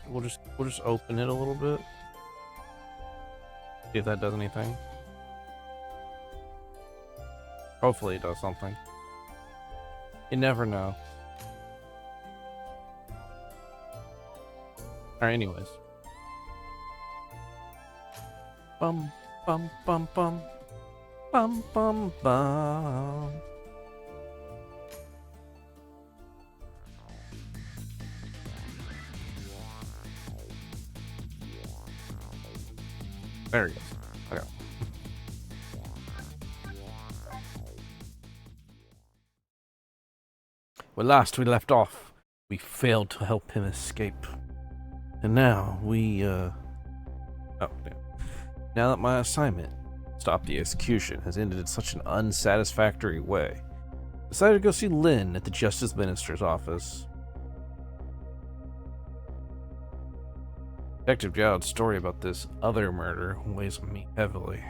We'll just open it a little bit. See if that does anything. Hopefully it does something. You never know. Alright, anyways. Bum bum bum bum bum bum bum. There he goes. Okay. Well, last we left off, we failed to help him escape. And now we, Oh, yeah. Now that my assignment, stop the execution, has ended in such an unsatisfactory way, I decided to go see Lynn at the Justice Minister's office. Detective Jowd's story about this other murder weighs on me heavily.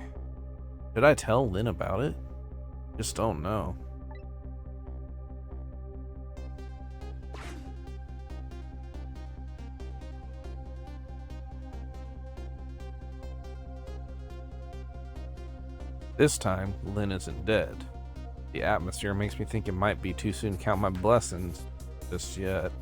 Should I tell Lynn about it? Just don't know. This time, Lynn isn't dead. The atmosphere makes me think it might be too soon to count my blessings just yet.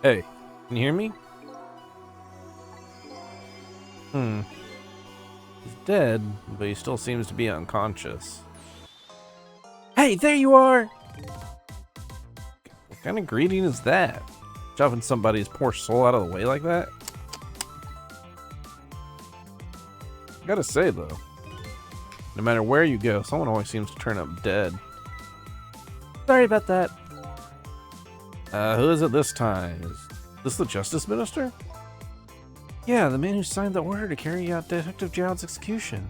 Hey, can you hear me? He's dead, but he still seems to be unconscious. Hey, there you are! What kind of greeting is that? Shoving somebody's poor soul out of the way like that? I gotta say though, no matter where you go, someone always seems to turn up dead. Sorry about that. Who is it this time? Is this the Justice Minister? Yeah, the man who signed the order to carry out Detective Jowd's execution.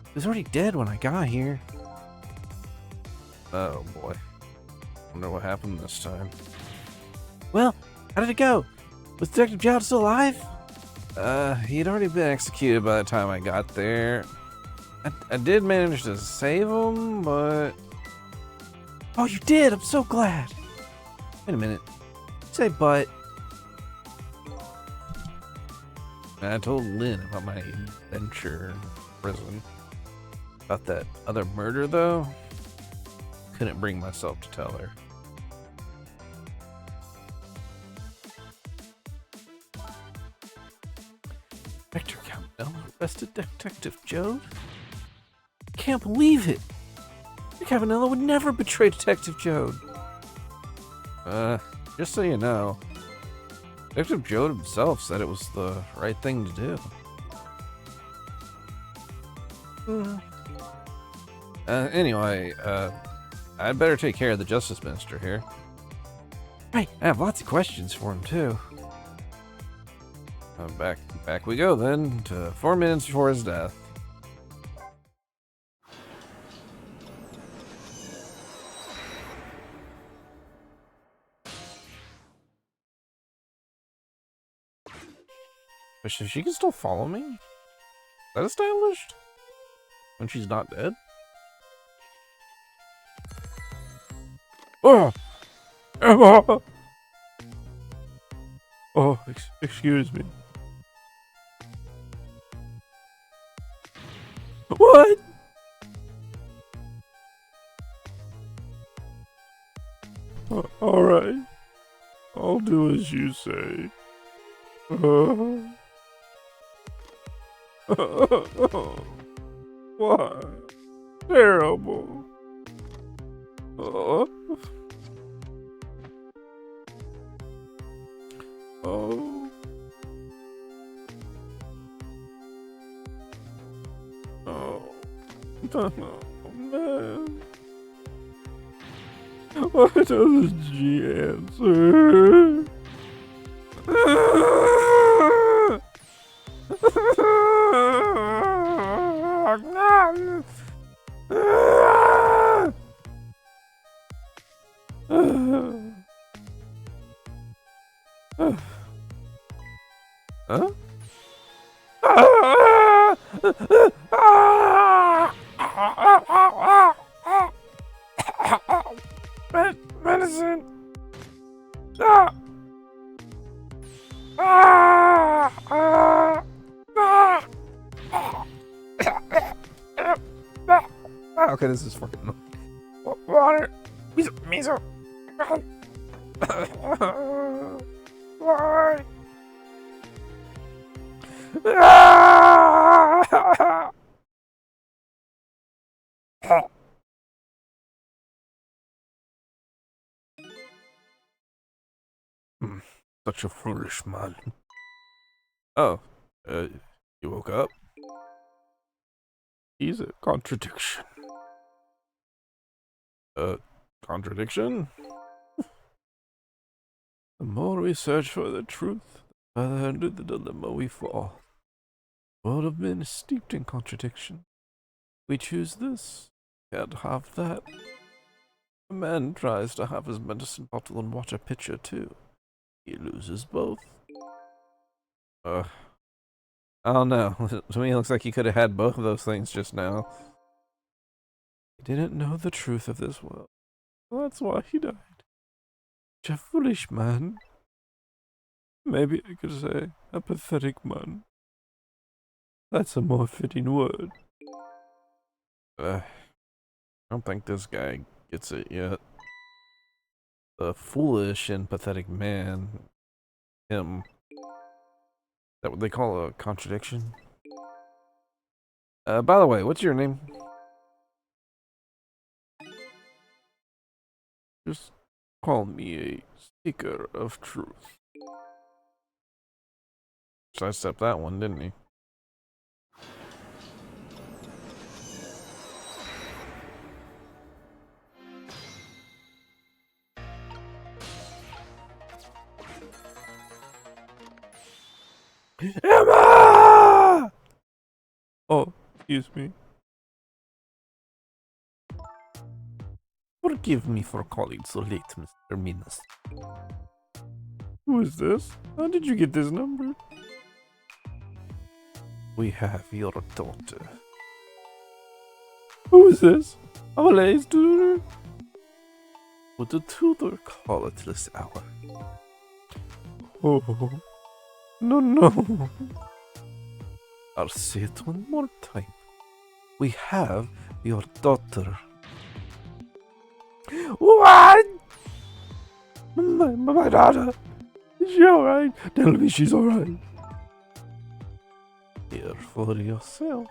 He was already dead when I got here. Oh boy. Wonder what happened this time. Well, how did it go? Was Detective Jowd still alive? He had already been executed by the time I got there. I did manage to save him, but... Oh, you did! I'm so glad! Wait a minute. Say but... I told Lynn about my adventure in prison. About that other murder, though, couldn't bring myself to tell her. Victor Cavanella arrested Detective Jowd? I can't believe it! Victor Cavanella would never betray Detective Jowd. Just so you know, Detective Jowd himself said it was the right thing to do. Anyway, I'd better take care of the Justice Minister here. Right, I have lots of questions for him too. Back we go then, to 4 minutes before his death. But she can still follow me? Is that established? When she's not dead? Oh! Oh, excuse me. What? All right. I'll do as you say. What? Terrible. Oh. Oh. Oh. Oh, man. Why doesn't she answer? Huh? Medicine! Ah! Ah! Ah! Ah! Okay, this is fucking water. Miso. Why? Such a foolish man. Oh, you woke up? He's a contradiction. Contradiction? The more we search for the truth, the further into the dilemma we fall. The world of men is steeped in contradiction. We choose this, can't have that. A man tries to have his medicine bottle and water pitcher too. He loses both. I don't know. To me, it looks like he could have had both of those things just now. He didn't know the truth of this world. Well, that's why he died. Such a foolish man. Maybe I could say a pathetic man. That's a more fitting word. I don't think this guy gets it yet. The foolish and pathetic man. Him. Is that what they call a contradiction? By the way, what's your name? Just call me a seeker of truth. Sidestepped that one, didn't he? Emma! Oh, excuse me. Forgive me for calling so late, Mr. Minas. Who is this? How did you get this number? We have your daughter. Who is this? Amalei's tutor? Would the tutor call at this hour? Oh, no. I'll say it one more time. We have your daughter. What? My daughter? Is she alright? Tell me she's alright. Hear for yourself.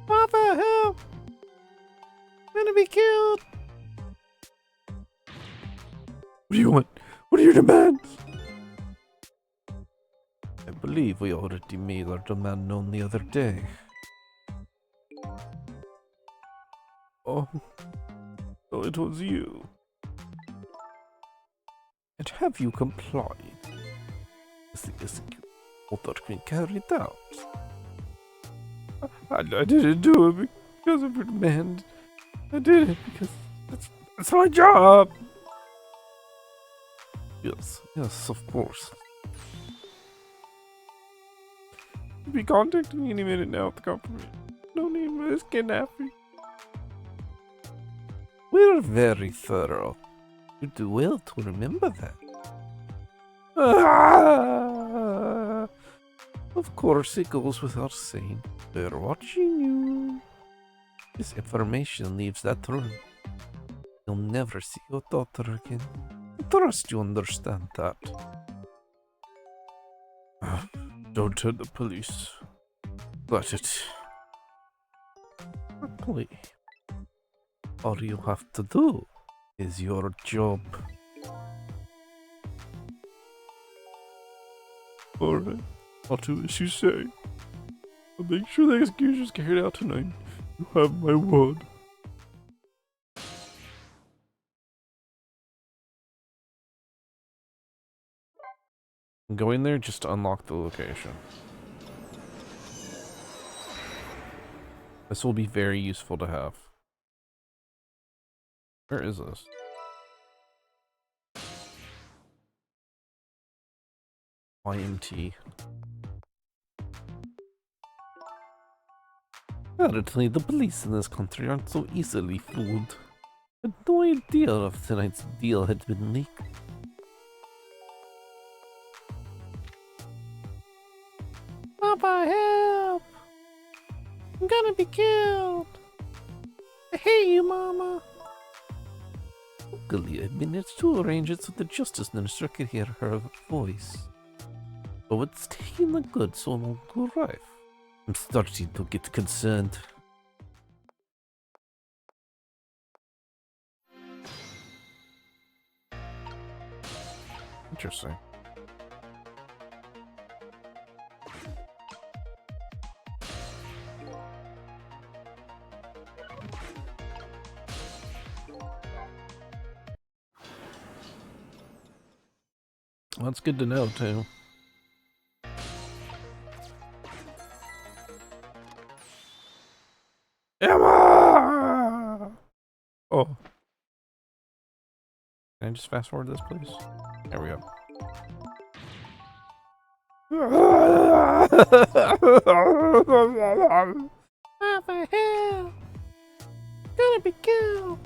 Papa, help! I'm gonna be killed! What do you want? What are your demands? I believe we already made our demand known the other day. Oh, so it was you. And have you complied? Is the order been carried out? I didn't do it because of your demand. I did it because that's my job. Yes, of course. You'll be contacting me any minute now with the confirmation. No need for this kidnapping. We're very thorough. You do well to remember that. Of course, it goes without saying. They're watching you. This information leaves that room. You'll never see your daughter again. I trust you understand that. Don't tell the police. Got it. Please. All you have to do is your job. Alright, I'll do as you say. I'll make sure the execution's carried out tonight. You have my word. I'm going there just to unlock the location. This will be very useful to have. Where is this? YMT. Apparently, the police in this country aren't so easily fooled. I had no idea if tonight's deal had been leaked. Papa, help! I'm gonna be killed! I hate you, Mama! Luckily, I managed to arrange it so the Justice Minister could hear her voice. But it's taking the good so long to arrive. I'm starting to get concerned. Interesting. Well, that's good to know, too. Emma! Oh. Can I just fast forward this, please? There we go. Papa, help! Gonna be killed!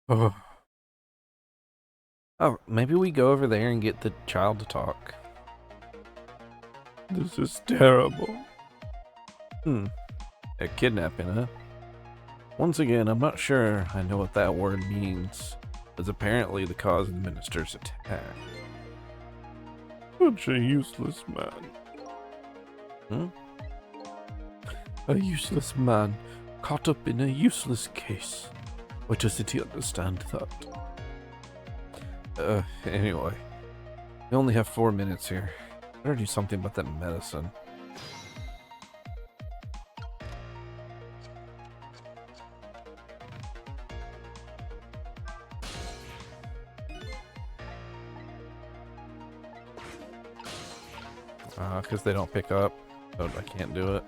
Oh. Oh, maybe we go over there and get the child to talk. This is terrible. A kidnapping, huh? Once again, I'm not sure I know what that word means. It's apparently the cause of the minister's attack. Such a useless man. A useless man caught up in a useless case. Why doesn't he understand that? Anyway. We only have 4 minutes here. Better do something about that medicine. Because they don't pick up, so I can't do it.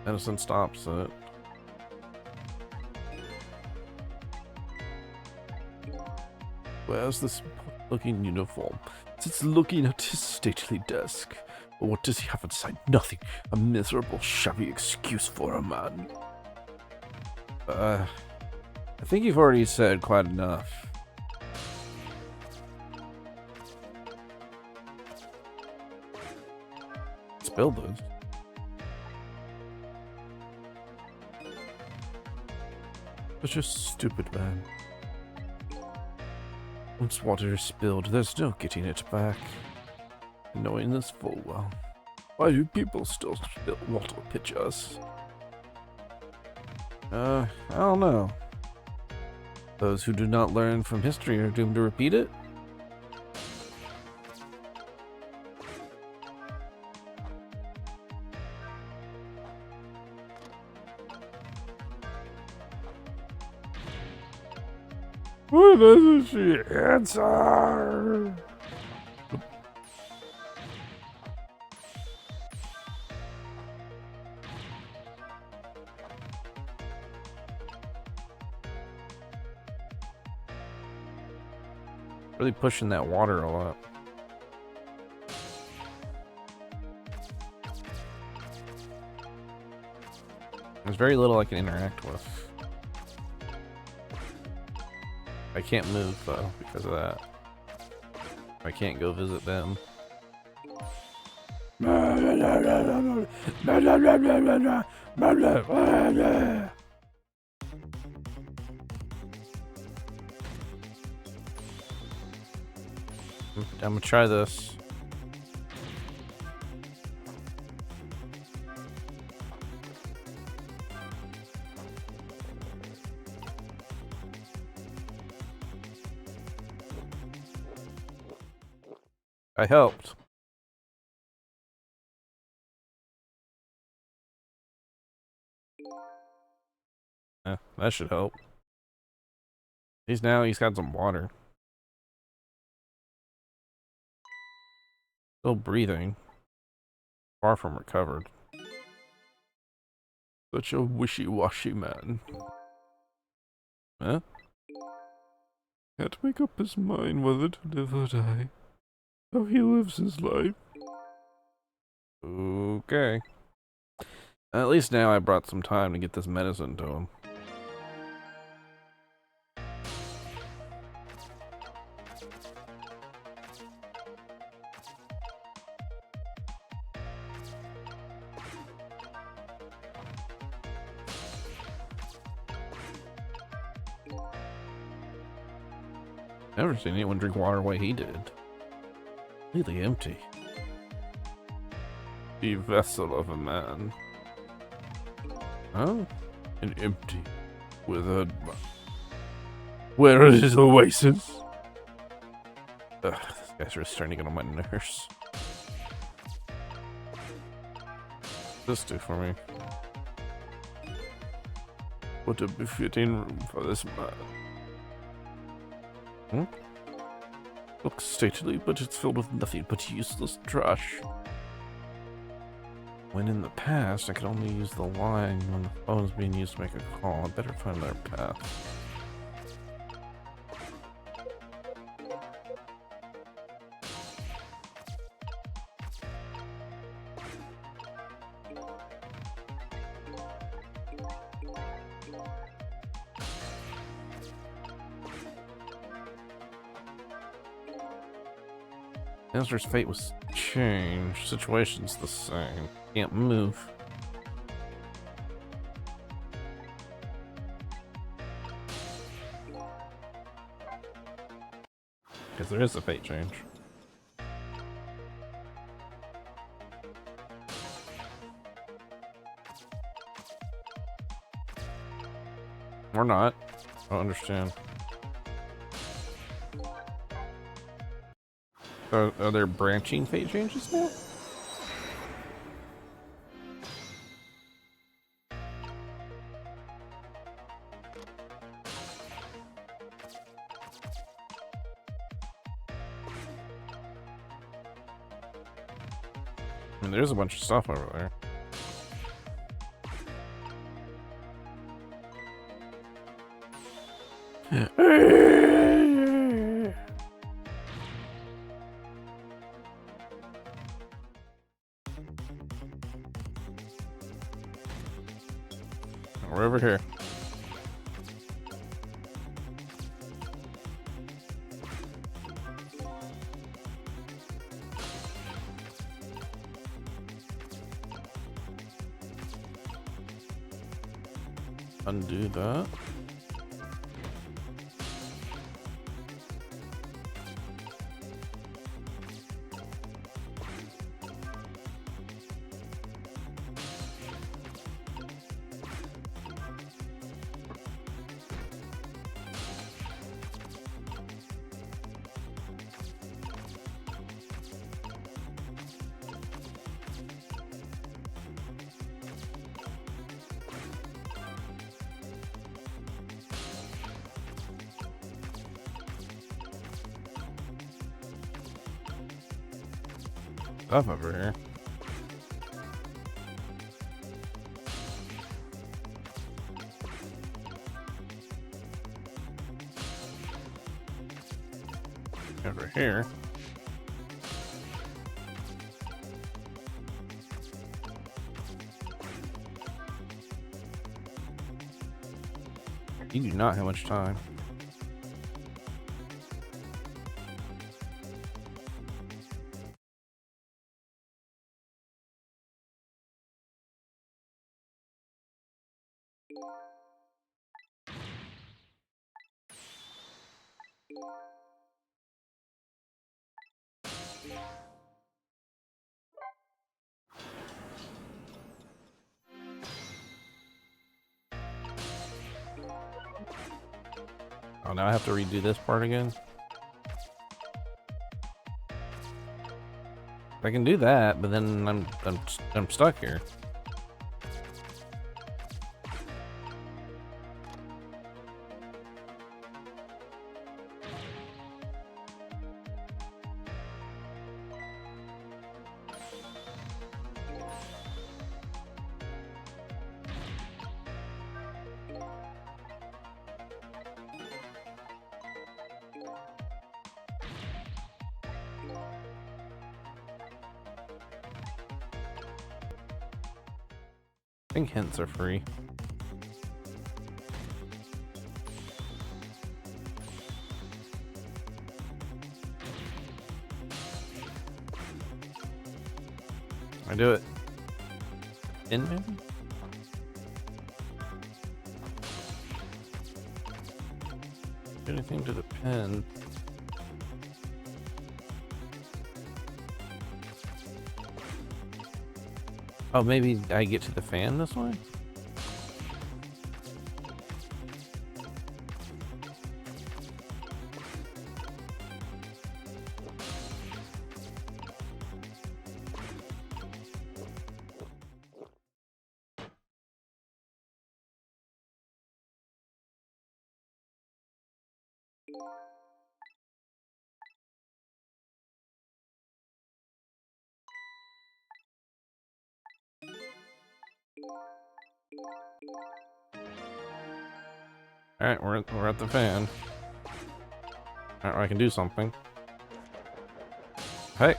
Medicine stops it. Where's this looking uniform? Sits looking at his stately desk. But what does he have inside? Nothing. A miserable, shabby excuse for a man. I think you've already said quite enough. Spill those. Such a stupid man. Once water is spilled, there's no getting it back. Knowing this full well. Why do people still spill water pitchers? I don't know. Those who do not learn from history are doomed to repeat it? Why doesn't she answer? Really pushing that water a lot. There's very little I can interact with. I can't move though because of that. I can't go visit them. I'm gonna try this. I helped. Yeah, that should help. He's got some water. Still breathing. Far from recovered. Such a wishy-washy man. Huh? Can't make up his mind whether to live or die. How he lives his life. Okay. At least now I brought some time to get this medicine to him. Never seen anyone drink water the way he did. Completely empty. The vessel of a man. Huh? And empty. Withered. Where is his oasis? Ugh, this guy's really starting to get on my nerves. What's this do for me? What a befitting room for this man. Hmm? Looks stately, but it's filled with nothing but useless trash. When in the past, I could only use the line when the phone's being used to make a call. I'd better find their path. Ezra's fate was changed. Situation's the same. Can't move. Because there is a fate change. Or not. I don't understand. Are there branching fate changes now? I mean, there's a bunch of stuff over there. We're over here. Undo that. Stuff over here. Over here. You do not have much time. Oh, now I have to redo this part again? I can do that, but then I'm stuck here. think hints are free. I do it. In maybe? Do anything to the pen. Oh, maybe I get to the fan this way? Alright, we're at the fan. Alright, I can do something. Hey!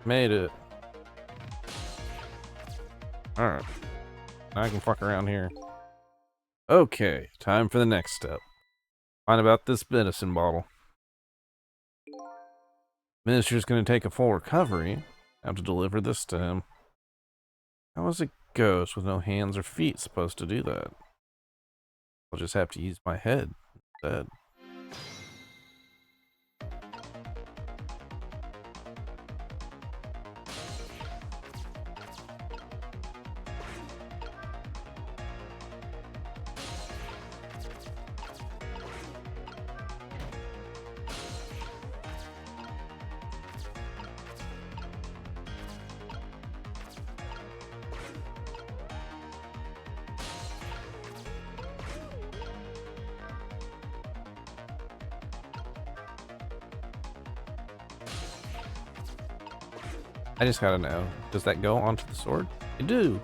Made it. Alright. Now I can fuck around here. Okay, time for the next step. Find about this medicine bottle. Minister's gonna take a full recovery. I have to deliver this to him. How is a ghost with no hands or feet supposed to do that? I'll just have to use my head instead. I just gotta know, does that go onto the sword? I do!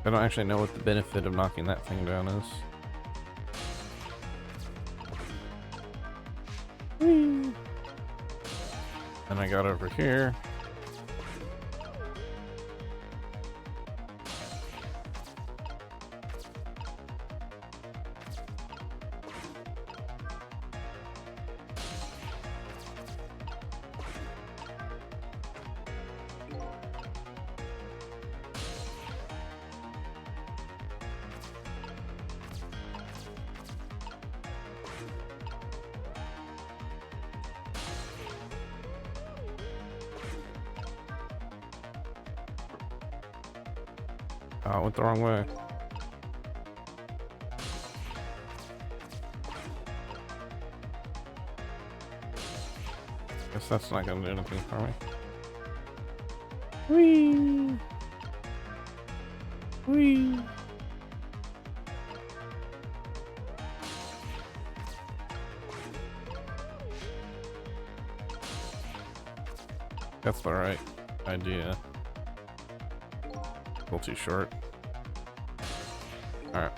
I don't actually know what the benefit of knocking that thing down is. Whee! Then I got over here. Oh, I went the wrong way. Guess that's not gonna do anything for me. Whee! Whee! That's the right idea. A little too short. Alright.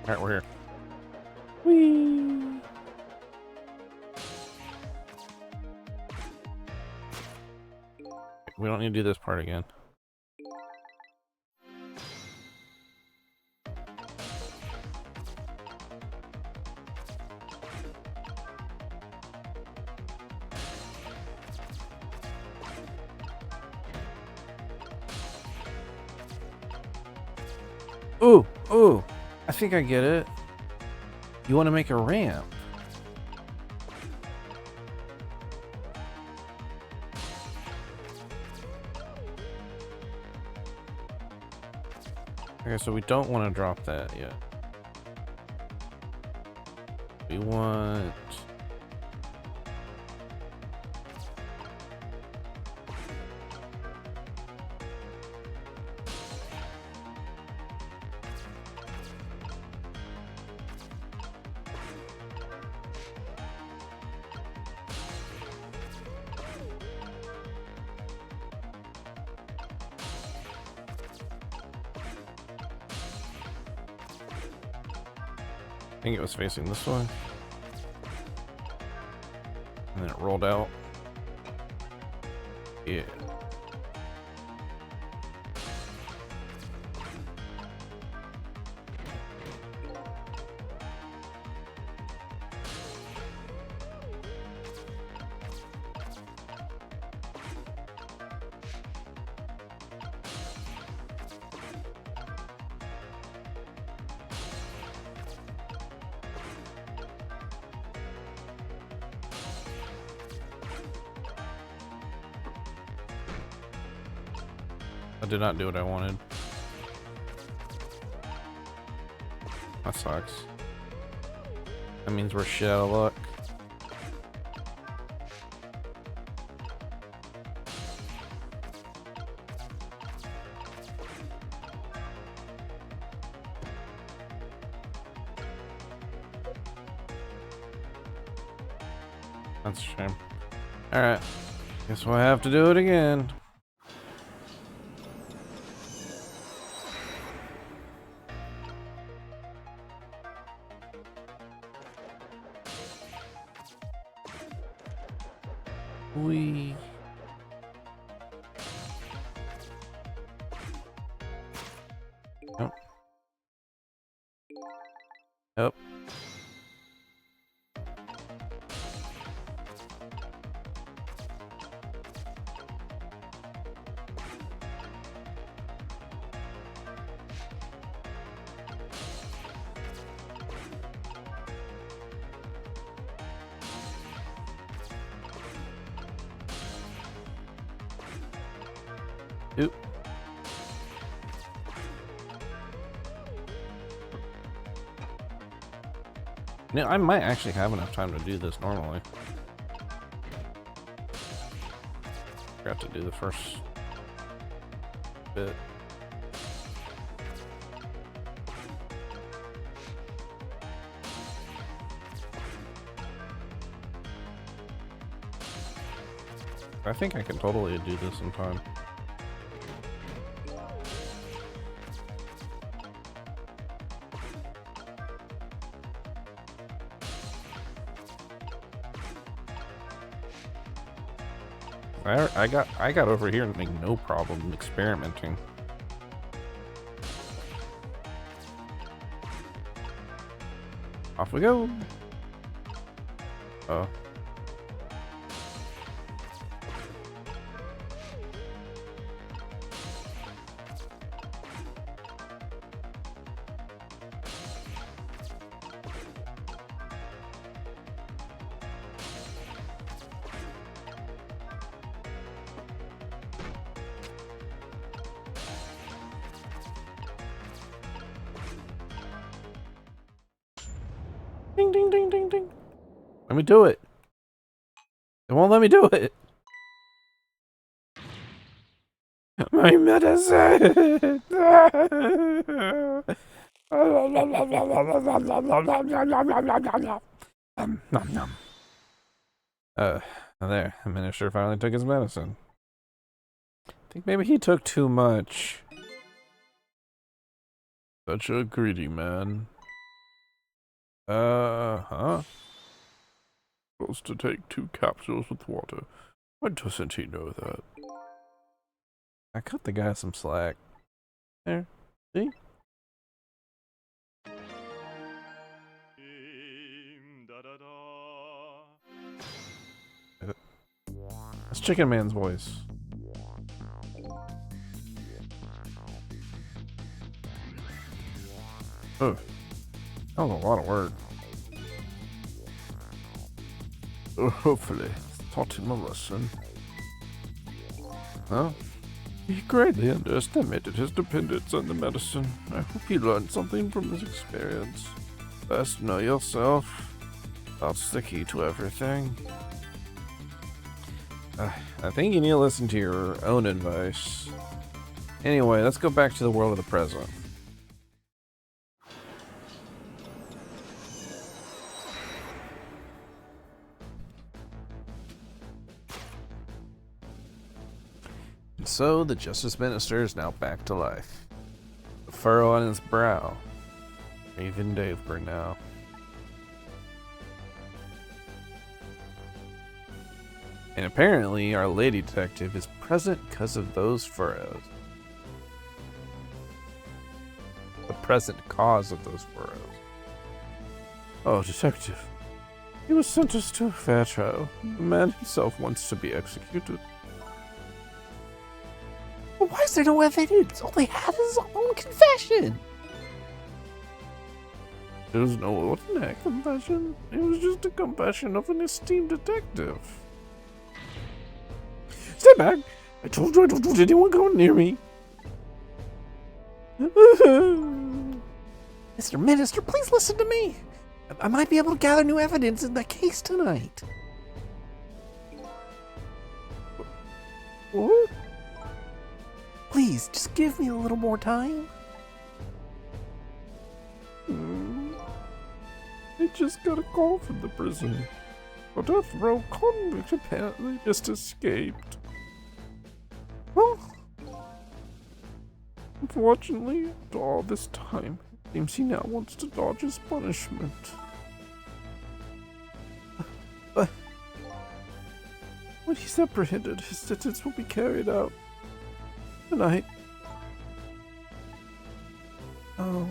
Alright, we're here. Whee! We don't need to do this part again. Ooh, ooh, I think I get it. You want to make a ramp. Okay, so we don't want to drop that yet. We want... think it was facing this way. And then it rolled out. Yeah. I did not do what I wanted. That sucks. That means we're shit out of luck. That's a shame. Alright. Guess we'll have to do it again. We Yep. Yep. Oop. Now, I might actually have enough time to do this normally. Forgot to do the first bit. I think I can totally do this in time. I got over here and make no problem experimenting. Off we go. Oh. Ding, ding, ding, ding, ding. Let me do it. It won't let me do it. My medicine. Nom, nom. There. The minister finally took his medicine. I think maybe he took too much. Such a greedy man. Huh? Supposed to take 2 capsules with water. Why doesn't he know that? I cut the guy some slack. There. See? That's Chicken Man's voice. Oh. That was a lot of work. Hopefully, taught him a lesson. Huh? He greatly underestimated his dependence on the medicine. I hope he learned something from his experience. First, know yourself. That's the key to everything. I think you need to listen to your own advice. Anyway, let's go back to the world of the present. So, the Justice Minister is now back to life. The furrow on his brow. Even Dave Burnell. And apparently our lady detective is present because of those furrows. The present cause of those furrows. Oh, detective. He was sentenced to a fair trial. The man himself wants to be executed. Well, why is there no evidence? All they had is his own confession. There was no ordinary confession. It was just a confession of an esteemed detective. Stay back! I told you I don't want anyone going near me. Mr. Minister, please listen to me. I might be able to gather new evidence in that case tonight. What? Please, just give me a little more time. I just got a call from the prison. A death row convict apparently just escaped. Well, unfortunately, after all this time, it seems he now wants to dodge his punishment. When he's apprehended, his sentence will be carried out tonight. oh.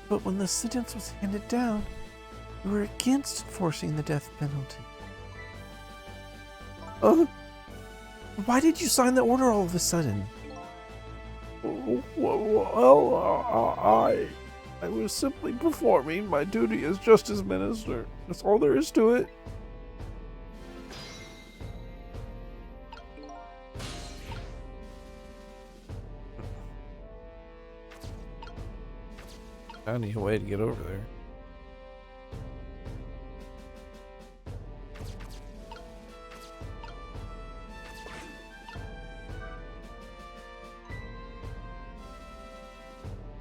But when the sentence was handed down, we were against enforcing the death penalty. Why did you sign the order all of a sudden? Well, I was simply performing my duty as Justice Minister. That's all there is to it. I need a way to get over there.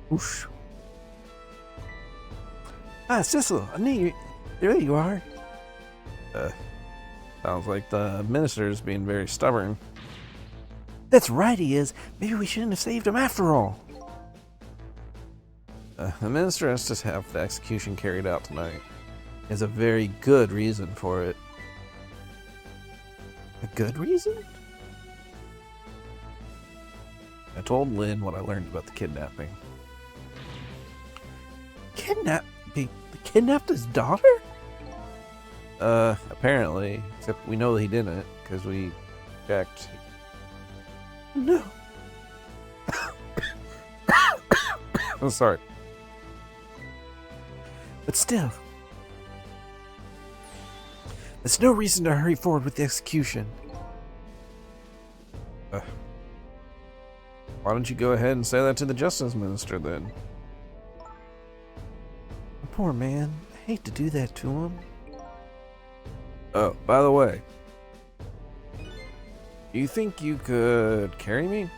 Whoosh. Ah, Cecil, I knew you. There you are. Sounds like the minister's being very stubborn. That's right, he is. Maybe we shouldn't have saved him after all. The minister has to have the execution carried out tonight. There's a very good reason for it. A good reason? I told Lynn what I learned about the kidnapping. They kidnapped his daughter? Apparently. Except we know that he didn't, because we checked. No. Oh, sorry. But still, there's no reason to hurry forward with the execution. Why don't you go ahead and say that to the Justice Minister then? The poor man. I hate to do that to him. Oh, by the way. You think you could carry me?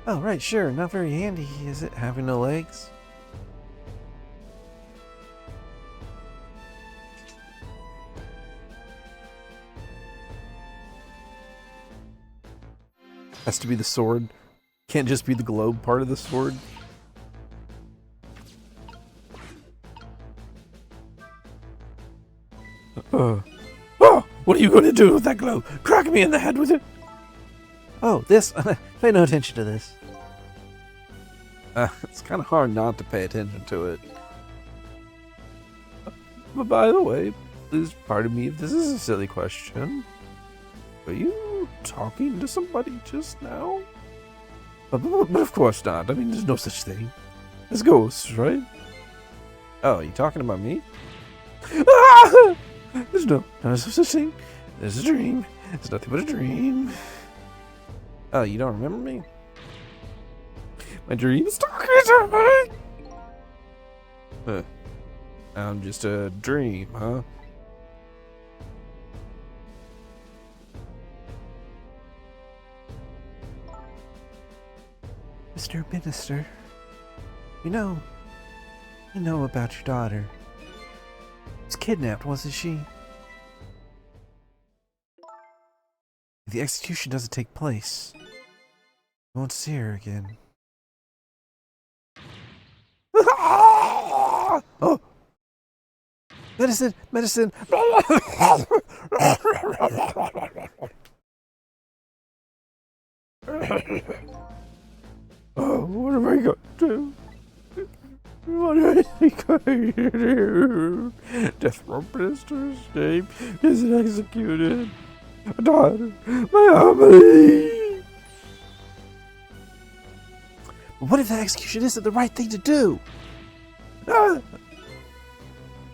Oh, right, sure. Not very handy, is it, having no legs? Has to be the sword. Can't just be the globe part of the sword. Oh, what are you going to do with that globe? Crack me in the head with it. Oh, this. Pay no attention to this. It's kind of hard not to pay attention to it. But by the way, please pardon me if this is a silly question. Were you talking to somebody just now? But of course not. I mean, there's no such thing as ghosts, right? Oh, are you talking about me? Ah! There's no such thing. There's a dream. It's nothing but a dream. Oh, you don't remember me? My dream's talking to me. I'm just a dream, huh? Mr. Minister, you know about your daughter. She was kidnapped, wasn't she? If the execution doesn't take place, I won't see her again. Oh! Medicine! Medicine! Oh, what am I going to do? What am I going to do? Death Row Minister's name is executed. My daughter, my Amelie! But what if the execution isn't the right thing to do? Ah!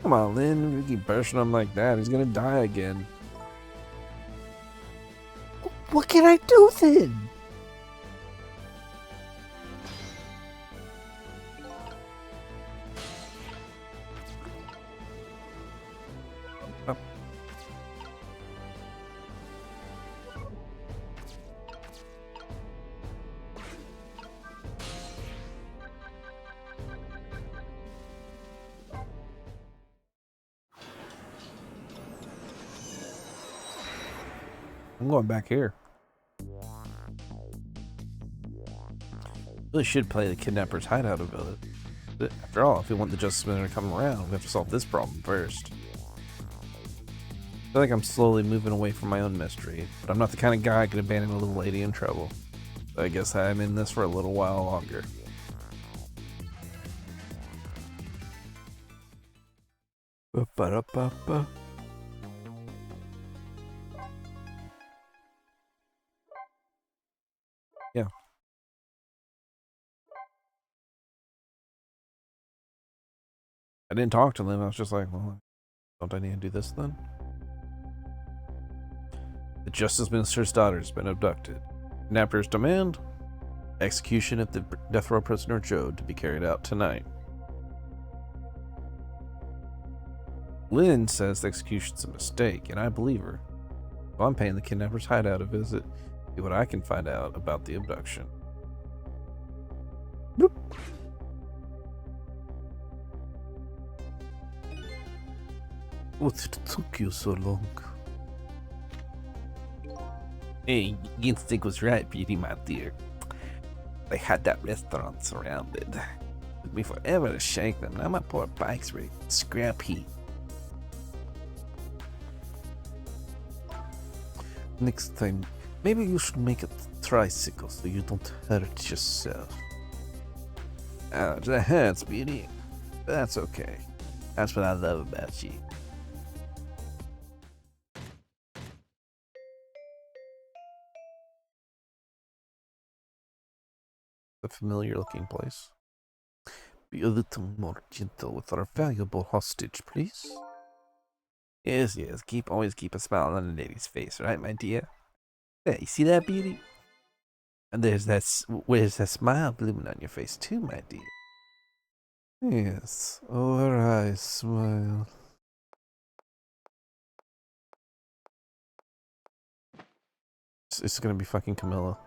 Come on, Lynn. If you keep pushing him like that, he's gonna die again. What can I do then? I'm going back here. Really should play the kidnapper's hideout ability. But after all, if we want the Justice Minister to come around, we have to solve this problem first. I feel like I'm slowly moving away from my own mystery, but I'm not the kind of guy who can abandon a little lady in trouble. So I guess I'm in this for a little while longer. Ba-ba-da-ba-ba. Yeah. I didn't talk to them. I was just like, well, don't I need to do this then? The Justice Minister's daughter has been abducted. Kidnappers demand execution of the death row prisoner Joe to be carried out tonight. Lynn says the execution's a mistake, and I believe her. So I'm paying the kidnapper's hideout a visit, see what I can find out about the abduction. Bloop. What took you so long? Hey, Instinct was right, Beauty, my dear. They had that restaurant surrounded. Took me forever to shake them. Now my poor bike's ready to scrap heat. Next time, maybe you should make a tricycle so you don't hurt yourself. Ouch, that hurts, Beauty. That's okay. That's what I love about you. A familiar looking place. Be a little more gentle with our valuable hostage, please. Yes, yes, always keep a smile on a lady's face, right, my dear? Hey, you see that, Beauty? And there's that smile blooming on your face too, my dear. Yes, oh, her eyes smile. It's gonna be fucking Camilla.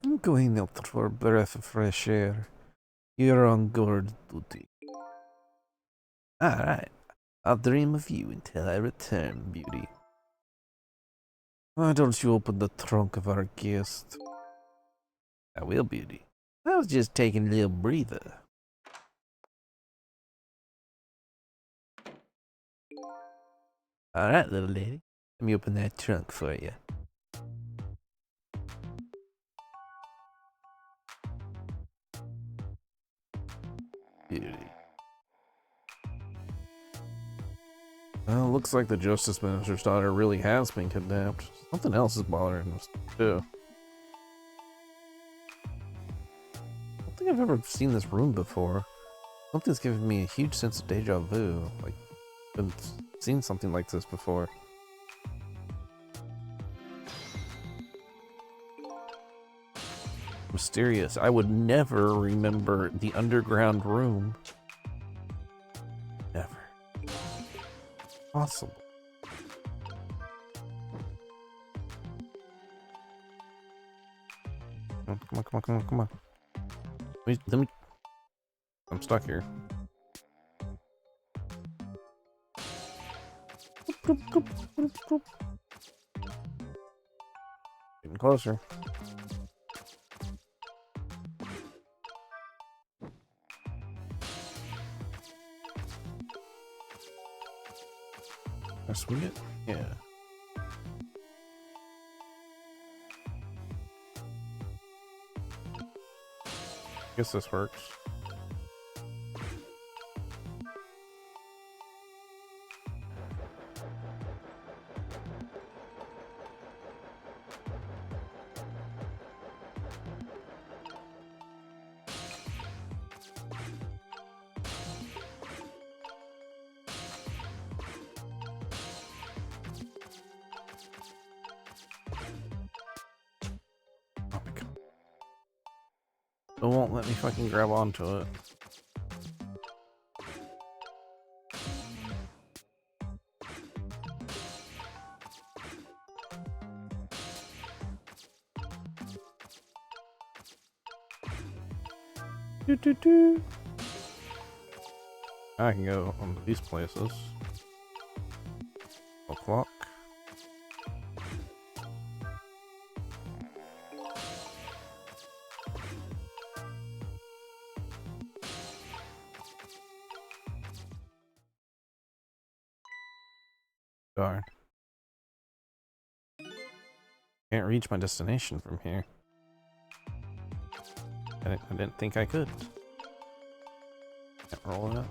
I'm going out for a breath of fresh air. You're on guard duty. Alright. I'll dream of you until I return, Beauty. Why don't you open the trunk of our guest? I will, Beauty. I was just taking a little breather. Alright, little lady. Let me open that trunk for you. Beauty. Well, looks like the Justice Minister's daughter really has been kidnapped. Something else is bothering us, too. I don't think I've ever seen this room before. Something's giving me a huge sense of deja vu. Like, I've seen something like this before. Mysterious. I would never remember the underground room. Never. Possible. Come on. Wait, let me. I'm stuck here. Getting closer. I swing it? Yeah. Guess this works. Oh my god. It won't let me fucking grab onto it. Doo -doo -doo. I can go on these places. O'clock. Darn. Can't reach my destination from here. I didn't think I could. Can't roll it up.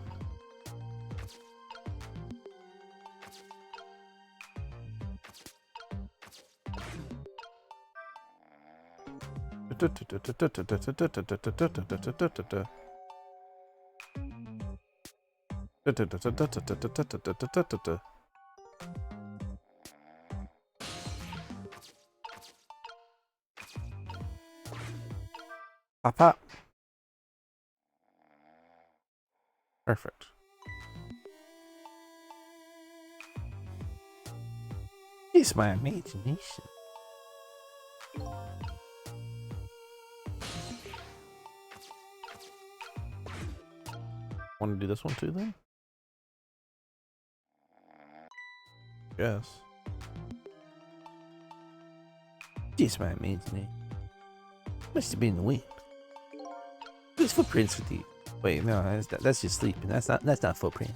Pop up. Perfect. It's my imagination. Want to do this one too then? Yes. It's my imagination. Must have been the wind. Whose footprints with you? Wait, no, that's just sleeping. That's not footprints.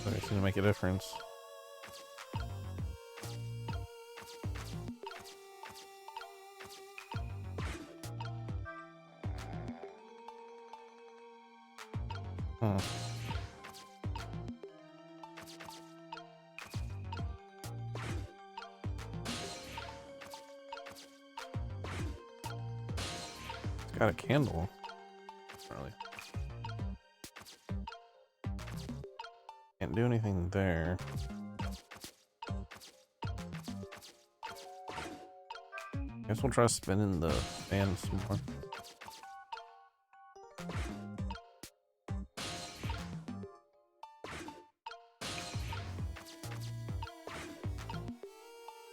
It's gonna make a difference. Hmm. It's got a candle. Really. Can't do anything there. Guess we'll try spinning the fan some more.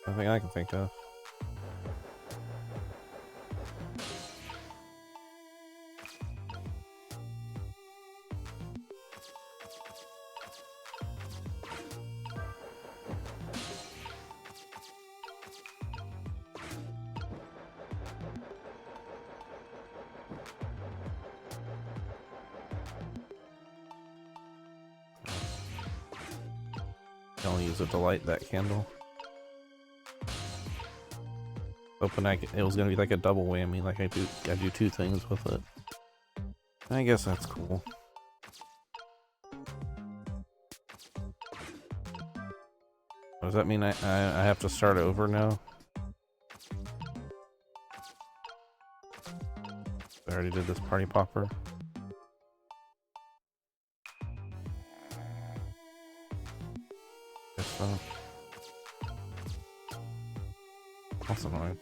Nothing I can think of. Can only use it to light that candle. Hoping it was gonna be like a double whammy, like I do two things with it. I guess that's cool. Does that mean I have to start over now? I already did this party popper. Guess so. That's annoying.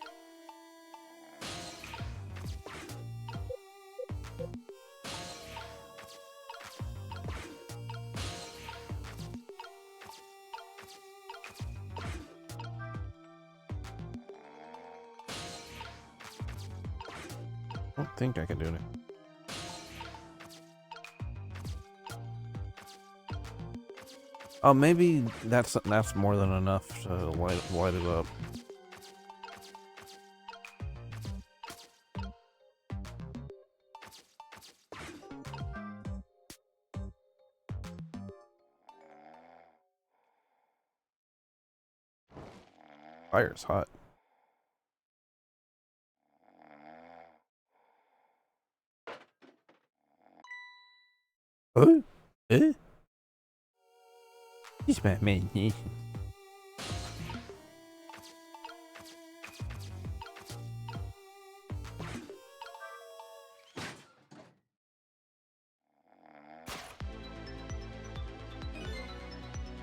don't think I can do it. Oh, maybe that's more than enough to light it up. Fire's hot. Oh, eh? He's my man.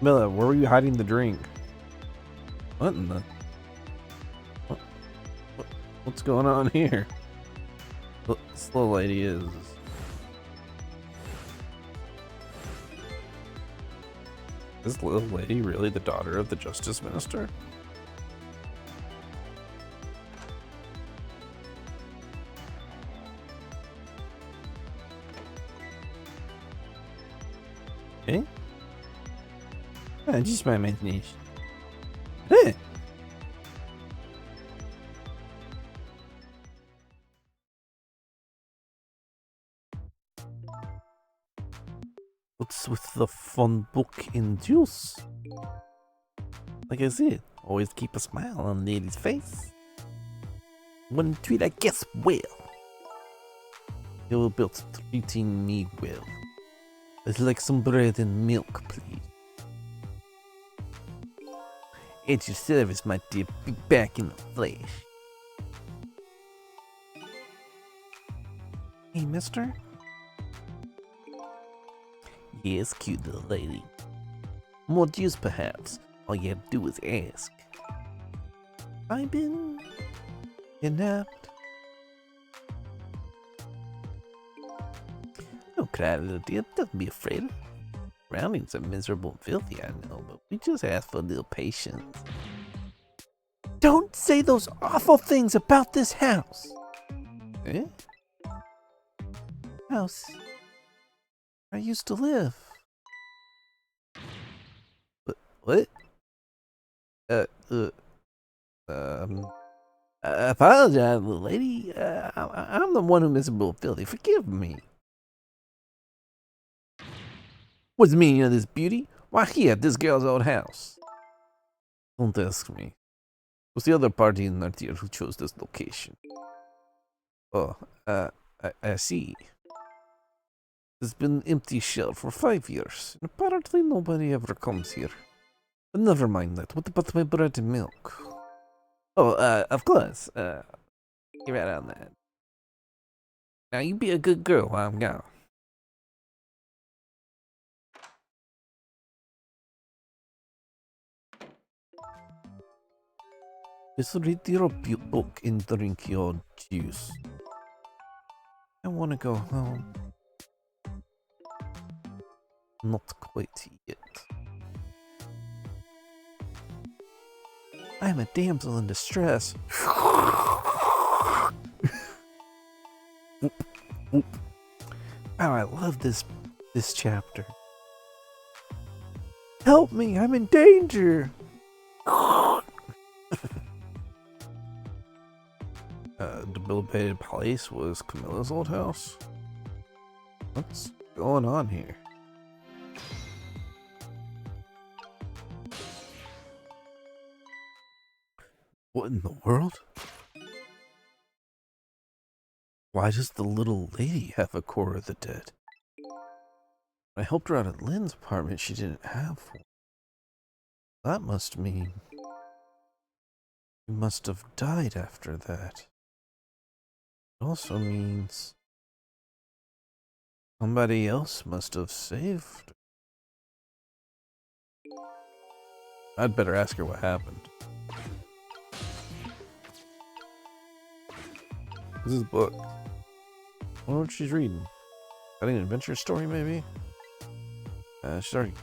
Milla, where were you hiding the drink? What in the? What's going on here? This little lady is. Is this little lady really the daughter of the Justice Minister? Eh? Just my imagination. Eh? What's with the fun book and juice? Like I said, always keep a smile on the lady's face. One treat I guess well. You will be treating me well. I'd like some bread and milk, please. At your service, my dear. Be back in the flesh. Hey, mister? Yes, cute little lady. More juice, perhaps. All you have to do is ask. I've been kidnapped. Don't cry, little dear. Don't be afraid. Surroundings are miserable and filthy, I know, but we just ask for a little patience. Don't say those awful things about this house. Eh? House I used to live. What? I apologize, little lady. I'm the one who miserable and filthy. Forgive me. What's the meaning of this, beauty? Why here at this girl's old house? Don't ask me. It was the other party in Nartir who chose this location. Oh, I see. It's been an empty shell for 5 years, and apparently nobody ever comes here. But never mind that. What about my bread and milk? Oh, of course. Get right on that. Now you be a good girl while I'm gone. Just read your book and drink your juice. I want to go home. Not quite yet. I'm a damsel in distress. Whoop, whoop. Wow, I love this chapter. Help me, I'm in danger. Debilitated place was Camilla's old house. What's going on here? What in the world? Why does the little lady have a core of the dead? I helped her out at Lynn's apartment, she didn't have one. That must mean she must have died after that. It also means somebody else must have saved her. I'd better ask her what happened. This is a book. I wonder what she's reading. Got an adventure story, maybe? She's already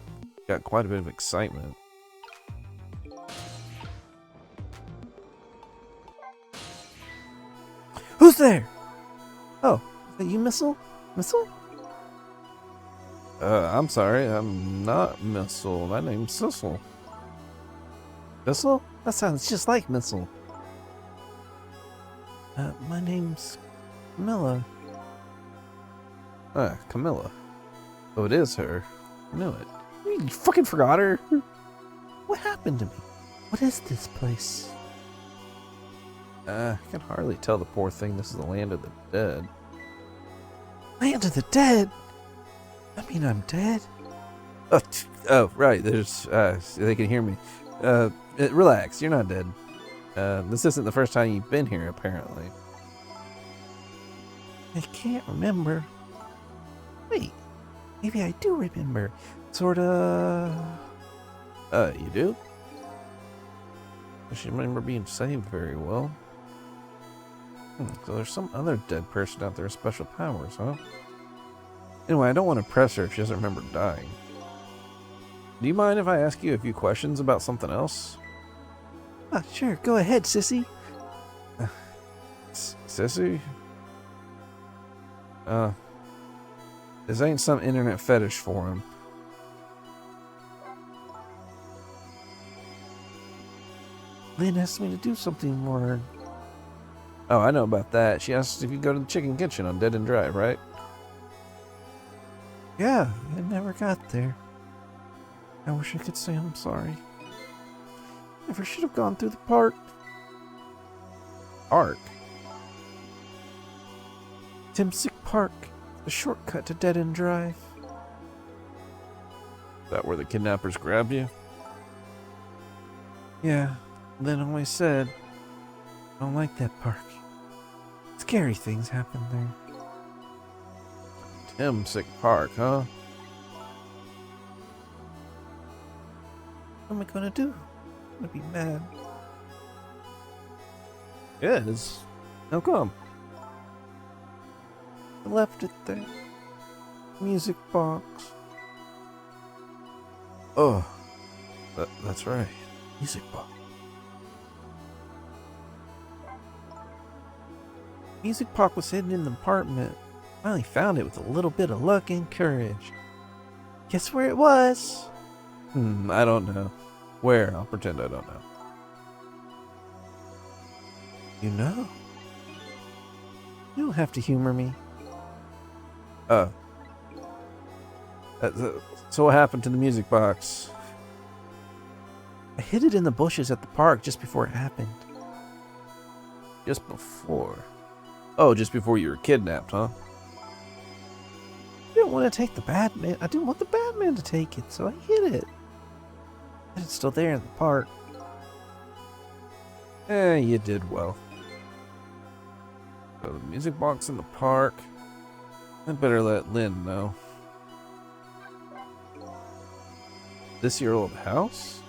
got quite a bit of excitement. Who's there? Oh, is that you, Missile? Missile? I'm sorry, I'm not Missile. My name's Sissel. Missile? That sounds just like Missile. My name's Camilla. Camilla. Oh, it is her. I knew it. You fucking forgot her? What happened to me? What is this place? I can hardly tell the poor thing this is the land of the dead. Land of the dead? I mean, I'm dead? Oh, right, there's, they can hear me. Relax, you're not dead. This isn't the first time you've been here, apparently. I can't remember. Wait, maybe I do remember. Sorta. You do? I should remember being saved very well. So there's some other dead person out there with special powers, huh? Anyway, I don't want to press her if she doesn't remember dying. Do you mind if I ask you a few questions about something else? Sure, go ahead, sissy. Sissy? This ain't some internet fetish for him. Lynn asked me to do something for her. Oh, I know about that. She asked if you go to the chicken kitchen on Dead and Dry, right? Yeah, I never got there. I wish I could say I'm sorry. Never should have gone through the park. Park? Timsick Park, the shortcut to Dead End Drive. Is that where the kidnappers grabbed you? Yeah, Lynn always said, I don't like that park. Scary things happen there. Timsick Park, huh? What am I gonna do? I'm gonna be mad. Yes. How come? I left it there. Music box. Oh, that's right. Music box. Music box was hidden in the apartment. Finally found it with a little bit of luck and courage. Guess where it was? I don't know. Where? I'll pretend I don't know. You know. You don't have to humor me. So what happened to the music box? I hid it in the bushes at the park just before it happened. Just before? Oh, just before you were kidnapped, huh? I didn't want to take the bad man. I didn't want the bad man to take it, so I hid it. And it's still there in the park. You did well. So the music box in the park. I'd better let Lynn know. This your old house?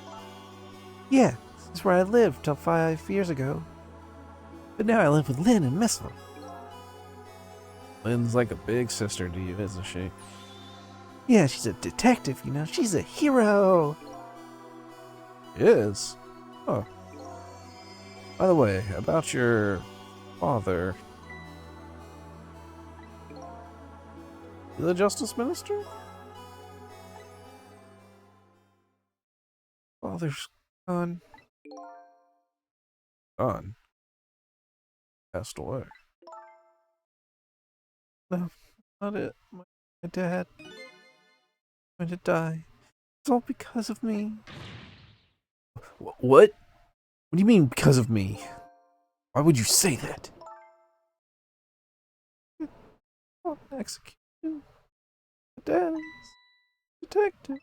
Yeah, this is where I lived till 5 years ago. But now I live with Lynn and Missile. Lynn's like a big sister to you, isn't she? Yeah, she's a detective, you know. She's a hero. Is? Oh. By the way, about your father. You the Justice Minister? Father's gone. Gone. Passed away. No, not it. My dad. Going to die. It's all because of me. What? What do you mean because of me? Why would you say that? Oh, execution. My dad's detective.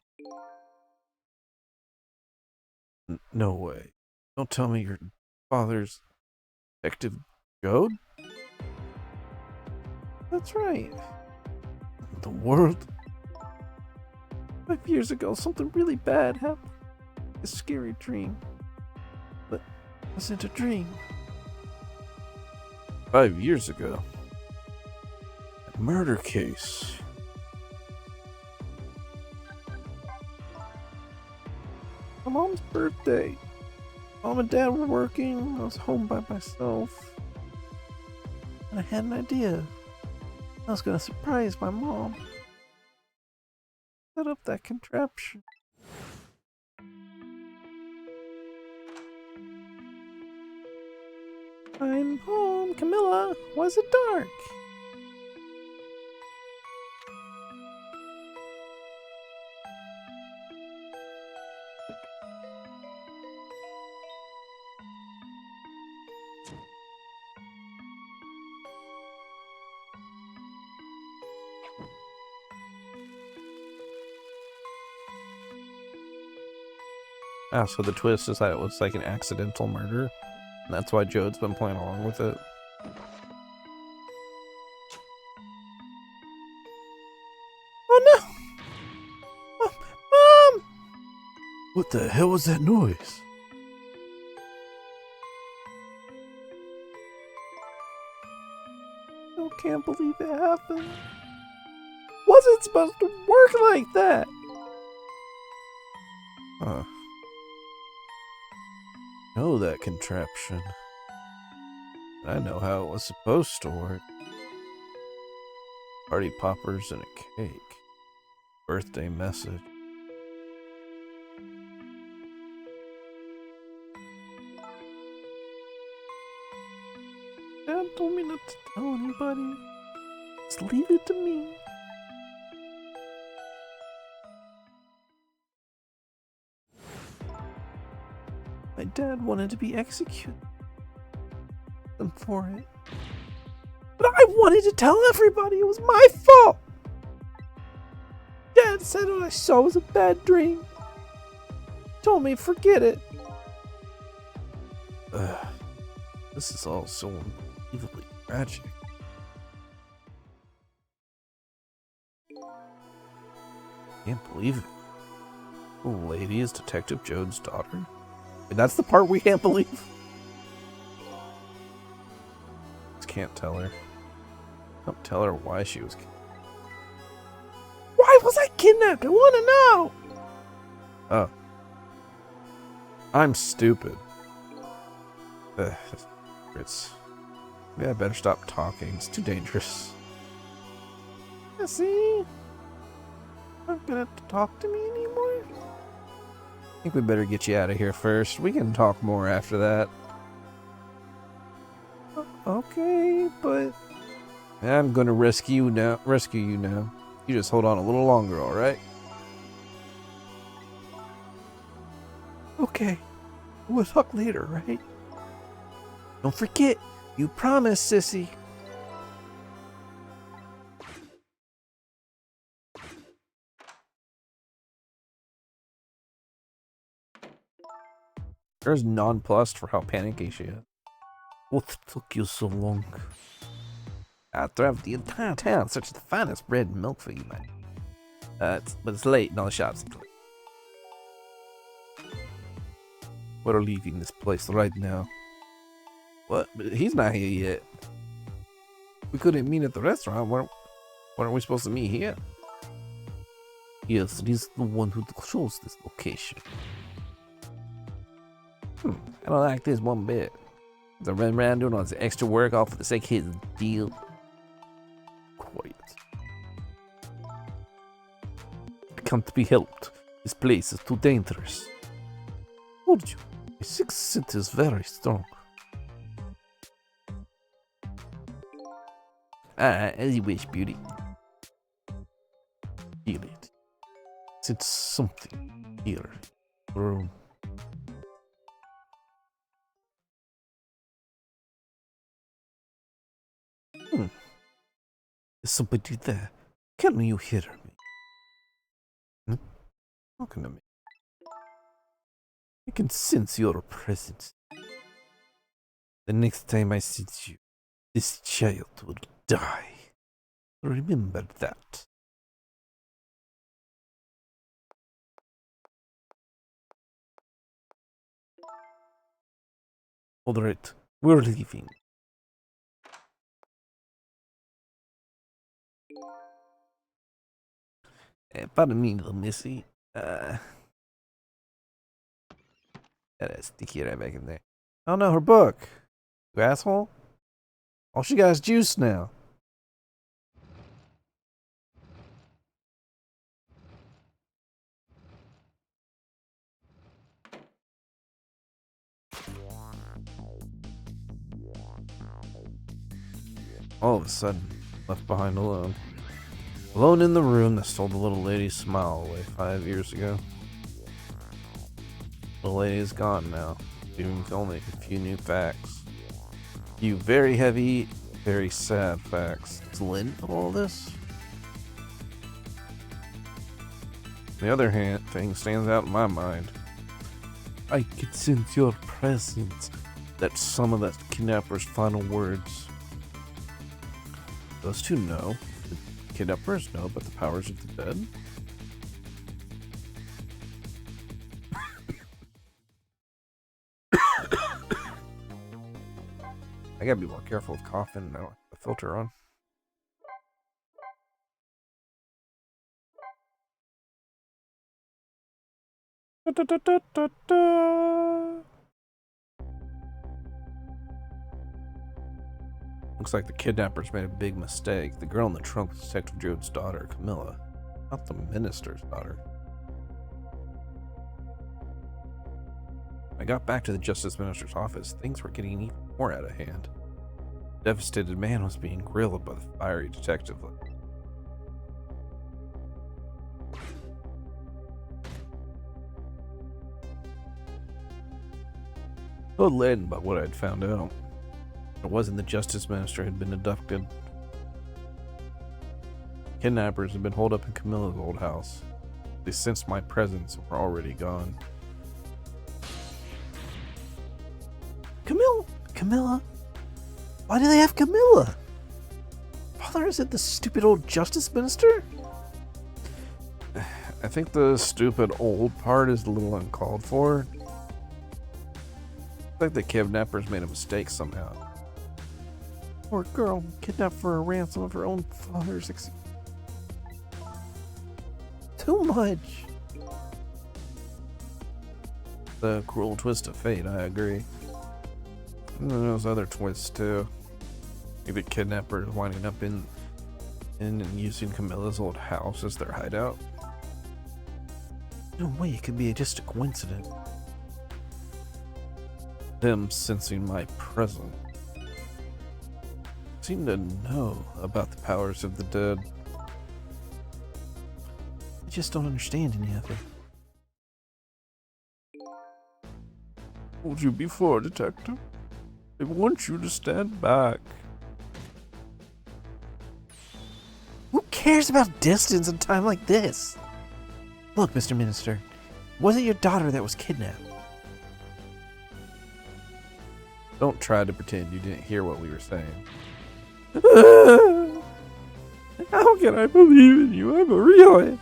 No way. Don't tell me your father's Detective Goad? That's right. The world? 5 years ago, something really bad happened. A scary dream. But it wasn't a dream. 5 years ago. A murder case. My mom's birthday. Mom and Dad were working. I was home by myself. And I had an idea. I was gonna surprise my mom. Set up that contraption. I'm home, Camilla. Why is it dark? Ah, so the twist is that it was like an accidental murder. And that's why Jode's been playing along with it. Oh no! Oh, Mom! What the hell was that noise? I can't believe it happened. Wasn't supposed to work like that! Huh. Know that contraption. I know how it was supposed to work. Party poppers and a cake. Birthday message. Dad told me not to tell anybody. Just leave it to me. My dad wanted to be executed. I'm for it. But I wanted to tell everybody it was my fault. Dad said what I saw was a bad dream. Told me forget it. This is all so unbelievably tragic. Can't believe it. The lady is Detective Jode's daughter. And that's the part we can't believe. Just can't tell her. Don't tell her why she was kidnapped. Why was I kidnapped? I want to know. Oh. I'm stupid. Maybe I better stop talking. It's too dangerous. Yeah, see? Not gonna have to talk to me anymore. I think we better get you out of here first. We can talk more after that. Okay, but I'm gonna rescue you now. You just hold on a little longer, all right? Okay. We'll talk later, right? Don't forget, you promised, sissy. There's nonplussed for how panicky she is. What took you so long? I traveled the entire town, searching the finest bread and milk for you, man. But it's late and all the shops are closed. We're leaving this place right now. What? But he's not here yet. We couldn't meet at the restaurant. Why aren't we supposed to meet here? Yes, he's the one who chose this location. I don't like this one bit. They're running around doing all this extra work all for the sake of his deal. Quiet. I can't be helped. This place is too dangerous. Told you, my sixth sense is very strong. Alright, as you wish, beauty. Feel it. Sense something here. Room. There's somebody there. Can you hear me? Talking to me. I can sense your presence. The next time I sense you, this child will die. Remember that. Alright, we're leaving. Pardon me, little missy. Gotta stick you right back in there. Oh no, her book. You asshole. All she got is juice now. All of a sudden, left behind alone. Alone in the room that stole the little lady's smile away 5 years ago. The lady is gone now, leaving with only a few new facts. A few very heavy, very sad facts. Does Lynn know all this? On the other hand, thing stands out in my mind. I could sense your presence. That's some of that kidnapper's final words. Those two know. The kidnappers know about the powers of the dead. I gotta be more careful with coughing now. The filter on. Looks like the kidnappers made a big mistake. The girl in the trunk was Detective Jode's daughter, Camilla, not the minister's daughter. When I got back to the Justice Minister's office, things were getting even more out of hand. The devastated man was being grilled by the fiery detective. I told Layden about what I'd found out. It wasn't the Justice Minister had been abducted. Kidnappers had been holed up in Camilla's old house. They sensed my presence and were already gone. Camilla? Why do they have Camilla? Father, is it the stupid old Justice Minister? I think the stupid old part is a little uncalled for. It's like the kidnappers made a mistake somehow. Poor girl, kidnapped for a ransom of her own father's Too much. The cruel twist of fate, I agree. And then there's other twists too. Like the kidnappers winding up in and using Camilla's old house as their hideout. No way, it could be just a coincidence. Them sensing my presence. Seem to know about the powers of the dead. I just don't understand any of it. Told you before, Detective. They want you to stand back. Who cares about distance in a time like this? Look, Mr. Minister, was it your daughter that was kidnapped? Don't try to pretend you didn't hear what we were saying. How can I believe in you? I'm a realist.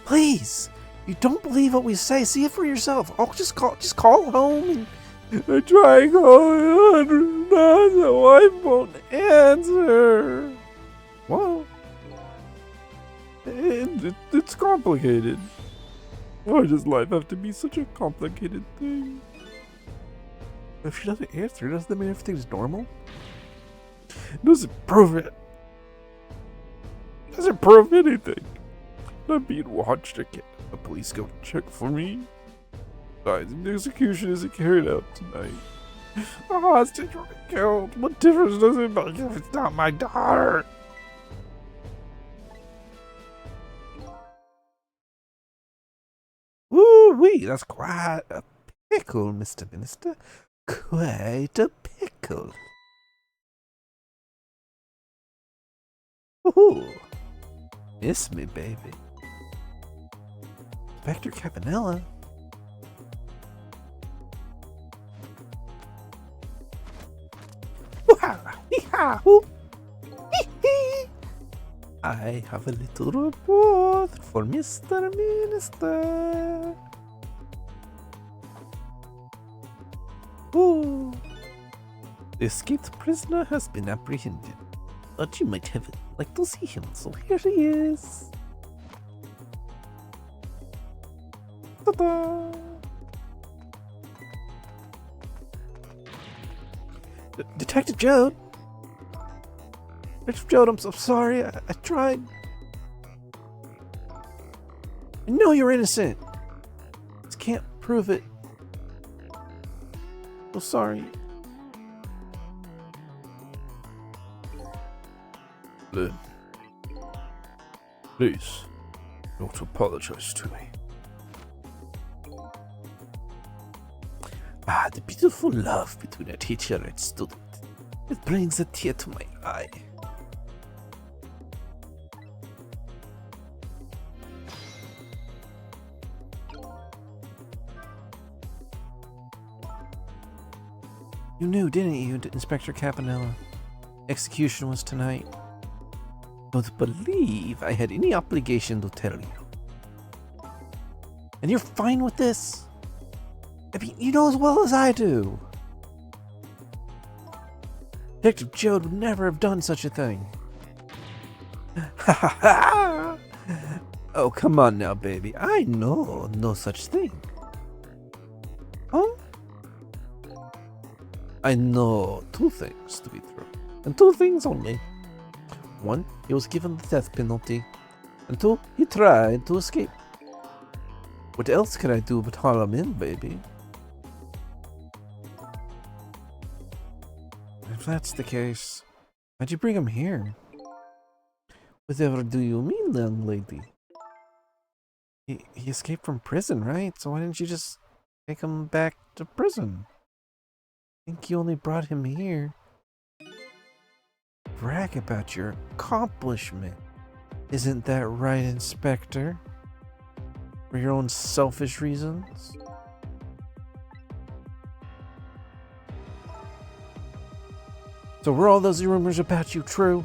Please, you don't believe what we say. See it for yourself. Oh, just call home. And I try calling 100 times, the wife won't answer. Well, it's complicated. Why does life have to be such a complicated thing? If she doesn't answer, doesn't that mean everything's normal? Doesn't prove it. Doesn't prove anything. I'm being watched again. The police go to check for me. Besides, the execution isn't carried out tonight. The hostage will be killed. What difference does it make if it's not my daughter? Woo-wee, that's quite a pickle, Mr. Minister. Quite a pickle. Ooh. Miss me, baby. Inspector Cabanela. I have a little report for Mr. Minister. Ooh. The escaped prisoner has been apprehended. Thought you might have like to see him, so here he is. Ta-da! Detective Jode! Detective Jode, I'm so sorry. I tried. I know you're innocent. Just can't prove it. So sorry. Lynn, please, don't apologize to me. Ah, the beautiful love between a teacher and student. It brings a tear to my eye. You knew, didn't you, Inspector Campanella? Execution was tonight. Don't believe I had any obligation to tell you. And you're fine with this? I mean, you know as well as I do. Detective Joad would never have done such a thing. Ha ha ha! Oh, come on now, baby. I know no such thing. Huh? I know two things to be true. And two things only. One, he was given the death penalty. And two, he tried to escape. What else can I do but haul him in, baby? If that's the case, why'd you bring him here? Whatever do you mean, young lady? He escaped from prison, right? So why didn't you just take him back to prison? I think you only brought him here. Brag about your accomplishment. Isn't that right, Inspector? For your own selfish reasons? So were all those rumors about you true?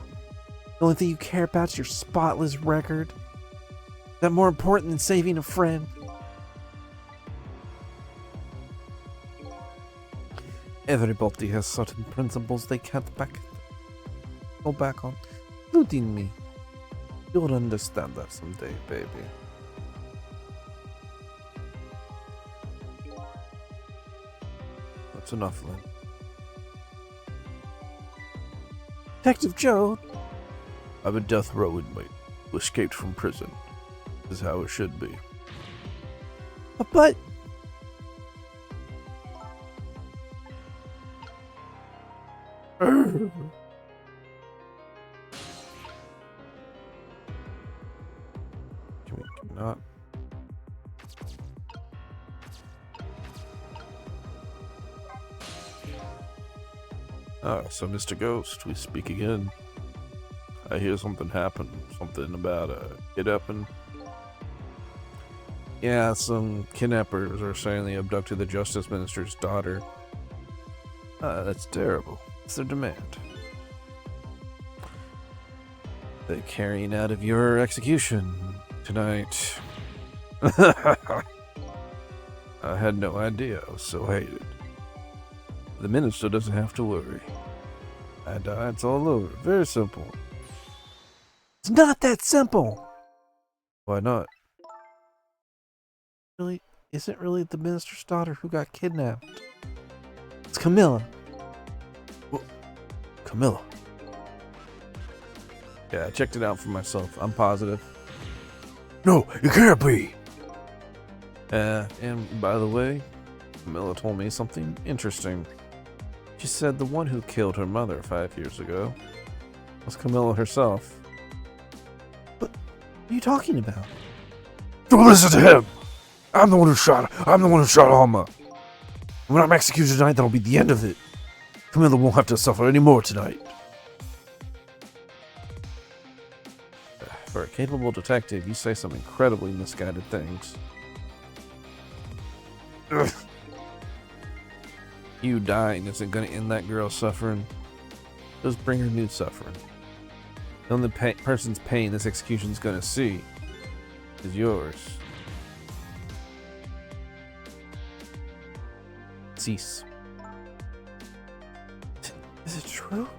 The only thing you care about is your spotless record? Is that more important than saving a friend? Everybody has certain principles they can't go back on, including me. You'll understand that someday, baby. That's enough, Lynn. Detective Joad! I'm a death row inmate who escaped from prison. This is how it should be. But... Can we not? Ah, so Mr. Ghost, we speak again. I hear something happened. Something about a kidnapping. Yeah, some kidnappers are saying they abducted the Justice Minister's daughter. That's terrible. What's their demand? The carrying out of your execution tonight. I had no idea I was so hated. The minister doesn't have to worry. I die, it's all over. Very simple. It's not that simple! Why not? Really, isn't really the minister's daughter who got kidnapped. It's Camilla. Well, Camilla? Yeah, I checked it out for myself. I'm positive. No, it can't be! And by the way, Camilla told me something interesting. She said the one who killed her mother 5 years ago was Camilla herself. What are you talking about? Don't listen to him! I'm the one who shot Alma. When I'm executed tonight, that'll be the end of it. Camilla won't have to suffer any more tonight. For a capable detective, you say some incredibly misguided things. Ugh. You dying isn't going to end that girl's suffering. Just bring her new suffering. The only person's pain this execution's going to see is yours. Cease. Is it true?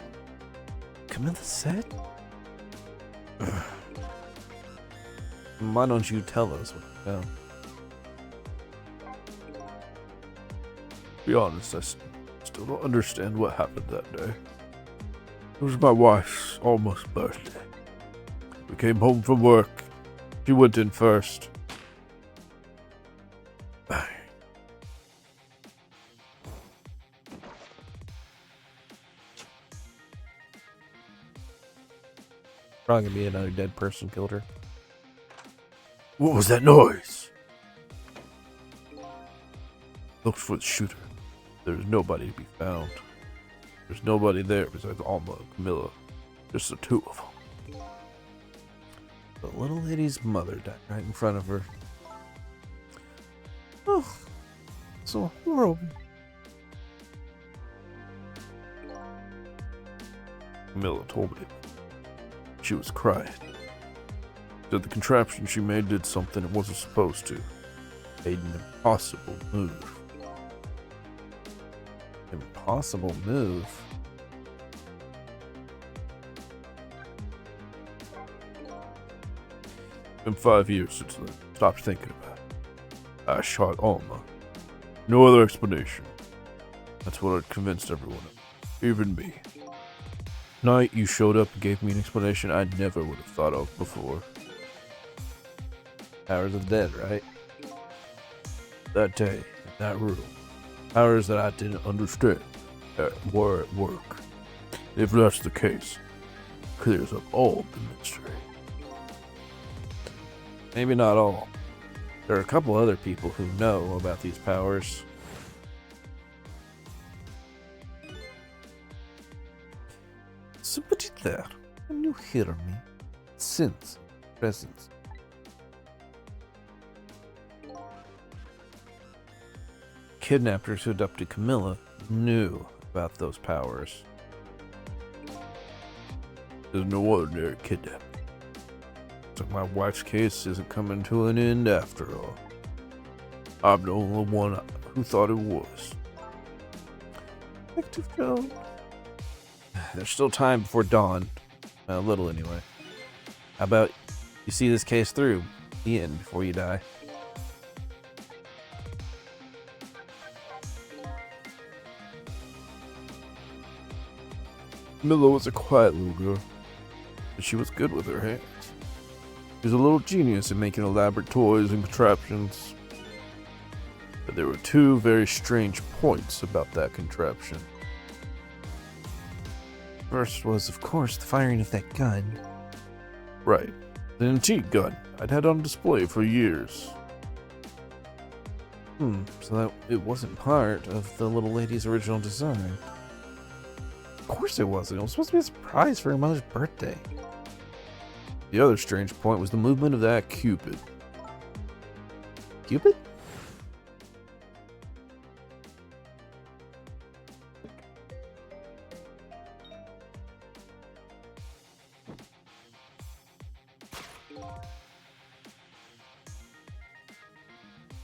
Camilla said? Why don't you tell us what you know? To be honest, I still don't understand what happened that day. It was my wife's almost birthday. We came home from work. She went in first. Probably gonna be another dead person killed her. What was that noise? Looked for the shooter. There's nobody to be found. There's nobody there besides Alma and Camilla. Just the two of them. The little lady's mother died right in front of her. Oh, so horrible. Camilla told me. She was crying. Said the contraption she made did something it wasn't supposed to. Made an impossible move. Impossible move? Been 5 years since then. Stopped thinking about it. I shot Alma. No other explanation. That's what had convinced everyone of. Even me. Night you showed up and gave me an explanation I never would have thought of before. Powers of the dead, right? That day, in that room. Powers that I didn't understand were at work. If that's the case, clears up all the mystery. Maybe not all. There are a couple other people who know about these powers. Somebody there. Can you hear me? Sense presence. Kidnappers who abducted Camilla knew about those powers. There's no ordinary kidnapping. So my wife's case isn't coming to an end after all. I'm the only one who thought it was. Detective Jones. There's still time before dawn. A little anyway. How about you see this case through the end before you die? Milla was a quiet little girl, but she was good with her hands. She was a little genius in making elaborate toys and contraptions. But there were two very strange points about that contraption. First was, of course, the firing of that gun. Right. An antique gun I'd had on display for years. So that it wasn't part of the little lady's original design. Of course it wasn't. It was supposed to be a surprise for her mother's birthday. The other strange point was the movement of that Cupid. Cupid?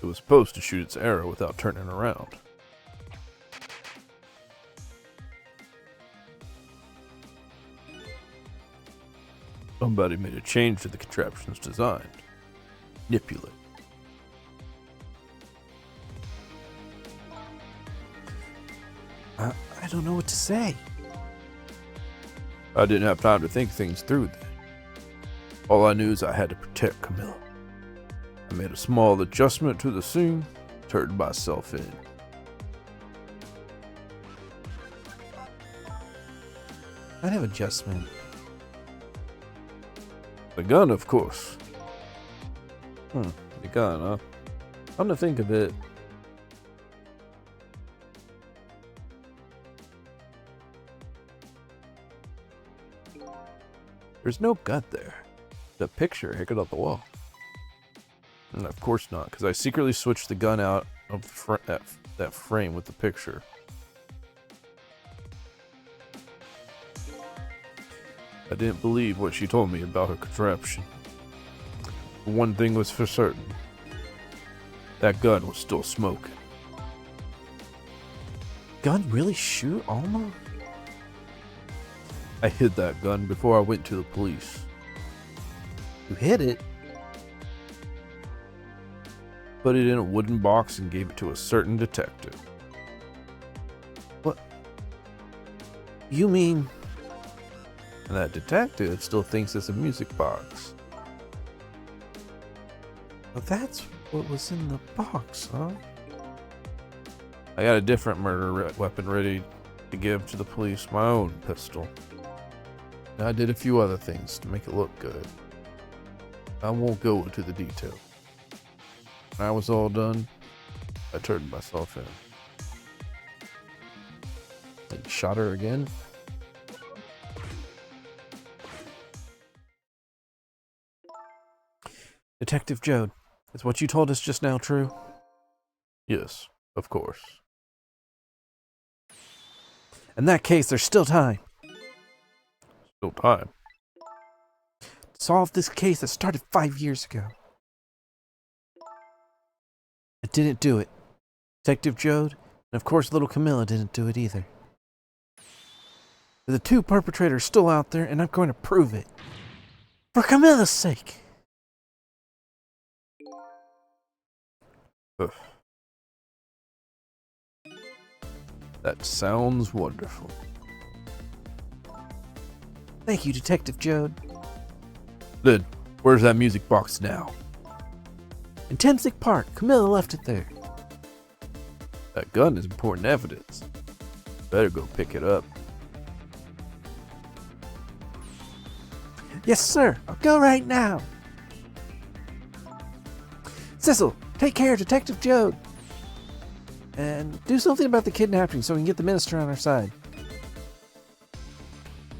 It was supposed to shoot its arrow without turning around. Somebody made a change to the contraption's design. Manipulate. I don't know what to say. I didn't have time to think things through then. All I knew is I had to protect Camilla. I made a small adjustment to the scene, turned myself in. What kind of adjustment? The gun, of course. The gun, huh? Come to think of it, There's no gun there. the picture hanging on the wall. And of course not, because I secretly switched the gun out of the that frame with the picture. I didn't believe what she told me about her contraption. But one thing was for certain. That gun was still smoking. Gun really shoot Alma? I hid that gun before I went to the police. You hid it? Put it in a wooden box and gave it to a certain detective. What? You mean... And that detective still thinks it's a music box. Well, that's what was in the box, huh? I got a different murder weapon ready to give to the police, my own pistol. I did a few other things to make it look good. I won't go into the detail. When I was all done, I turned myself in. And shot her again. Detective Jode, is what you told us just now true? Yes, of course. In that case, there's still time. Still time. Solve this case that started 5 years ago. I didn't do it. Detective Jode, and of course little Camilla didn't do it either. The two perpetrators still out there, and I'm going to prove it. For Camilla's sake. Ugh. That sounds wonderful. Thank you, Detective Jode. Lyd, where's that music box now? In Temsic Park, Camilla left it there. That gun is important evidence. Better go pick it up. Yes, sir. I'll go right now. Cecil, take care of Detective Jode. And do something about the kidnapping so we can get the minister on our side.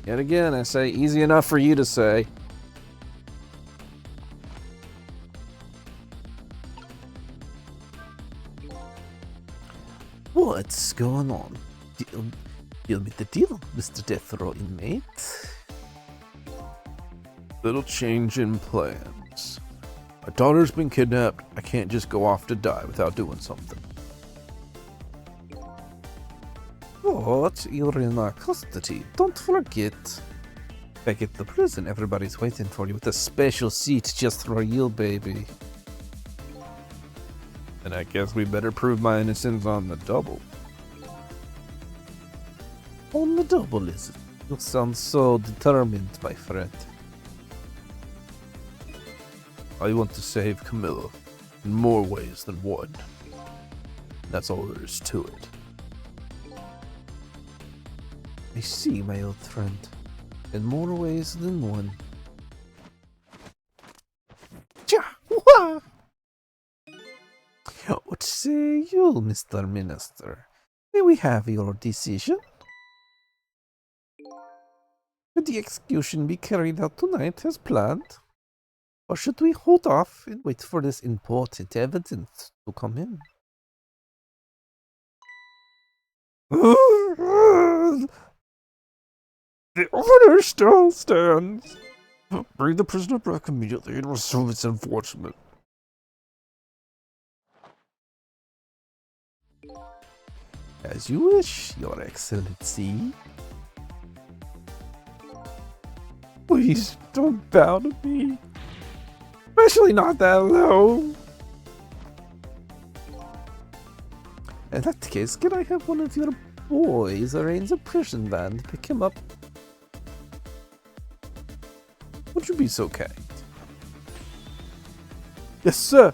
Yet again, I say, easy enough for you to say. What's going on? Deal with the deal, Mr. Death Row inmate. Little change in plans. My daughter's been kidnapped. I can't just go off to die without doing something. What? You're in our custody. Don't forget. Back at the prison, everybody's waiting for you with a special seat just for you, baby. And I guess we better prove my innocence on the double. On the double, is it? You sound so determined, my friend. I want to save Camilla in more ways than one. That's all there is to it. I see, my old friend. In more ways than one. Cha-wah! What say you, Mr. Minister? May we have your decision? Should the execution be carried out tonight as planned? Or should we hold off and wait for this important evidence to come in? The order still stands. Bring the prisoner back immediately and resume its enforcement. As you wish, Your Excellency. Please don't bow to me. Especially not that low. In that case, can I have one of your boys arrange a prison van to pick him up? Would you be so kind? Yes, sir.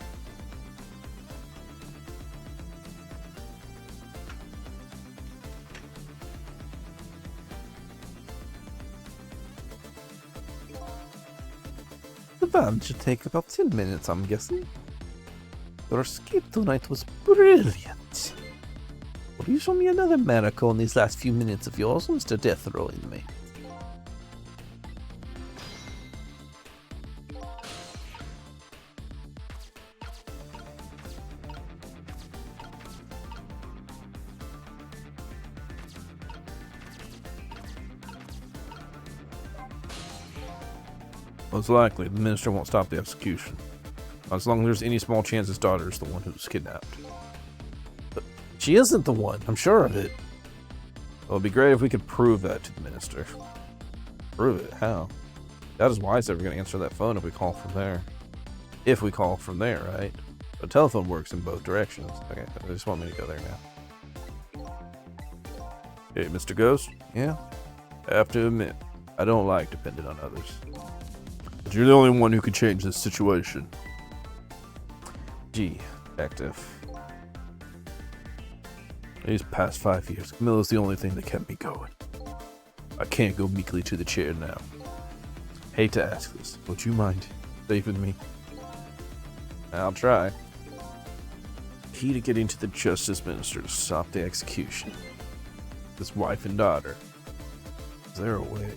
The van should take about 10 minutes, I'm guessing. Your escape tonight was brilliant. Will you show me another miracle in these last few minutes of yours, Mr. Death Row inmate? Most likely, the minister won't stop the execution. As long as there's any small chance his daughter is the one who's kidnapped. But she isn't the one, I'm sure of it. Well, it'd be great if we could prove that to the minister. Prove it? How? That is why I said we're going to answer that phone if we call from there. If we call from there, right? The telephone works in both directions. Okay, I just want me to go there now. Hey, Mr. Ghost? Yeah? I have to admit, I don't like depending on others. But you're the only one who can change this situation. Gee, detective. These past 5 years, Camilla's the only thing that kept me going. I can't go meekly to the chair now. Hate to ask this. Would you mind saving me? I'll try. Key to getting to the Justice Minister to stop the execution. His wife and daughter. Is there a way?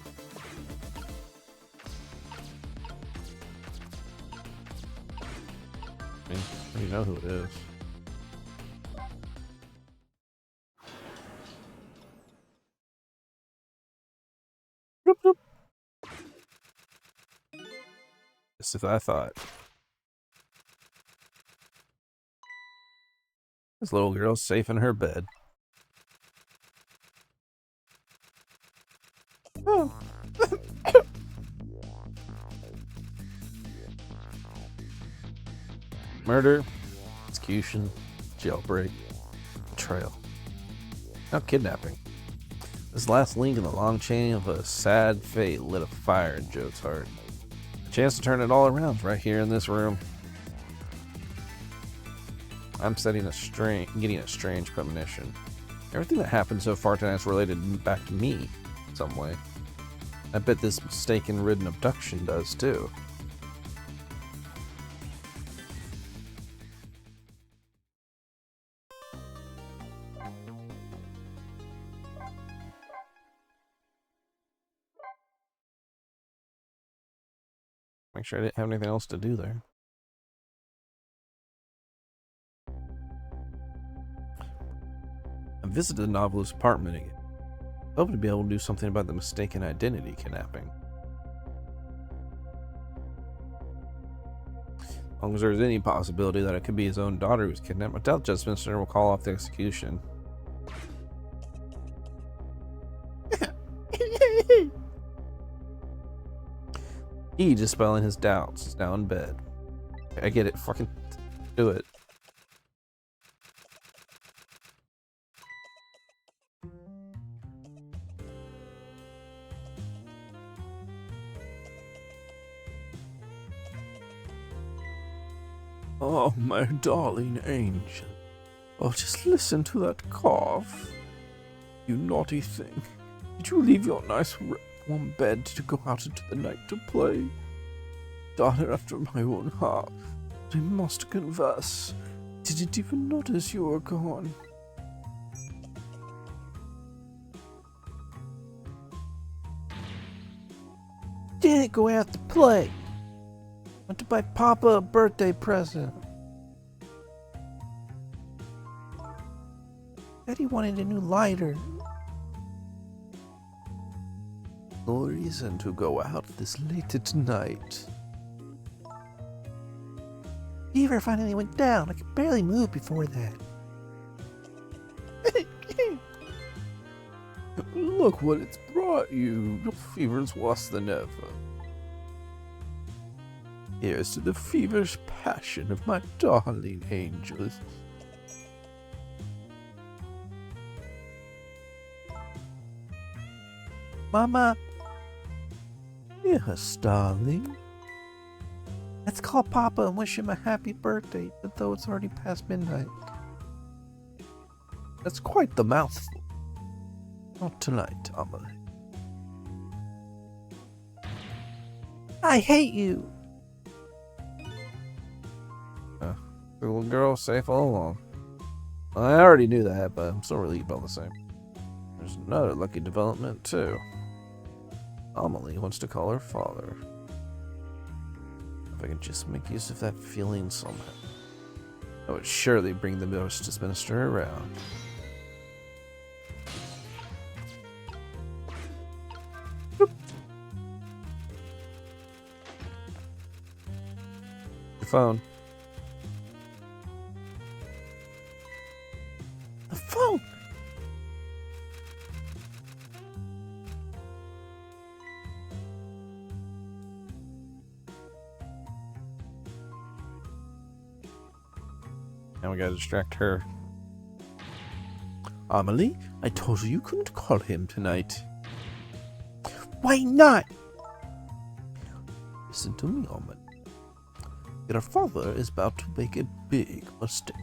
I mean, you know who it is. Bloop, bloop. Just as I thought. This little girl's safe in her bed. Oh. Murder, execution, jailbreak, betrayal. Now kidnapping. This last link in the long chain of a sad fate lit a fire in Joe's heart. A chance to turn it all around right here in this room. I'm getting a strange premonition. Everything that happened so far tonight is related back to me in some way. I bet this mistaken-ridden abduction does too. Make sure I didn't have anything else to do there. I visited the novelist's apartment again, hoping to be able to do something about the mistaken identity kidnapping. As long as there's any possibility that it could be his own daughter who was kidnapped, I doubt Justice Minister will call off the execution. He, dispelling his doubts, is now in bed. I get it. Fucking do it. Oh, my darling angel. Oh, just listen to that cough. You naughty thing. Did you leave your nice warm bed to go out into the night to play? Daughter after my own heart, I must confess, didn't even notice you were gone. Didn't go out to play. Went to buy Papa a birthday present. Said he wanted a new lighter. No reason to go out this late at night. Fever finally went down. I could barely move before that. Look what it's brought you. Your fever's worse than ever. Here's to the feverish passion of my darling angels. Mama. Yes, darling. Let's call Papa and wish him a happy birthday, even though it's already past midnight. That's quite the mouthful. Not tonight, Amelie. I hate you. The little girl safe all along. Well, I already knew that, but I'm still relieved all the same. There's another lucky development, too. Amelie wants to call her father. If I could just make use of that feeling somehow, that would surely bring the Justice Minister around. Boop. Your phone. The phone! Now we gotta distract her. Amelie, I told you couldn't call him tonight. Why not? Listen to me, Amelie. Your father is about to make a big mistake.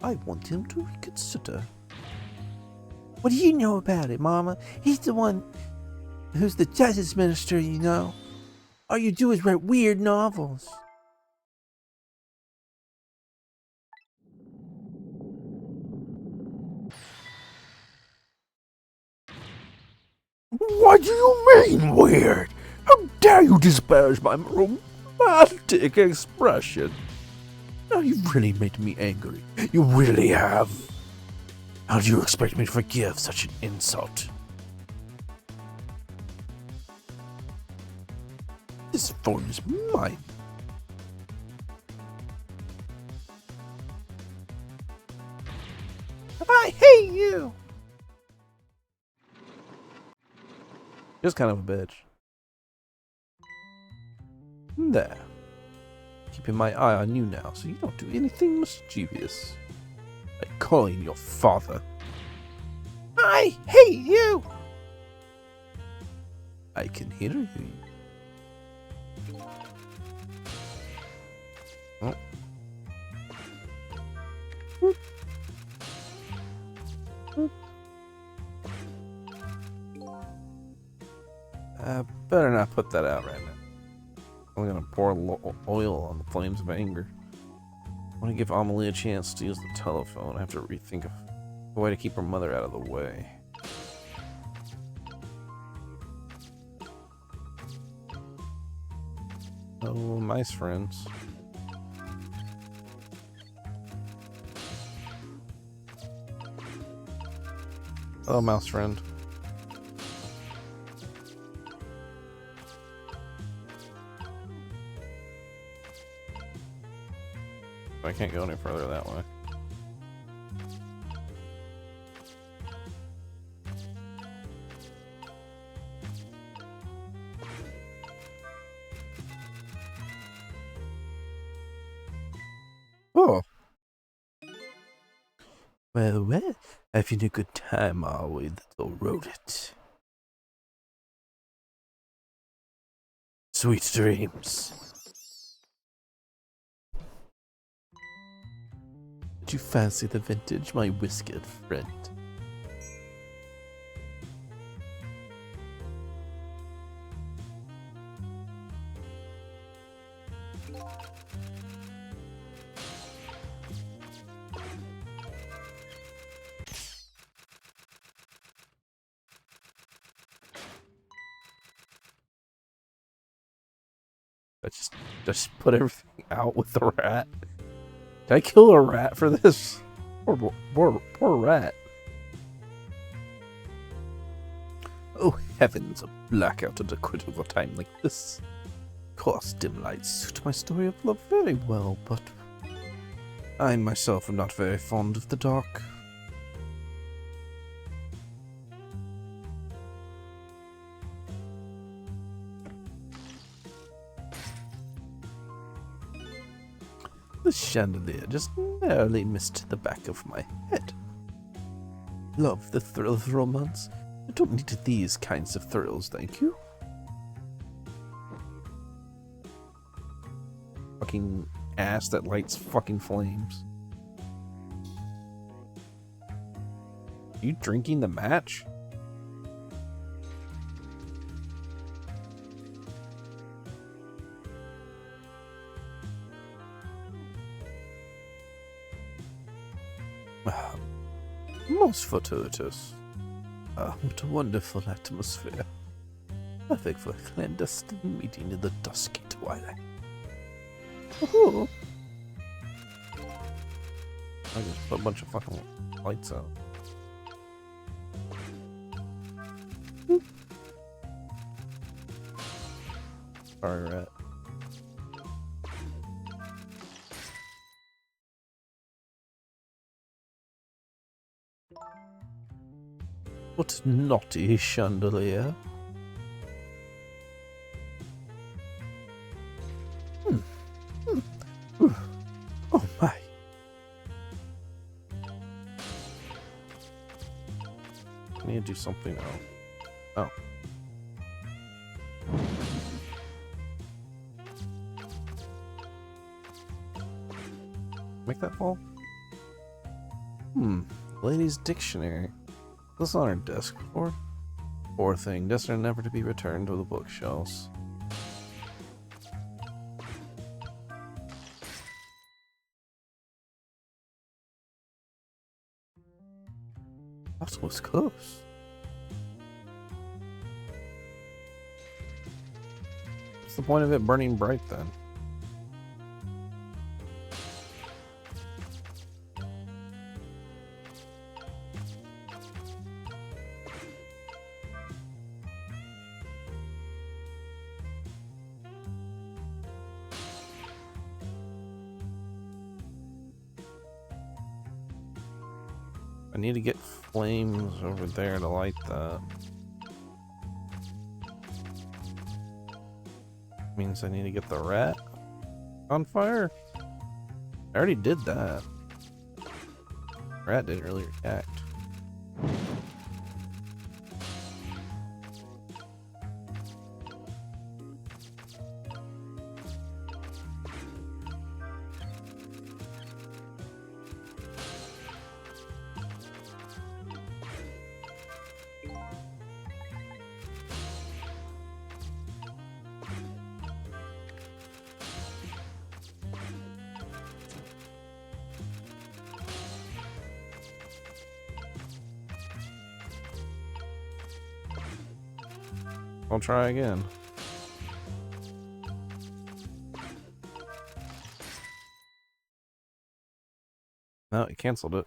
I want him to reconsider. What do you know about it, Mama? He's the one Who's the justice minister, you know? All you do is write weird novels. What do you mean, weird? How dare you disparage my romantic expression? Now you've really made me angry. You really have. How do you expect me to forgive such an insult? This phone is mine. I hate you! Just kind of a bitch. There. Keeping my eye on you now, so you don't do anything mischievous. Like calling your father. I hate you! I can hear you. Oh. Better not put that out right now. I'm gonna pour oil on the flames of anger. I want to give Amelie a chance to use the telephone. I have to rethink of a way to keep her mother out of the way. Oh, mice friends. Hello, mouse friend. I can't go any further that way. Oh. Well, having a good time, are we, little rodent? Sweet dreams. Did you fancy the vintage, my whiskered friend? I just put everything out with the rat. Did I kill a rat for this? Poor rat. Oh heavens, a blackout at a critical time like this. Of course, dim lights suit my story of love very well, but I myself am not very fond of the dark. The chandelier just narrowly missed the back of my head. Love the thrill of romance. I don't need these kinds of thrills, thank you. Fucking ass that lights fucking flames. You drinking the match? Most fortuitous. Ah, what a wonderful atmosphere. Perfect for a clandestine meeting in the dusky twilight. Oh. I just put a bunch of fucking lights out. Sorry, rat. What naughty chandelier. Oh my. I need to do something else. Oh. Make that fall? Ladies' dictionary. Was this on our desk before? Poor thing, destined never to be returned to the bookshelves. That was close. What's the point of it burning bright then? I need to get flames over there to light that. Means I need to get the rat on fire. I already did that. Rat didn't really react. I'll try again. No, it canceled it.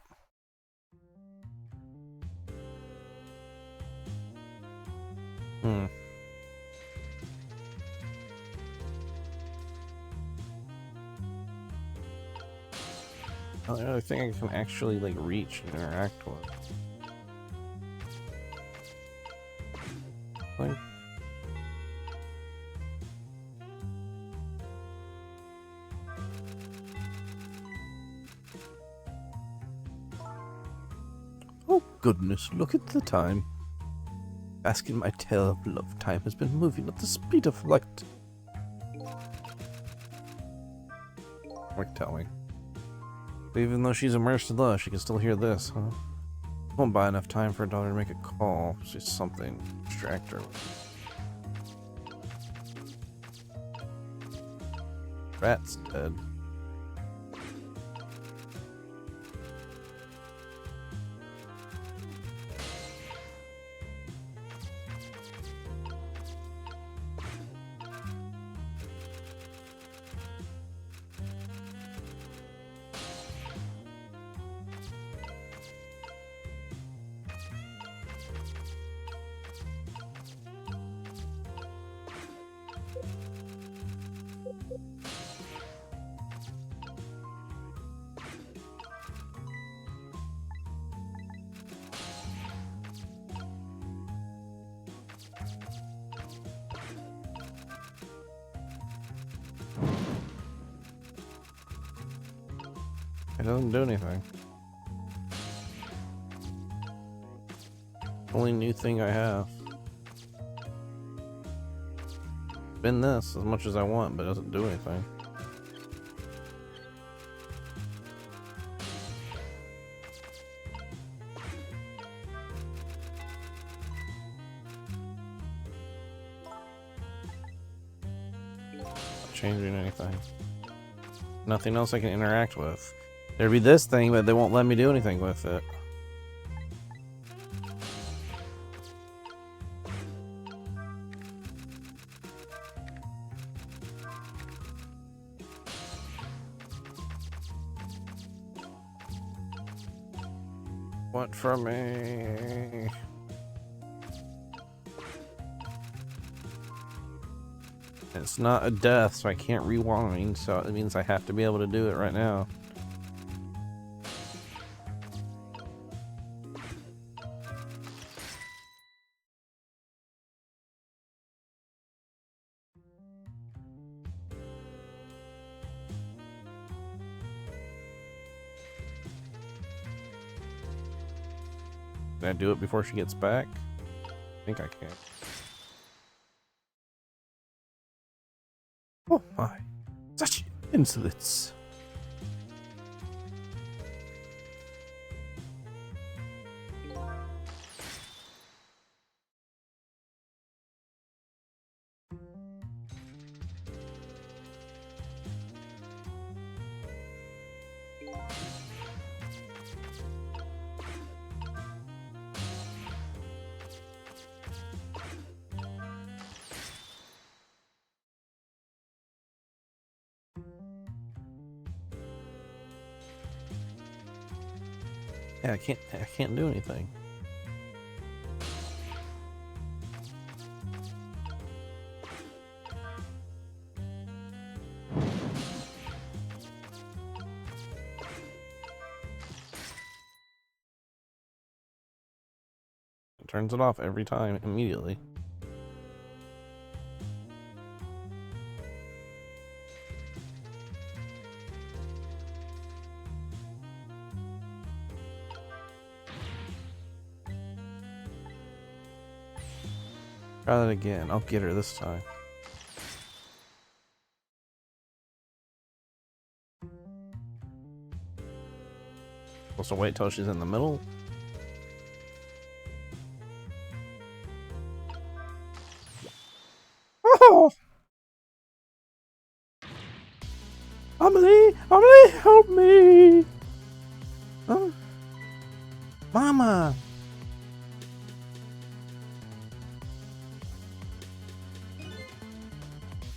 Oh, the other thing I can actually like reach and interact with. Like, oh goodness, look at the time. Bask in my tale of love, time has been moving at the speed of light. Worth telling. Even though she's immersed in love, she can still hear this, huh? Won't buy enough time for a daughter to make a call. It's just something to distract her. Rat's dead. It doesn't do anything. Only new thing I have. Spin this as much as I want, but it doesn't do anything. Not changing anything. Nothing else I can interact with. There'd be this thing, but they won't let me do anything with it. What from me? It's not a death, so I can't rewind, so it means I have to be able to do it right now. Can I do it before she gets back? I think I can. Oh my. Such insolence. Yeah, I can't do anything. It turns it off every time immediately. Try that again. I'll get her this time. Supposed to wait till she's in the middle? Oh! Amelie! Amelie, help me! Huh? Mama!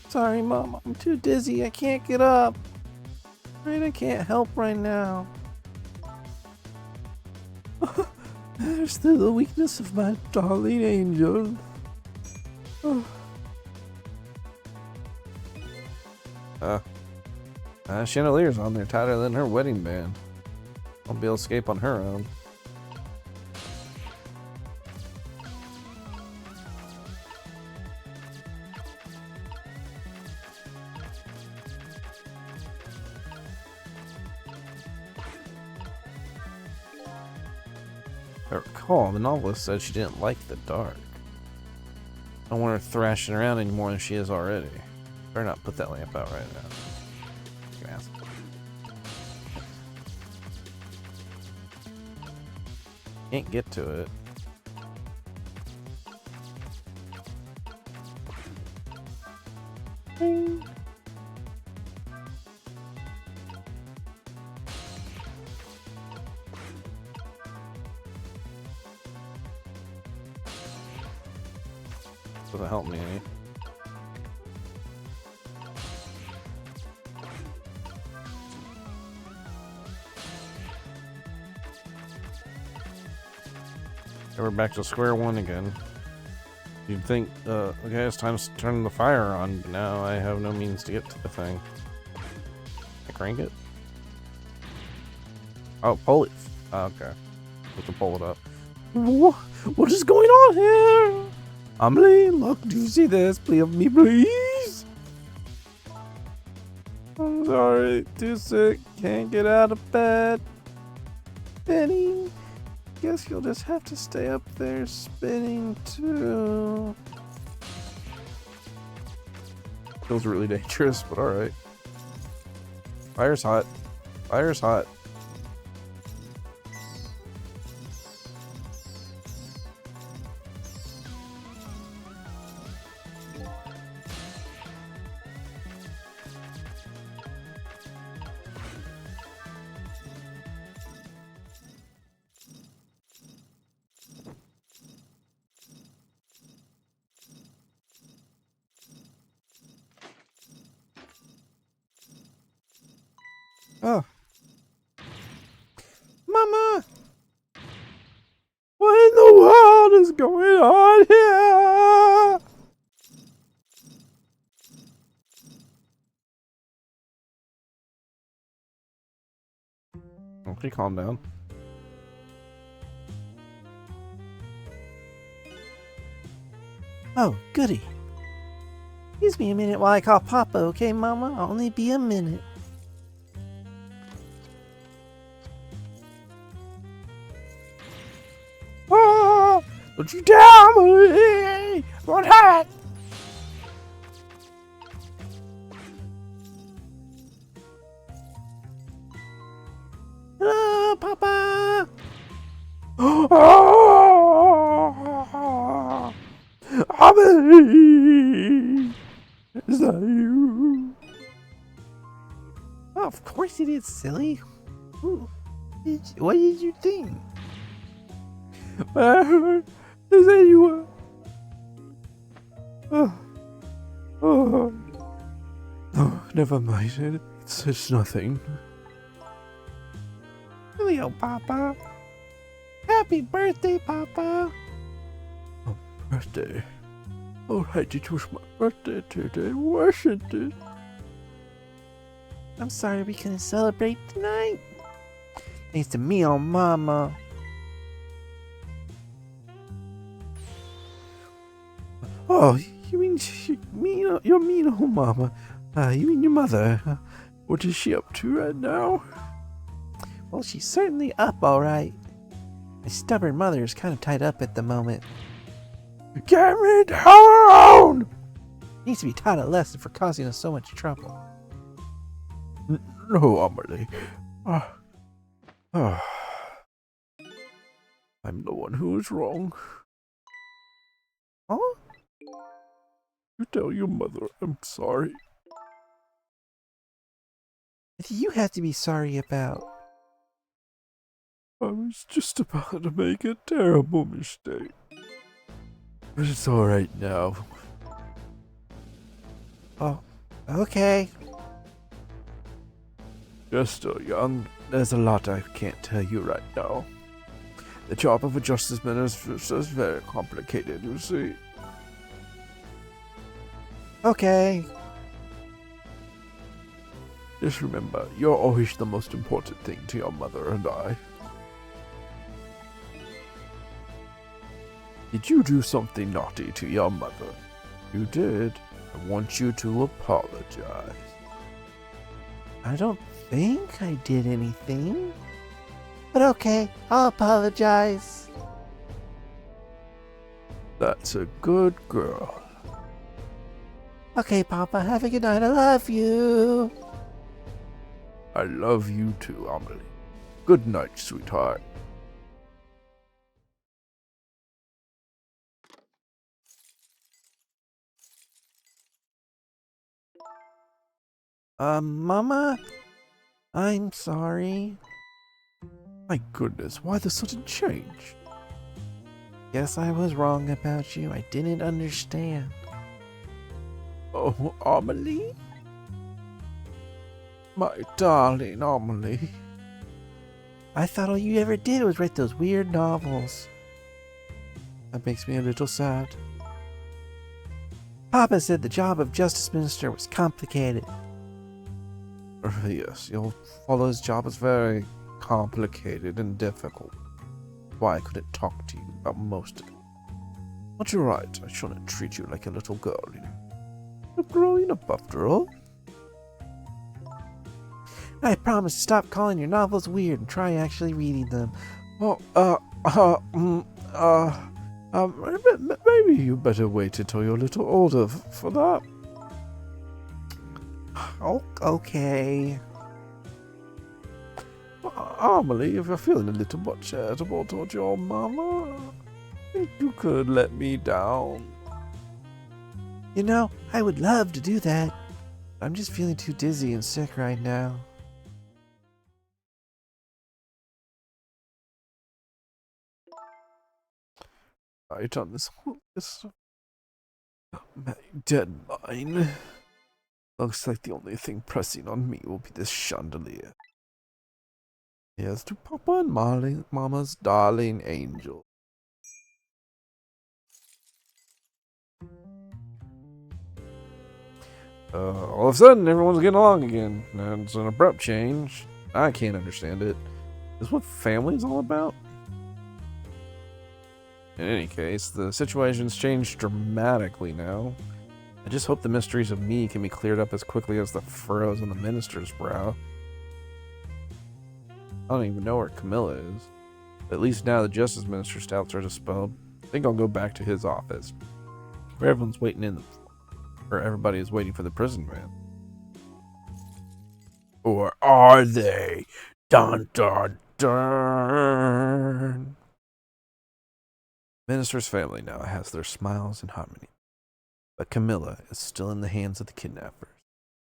Sorry, Mom. I'm too dizzy. I can't get up. I can't help right now. There's still the weakness of my darling angel. Chandelier's on there tighter than her wedding band. Won't be able to escape on her own. I recall, the novelist said she didn't like the dark. I don't want her thrashing around any more than she is already. Better not put that lamp out right now. Can't get to it. Ding. Doesn't help me any. We're back to square one again. You'd think, okay, it's time to turn the fire on, but now I have no means to get to the thing. I crank it? Oh, pull it. Oh, okay. We can pull it up. What is going on here? Amelie, look, do you see this? Please help me, please. I'm sorry, too sick, can't get out of bed. Benny. Guess you'll just have to stay up there spinning too. Feels really dangerous, but alright. Fire's hot. Fire's hot. Oh. Mama! What in the world is going on here? Okay, calm down. Oh, goody. Excuse me a minute while I call Papa, okay, Mama? I'll only be a minute. Don't you tell me what happened? Hello, Papa. Amelie, is that you? Oh, of course it is, silly. Ooh. What did you think? Is that you? Oh, never mind. It's nothing. Hello, Papa. Happy birthday, Papa! Oh, birthday. All right, it was my birthday today, wasn't it? I'm sorry we couldn't celebrate tonight. Thanks to me on Mama. Oh, you mean your mean old mama? You mean your mother? What is she up to right now? Well, she's certainly up all right. My stubborn mother is kind of tied up at the moment. Get me down! Needs to be taught a lesson for causing us so much trouble. No, Amelie. I'm the one who is wrong. Huh? You tell your mother I'm sorry. What do you have to be sorry about? I was just about to make a terrible mistake. But it's alright now. Oh, okay. You're still young. There's a lot I can't tell you right now. The job of a justice minister is very complicated, you see. Okay. Just remember, you're always the most important thing to your mother and I. Did you do something naughty to your mother? You did. I want you to apologize. I don't think I did anything. But okay, I'll apologize. That's a good girl. Okay, Papa, have a good night. I love you. I love you too, Amelie. Good night, sweetheart. Mama? I'm sorry. My goodness, why the sudden change? Guess I was wrong about you. I didn't understand. Oh, Amelie? My darling Amelie. I thought all you ever did was write those weird novels. That makes me a little sad. Papa said the job of Justice Minister was complicated. Yes, your father's job is very complicated and difficult. Why I couldn't talk to you about most of it. But you're right, I shouldn't treat you like a little girl, you know. You're growing up after all. I promise to stop calling your novels weird and try actually reading them. Maybe you better wait until you're a little older for that. Oh, okay. Amelie, if you're feeling a little much charitable towards your mama, I think you could let me down. You know, I would love to do that. I'm just feeling too dizzy and sick right now. Right on this my deadline. Looks like the only thing pressing on me will be this chandelier. Here's to Papa and Mama's darling angel. All of a sudden, everyone's getting along again. It's an abrupt change. I can't understand it. Is this what family's all about? In any case, the situation's changed dramatically now. I just hope the mysteries of me can be cleared up as quickly as the furrows on the minister's brow. I don't even know where Camilla is. At least now the Justice Minister's doubts are dispelled. I think I'll go back to his office, where everyone's waiting or everybody is waiting for the prison van. Or are they? Dun dun dun! Minister's family now has their smiles and harmony. But Camilla is still in the hands of the kidnappers.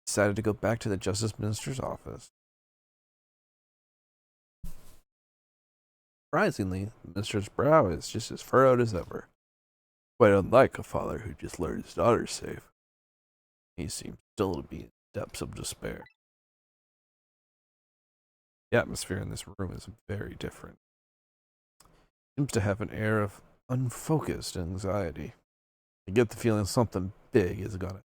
Decided to go back to the Justice Minister's office. Surprisingly, the minister's brow is just as furrowed as ever. Quite unlike a father who just learned his daughter's safe. He seems still to be in the depths of despair. The atmosphere in this room is very different. Seems to have an air of unfocused anxiety. I get the feeling something big is gonna.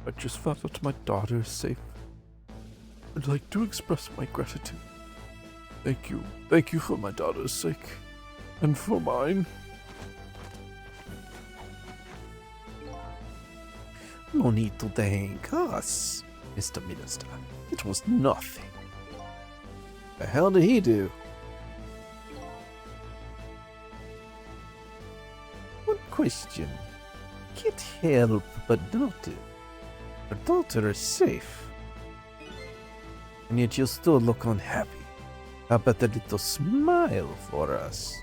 I just found out my daughter is safe. I'd like to express my gratitude. Thank you. Thank you for my daughter's sake. And for mine. No need to thank us, Mr. Minister. It was nothing. The hell did he do? One question. Can't help but notice. Your daughter is safe. And yet you still look unhappy. How about a little smile for us?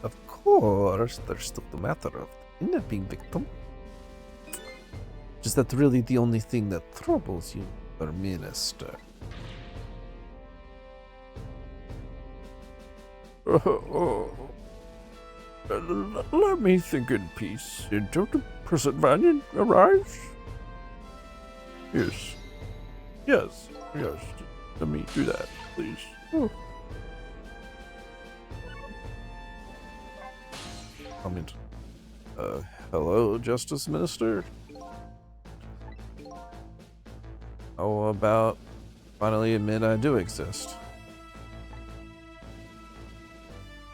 Of course, there's still the matter of the kidnapping victim. Is that really the only thing that troubles you, Mr. Minister? Let me think in peace until the President Vanyan arrives. Yes. Yes. Yes. Let me do that, please. Oh. I mean, hello, Justice Minister? How about finally admit I do exist?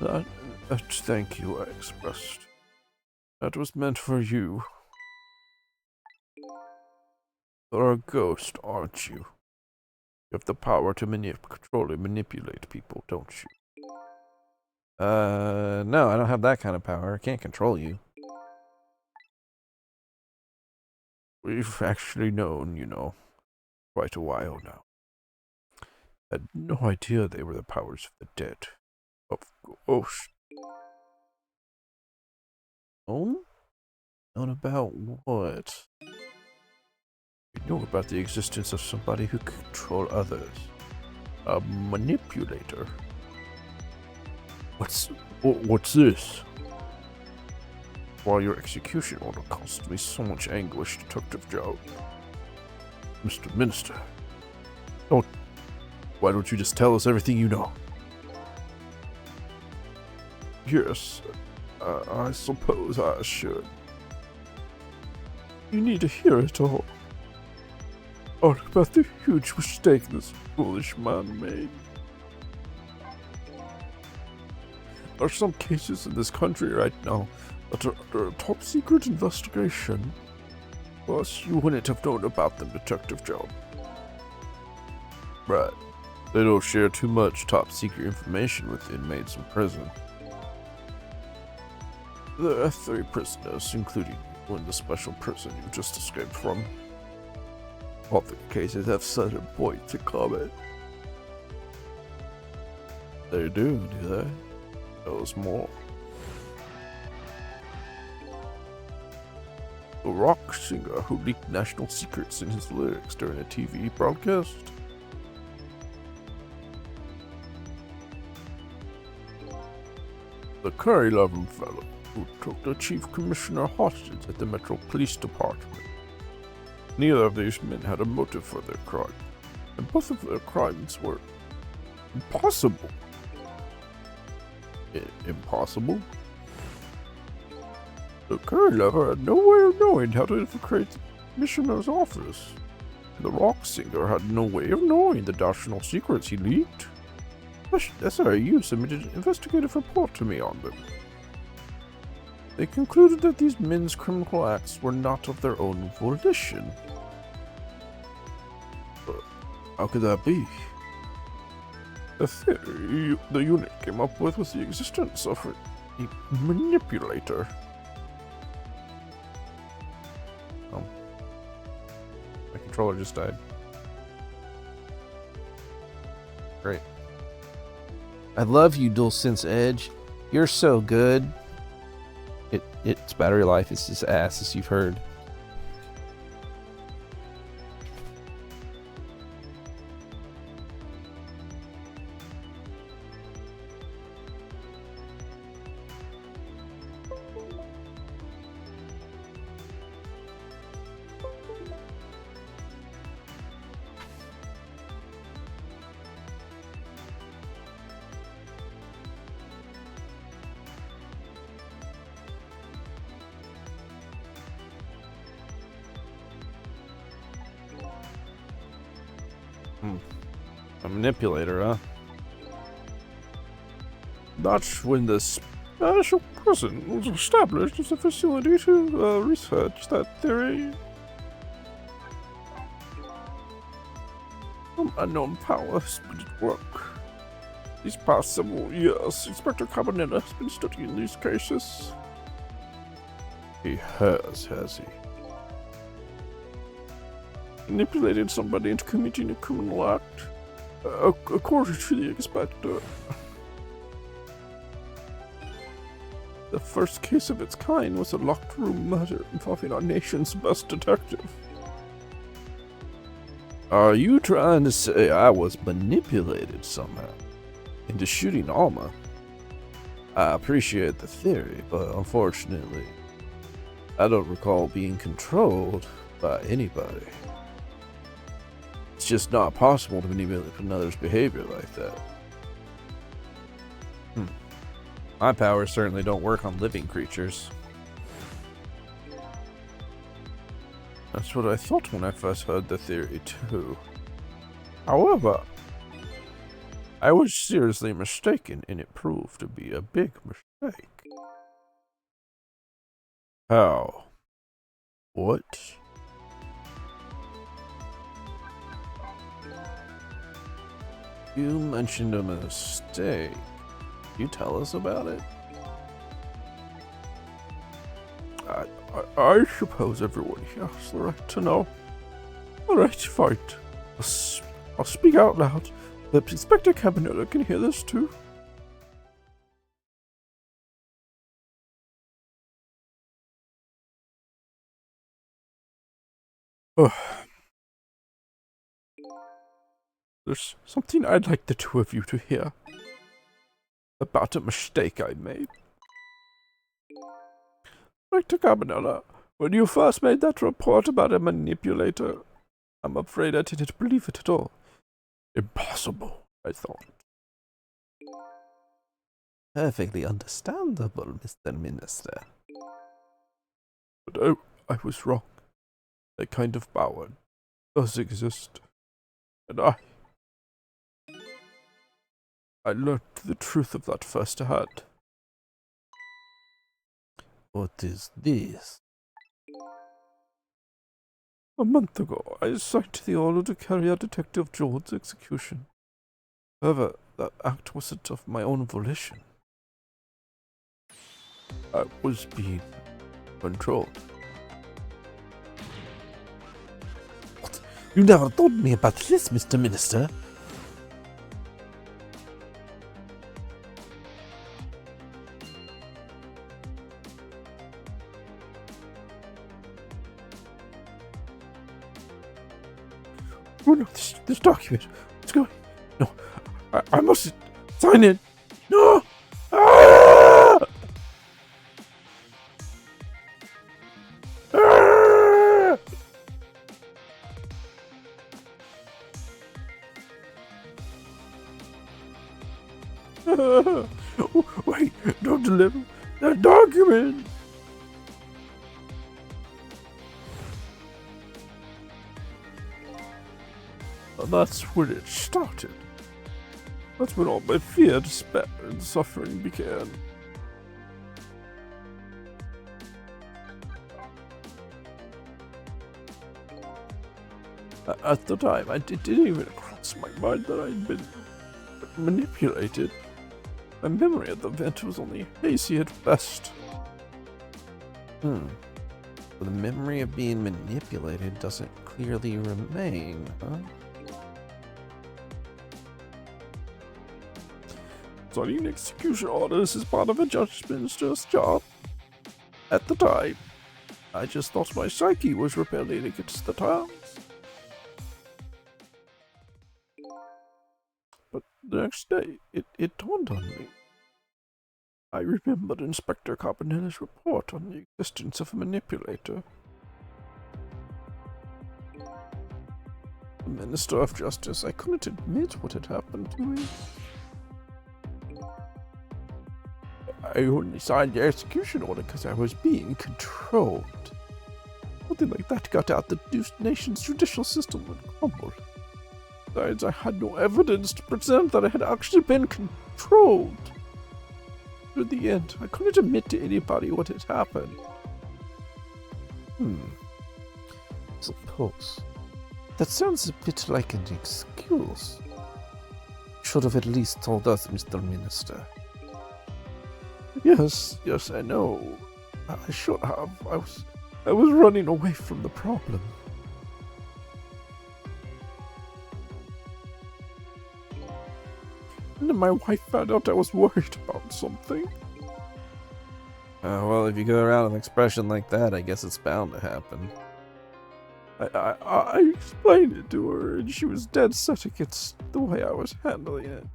That thank you I expressed. That was meant for you. You're a ghost, aren't you? You have the power to control and manipulate people, don't you? No, I don't have that kind of power. I can't control you. We've actually known, you know, quite a while now. Had no idea they were the powers of the dead. Of course. Oh? Known about what? We know about the existence of somebody who can control others. A manipulator. What's this? Why your execution order caused me so much anguish, Detective Joe. Mr. Minister. Why don't you just tell us everything you know? Yes, I suppose I should. You need to hear it all. All about the huge mistake this foolish man made. There are some cases in this country right now that are under a top secret investigation. Plus, you wouldn't have known about them, Detective Joe. Right. They don't share too much top secret information with inmates in prison. There are 3 prisoners, including you and the special prison you just escaped from. All the cases have certain points in common. They do they? Tell us more. The rock singer who leaked national secrets in his lyrics during a TV broadcast. The curry-loving fellow who took the chief commissioner hostage at the Metro Police Department. Neither of these men had a motive for their crime, and both of their crimes were impossible. Impossible? The curry lover had no way of knowing how to infiltrate the commissioner's office. The rock singer had no way of knowing the national secrets he leaked. SRU submitted an investigative report to me on them. They concluded that these men's criminal acts were not of their own volition. But how could that be? The theory the unit came up with was the existence of a manipulator. My controller just died. Great. I love you, DualSense Edge. You're so good. Its battery life is just ass, as you've heard. A manipulator, huh? That's when the special prison was established as a facility to research that theory. Some unknown power has been at work. These past several years, Inspector Cabanela has been studying these cases. He has he? Manipulated somebody into committing a criminal act, according to the Inspector. The first case of its kind was a locked room murder involving our nation's best detective. Are you trying to say I was manipulated somehow into shooting Alma? I appreciate the theory, but unfortunately, I don't recall being controlled by anybody. It's just not possible to manipulate another's behavior like that. My powers certainly don't work on living creatures. That's what I thought when I first heard the theory, too. However, I was seriously mistaken, and it proved to be a big mistake. How? What? You mentioned a mistake. Can you tell us about it? I suppose everyone here has the right to know. Alright, fine. I'll speak out loud. The Inspector Cabanela can hear this too. There's something I'd like the two of you to hear. About a mistake I made. Inspector Cabanela, when you first made that report about a manipulator, I'm afraid I didn't believe it at all. Impossible, I thought. Perfectly understandable, Mr. Minister. But I was wrong. That kind of power does exist. And I learned the truth of that firsthand. What is this? A month ago, I signed the order to carry out Detective Jordan's execution. However, that act wasn't of my own volition. I was being controlled. What? You never told me about this, Mr. Minister. Oh no, this document. What's going? No, I mustn't sign it. No! Ah! Ah! Wait, don't deliver that document. And that's when it started. That's when all my fear, despair, and suffering began. At the time, it didn't even cross my mind that I'd been manipulated. My memory of the event was only hazy at best. Well, the memory of being manipulated doesn't clearly remain, huh? Signing execution orders is part of a judge minister's job. At the time, I just thought my psyche was rebelling against the terms. But the next day, it dawned on me. I remembered Inspector Cabanela's report on the existence of a manipulator. The Minister of Justice, I couldn't admit what had happened to me. I only signed the execution order because I was being controlled. Something like that got out, the nation's judicial system would crumble. Besides, I had no evidence to present that I had actually been controlled. In the end, I couldn't admit to anybody what had happened. Suppose. That sounds a bit like an excuse. Should have at least told us, Mr. Minister. Yes, I know. I should have. I was running away from the problem. And then my wife found out I was worried about something. Well, if you go around with an expression like that, I guess it's bound to happen. I explained it to her, and she was dead set against the way I was handling it.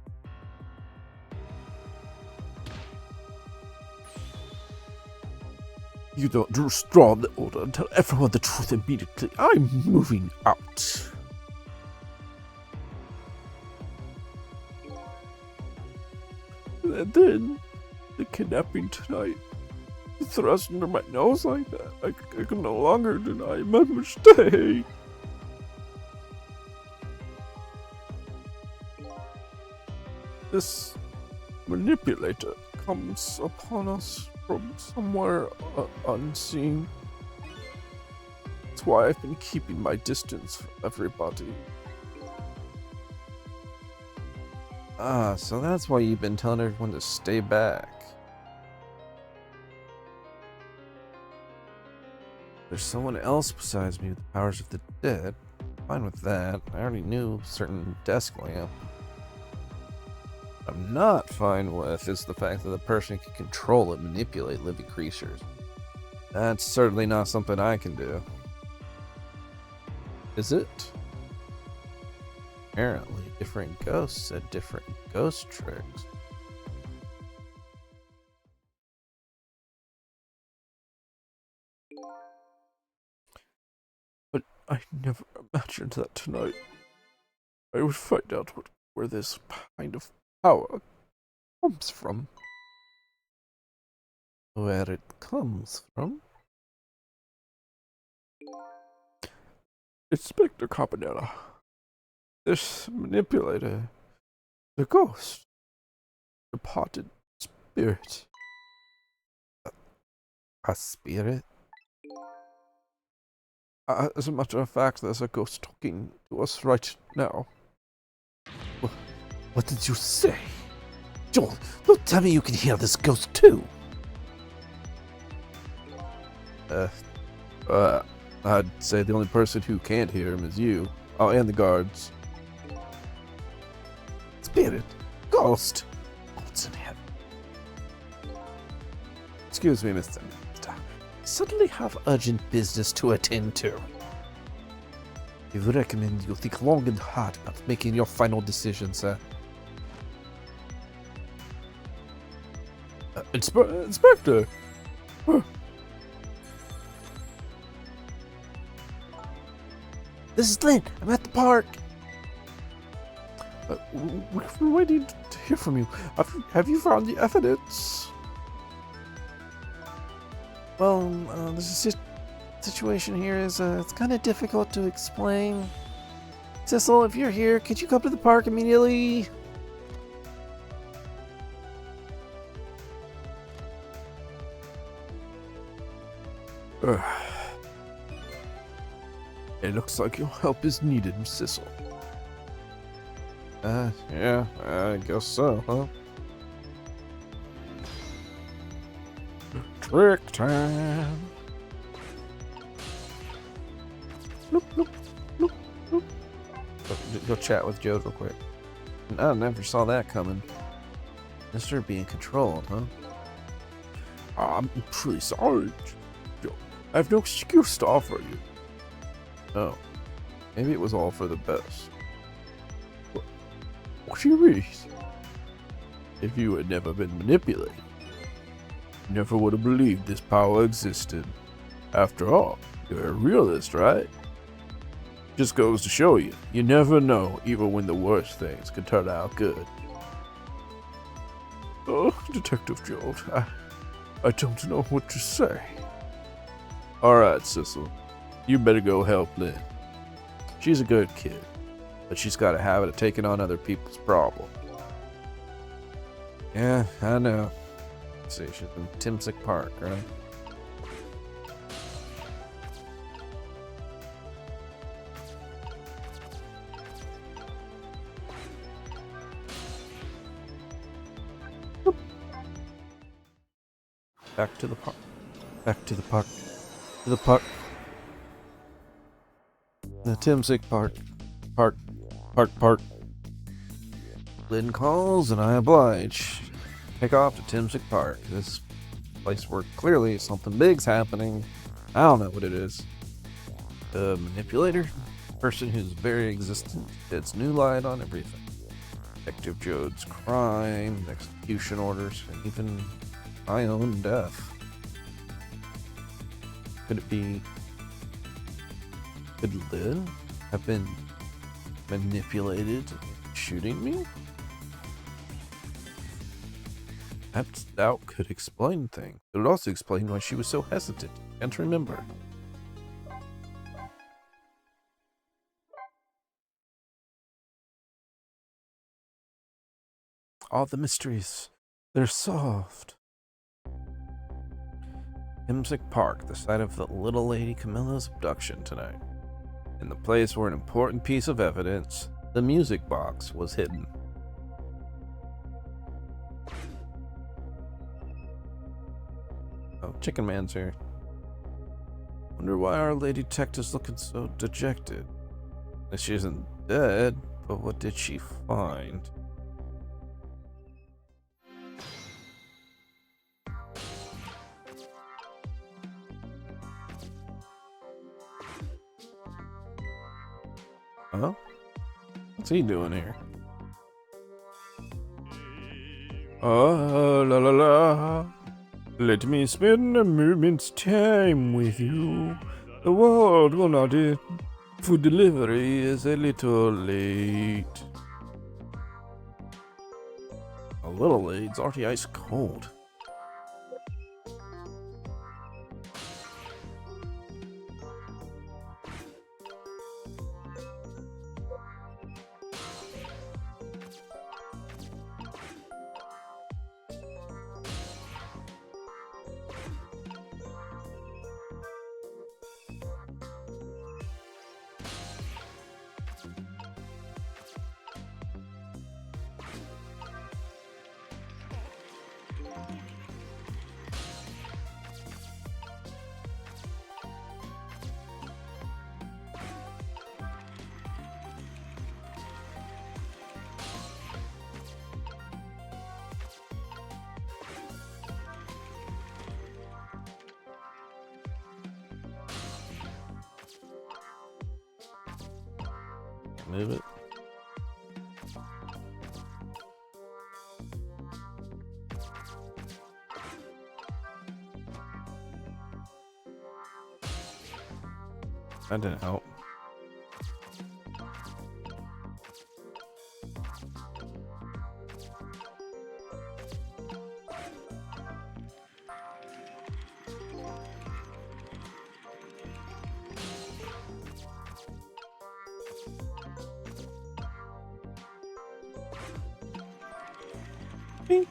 You don't draw the order and tell everyone the truth immediately. I'm moving out. And then, the kidnapping tonight. Thrust under my nose like that. I can no longer deny my mistake. This manipulator comes upon us from somewhere unseen. That's why I've been keeping my distance from everybody. So that's why you've been telling everyone to stay back. There's someone else besides me with the powers of the dead. Fine with that. I already knew certain desk lamp. What I'm not fine with is the fact that the person can control and manipulate living creatures. That's certainly not something I can do. Is it? Apparently, different ghosts had different ghost tricks. But I never imagined that tonight I would find out where this kind of power comes from. Where it comes from? Inspector Cabanera. This manipulator, the ghost, departed spirit. A spirit? As a matter of fact, there's a ghost talking to us right now. What did you say? Joel, don't tell me you can hear this ghost too. I'd say the only person who can't hear him is you. Oh, and the guards. Spirit, ghost, what's in heaven? Excuse me, Mr. Suddenly have urgent business to attend to. I would recommend you think long and hard about making your final decision, sir. Inspector! This is Lynn. I'm at the park. We've been waiting to hear from you. Have you found the evidence? Well, the situation here is it's kind of difficult to explain. Cecil, if you're here, could you come to the park immediately? It looks like your help is needed, Miss Cecil. Yeah, I guess so, huh? Trick time! Go chat with Joe real quick. I never saw that coming. Mr. being controlled, huh? I'm truly sorry, Joe. I have no excuse to offer you. Oh. Maybe it was all for the best. What do you mean? If you had never been manipulated, you never would have believed this power existed. After all, you're a realist, right? Just goes to show you, you never know, even when the worst things can turn out good. Oh, Detective Jolt, I don't know what to say. Alright, Cecil. You better go help Lynn. She's a good kid. but she's got a habit of taking on other people's problems. Yeah, I know. Let's see, she's in Timsick Park, right? Back to the park. Back to the park. To the park. The Timsick Park. Park. Lynn calls and I oblige. Take off to Timsick Park. This place where clearly something big's happening. I don't know what it is. The manipulator? Person whose very existence sheds new light on everything. Detective Jode's crime, execution orders, and even my own death. Could it be... Could Lynn have been manipulated shooting me? That doubt could explain things. It would also explain why she was so hesitant and remember. All the mysteries, they're solved. Timsick Park, the site of the little lady Camilla's abduction tonight. In the place where an important piece of evidence, the music box, was hidden. Oh, Chicken Man's here. Wonder why our lady detective's looking so dejected. She isn't dead, but what did she find? Huh? What's he doing here? Ah, la la la. Let me spend a moment's time with you. The world will not end. Food delivery is a little late. A little late? It's already ice cold. Move it. That didn't help. Pink.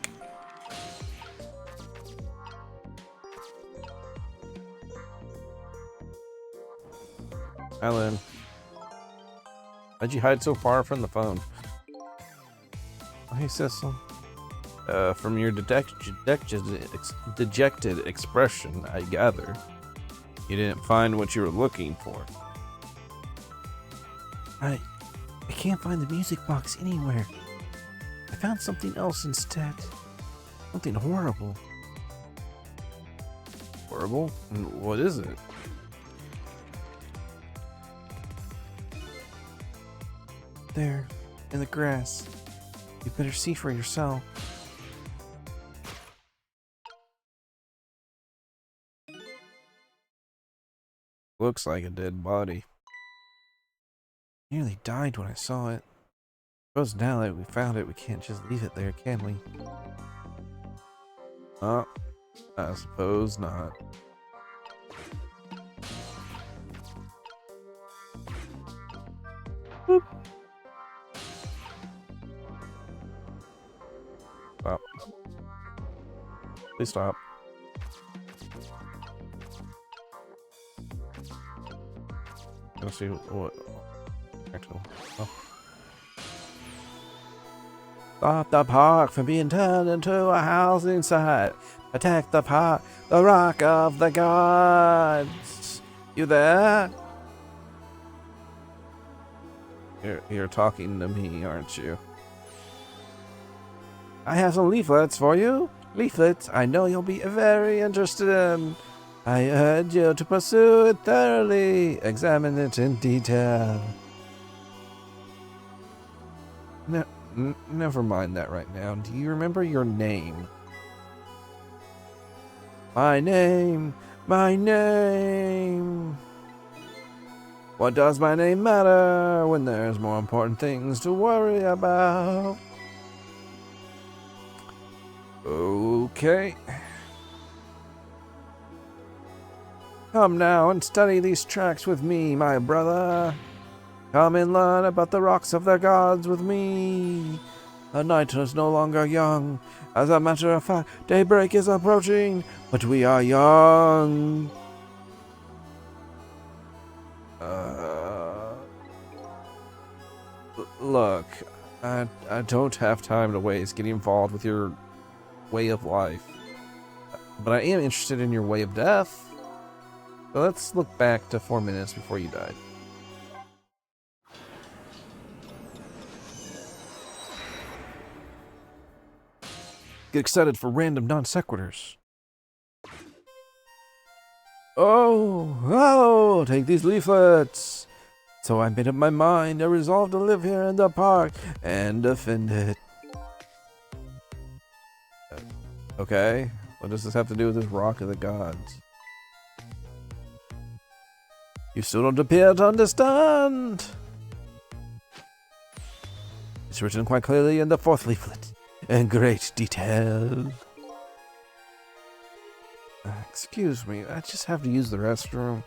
Alan, why'd you hide so far from the phone? Oh, hey, Cecil. From your dejected expression, I gather you didn't find what you were looking for. I can't find the music box anywhere. I found something else instead. Something horrible. Horrible? What is it? There, in the grass. You better see for yourself. Looks like a dead body. Nearly died when I saw it. Suppose now that we found it, we can't just leave it there, can we? Oh, I suppose not. Boop. Stop. Please stop. Let's see what. Actually, oh. Stop the park from being turned into a housing site. Protect the park, the rock of the gods. You there? You're talking to me, aren't you? I have some leaflets for you. Leaflets I know you'll be very interested in. I urge you to pursue it thoroughly. Examine it in detail. Never mind that right now. Do you remember your name? My name. My name. What does my name matter when there's more important things to worry about? Okay. Come now and study these tracks with me, my brother. Come and learn about the rocks of their gods with me. The night is no longer young. As a matter of fact, daybreak is approaching, but we are young. Look, I don't have time to waste getting involved with your way of life. But I am interested in your way of death. So let's look back to 4 minutes before you died. Get excited for random non sequiturs. Oh, take these leaflets. So I made up my mind. I resolved to live here in the park and defend it. Okay, what does this have to do with this rock of the gods? You still don't appear to understand. It's written quite clearly in the 4th leaflet, in great detail. Excuse me, I just have to use the restroom.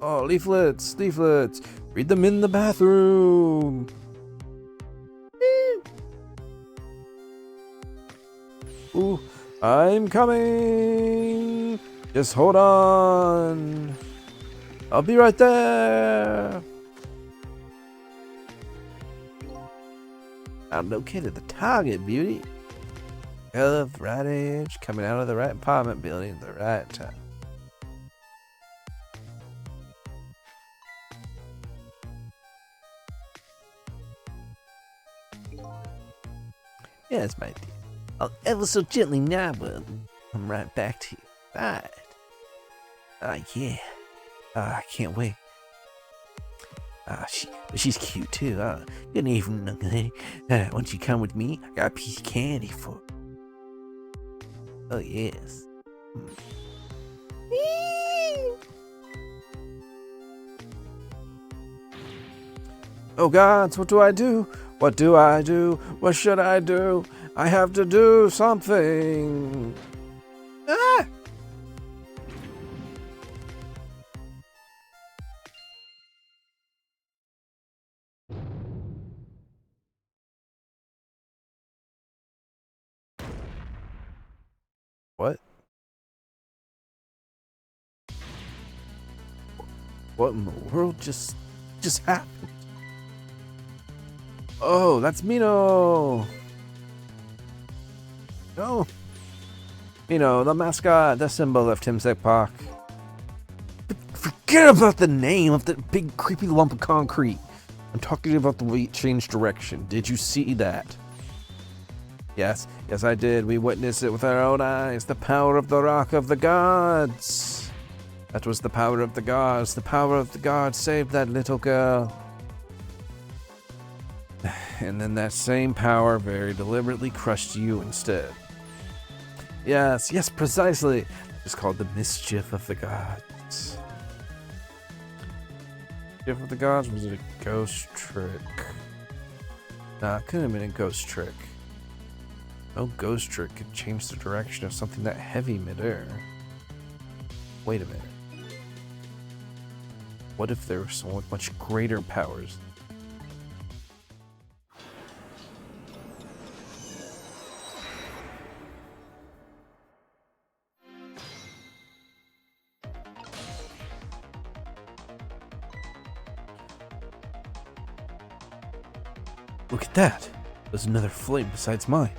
Oh, leaflets, leaflets. Read them in the bathroom. Ooh, I'm coming. Just hold on. I'll be right there. I'm located the target, beauty. Color of right age, coming out of the right apartment building at the right time. Yes, my dear. I'll ever so gently nab her and come right back to you. Right. Yeah. I can't wait. She's cute too. Good evening. Once you come with me, I got a piece of candy for her. Oh, yes. Oh, gods, what do I do? What do I do? What should I do? I have to do something. Ah! What? What in the world just happened? Oh, that's Mino. Oh. Mino, the mascot, the symbol of Timsek Park. Forget about the name of that big creepy lump of concrete. I'm talking about the way it changed direction. Did you see that? Yes, I did. We witnessed it with our own eyes. The power of the rock of the gods. That was the power of the gods. The power of the gods saved that little girl. And then that same power very deliberately crushed you instead. Yes, precisely. It's called the mischief of the gods. Mischief of the gods? Was it a ghost trick? Nah, it couldn't have been a ghost trick. No ghost trick could change the direction of something that heavy midair. Wait a minute. What if there were so much greater powers? Look at that. There's another flame besides mine.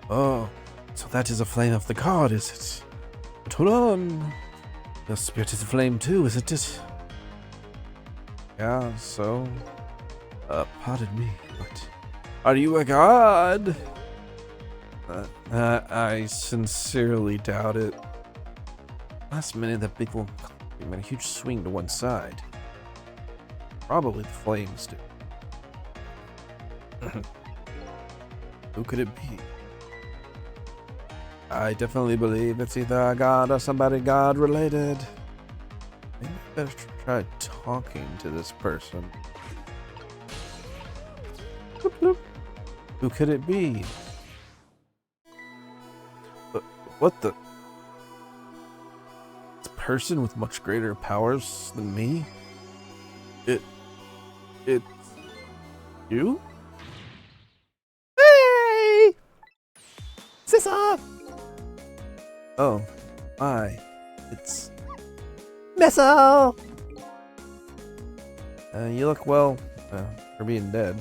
Oh, so that is a flame of the god, is it? But hold on. Your spirit is a flame too, isn't it? Yeah, so... Pardon me, but... Are you a god? I sincerely doubt it. Last minute, that big one made a huge swing to one side. Probably the flames did. Who could it be? I definitely believe it's either a god or somebody god related. Maybe I better try talking to this person. Bloop, bloop. Who could it be? What the? It's a person with much greater powers than me? It's you? Hey! Sissa! Oh, hi. It's... Missile! you look well, for being dead.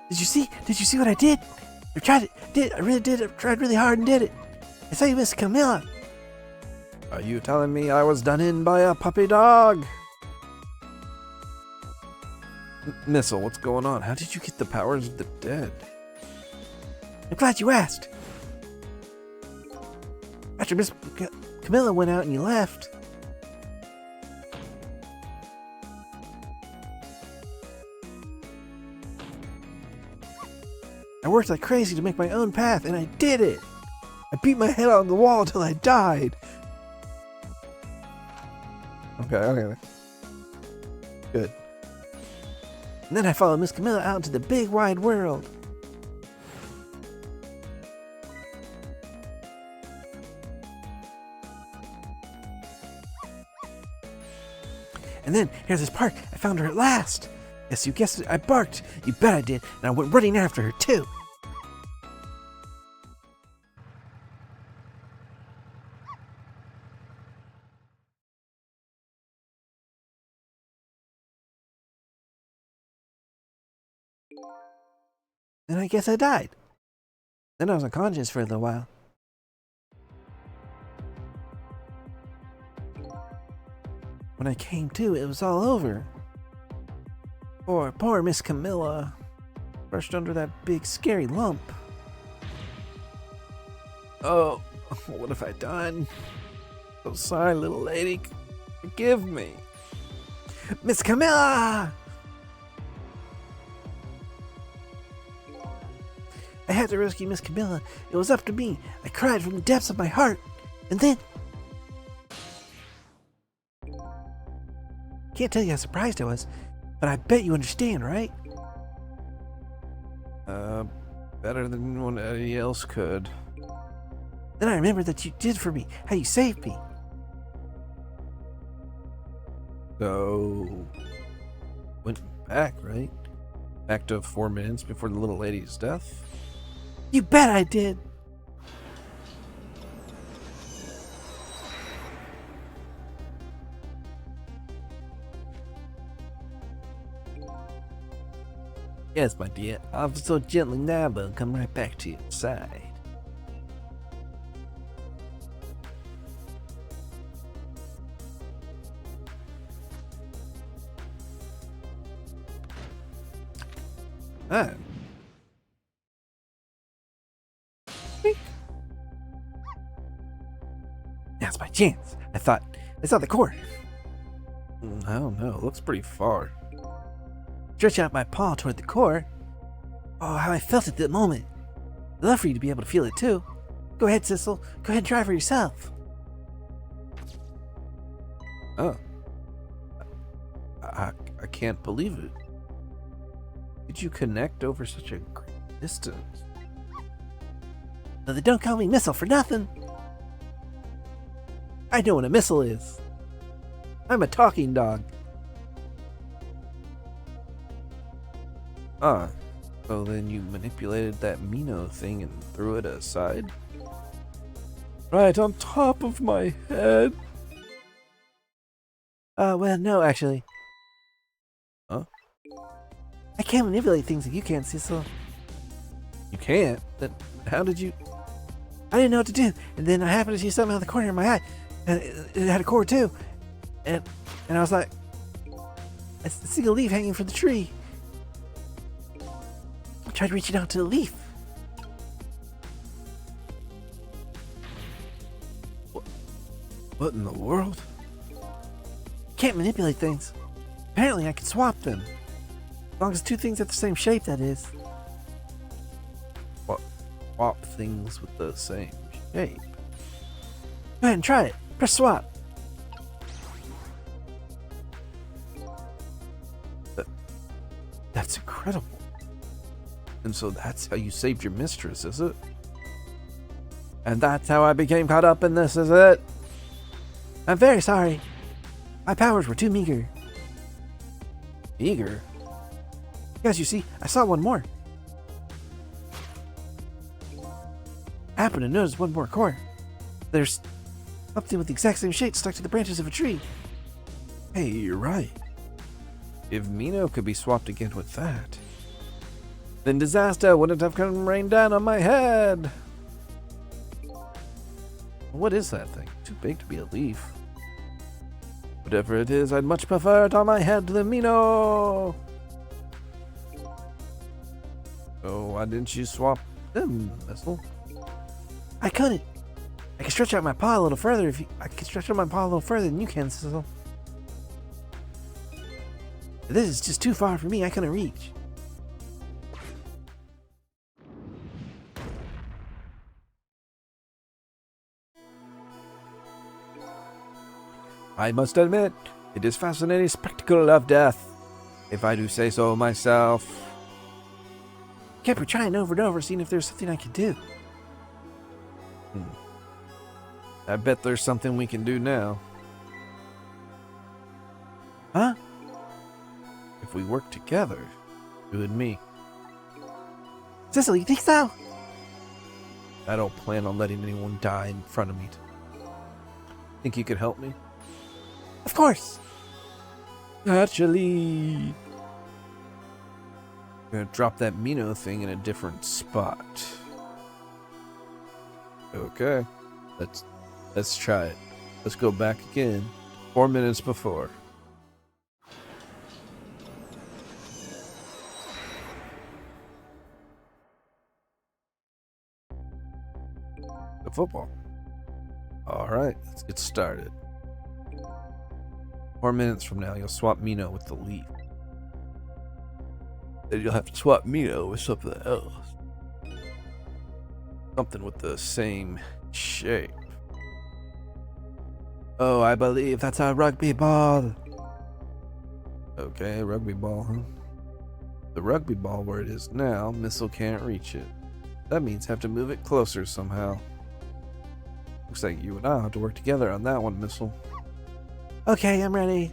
Did you see what I did? I really did. I tried really hard and did it. I saw you, Miss Camilla. Are you telling me I was done in by a puppy dog? Missile, what's going on? How did you get the powers of the dead? I'm glad you asked. After Miss Camilla went out and you left, I worked like crazy to make my own path, and I did it. I beat my head on the wall until I died. Okay. Good. And then I followed Miss Camilla out into the big wide world. And then, here's this park. I found her at last. Yes, you guessed it. I barked. You bet I did. And I went running after her, too. Then I guess I died. Then I was unconscious for a little while. When I came to, it was all over. Poor Miss Camilla. Brushed under that big scary lump. Oh, what have I done? So sorry, little lady. Forgive me. Miss Camilla! I had to rescue Miss Camilla. It was up to me. I cried from the depths of my heart. And then... Can't tell you how surprised I was, but I bet you understand, right? Better than anybody else could. Then I remembered that you did for me, how you saved me. So... went back, right? Back to 4 minutes before the little lady's death? You bet I did. Yes, my dear. I'll so gently now, but I'll come right back to your side. Ah. Now's my chance. I saw the cord. I don't know. It looks pretty far. Stretch out my paw toward the core. Oh, how I felt at that moment. I'd love for you to be able to feel it too. Go ahead, Sissel. Go ahead and try for yourself. Oh. I can't believe it. Did you connect over such a great distance? Though they don't call me Missile for nothing. I know what a missile is. I'm a talking dog. Ah, so then you manipulated that Mino thing and threw it aside? Right on top of my head. Well, no, actually. Huh? I can't manipulate things like you can, Cecil. You can't? Then how did you... I didn't know what to do, and then I happened to see something out of the corner of my eye, and it had a cord too, and I was like, I see a leaf hanging from the tree. I tried reaching out to the leaf. What in the world? Can't manipulate things. Apparently I can swap them. As long as two things have the same shape, that is. Swap things with the same shape. Go ahead and try it. Press swap. That's incredible. And so that's how you saved your mistress, is it? And that's how I became caught up in this, is it? I'm very sorry. My powers were too meager. Meager? Yes, you see, I saw one more. I happened to notice one more cord. There's something with the exact same shape stuck to the branches of a tree. Hey, you're right. If Mino could be swapped again with that, then disaster wouldn't have come rain down on my head. What is that thing? Too big to be a leaf. Whatever it is, I'd much prefer it on my head than Mino. Oh, why didn't you swap them, Missile? I couldn't. I can stretch out my paw a little further I can stretch out my paw a little further than you can, Sizzle. This is just too far for me. I couldn't reach. I must admit, it is fascinating spectacle of death, if I do say so myself. Kept trying over and over, seeing if there's something I could do. I bet there's something we can do now. Huh? If we work together, you and me. Cecily, you think so? I don't plan on letting anyone die in front of me. Think you could help me? Of course. Actually, I'm gonna drop that Mino thing in a different spot. Okay, let's try it. Let's go back again. 4 minutes before. The football. All right, let's get started. 4 minutes from now, you'll swap Mino with the leaf. Then you'll have to swap Mino with something else. Something with the same shape. Oh, I believe that's a rugby ball. Okay, rugby ball, huh? The rugby ball where it is now, Missile can't reach it. That means have to move it closer somehow. Looks like you and I have to work together on that one, Missile. Okay, I'm ready.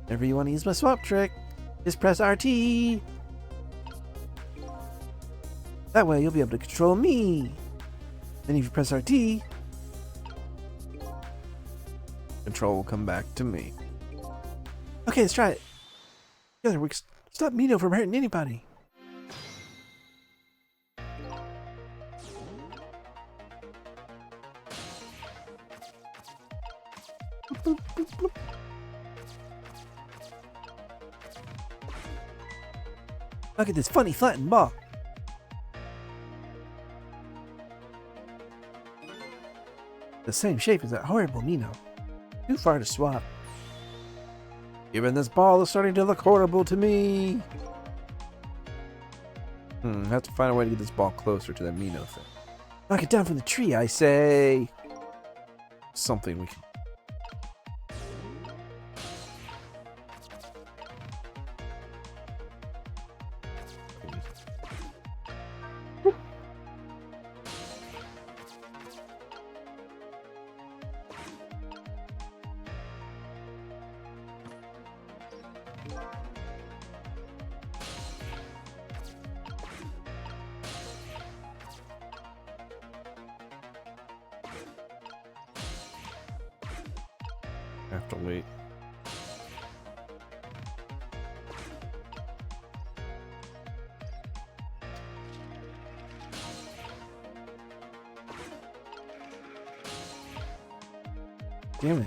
Whenever you want to use my swap trick, just press RT. That way you'll be able to control me. Then if you press RT, Control will come back to me. okay, let's try it. Together we can stop Mino from hurting anybody. Boop, boop, boop. Look at this funny flattened ball. The same shape as that horrible Mino. Too far to swap. Even this ball is starting to look horrible to me. I have to find a way to get this ball closer to that Mino thing. Knock it down from the tree, I say. Something we can... have to wait. damn it.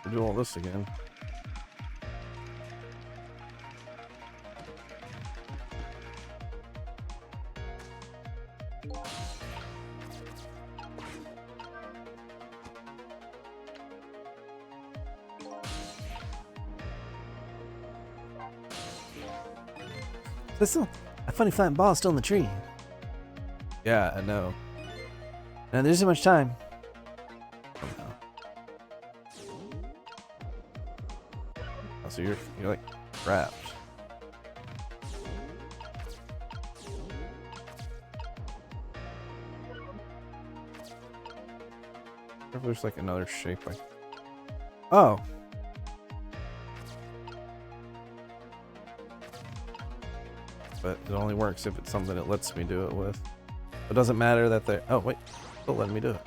We'll do all this again. There's still a funny flying ball still in the tree. Yeah, I know. And there isn't much time. Oh, so you're like trapped. I wonder if there's like another shape like. Oh. But it only works if it's something it lets me do it with. It doesn't matter that they're. Oh wait, still letting me do it.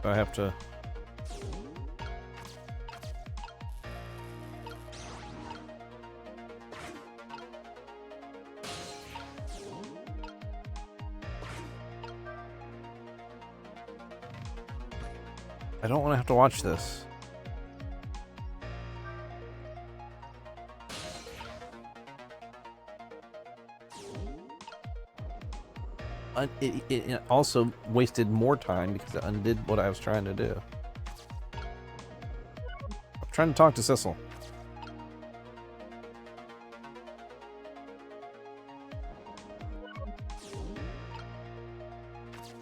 I have to. I don't want to have to watch this. It also wasted more time because it undid what I was trying to do. I'm trying to talk to Sissel.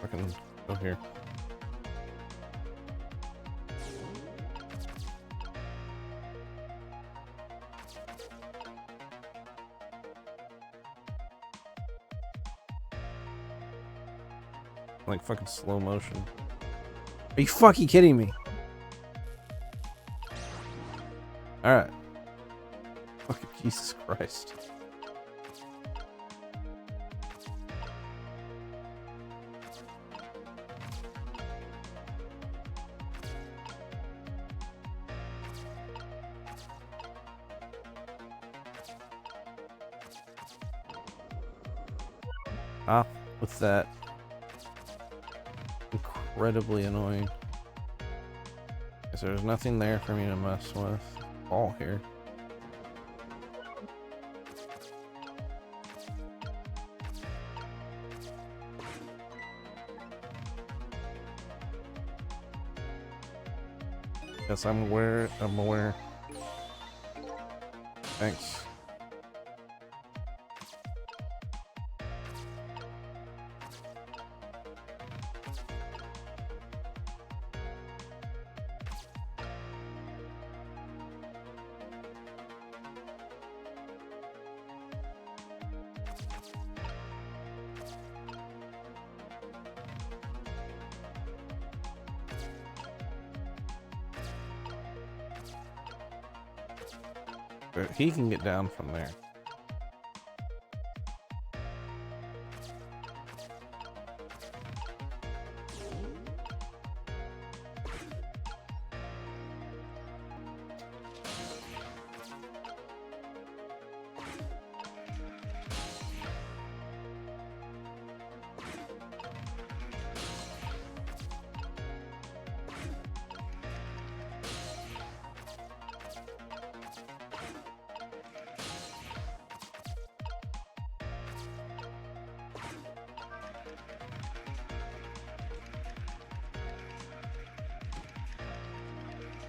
I can go here. Like fucking slow motion. Are you fucking kidding me? Alright. Fucking Jesus Christ. Ah, what's that? Incredibly annoying. Because there's nothing there for me to mess with. All here. Yes, I'm aware. I'm aware. Thanks. But he can get down from there.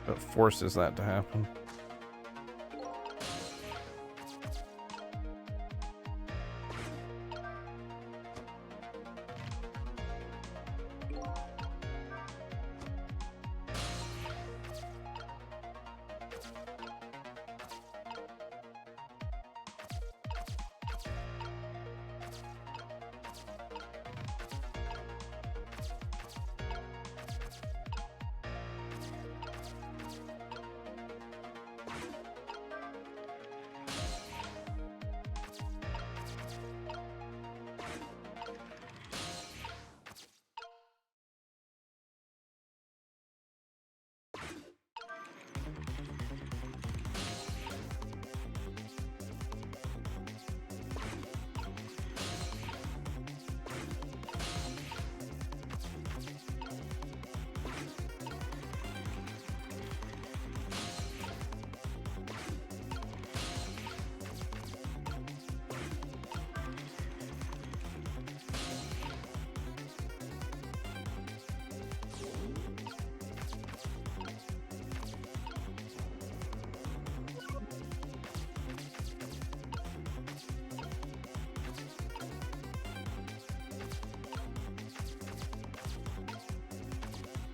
It forces that to happen.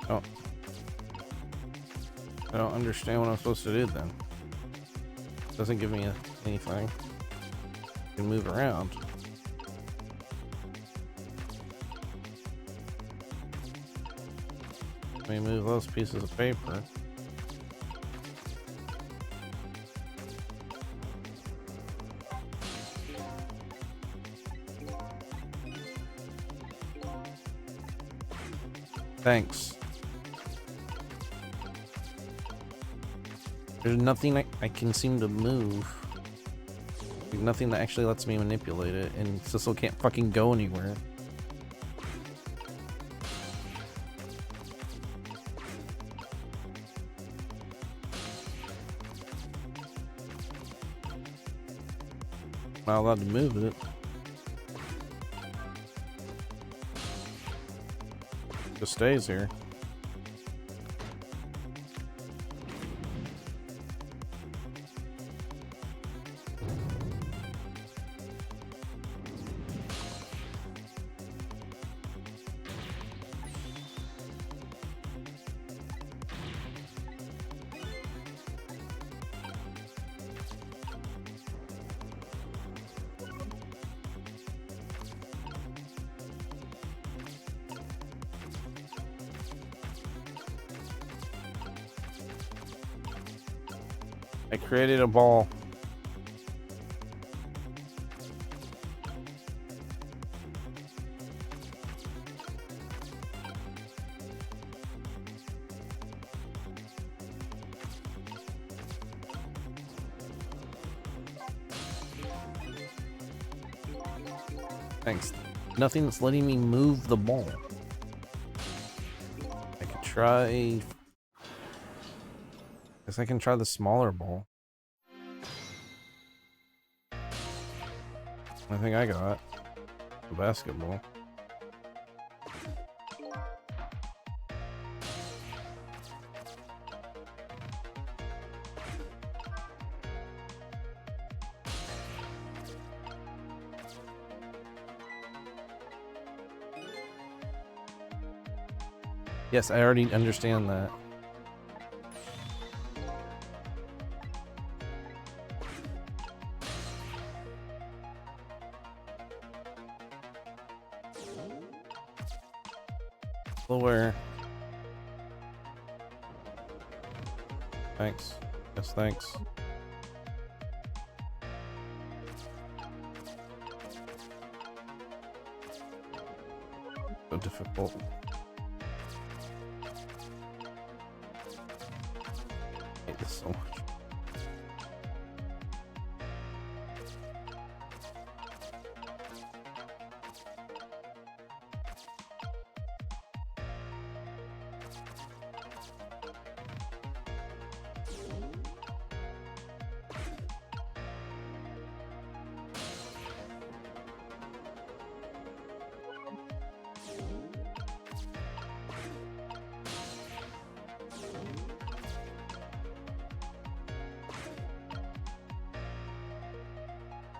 Oh. I don't understand what I'm supposed to do then. Doesn't give me anything. I can move around. Let me move those pieces of paper. Thanks. There's nothing I can seem to move. Like nothing that actually lets me manipulate it, and Sissel can't fucking go anywhere. I'm not allowed to move it. Just stays here. I created a ball. Thanks. Nothing that's letting me move the ball. I could try... Guess I can try the smaller ball. I think I got the basketball. Yes, I already understand that. Lower. Thanks. Yes, thanks. So difficult. I hate this so much.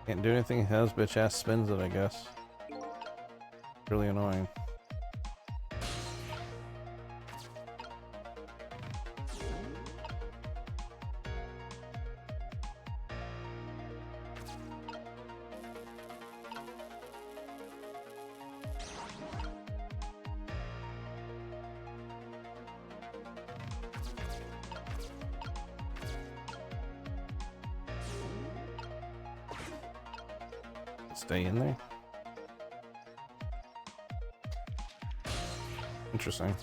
Can't do anything. His bitch ass spins it, I guess. Really annoying. Stay in there. Interesting.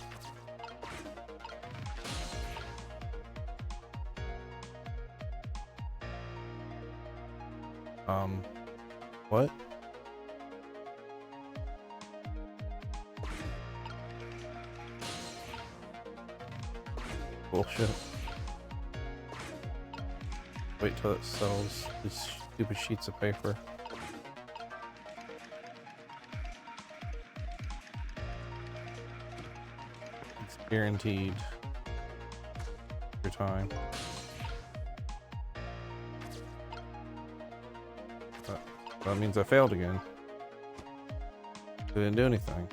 What? Bullshit. Wait till it sells these stupid sheets of paper. It's guaranteed your time. That means I failed again. I didn't do anything.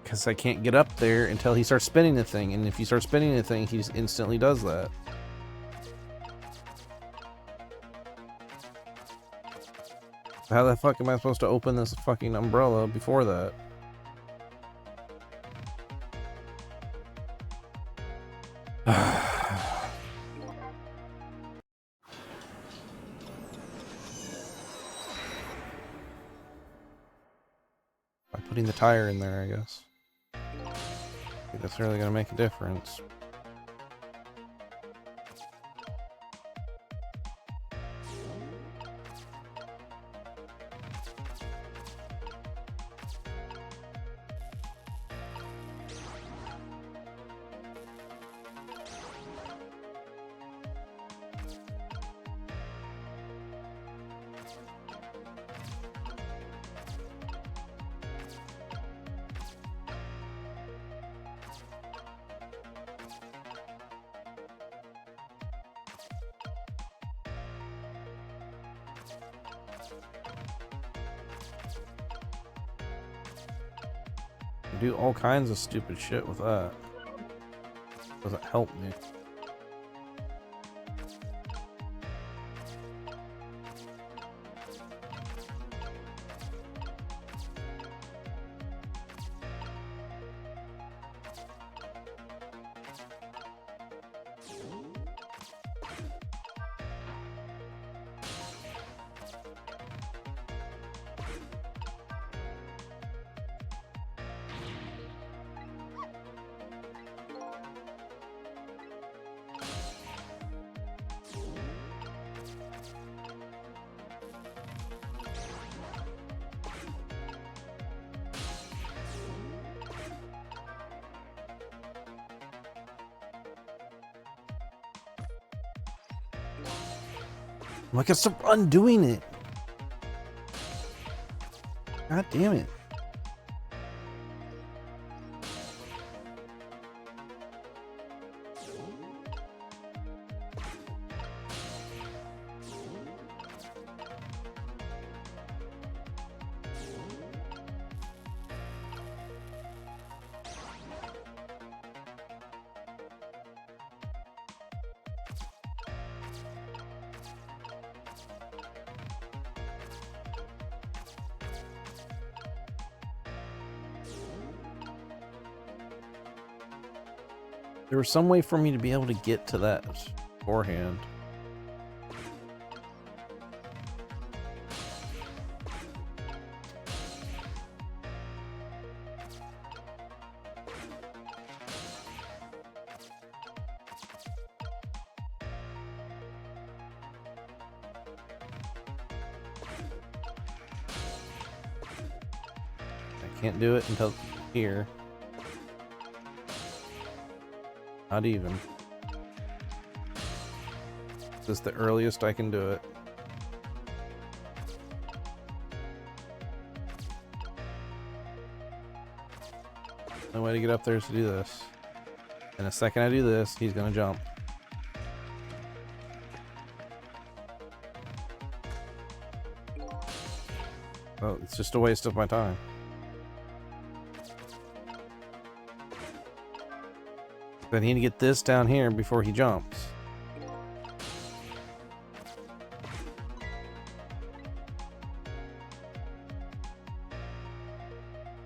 Because I can't get up there until he starts spinning the thing, and if you start spinning the thing, he just instantly does that. How the fuck am I supposed to open this fucking umbrella before that? By putting the tire in there, I guess. I think that's really gonna make a difference. Do all kinds of stupid shit with that. Doesn't help me. I'm like, stop undoing it. God damn it. There was some way for me to be able to get to that beforehand. I can't do it until here. Not even. This is the earliest I can do it. The way to get up there is to do this. And the second I do this, he's gonna jump. Well, it's just a waste of my time. I need to get this down here before he jumps.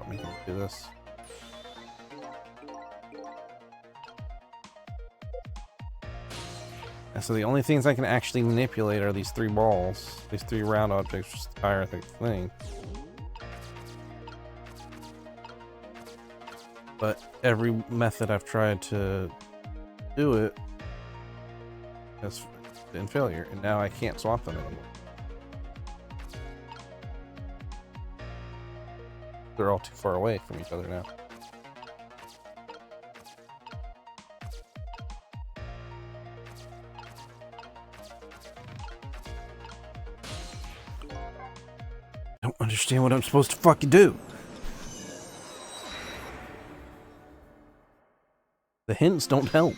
Let me do this. And so the only things I can actually manipulate are these three balls, these three round objects, just the entire thing. But every method I've tried to do it has been failure, and now I can't swap them anymore. They're all too far away from each other now. I don't understand what I'm supposed to fucking do. The hints don't help.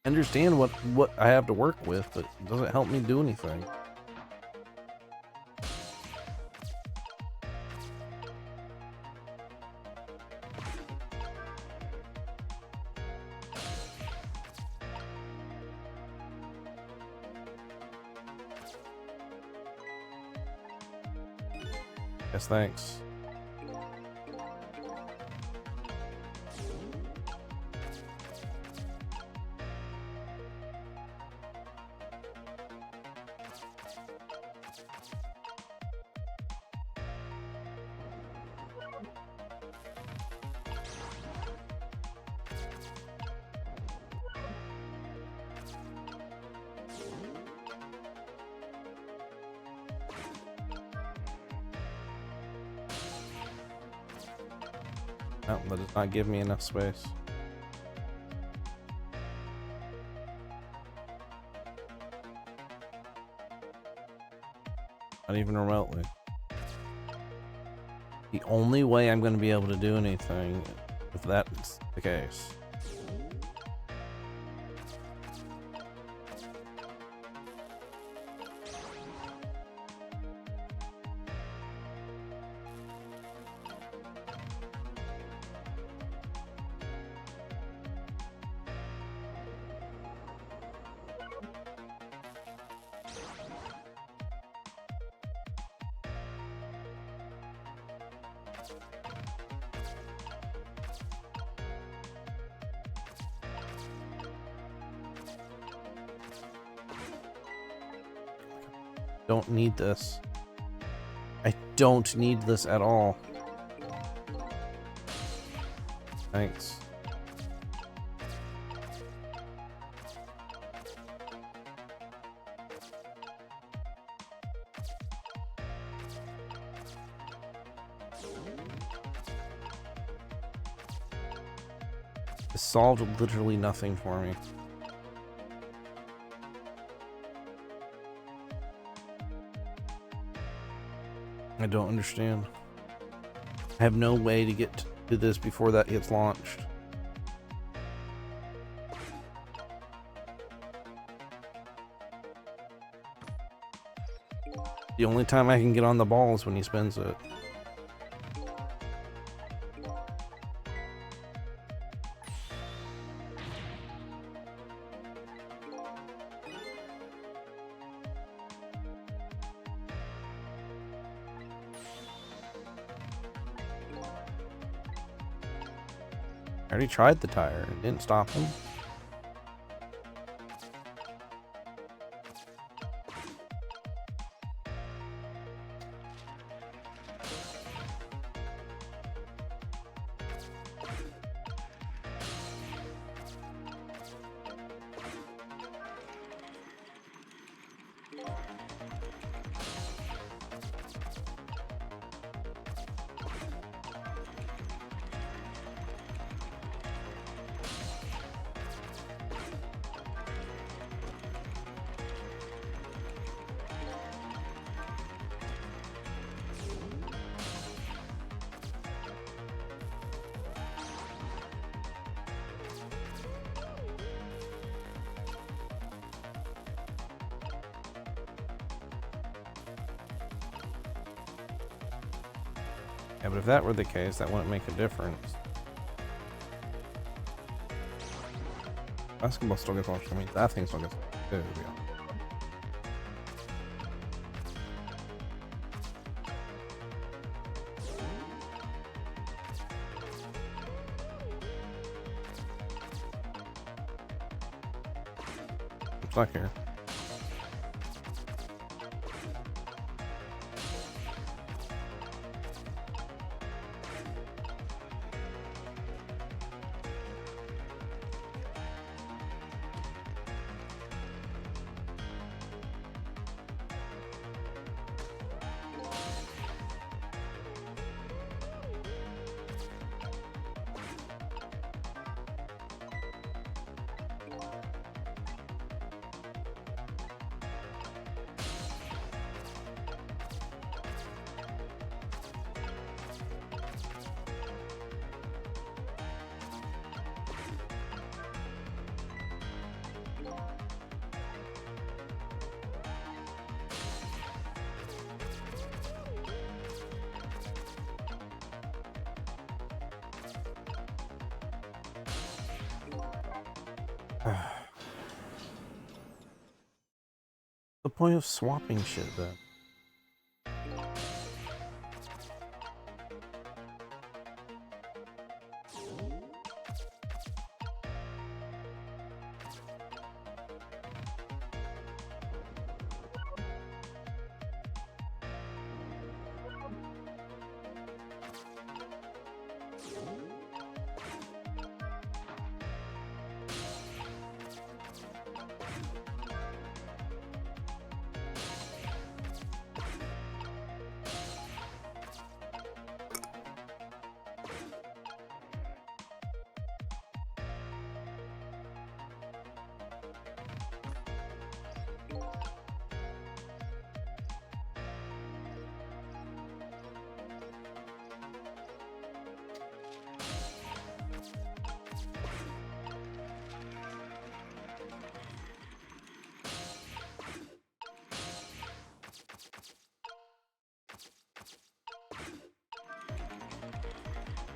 I understand what I have to work with, but it doesn't help me do anything. Yes, thanks. No, that does not give me enough space. Not even remotely. The only way I'm going to be able to do anything, if that's the case, don't need this. I don't need this at all. Thanks. It solved literally nothing for me. I don't understand. I have no way to get to this before that gets launched. The only time I can get on the ball is when he spins it. I already tried the tire. It didn't stop him. Yeah, but if that were the case, that wouldn't make a difference. Basketball still gets launched. I mean, that thing still gets launched. There we go. I'm stuck here. The point of swapping shit then.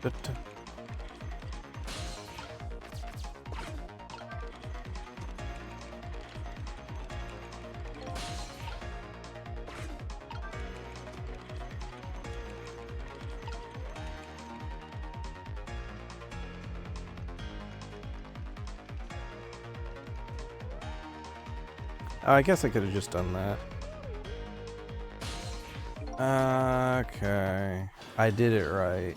But I guess I could have just done that. Okay. I did it right.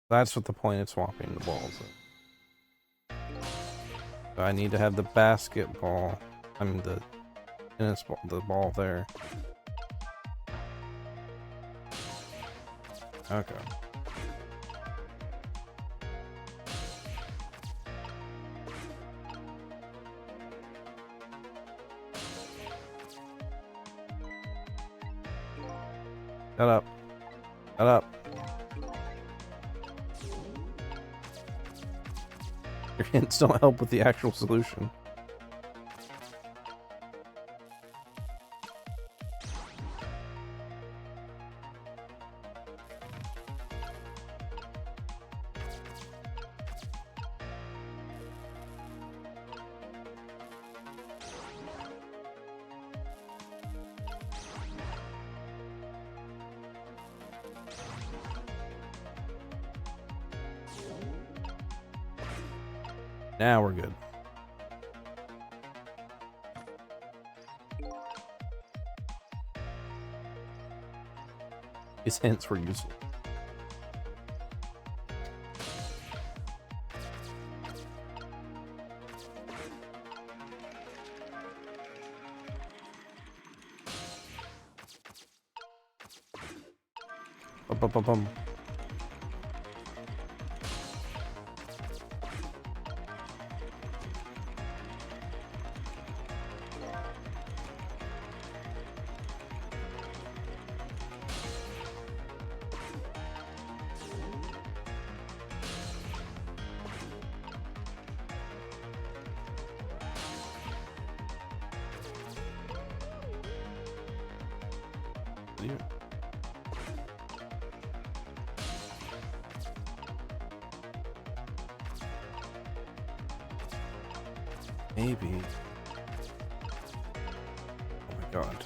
That's what the point of swapping the balls is. So I need to have the basketball. I mean the tennis ball, the ball there. Okay. Shut up. Shut up. Your hints don't help with the actual solution. Now we're good. His hints were useful. Bum, bum, bum, bum. Maybe. Oh my god.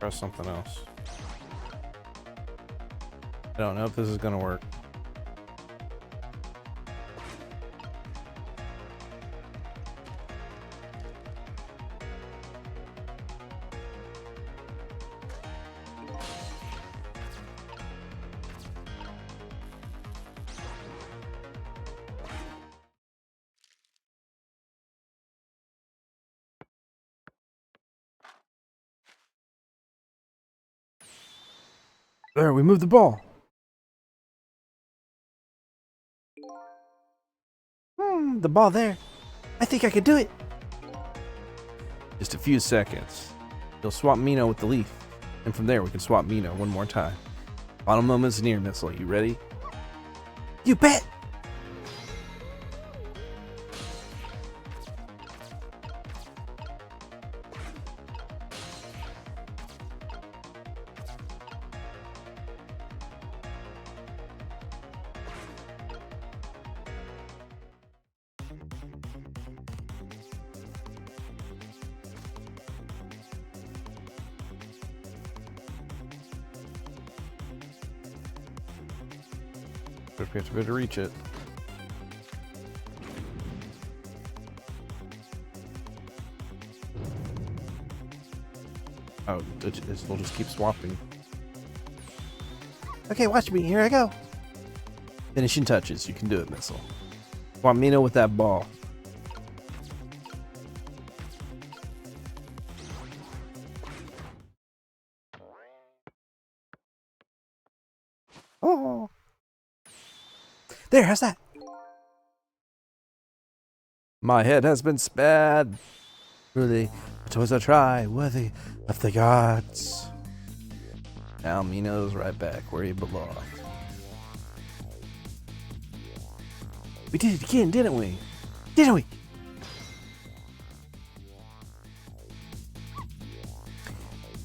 Press something else. I don't know if this is gonna work. There, we moved the ball. The ball there. I think I could do it. Just a few seconds. You'll swap Mino with the leaf. And from there, we can swap Mino one more time. Final moments near, Missile. You ready? You bet. We have to be able to reach it. Oh, we'll just keep swapping. Okay, watch me. Here I go. Finishing touches. You can do it, Missile. Swap Mino with that ball. Oh. There, how's that? My head has been spared. Truly, it was a try worthy of the gods. Now Mino's right back where he belongs. We did it again, didn't we? Didn't we?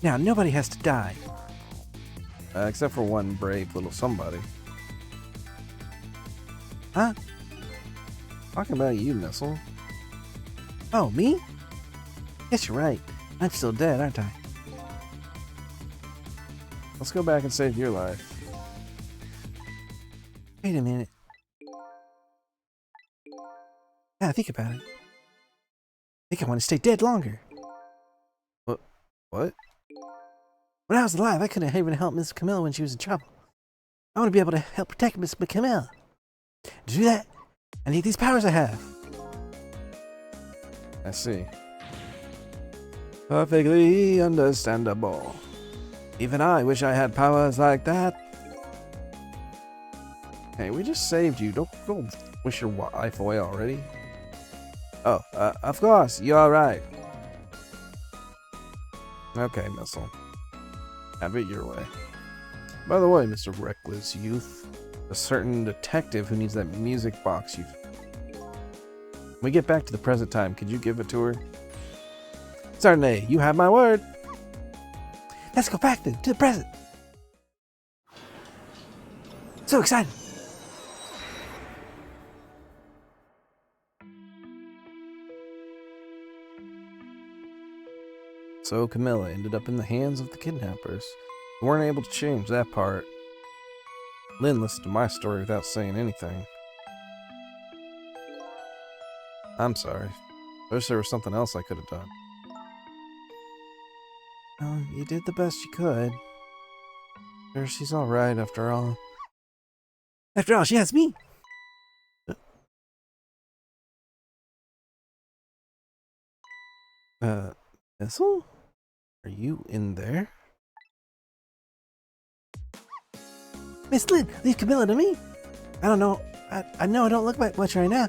Now, nobody has to die. Except for one brave little somebody. Huh? Talking about you, Missile. Oh, me? Guess you're right. I'm still dead, aren't I? Let's go back and save your life. Wait a minute. Yeah, think about it. I think I want to stay dead longer. What? When I was alive, I couldn't even help Miss Camilla when she was in trouble. I want to be able to help protect Miss Camilla. To do that, I need these powers I have. I see. Perfectly understandable. Even I wish I had powers like that. Hey, we just saved you. Don't go wish your life away already. Oh, of course, you're right. Okay, Missile. Have it your way. By the way, Mr. Reckless Youth, a certain detective who needs that music box you've... When we get back to the present time, could you give it to her? Certainly, you have my word. Let's go back then, to the present. So excited. So Camilla ended up in the hands of the kidnappers. We weren't able to change that part. Lynn listened to my story without saying anything. I'm sorry. I wish there was something else I could have done. Oh, you did the best you could. Sure, she's alright after all. After all, she has me. Missile? Are you in there? Miss Lynn, leave Camilla to me. I don't know. I know I don't look like much right now,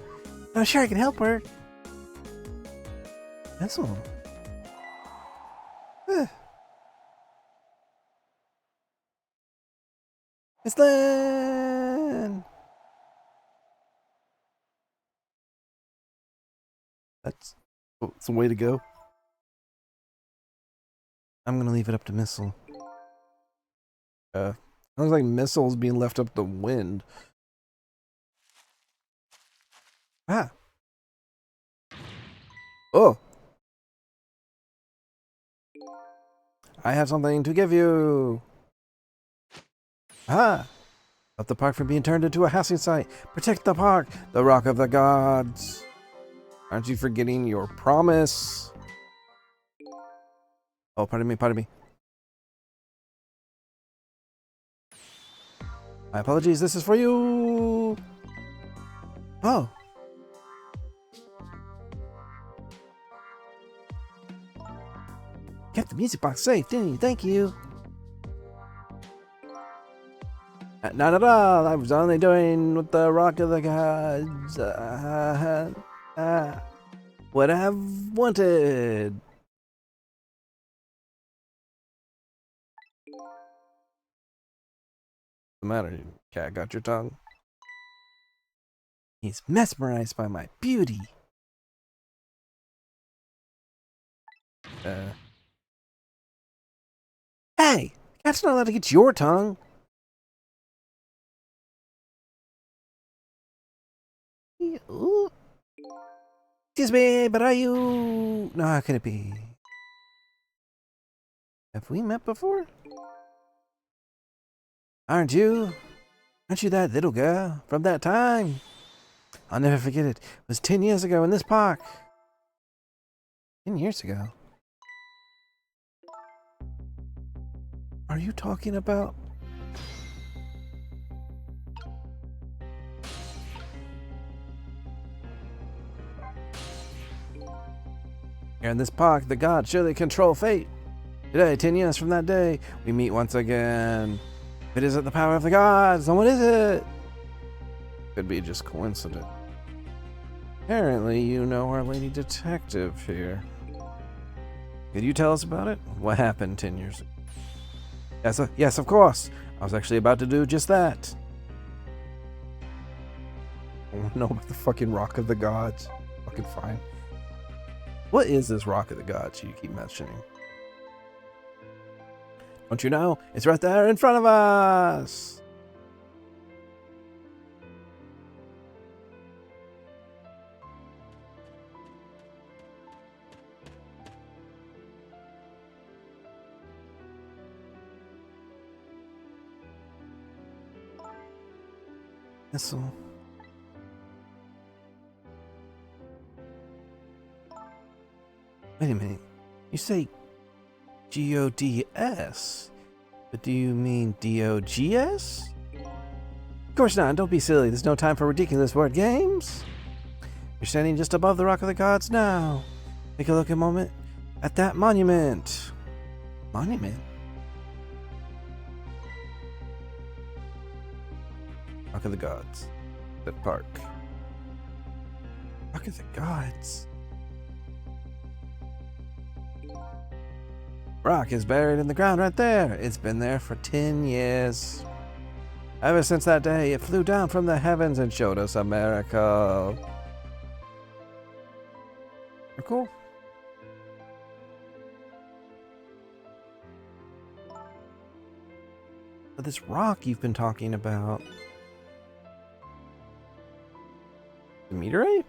but I'm sure I can help her. Missile? Miss Lynn! That's a way to go. I'm gonna leave it up to Missile. Looks like Missile's being left up to wind. Ah. Oh. I have something to give you. Ah. Stop the park from being turned into a housing site. Protect the park, the Rock of the Gods. Aren't you forgetting your promise? Oh, pardon me, pardon me. My apologies, this is for you. Oh. Kept the music box safe, didn't you? Thank you. Not at all. I was only doing with the Rock of the Gods. What I've wanted. What's the matter? Cat got your tongue? He's mesmerized by my beauty. Hey! Cat's not allowed to get your tongue. Ooh. Excuse me, but are you... No, how can it be? Have we met before? Aren't you? Aren't you that little girl from that time? I'll never forget it. It was 10 years ago in this park. 10 years ago? Are you talking about... Here in this park, the gods surely control fate. Today, 10 years from that day, we meet once again. If it isn't the power of the gods, then what is it? Could be just coincidence. Apparently, you know our lady detective here. Could you tell us about it? What happened 10 years ago? Yes, of course. I was actually about to do just that. I want to know about the fucking Rock of the Gods. Fucking fine. What is this Rock of the Gods you keep mentioning? Don't you know? It's right there in front of us! Missile. Wait a minute. You say G-O-D-S, but do you mean D-O-G-S? Of course not. Don't be silly. There's no time for ridiculous word games. You're standing just above the Rock of the Gods now. Take a look a moment at that monument. Monument? Rock of the Gods. That park. Rock of the Gods. Rock is buried in the ground right there. It's been there for 10 years. Ever since that day, it flew down from the heavens and showed us a miracle. Cool. But this rock you've been talking about... The meteorite?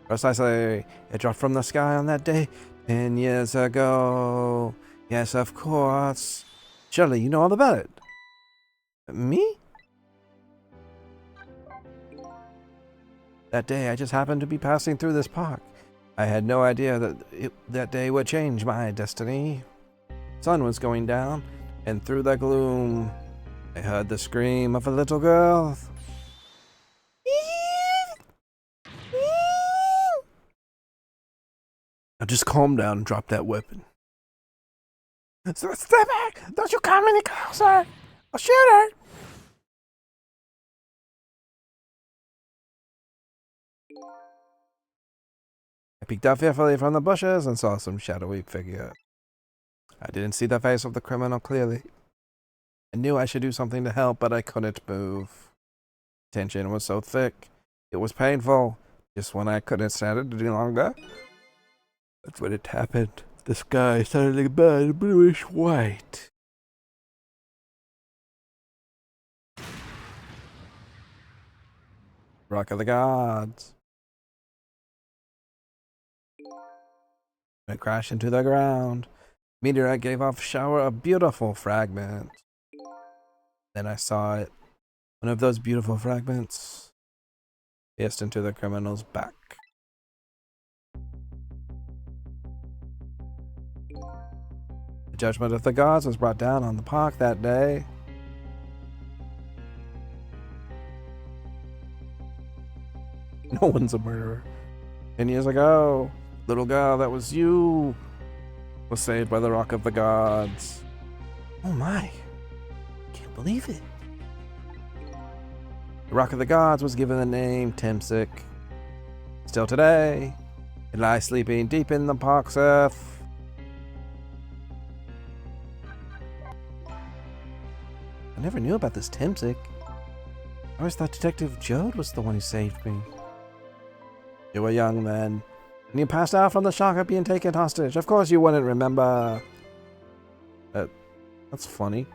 Precisely. It dropped from the sky on that day 10 years ago. Yes, of course. Surely you know all about it. Me? That day I just happened to be passing through this park. I had no idea that that day would change my destiny. Sun was going down, and through the gloom, I heard the scream of a little girl. Now just calm down and drop that weapon. Step back! Don't you come any closer! I'll shoot her! I peeked out fearfully from the bushes and saw some shadowy figure. I didn't see the face of the criminal clearly. I knew I should do something to help, but I couldn't move. Tension was so thick. It was painful. Just when I couldn't stand it any longer, that's when it happened. The sky suddenly burned bluish white. Rock of the Gods. It crashed into the ground. Meteorite gave off a shower of beautiful fragments. Then I saw it. One of those beautiful fragments pierced into the criminal's back. The judgment of the gods was brought down on the park that day. No one's a murderer. 10 years ago, little girl, that was you, was saved by the Rock of the Gods. Oh my. Can't believe it. The Rock of the Gods was given the name Timsik. Still today, it lies sleeping deep in the park's earth. I never knew about this Timsik. I always thought Detective Jode was the one who saved me. You were young then, and you passed out from the shock of being taken hostage. Of course you wouldn't remember. That's funny.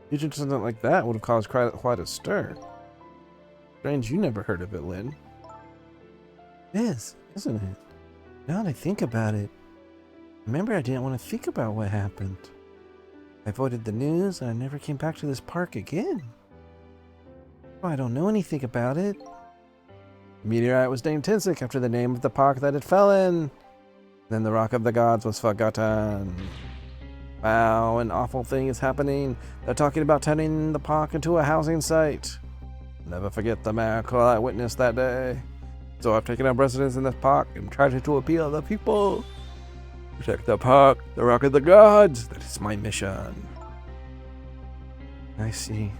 Huge incident like that would have caused quite a stir. Strange you never heard of it, Lynn. It is, isn't it? Now that I think about it, remember I didn't want to think about what happened. I avoided the news and I never came back to this park again. Oh, I don't know anything about it. The meteorite was named Timsik after the name of the park that it fell in. Then the Rock of the Gods was forgotten. Wow, an awful thing is happening. They're talking about turning the park into a housing site. Never forget the miracle I witnessed that day. So I've taken up residence in this park and tried to appeal to the people. Protect the park, the Rock of the Gods. That is my mission. I see.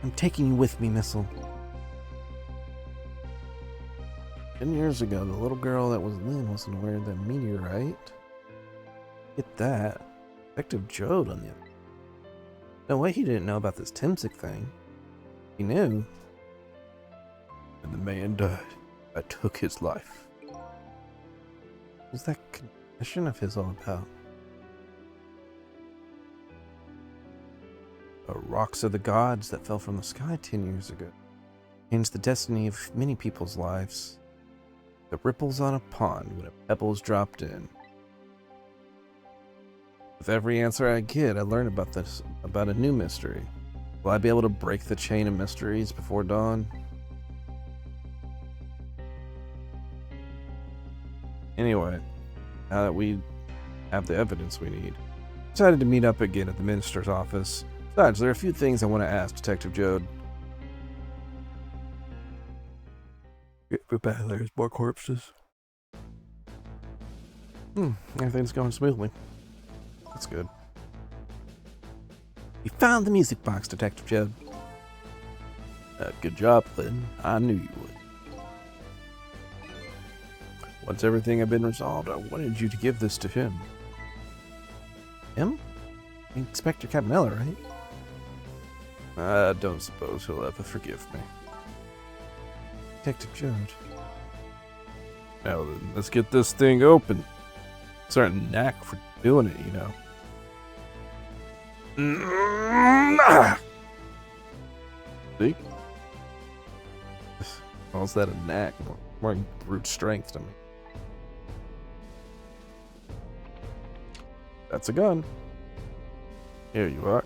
I'm taking you with me, Missile. 10 years ago, the little girl that was Lynn wasn't aware of the meteorite. Get that. Detective Jode on the other. No way he didn't know about this Timsik thing. He knew. And the man died. I took his life. What's that confession of his all about? The rocks of the gods that fell from the sky 10 years ago changed the destiny of many people's lives. The ripples on a pond when a pebble is dropped in. With every answer I get, I learn about a new mystery. Will I be able to break the chain of mysteries before dawn? Anyway, now that we have the evidence we need, I decided to meet up again at the minister's office. Besides, there are a few things I want to ask Detective Jode. There's more corpses. Everything's going smoothly. That's good. You found the music box, Detective Jode. Good job, Lynn. I knew you would. Once everything had been resolved, I wanted you to give this to him. Him? Inspector Cabanela, right? I don't suppose he'll ever forgive me. Detective Jode. Now then, let's get this thing open. Certain knack for doing it, you know. See? How's that a knack? More brute strength to me. That's a gun. Here you are.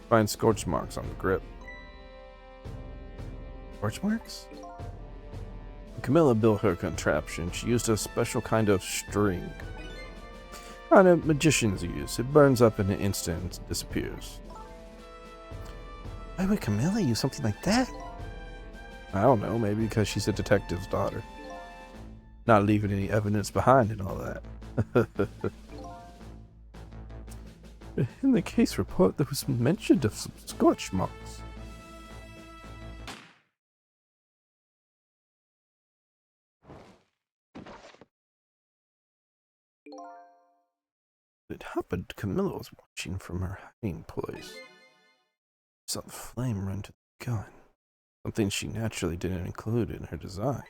Find scorch marks on the grip. Scorch marks? When Camilla built her contraption, she used a special kind of string. Kind of magicians use. It burns up in an instant and disappears. Why would Camilla use something like that? I don't know, maybe because she's a detective's daughter. Not leaving any evidence behind and all that. In the case report, there was mention of some scorch marks. It happened Camilla was watching from her hiding place. Saw the flame run to the gun, something she naturally didn't include in her design.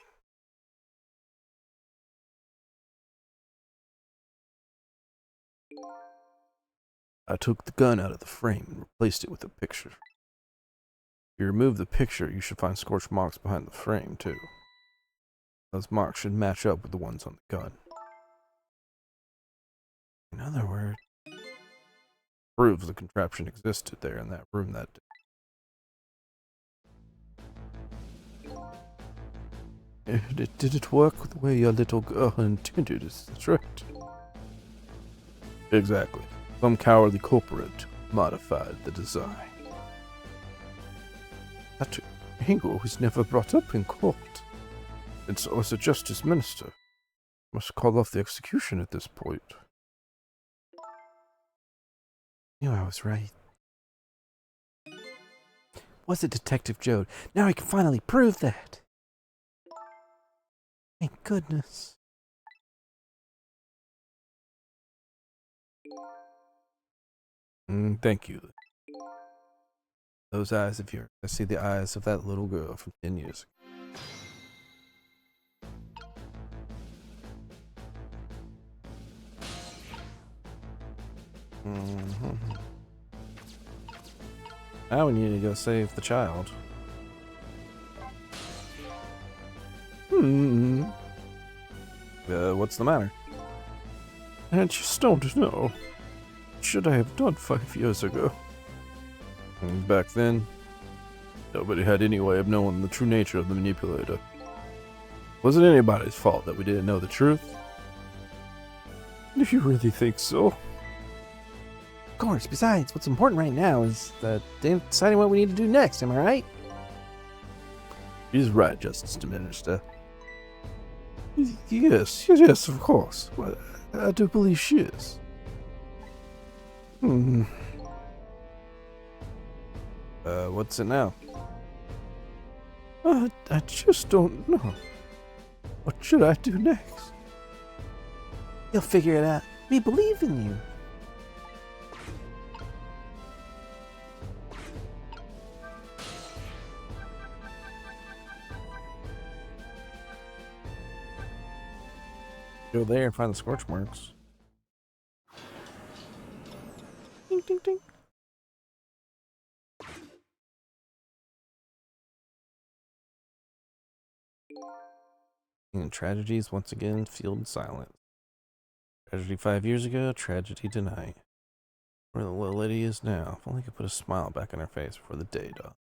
I took the gun out of the frame and replaced it with a picture. If you remove the picture, you should find scorch marks behind the frame, too. Those marks should match up with the ones on the gun. In other words, proves the contraption existed there in that room that day. Did it work the way your little girl intended? Is that right? Exactly. Some cowardly culprit modified the design. That angle was never brought up in court. And so as a justice minister, must call off the execution at this point. Knew I was right. Was it Detective Jode? Now I can finally prove that. Thank goodness. Thank you. Those eyes of yours. I see the eyes of that little girl from 10 years ago. Now we need to go save the child. What's the matter? I just don't know. What should I have done 5 years ago? Back then, nobody had any way of knowing the true nature of the manipulator. Was it anybody's fault that we didn't know the truth? If you really think so. Of course, besides, what's important right now is that they're deciding what we need to do next, am I right? He's right, Justice Minister. Yes, of course. Well, I do believe she is. What's it now? I just don't know. What should I do next? You'll figure it out. We believe in you. Go there and find the scorch marks. Ding, ding, ding. And tragedies once again fueled silence. Tragedy 5 years ago, tragedy tonight. Where the little lady is now. If only I could put a smile back on her face before the day dawned.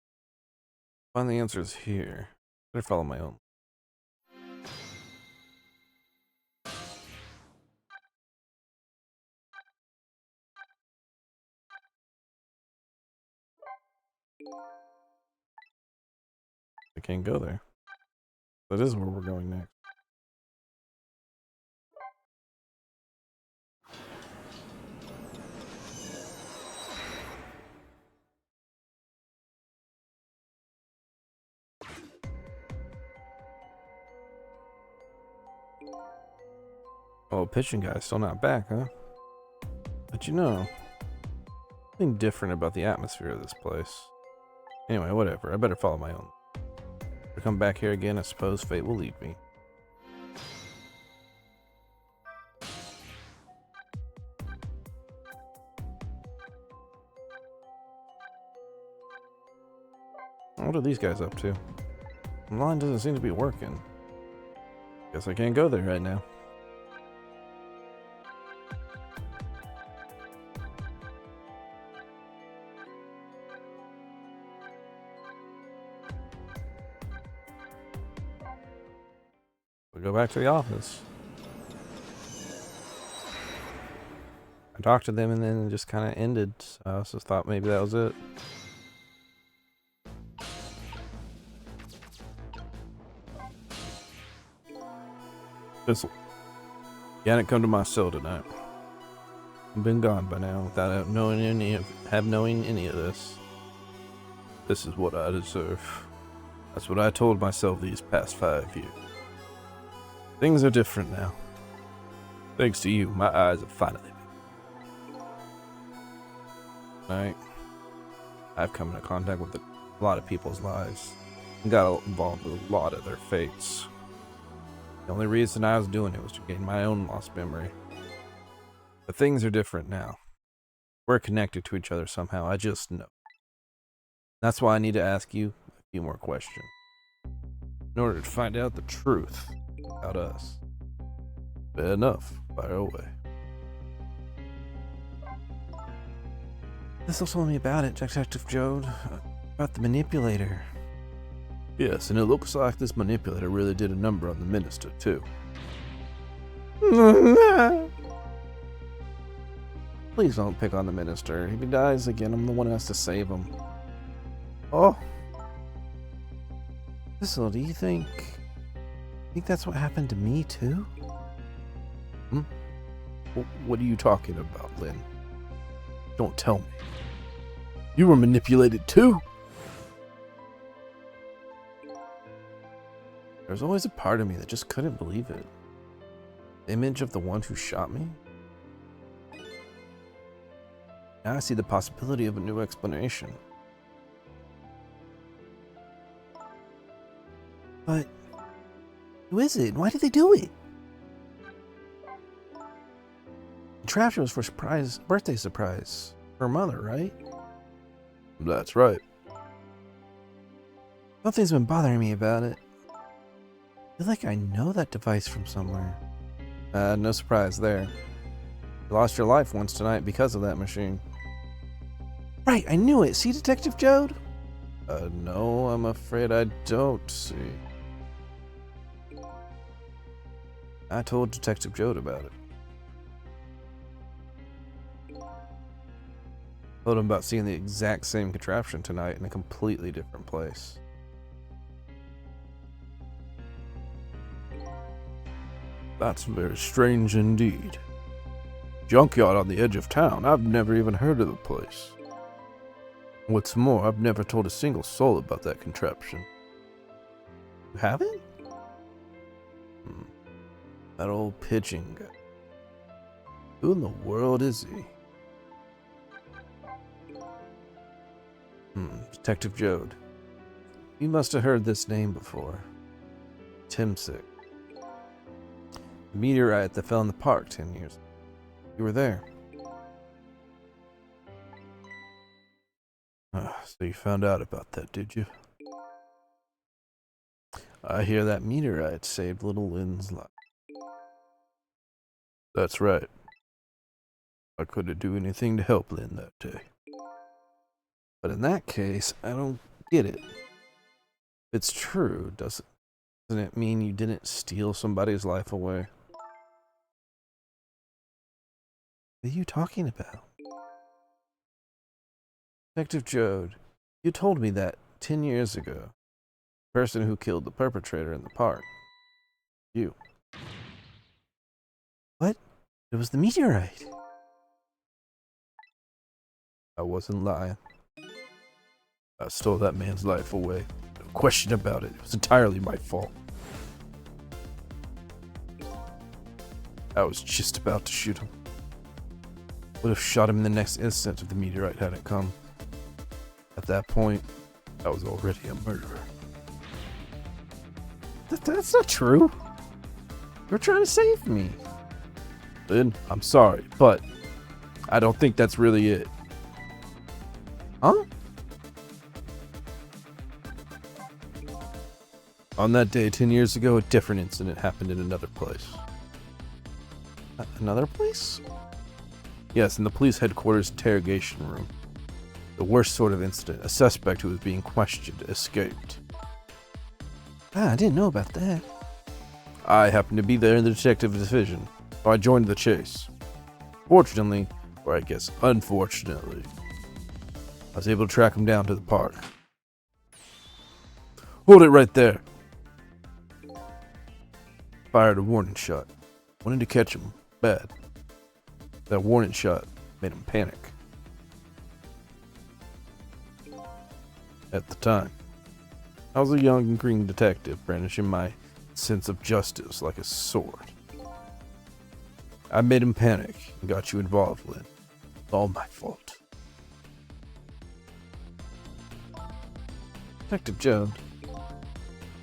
Find the answers here. Better follow my own. I can't go there. That is where we're going next. Oh, pitching guy's still not back, huh? But you know, something different about the atmosphere of this place. Anyway, whatever. I better follow my own. If I come back here again, I suppose fate will lead me. What are these guys up to? The line doesn't seem to be working. Guess I can't go there right now. We'll go back to the office. I talked to them and then it just kind of ended. So I also thought maybe that was it. Listen, you hadn't come to my cell tonight. I've been gone by now without knowing any of this. This is what I deserve. That's what I told myself these past 5 years. Things are different now. Thanks to you, my eyes are finally open. tonight. I've come into contact with a lot of people's lives and got involved with a lot of their fates. The only reason I was doing it was to gain my own lost memory. But things are different now. We're connected to each other somehow, I just know. That's why I need to ask you a few more questions in order to find out the truth about us. Fair enough. Fire away. This'll tell me about it, Detective Jode. About the manipulator. Yes, and it looks like this manipulator really did a number on the minister, too. Please don't pick on the minister. If he dies again, I'm the one who has to save him. Oh. This'll, do you think that's what happened to me, too? What are you talking about, Lynn? Don't tell me. You were manipulated, too? There's always a part of me that just couldn't believe it. The image of the one who shot me? Now I see the possibility of a new explanation. But who is it? Why did they do it? Contraption was for birthday surprise for her mother, right? That's right. Something's been bothering me about it. I feel like I know that device from somewhere. No surprise there. You lost your life once tonight because of that machine. Right, I knew it. See, Detective Jode? No, I'm afraid I don't see. I told Detective Jode about it. Told him about seeing the exact same contraption tonight in a completely different place. That's very strange indeed. Junkyard on the edge of town. I've never even heard of the place. What's more, I've never told a single soul about that contraption. You haven't? That old pitching guy. Who in the world is he? Detective Jode. You must have heard this name before. Timsick. The meteorite that fell in the park 10 years ago. You were there. So you found out about that, did you? I hear that meteorite saved little Lynn's life. That's right. I couldn't do anything to help Lynn that day. But in that case, I don't get it. If it's true, doesn't it mean you didn't steal somebody's life away? What are you talking about? Detective Jode, you told me that 10 years ago. The person who killed the perpetrator in the park. You. What? It was the meteorite. I wasn't lying. I stole that man's life away. No question about it. It was entirely my fault. I was just about to shoot him. Would have shot him in the next instant if the meteorite hadn't come. At that point, I was already a murderer. That's not true. You're trying to save me. Lynn, I'm sorry, but I don't think that's really it. Huh? On that day 10 years ago, a different incident happened in another place. Another place? Yes, in the police headquarters interrogation room. The worst sort of incident. A suspect who was being questioned escaped. I didn't know about that. I happened to be there in the detective division, so I joined the chase. Fortunately, or I guess unfortunately, I was able to track him down to the park. Hold it right there. Fired a warning shot. Wanted to catch him bad. That warning shot made him panic. At the time, I was a young green detective brandishing my sense of justice like a sword. I made him panic and got you involved, Lynn. It's all my fault. Detective Joe.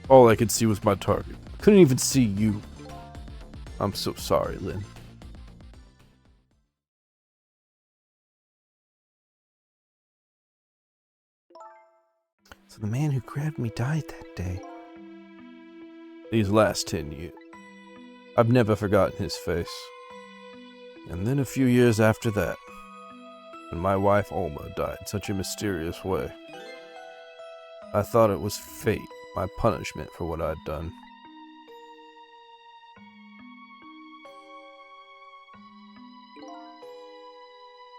All I could see was my target. Couldn't even see you. I'm so sorry, Lynn. So the man who grabbed me died that day. These last 10 years, I've never forgotten his face. And then a few years after that, when my wife Alma died in such a mysterious way, I thought it was fate, my punishment for what I'd done.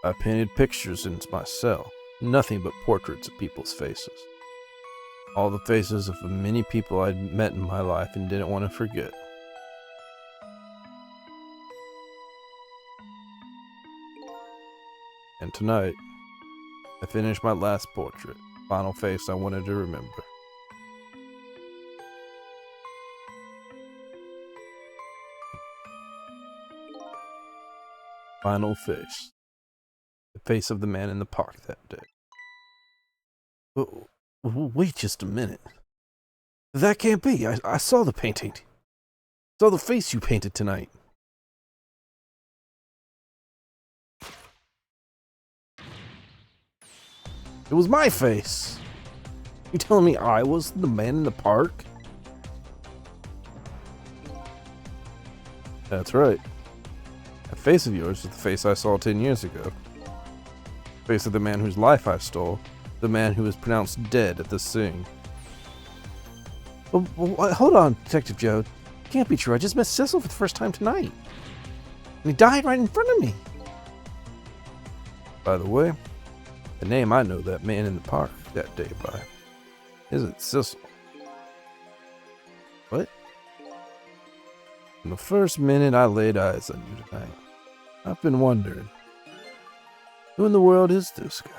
I painted pictures in my cell, nothing but portraits of people's faces. All the faces of the many people I'd met in my life and didn't want to forget. And tonight, I finished my last portrait, final face I wanted to remember. Final face. The face of the man in the park that day. Wait just a minute. That can't be. I saw the painting. Saw the face you painted tonight. It was my face. You telling me I was the man in the park? That's right. That face of yours is the face I saw 10 years ago. The face of the man whose life I stole. The man who was pronounced dead at the sing. Hold on, Detective Joe. It can't be true. I just met Cecil for the first time tonight. And he died right in front of me. By the way, the name I know that man in the park that day by isn't Cecil. What? From the first minute I laid eyes on you tonight, I've been wondering, who in the world is this guy?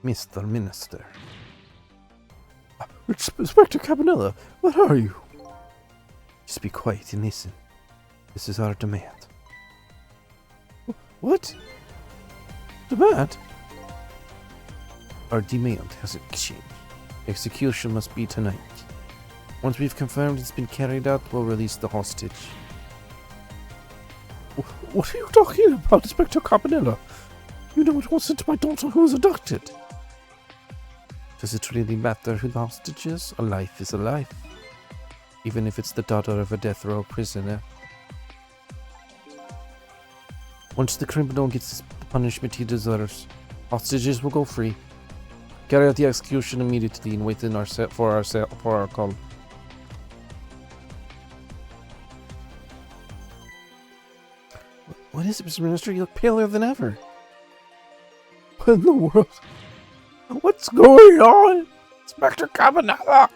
Mr. Minister. Inspector Cabanela, what are you? Just be quiet and listen. This is our demand. What? Demand? Our demand hasn't changed. Execution must be tonight. Once we've confirmed it's been carried out, we'll release the hostage. What are you talking about, Inspector Cabanela? You know it wasn't my daughter who was abducted. Does it really matter who the hostage is? A life is a life. Even if it's the daughter of a death row prisoner. Once the criminal gets the punishment he deserves, hostages will go free. Carry out the execution immediately and wait in our set for our call. What is it, Mr. Minister? You look paler than ever. What in the world? What's going on? Inspector Cabanela!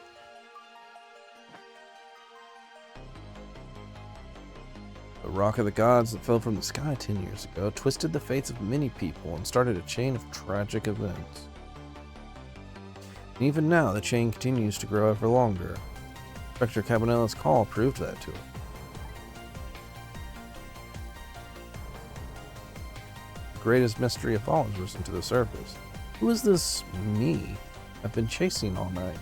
The rock of the gods that fell from the sky 10 years ago twisted the fates of many people and started a chain of tragic events. And even now, the chain continues to grow ever longer. Inspector Cabanela's call proved that to us. The greatest mystery of all has risen to the surface. Who is this me I've been chasing all night?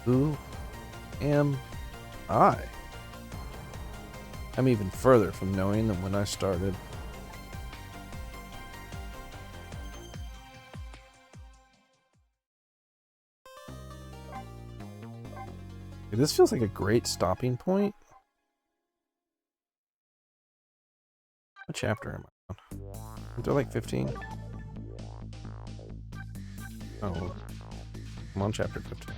Who am I? I'm even further from knowing than when I started. This feels like a great stopping point. What chapter am I on? Is there like 15? Oh, I'm on chapter 15.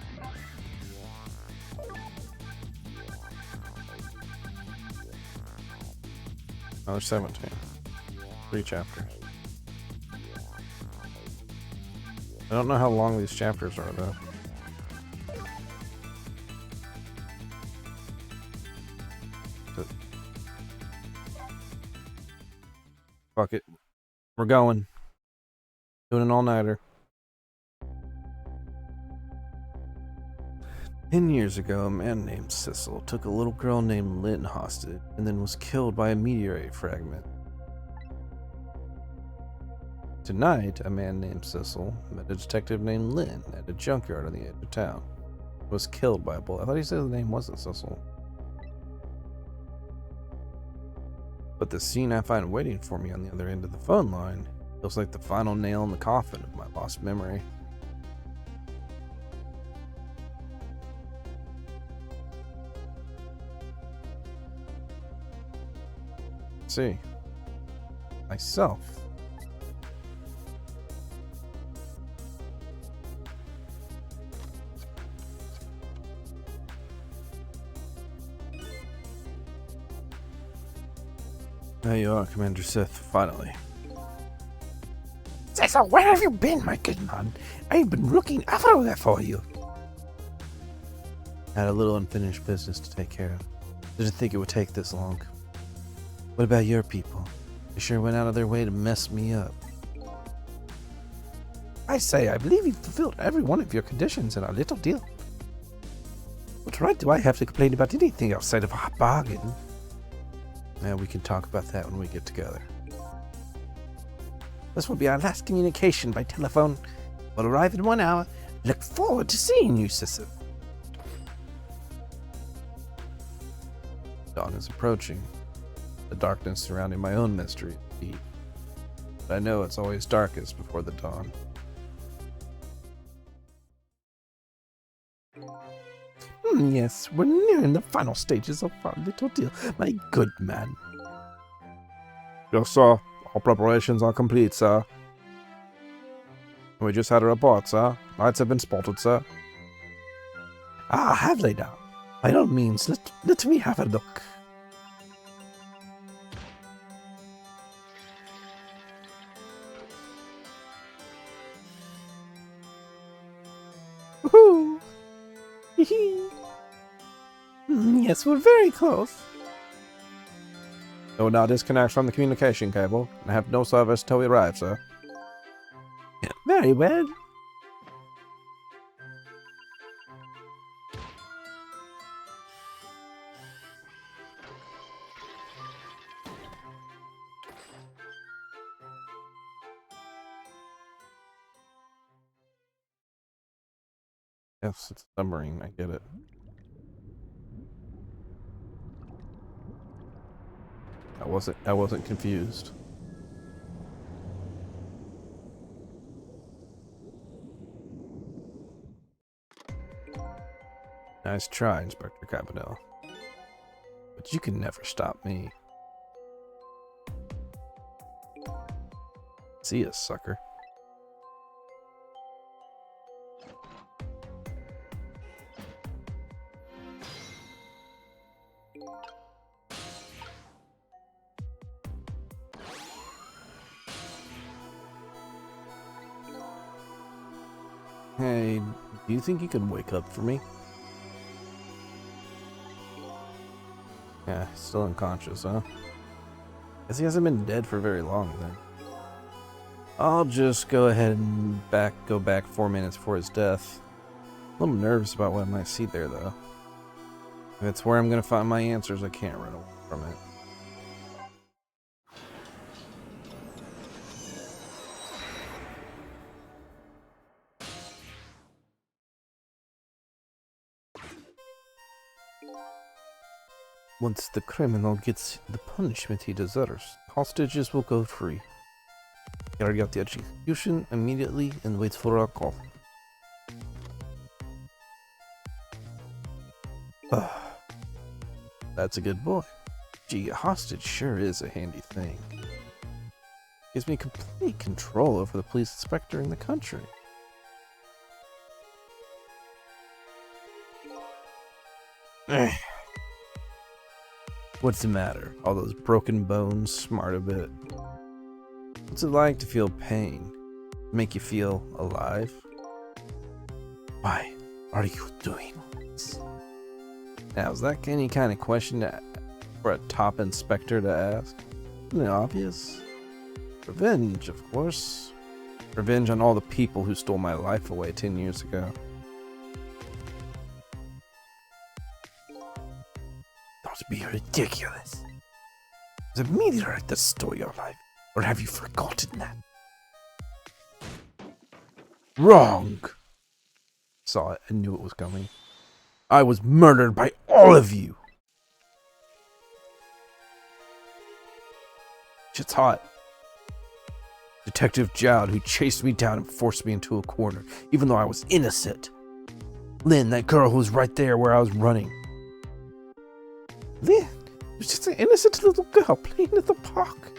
Oh, there's 17. 3 chapters. I don't know how long these chapters are, though. Fuck it. We're going. Doing an all-nighter. 10 years ago, a man named Cecil took a little girl named Lynn hostage and then was killed by a meteorite fragment. Tonight, a man named Cecil met a detective named Lynn at a junkyard on the edge of town. Was killed by a bullet. I thought he said his name wasn't Cecil. But the scene I find waiting for me on the other end of the phone line feels like the final nail in the coffin of my lost memory. See, myself. There you are, Commander Sith, finally. Cecil, where have you been, my good man? I've been looking everywhere for you. Had a little unfinished business to take care of. Didn't think it would take this long. What about your people? They sure went out of their way to mess me up. I say, I believe you've fulfilled every one of your conditions in our little deal. What right do I have to complain about anything outside of our bargain? Yeah, we can talk about that when we get together. This will be our last communication by telephone. We'll arrive in 1 hour. Look forward to seeing you, Cecil. Dawn is approaching. The darkness surrounding my own mystery is deep. But I know it's always darkest before the dawn. Yes, we're nearing the final stages of our little deal, my good man. Yes, sir. All preparations are complete, sir. We just had a report, sir. Lights have been spotted, sir. Ah, have they now? By all means, let me have a look. Woohoo! Hee-hee. Yes, we're very close. So now disconnect from the communication cable and have no service till we arrive, sir. Very well. Yes, it's a submarine, I get it. I wasn't confused. Nice try, Inspector Cabanel. But you can never stop me. See ya, sucker. Hey, do you think you could wake up for me? Yeah, still unconscious, huh? Guess he hasn't been dead for very long then. I'll just go ahead and go back 4 minutes before his death. A little nervous about what I might see there, though. If it's where I'm gonna find my answers, I can't run away from it. Once the criminal gets the punishment he deserves, hostages will go free. Carry out the execution immediately and wait for our call. That's a good boy. Gee, a hostage sure is a handy thing. Gives me complete control over the police inspector in the country. What's the matter? All those broken bones smart a bit. What's it like to feel pain? Make you feel alive? Why are you doing this? Now, is that any kind of question for a top inspector to ask? Isn't it obvious? Revenge, of course. Revenge on all the people who stole my life away 10 years ago. not be ridiculous. Was a meteorite that stole your life, or have you forgotten that? Wrong! Saw it and knew it was coming. I was murdered by all of you! Shit's hot. Detective Jowd, who chased me down and forced me into a corner, even though I was innocent. Lynn, that girl who was right there where I was running. Lynn was just an innocent little girl playing at the park.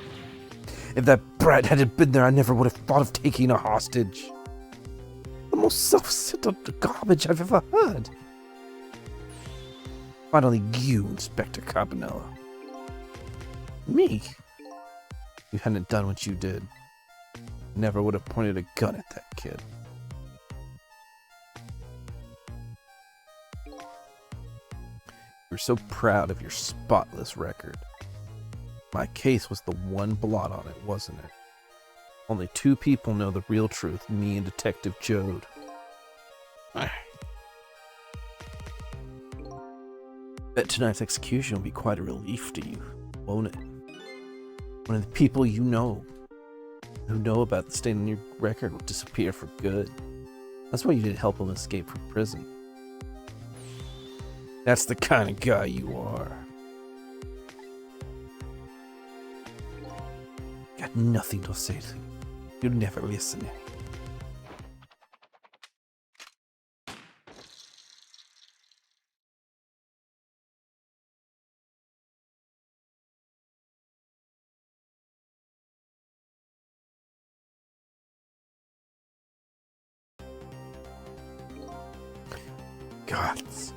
If that brat hadn't been there, I never would have thought of taking a hostage. The most self-centered garbage I've ever heard. Finally, you, Inspector Cabanela. Me? You hadn't done what you did. Never would have pointed a gun at that kid. You're so proud of your spotless record. My case was the one blot on it, wasn't it? Only 2 people know the real truth, me and Detective Jowd. Bet tonight's execution will be quite a relief to you, won't it? One of the people you know, who know about the stain on your record, will disappear for good. That's why you didn't help him escape from prison. That's the kind of guy you are. Got nothing to say to you. You'd never listen. Gods.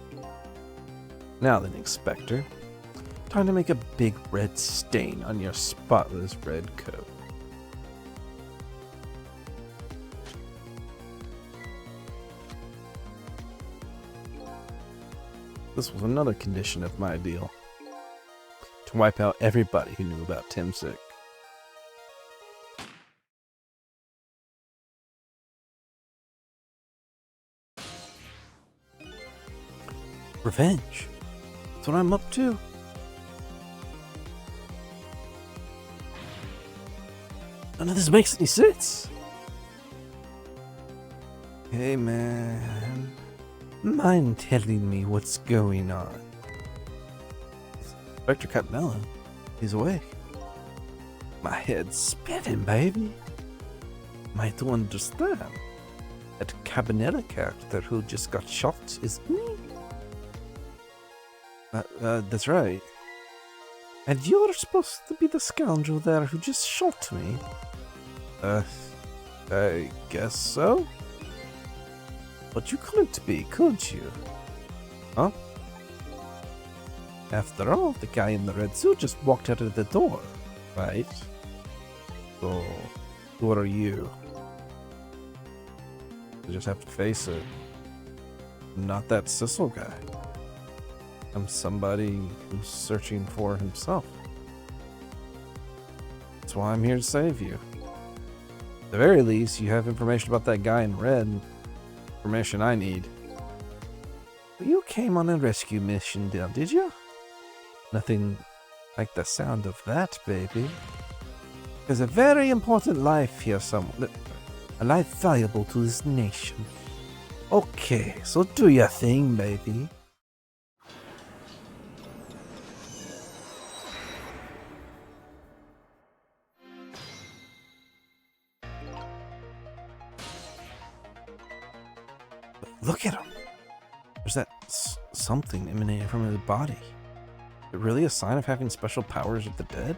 Now then, Inspector. Time to make a big red stain on your spotless red coat. This was another condition of my deal. To wipe out everybody who knew about Timsik. Revenge. That's what I'm up to. None of this makes any sense. Hey man, mind telling me what's going on? Inspector Cabanela, he's awake. My head's spinning, baby. Might understand. That Cabanela character who just got shot is me. That's right. And you're supposed to be the scoundrel there who just shot me. I guess so? But you couldn't be, could you? Huh? After all, the guy in the red suit just walked out of the door, right? So, who are you? You just have to face it. I'm not that Sissel guy. I'm somebody who's searching for himself. That's why I'm here to save you. At the very least, you have information about that guy in red. Information I need. But you came on a rescue mission, did you? Nothing like the sound of that, baby. There's a very important life here somewhere. A life valuable to this nation. Okay, so do your thing, baby. Look at him. There's that something emanating from his body. Is it really a sign of having special powers of the dead?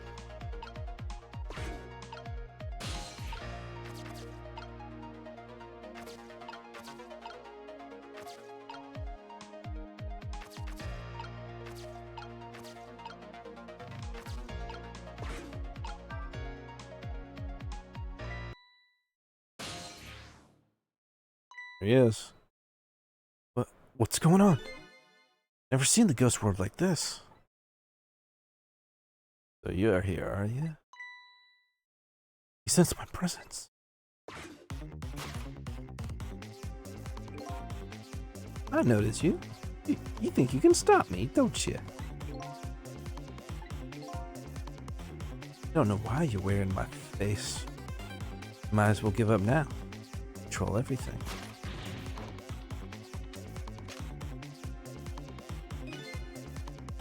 There he is. What's going on? Never seen the ghost world like this. So you're here, are you? You sense my presence. I notice you. You think you can stop me, don't you? Don't know why you're wearing my face. Might as well give up now. Control everything.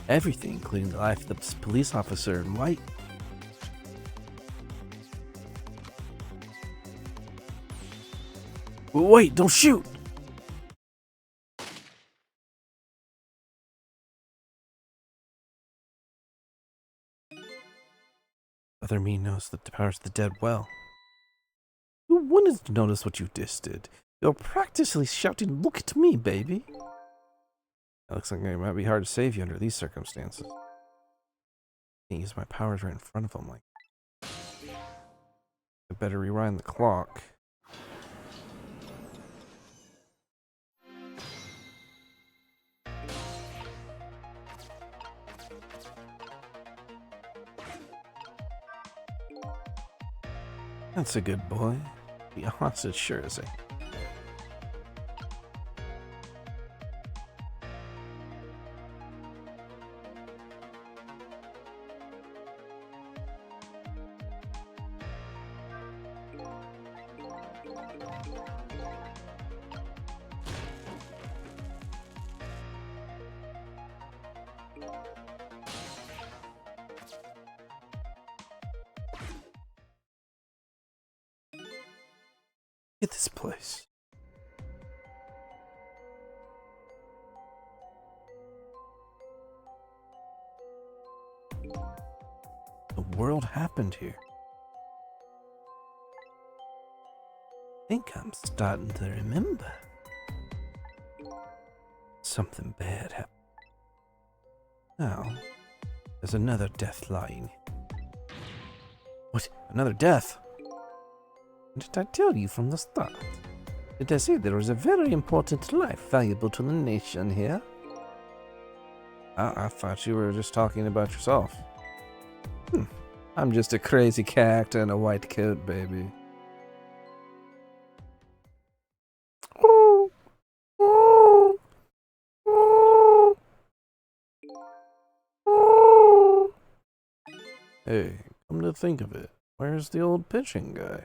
Everything, including the life of the police officer in white. Wait, don't shoot! Other me knows the powers of the dead well. Who wanted to notice what you just did? You're practically shouting, "Look at me, baby!" It looks like it might be hard to save you under these circumstances. I can't use my powers right in front of him like. I better rewind the clock. That's a good boy. The hostage sure is a. At this place. The world happened here. I think I'm starting to remember. Something bad happened. Now, there's another death lying. What? Another death? Did I tell you from the start? Did I say there was a very important life valuable to the nation here? I thought you were just talking about yourself. I'm just a crazy character in a white coat, baby. Hey, come to think of it, where's the old pitching guy?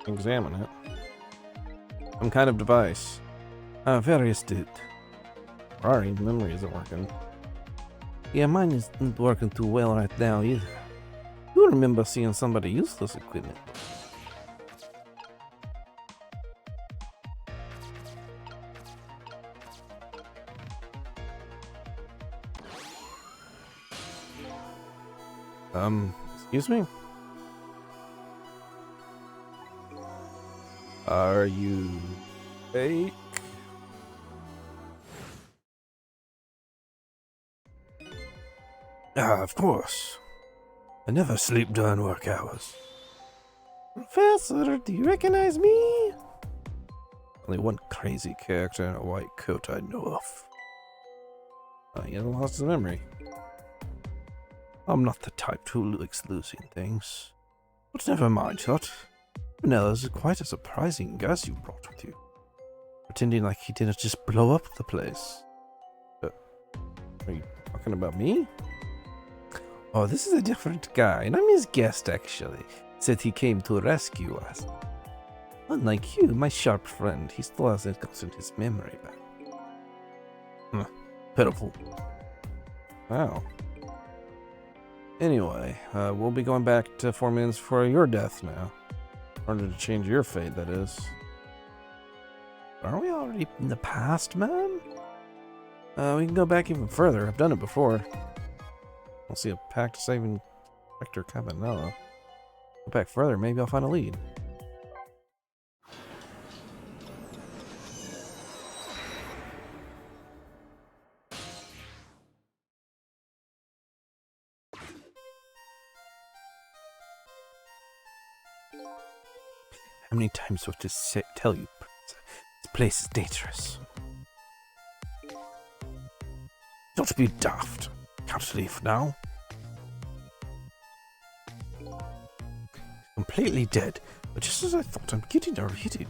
Examine it. Some kind of device. Very astute. Sorry, memory isn't working. Yeah, mine isn't working too well right now either. You remember seeing somebody use this equipment? Excuse me? Are you fake? Of course. I never sleep during work hours. Professor, do you recognize me? Only one crazy character in a white coat I know of. He hasn't lost his memory. I'm not the type who likes losing things. But never mind that. Vanilla is quite a surprising guest you brought with you. Pretending like he didn't just blow up the place. Are you talking about me? Oh, this is a different guy, and I'm his guest actually. Said he came to rescue us. Unlike you, my sharp friend, he still hasn't gotten his memory back. Pitiful. Wow. Anyway, we'll be going back to 4 minutes for your death now. In order to change your fate, that is. Aren't we already in the past, man? We can go back even further. I've done it before. I'll see a pact saving Hector Cabanella. Go back further, maybe I'll find a lead. How many times do I just tell you? This place is dangerous. Don't be daft. Can't leave now. Completely dead, but just as I thought, I'm getting already.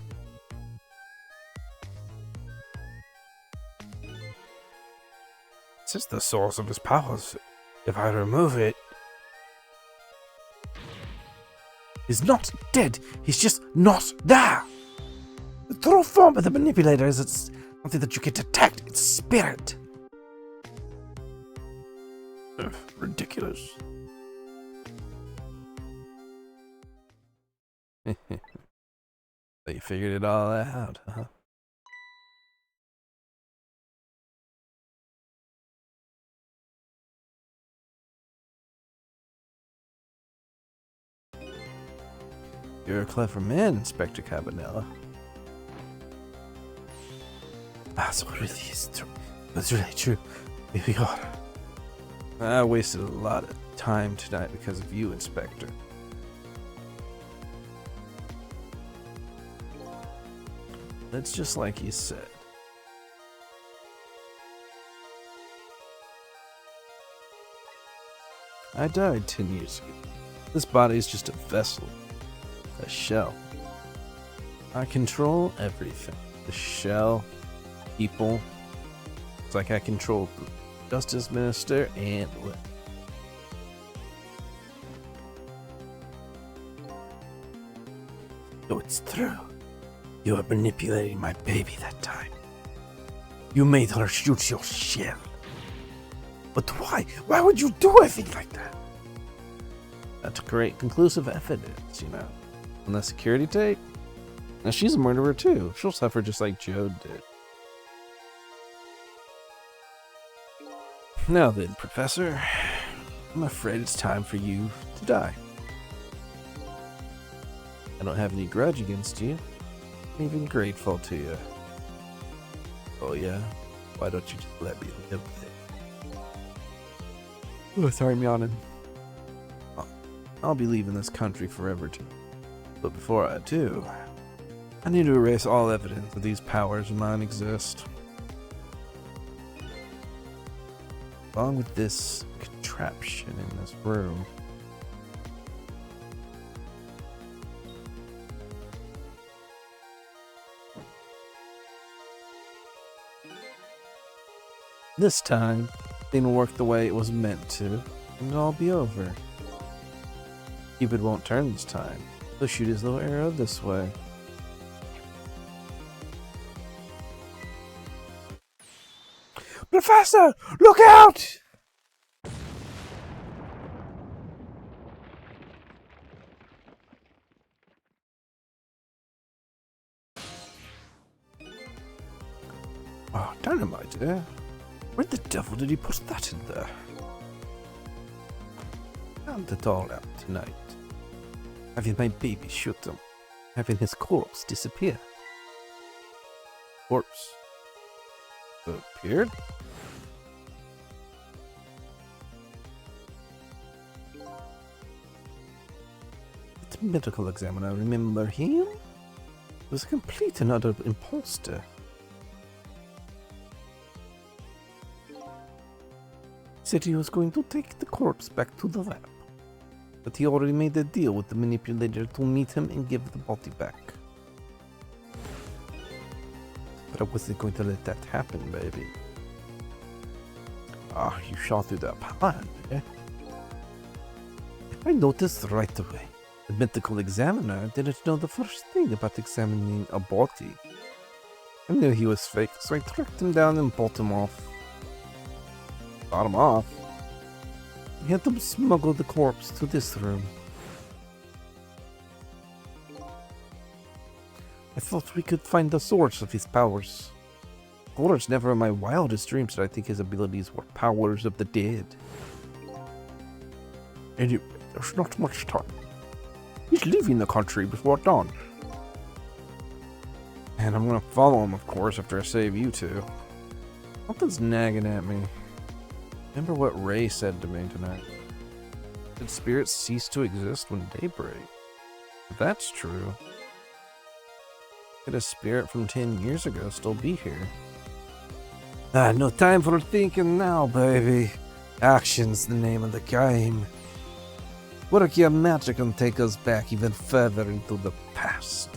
This is the source of his powers. If I remove it... He's not dead. He's just not there. The true form of the manipulator is it's something that you can detect. It's spirit. Ugh, ridiculous. So you figured it all out, huh? You're a clever man, Inspector Cabanela. That's what really is true. That's really true. Here we are. I wasted a lot of time tonight because of you, Inspector. That's just like you said. I died 10 years ago. This body is just a vessel. A shell. I control everything. The shell, people. It's like I control the Justice Minister and what? So it's true. You were manipulating my baby that time. You made her shoot your shell. But why? Why would you do a thing like that? That's great conclusive evidence, you know. On the security tape? Now she's a murderer too. She'll suffer just like Joe did. Now then, Professor, I'm afraid it's time for you to die. I don't have any grudge against you. I'm even grateful to you. Oh yeah? Why don't you just let me live with it? Oh, sorry, I'm yawning. I'll be leaving this country forever too. But before I do, I need to erase all evidence that these powers of mine exist. Along with this contraption in this room. This time, things will work the way it was meant to, and it'll all be over. Cupid won't turn this time. He'll shoot his little arrow this way. Professor, look out! Oh, dynamite, eh? Where the devil did he put that in there? Found it all out tonight. Having my baby shoot him. Having his corpse disappear. Corpse? Appeared? The medical examiner, remember him? He was a complete and utter imposter. Said he was going to take the corpse back to the lab. But he already made a deal with the manipulator to meet him and give the body back. But I wasn't going to let that happen, baby. Ah, you shot through that plan, eh? I noticed right away. The medical examiner didn't know the first thing about examining a body. I knew he was fake, so I tracked him down and bought him off. Bought him off? We had them smuggle the corpse to this room. I thought we could find the source of his powers. Of course, never in my wildest dreams did I think his abilities were powers of the dead. Anyway, there's not much time. He's leaving the country before dawn. And I'm gonna follow him, of course, after I save you two. Something's nagging at me. Remember what Ray said to me tonight. Did spirits cease to exist when day breaks? If that's true, could a spirit from 10 years ago still be here? No time for thinking now, baby. Action's the name of the game. Work your magic and take us back even further into the past.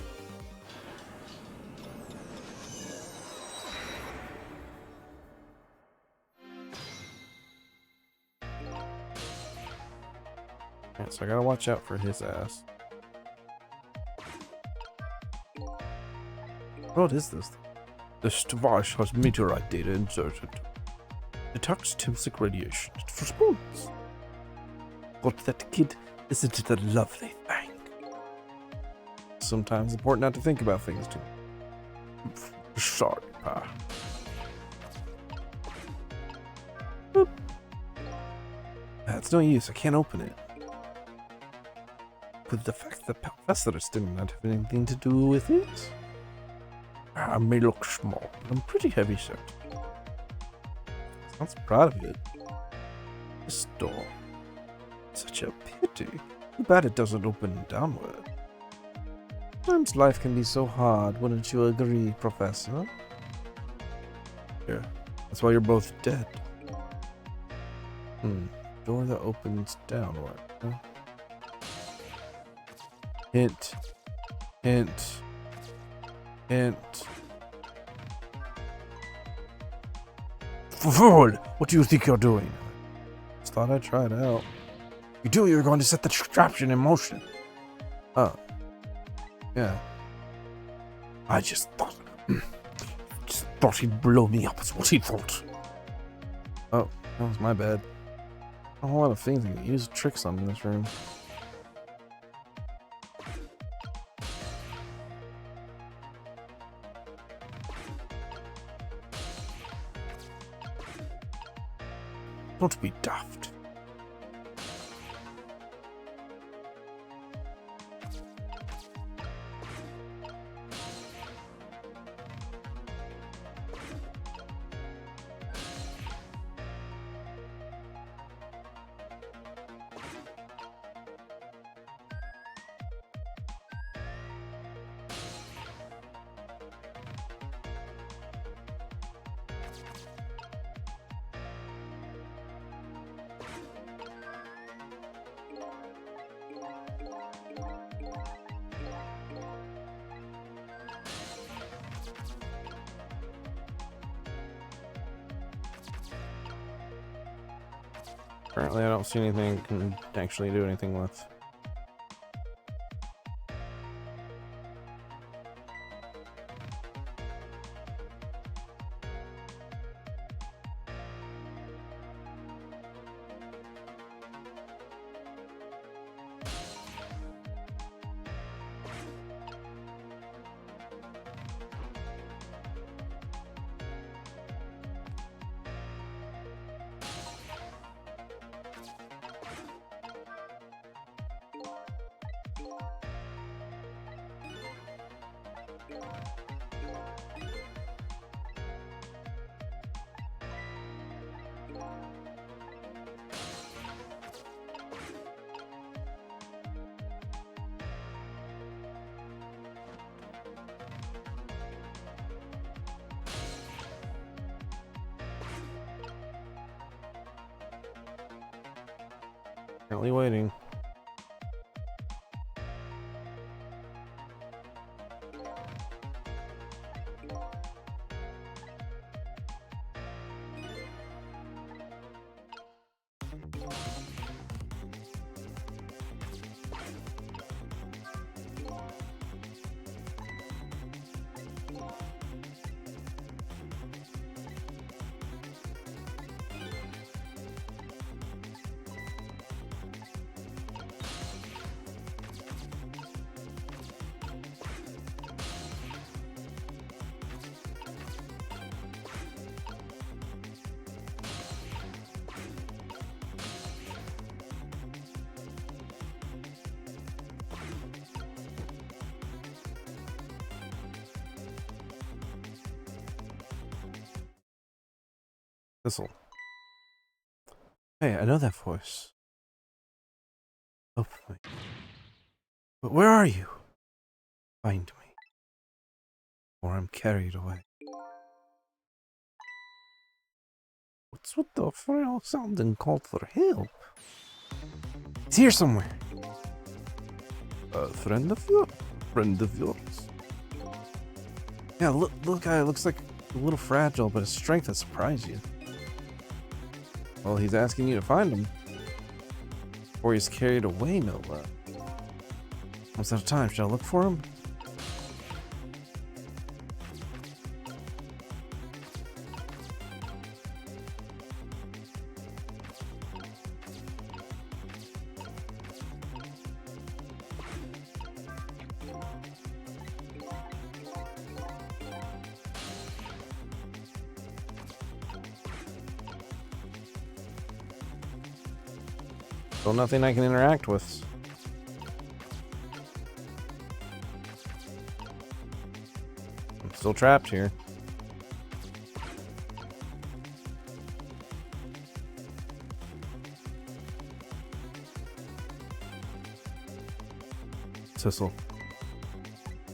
Alright, so I gotta watch out for his ass. What is this? This device has meteorite data inserted. Detects Timsic radiation. It responds. But that kid, isn't it a lovely thing? Sometimes it's important not to think about things too. Sorry, Pa. It's no use, I can't open it. Could the fact that Professor still not have anything to do with it? I may look small, but I'm pretty heavy set. Sounds proud of it. This door. Such a pity. Too bad it doesn't open downward. Sometimes life can be so hard, wouldn't you agree, Professor? Yeah, that's why you're both dead. Door that opens downward. Huh? Hint. Hint. Hint. Fool! What do you think you're doing? Just thought I'd try it out. You do, you're going to set the contraption in motion. Oh. Yeah. I just thought he'd blow me up, is what he thought. Oh, that was my bad. A whole lot of things you can use tricks on in this room. Don't be daft. Currently, I don't see anything I can actually do anything with. Currently waiting. Thistle. Hey, I know that voice. Help me. But where are you? Find me. Or I'm carried away. What's with the frail sounding call for help? It's here somewhere. A friend of yours? Friend of yours? Yeah, look, guy looks like a little fragile, but his strength has surprised you. Well, he's asking you to find him. Or he's carried away, no less. Almost out of time. Should I look for him? Still nothing I can interact with. I'm still trapped here. Sissel.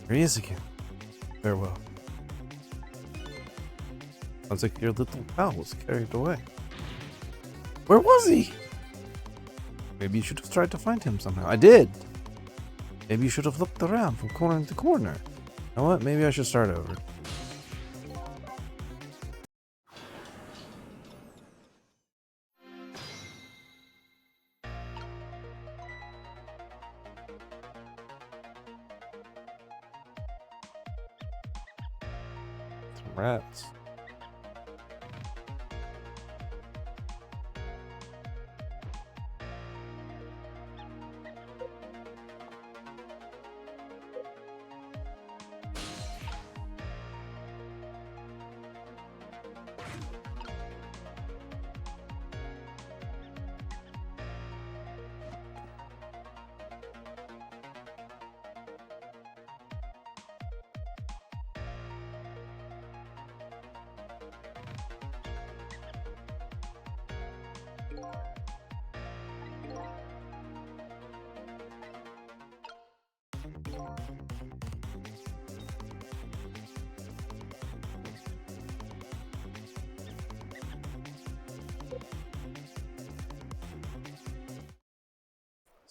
There he is again. Farewell. Sounds like your little pal was carried away. Where was he? Maybe you should have tried to find him somehow. I did. Maybe you should have looked around from corner to corner. You know what? Maybe I should start over. Some rats.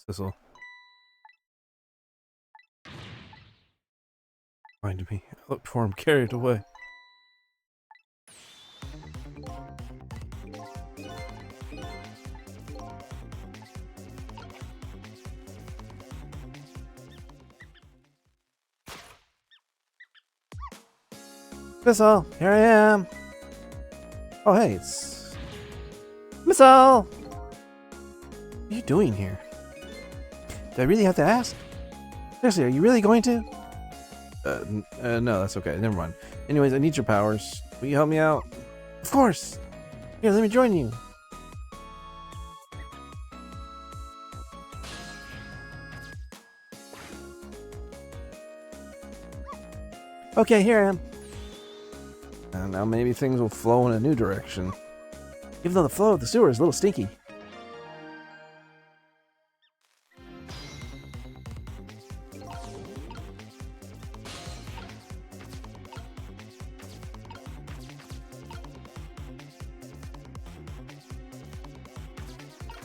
Sissel. Find me. I looked for him carried away. Missile, here I am. Oh, hey, it's Missile. What are you doing here? Do I really have to ask? Seriously, are you really going to? No, that's okay. Never mind. Anyways, I need your powers. Will you help me out? Of course. Here, let me join you. Okay, here I am. And now maybe things will flow in a new direction. Even though the flow of the sewer is a little stinky.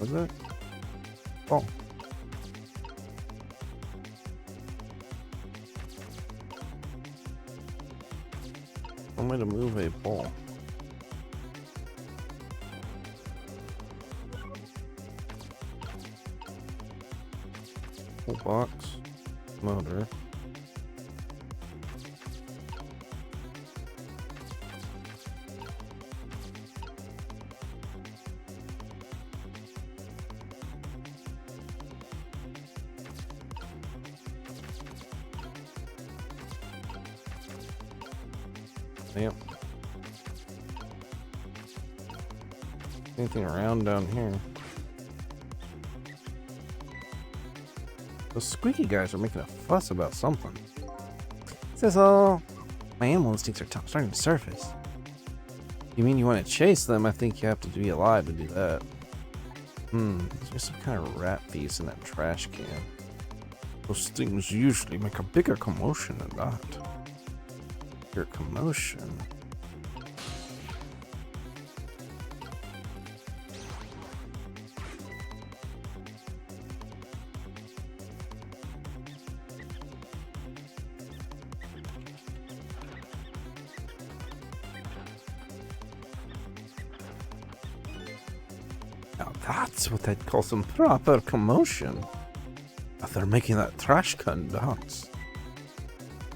Was that? Oh. I'm going to move a ball. Full box. Motor. Yep. Anything around down here? Those squeaky guys are making a fuss about something. Sissel! My animal instincts are starting to surface. You mean you want to chase them? I think you have to be alive to do that. There's some kind of rat piece in that trash can. Those things usually make a bigger commotion than that. Your commotion. Now that's what they'd call some proper commotion. After making that trash can dance.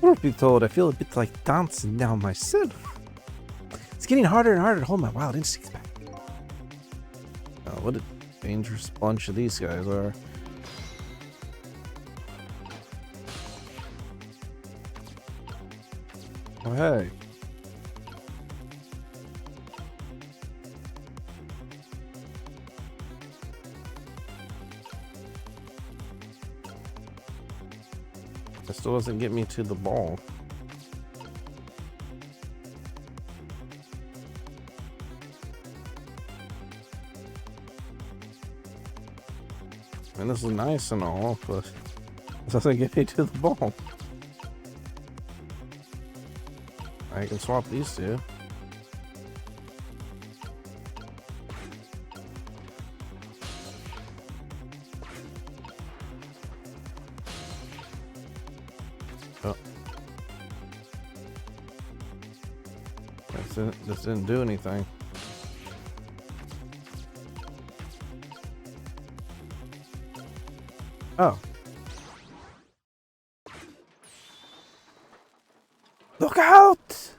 Truth be told, I feel a bit like dancing now myself. It's getting harder and harder to hold my wild instincts back. Oh, what a dangerous bunch of these guys are. Oh, hey. That still doesn't get me to the ball. And this is nice and all, but it doesn't get me to the ball. I can swap these two. Oh. This didn't do anything. Oh. Look out!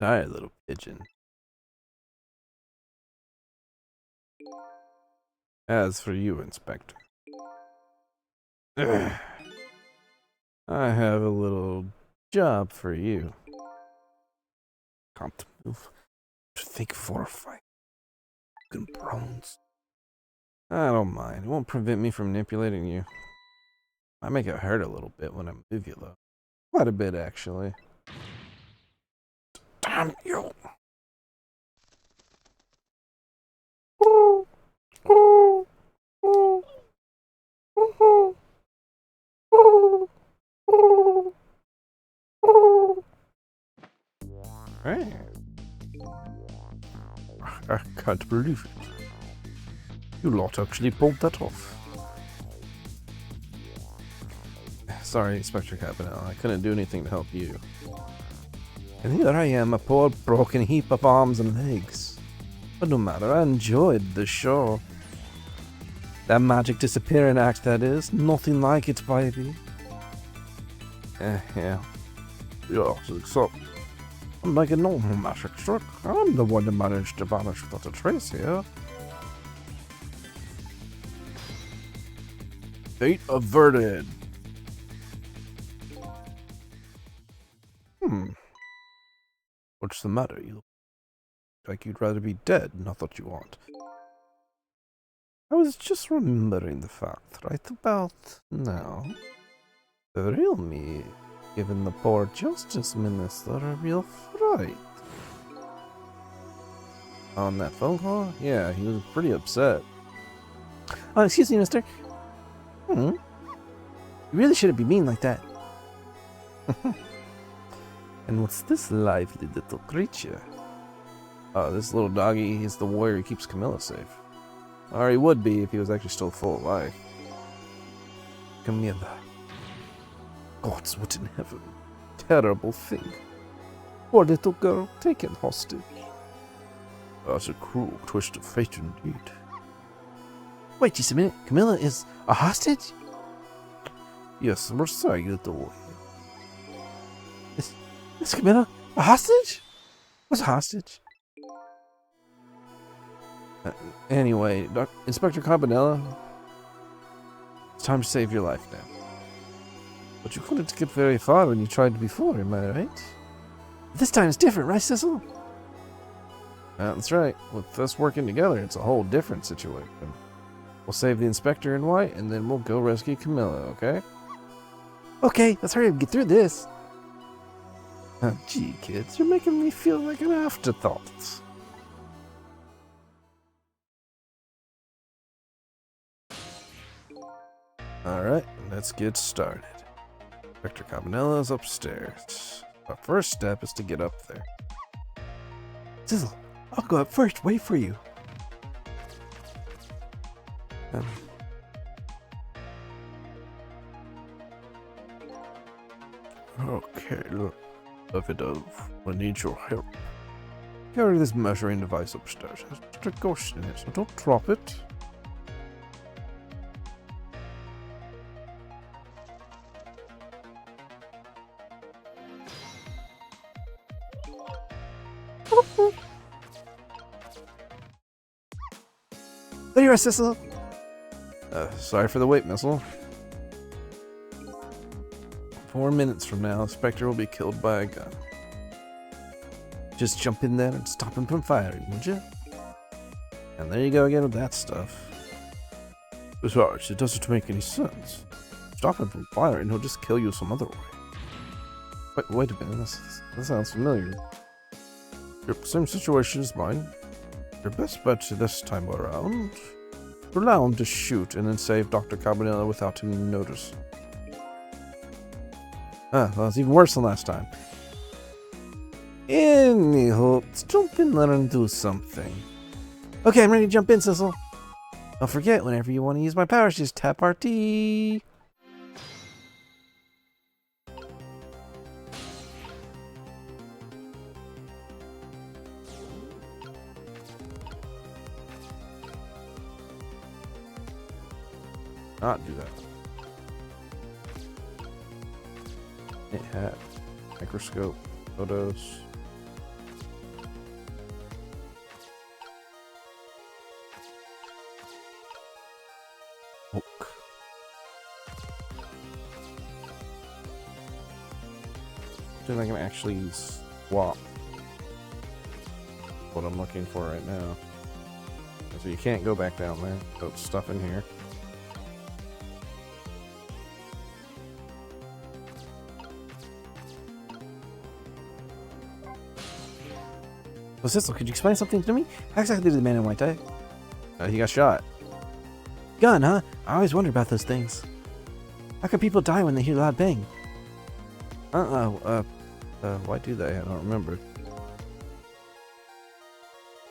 Die, little pigeon. As for you, Inspector, I have a little job for you. Can't move. Think 4 or 5. Fucking bronze. I don't mind. It won't prevent me from manipulating you. I make it hurt a little bit when I move you, though. Quite a bit, actually. Damn you! Right. I can't believe it. You lot actually pulled that off. Sorry, Inspector Cabanel. I couldn't do anything to help you. And here I am, a poor broken heap of arms and legs. But no matter, I enjoyed the show. That magic disappearing act, that is. Nothing like it, baby. Yeah. Yeah, except, unlike a normal magic trick, I'm the one that managed to vanish without a trace here. Fate averted. What's the matter? You look like you'd rather be dead, not that you aren't. I was just remembering the fact right about now. The real me, giving the poor Justice Minister a real fright. On that phone call? Yeah, he was pretty upset. Oh, excuse me, mister. You really shouldn't be mean like that. And what's this lively little creature? Oh, this little doggy, he's the warrior who keeps Camilla safe. Or he would be if he was actually still full of life. Camilla. Gods, what in heaven? Terrible thing. Poor little girl taken hostage. That's a cruel twist of fate indeed. Wait just a minute. Camilla is a hostage? Yes, we're sorry, little warrior. Is Camilla a hostage? What's a hostage? Anyway, Inspector Cabanela, it's time to save your life now. But you couldn't get very far when you tried before, am I right? This time it's different, right, Cecil? That's right. With us working together, it's a whole different situation. We'll save the Inspector in white, and then we'll go rescue Camilla, okay? Okay, let's hurry up and get through this. Oh, gee, kids, you're making me feel like an afterthought. Alright, let's get started. Inspector Cabanella's upstairs. Our first step is to get up there. Sizzle, I'll go up first, wait for you. Okay, look. Davidov, I need your help. Carry this measuring device upstairs. It has just a ghost in it, so don't drop it. There you are, Cecil. Sorry for the wait, Missile. 4 minutes from now, Spectre will be killed by a gun. Just jump in there and stop him from firing, would you? And there you go again with that stuff. Besides, it doesn't make any sense. Stop him from firing, he'll just kill you some other way. Wait a minute, that sounds familiar. Yep, same situation as mine. Your best bet this time around, allow him to shoot and then save Dr. Cabanilla without him noticing. Well, it's even worse than last time. Anyhow, let's jump in there and do something. Okay, I'm ready to jump in, Cecil. Don't forget, whenever you want to use my powers, just tap RT. Not do that. It had microscope photos. Oak. See if I can actually swap what I'm looking for right now. So you can't go back down there. Put stuff in here. So Cecil, could you explain something to me? How exactly did the man in white die? He got shot. Gun, huh? I always wondered about those things. How come people die when they hear a loud bang? Why do they? I don't remember.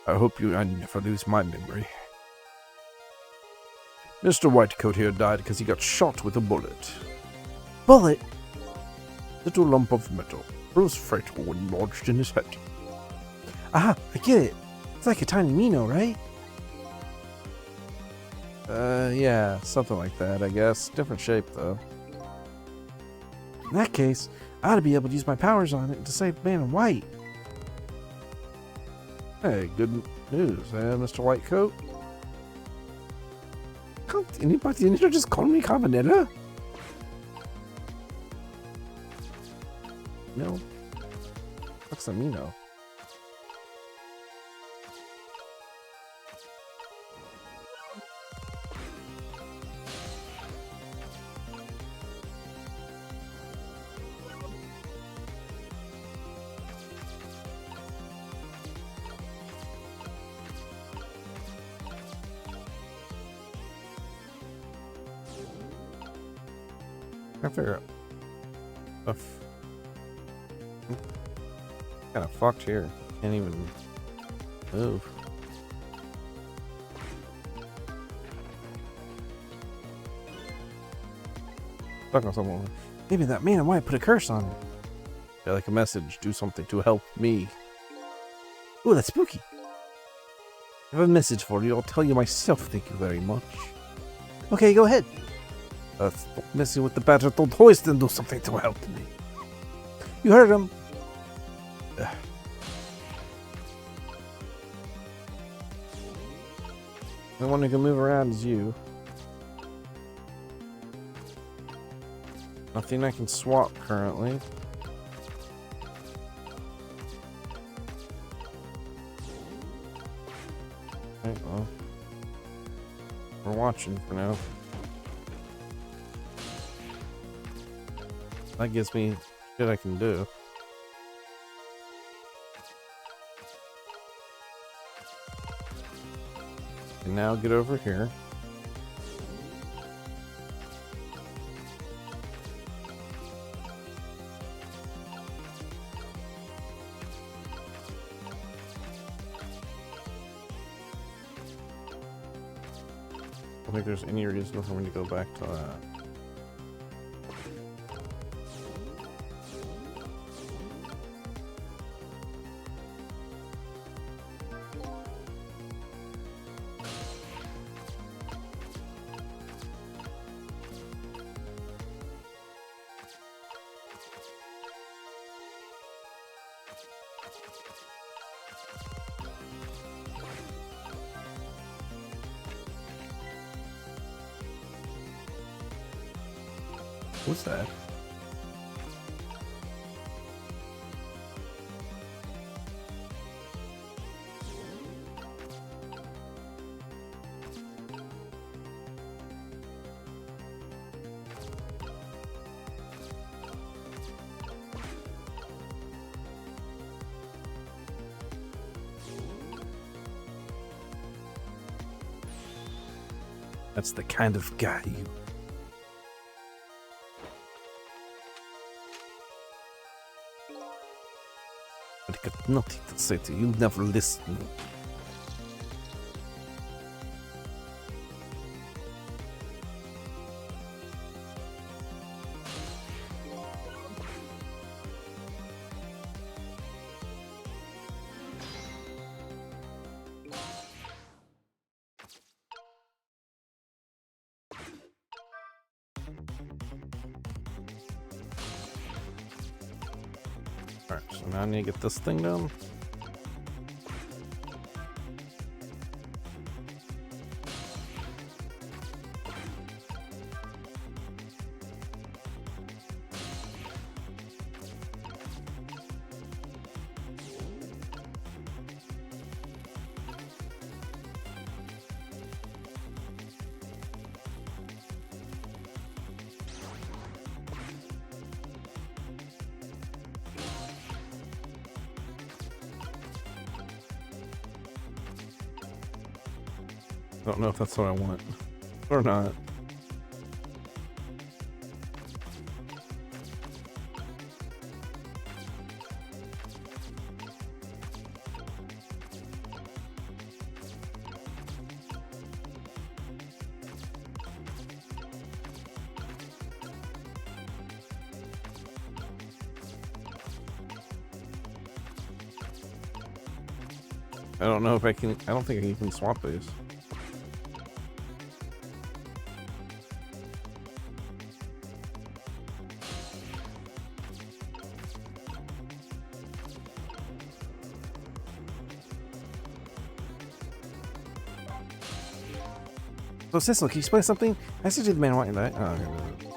I hope I never lose my memory. Mr. Whitecoat here died because he got shot with a bullet. Bullet? Little lump of metal. Bruce Frightful when lodged in his head. Aha, I get it. It's like a tiny Mino, right? Yeah, something like that, I guess. Different shape, though. In that case, I ought to be able to use my powers on it to save Man in White. Hey, good news, Mr. Whitecoat. Can't anybody in here just call me Cabanilla? No. Looks like Mino. I figure out stuff. Kind of fucked here. Can't even move. Stuck on someone. Maybe that Man in White put a curse on it. Yeah, like a message. Do something to help me. Ooh, that's spooky. I have a message for you. I'll tell you myself. Thank you very much. Okay, go ahead. Stop messing with the battered old hoist and do something to help me. You heard him. The only one who can move around is you. Nothing I can swap currently. Okay, well, we're watching for now. That gives me shit I can do. And now get over here. I don't think there's any reason for me to go back to that. What's that? That's the kind of guy you. I got nothing to say to you. You never listen. Alright, so now I need to get this thing done. I don't know if that's what I want or not. I don't know if I can. I don't think I can swap these. So Cecil, can you explain something? I said to the man wanting that. Oh, okay.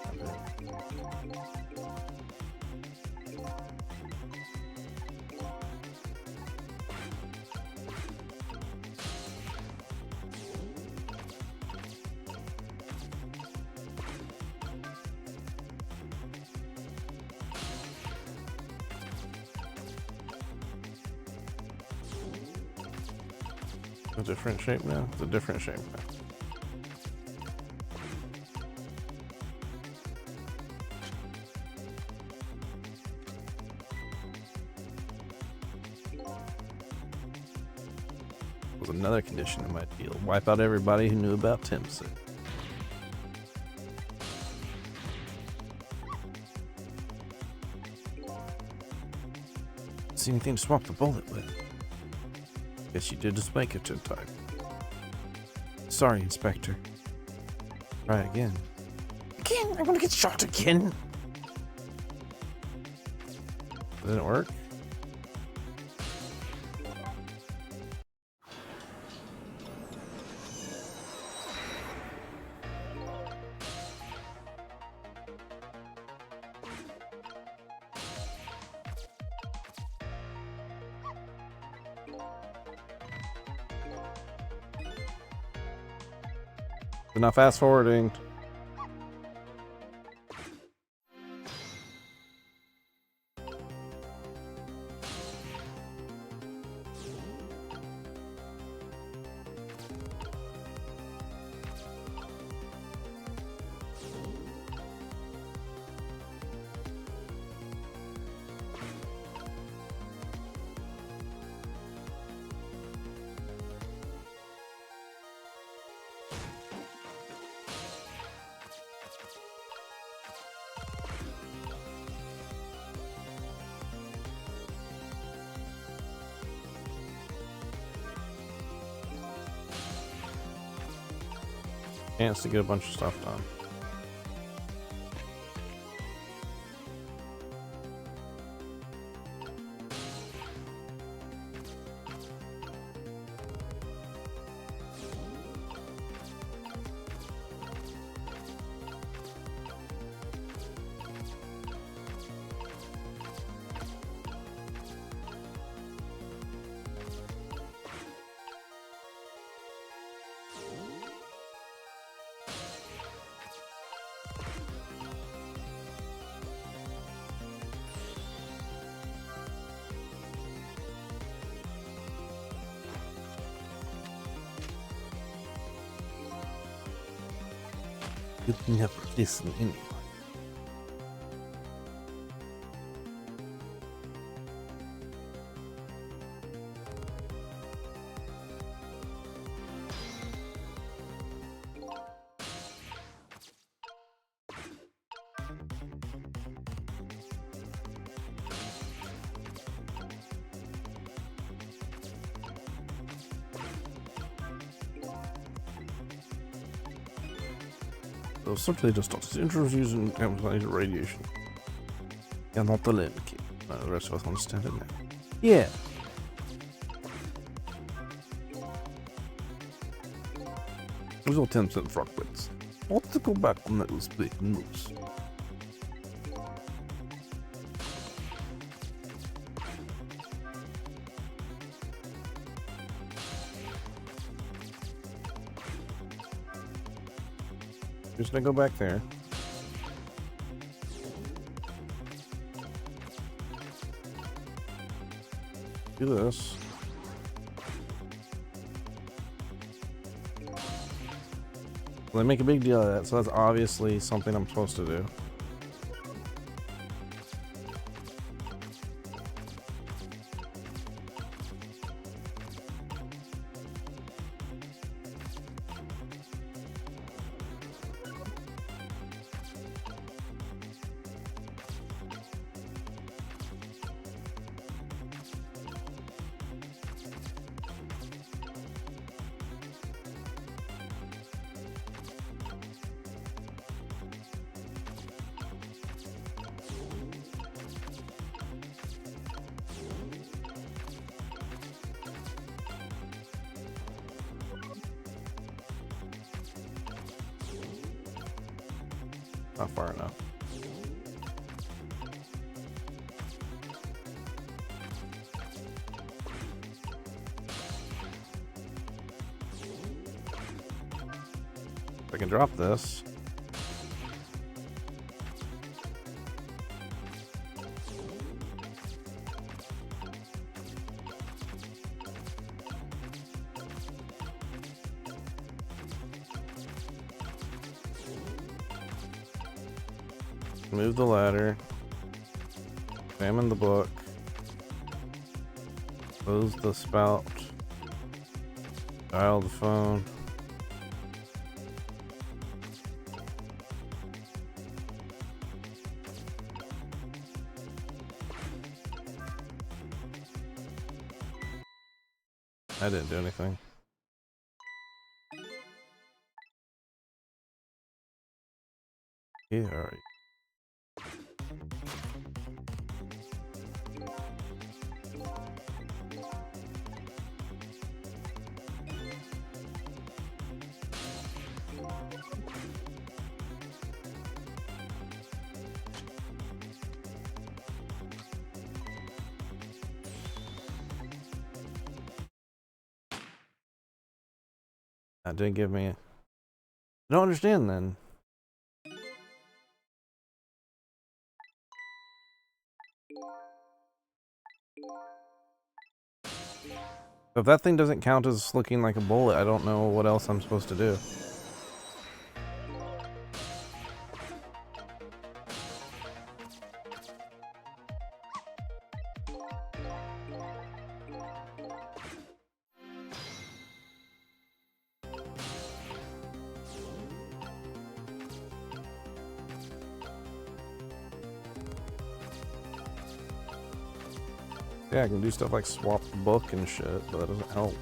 A different shape now? It's a different shape now. Was another condition in my deal. Wipe out everybody who knew about Timson. See anything to swap the bullet with? Guess you did just make it in time. Sorry, Inspector. Try again. Again? I'm gonna get shot again. Did it work? Not fast forwarding. Chance to get a bunch of stuff done. You'd never listen anyway. So simply just not interested using amplified radiation. Yeah, not the limb kid. No, the rest of us understand it now. Yeah. There's all 10% frog bits. What to go back on those big moves? Just gonna go back there. Do this. Well, they make a big deal of that, so that's obviously something I'm supposed to do. Not far enough. I can drop this. Move the ladder. Examine the book. Close the spout. Dial the phone. I didn't do anything. Yeah, alright. That didn't give me. I don't understand then. If that thing doesn't count as looking like a bullet, I don't know what else I'm supposed to do. Yeah, I can do stuff like swap the book and shit, but that doesn't help.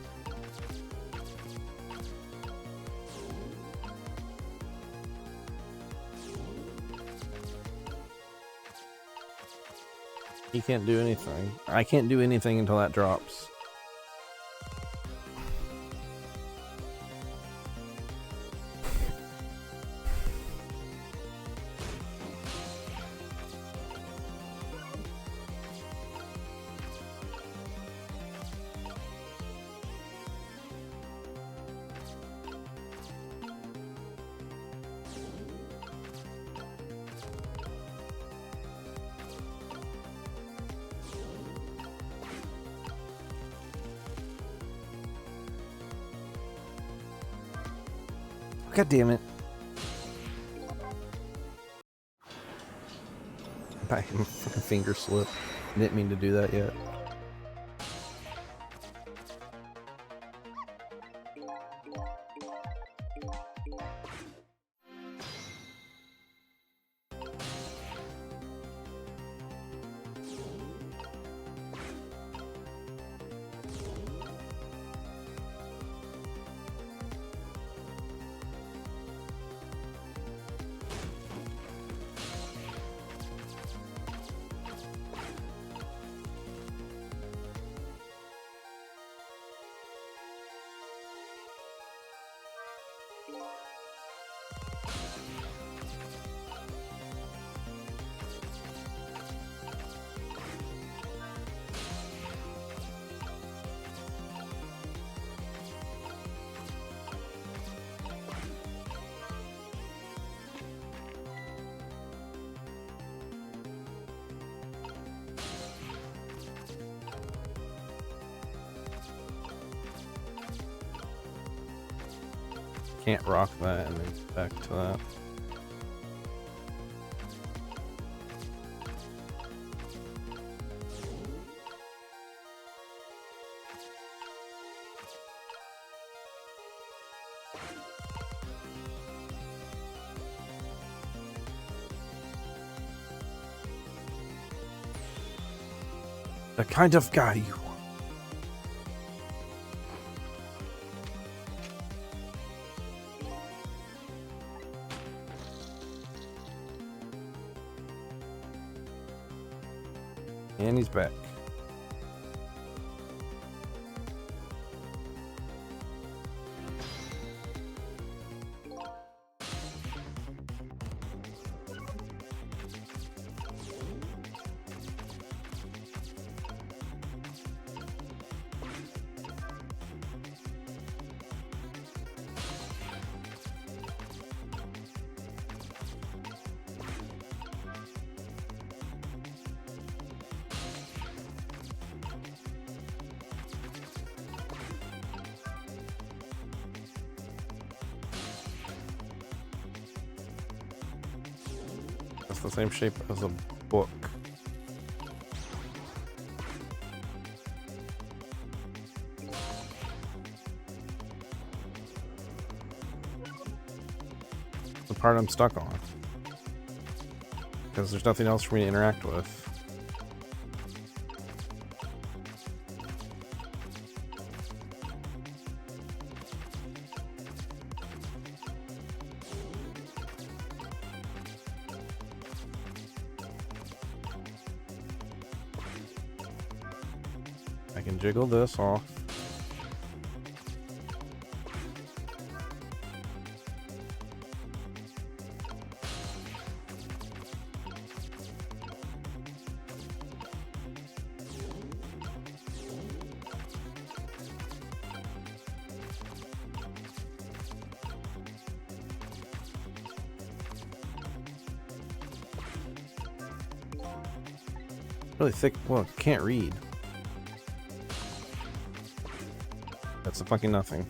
He can't do anything. I can't do anything until that drops. God damn it. I fucking finger slip. Didn't mean to do that yet. Can't rock that and then back to that. The kind of guy you are. And he's back. That's the same shape as a book. The part I'm stuck on. Because there's nothing else for me to interact with. I can jiggle this off. Really thick book, can't read. That's a fucking nothing.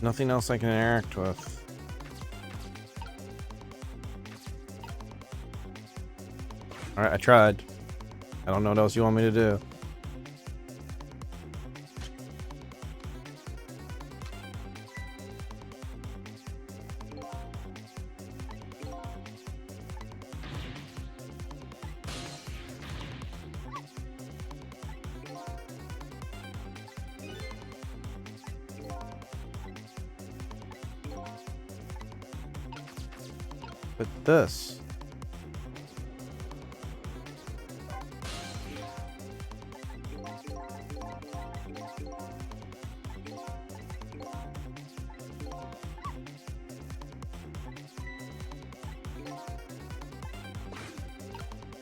Nothing else I can interact with. Alright, I tried. I don't know what else you want me to do. But this.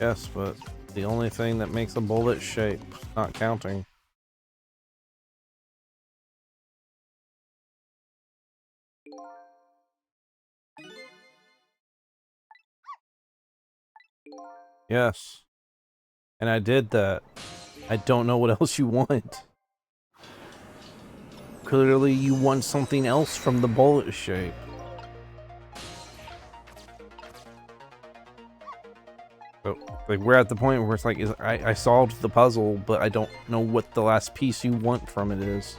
Yes, but The only thing that makes a bullet shape, not counting. Yes. And I did that. I don't know what else you want. Clearly you want something else from the bullet shape. So, like, we're at the point where it's like, I solved the puzzle, but I don't know what the last piece you want from it is.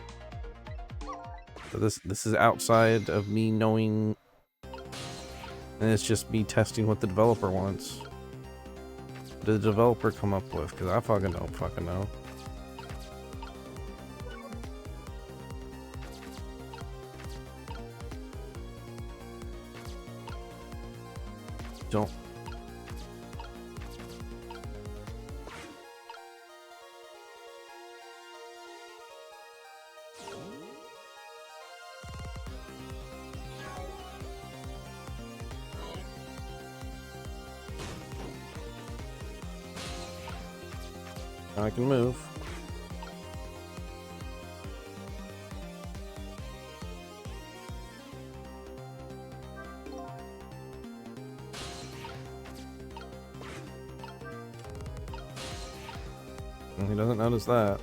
So this is outside of me knowing, and it's just me testing what the developer wants. What did the developer come up with? Because I fucking don't fucking know. Don't. I can move. And he doesn't notice that.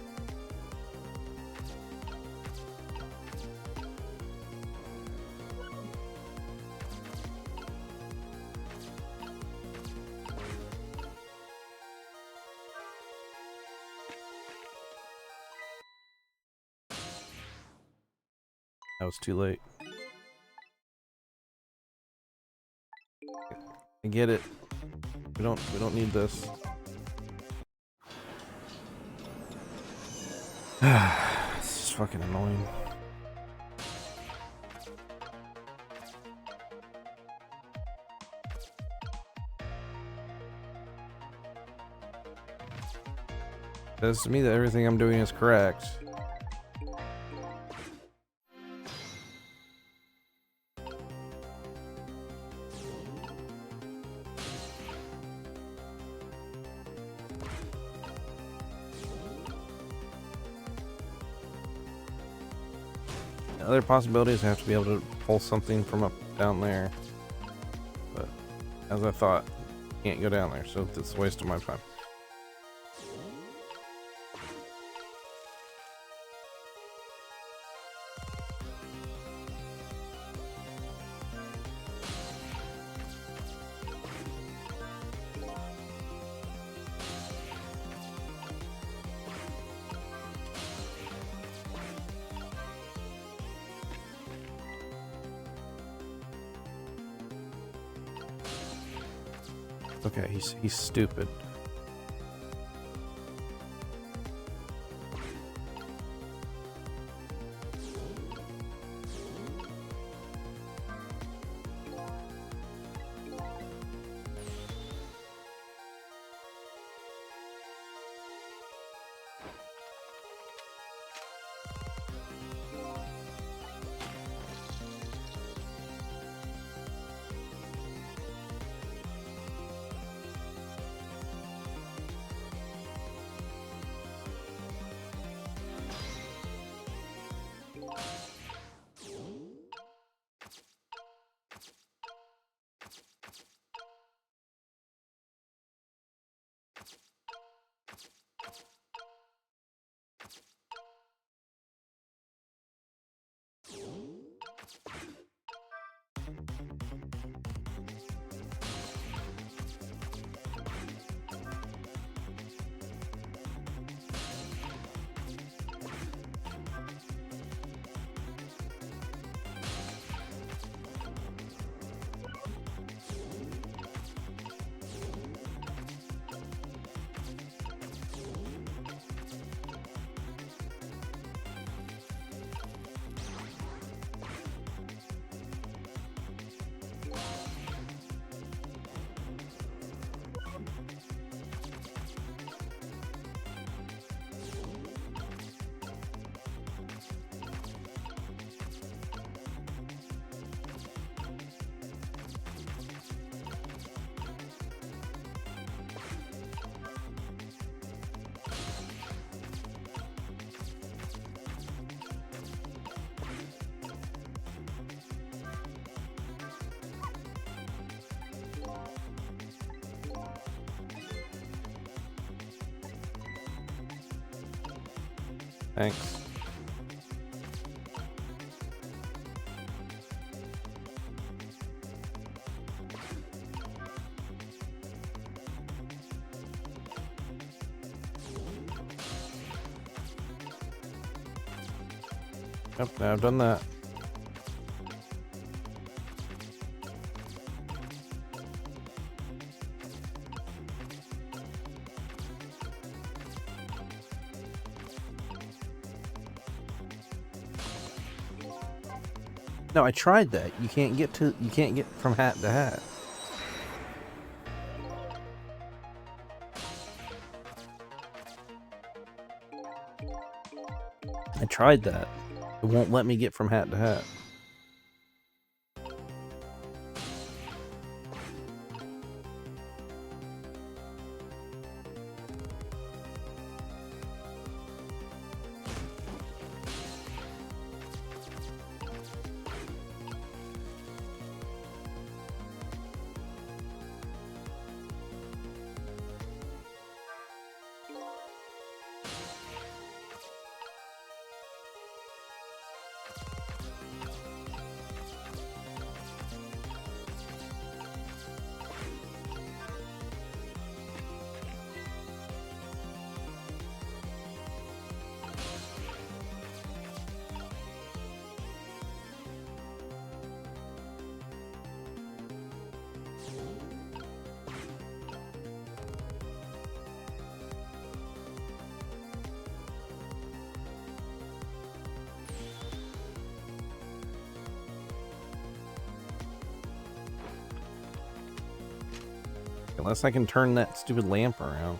That was too late. I get it. We don't need this. It's just fucking annoying. It says to me that everything I'm doing is correct. Other possibilities, I have to be able to pull something from up down there. But as I thought, can't go down there, so it's a waste of my time. Okay, he's stupid. Thanks. Yep, now I've done that. No, I tried that. You can't get from hat to hat. I tried that. It won't let me get from hat to hat. Unless I can turn that stupid lamp around.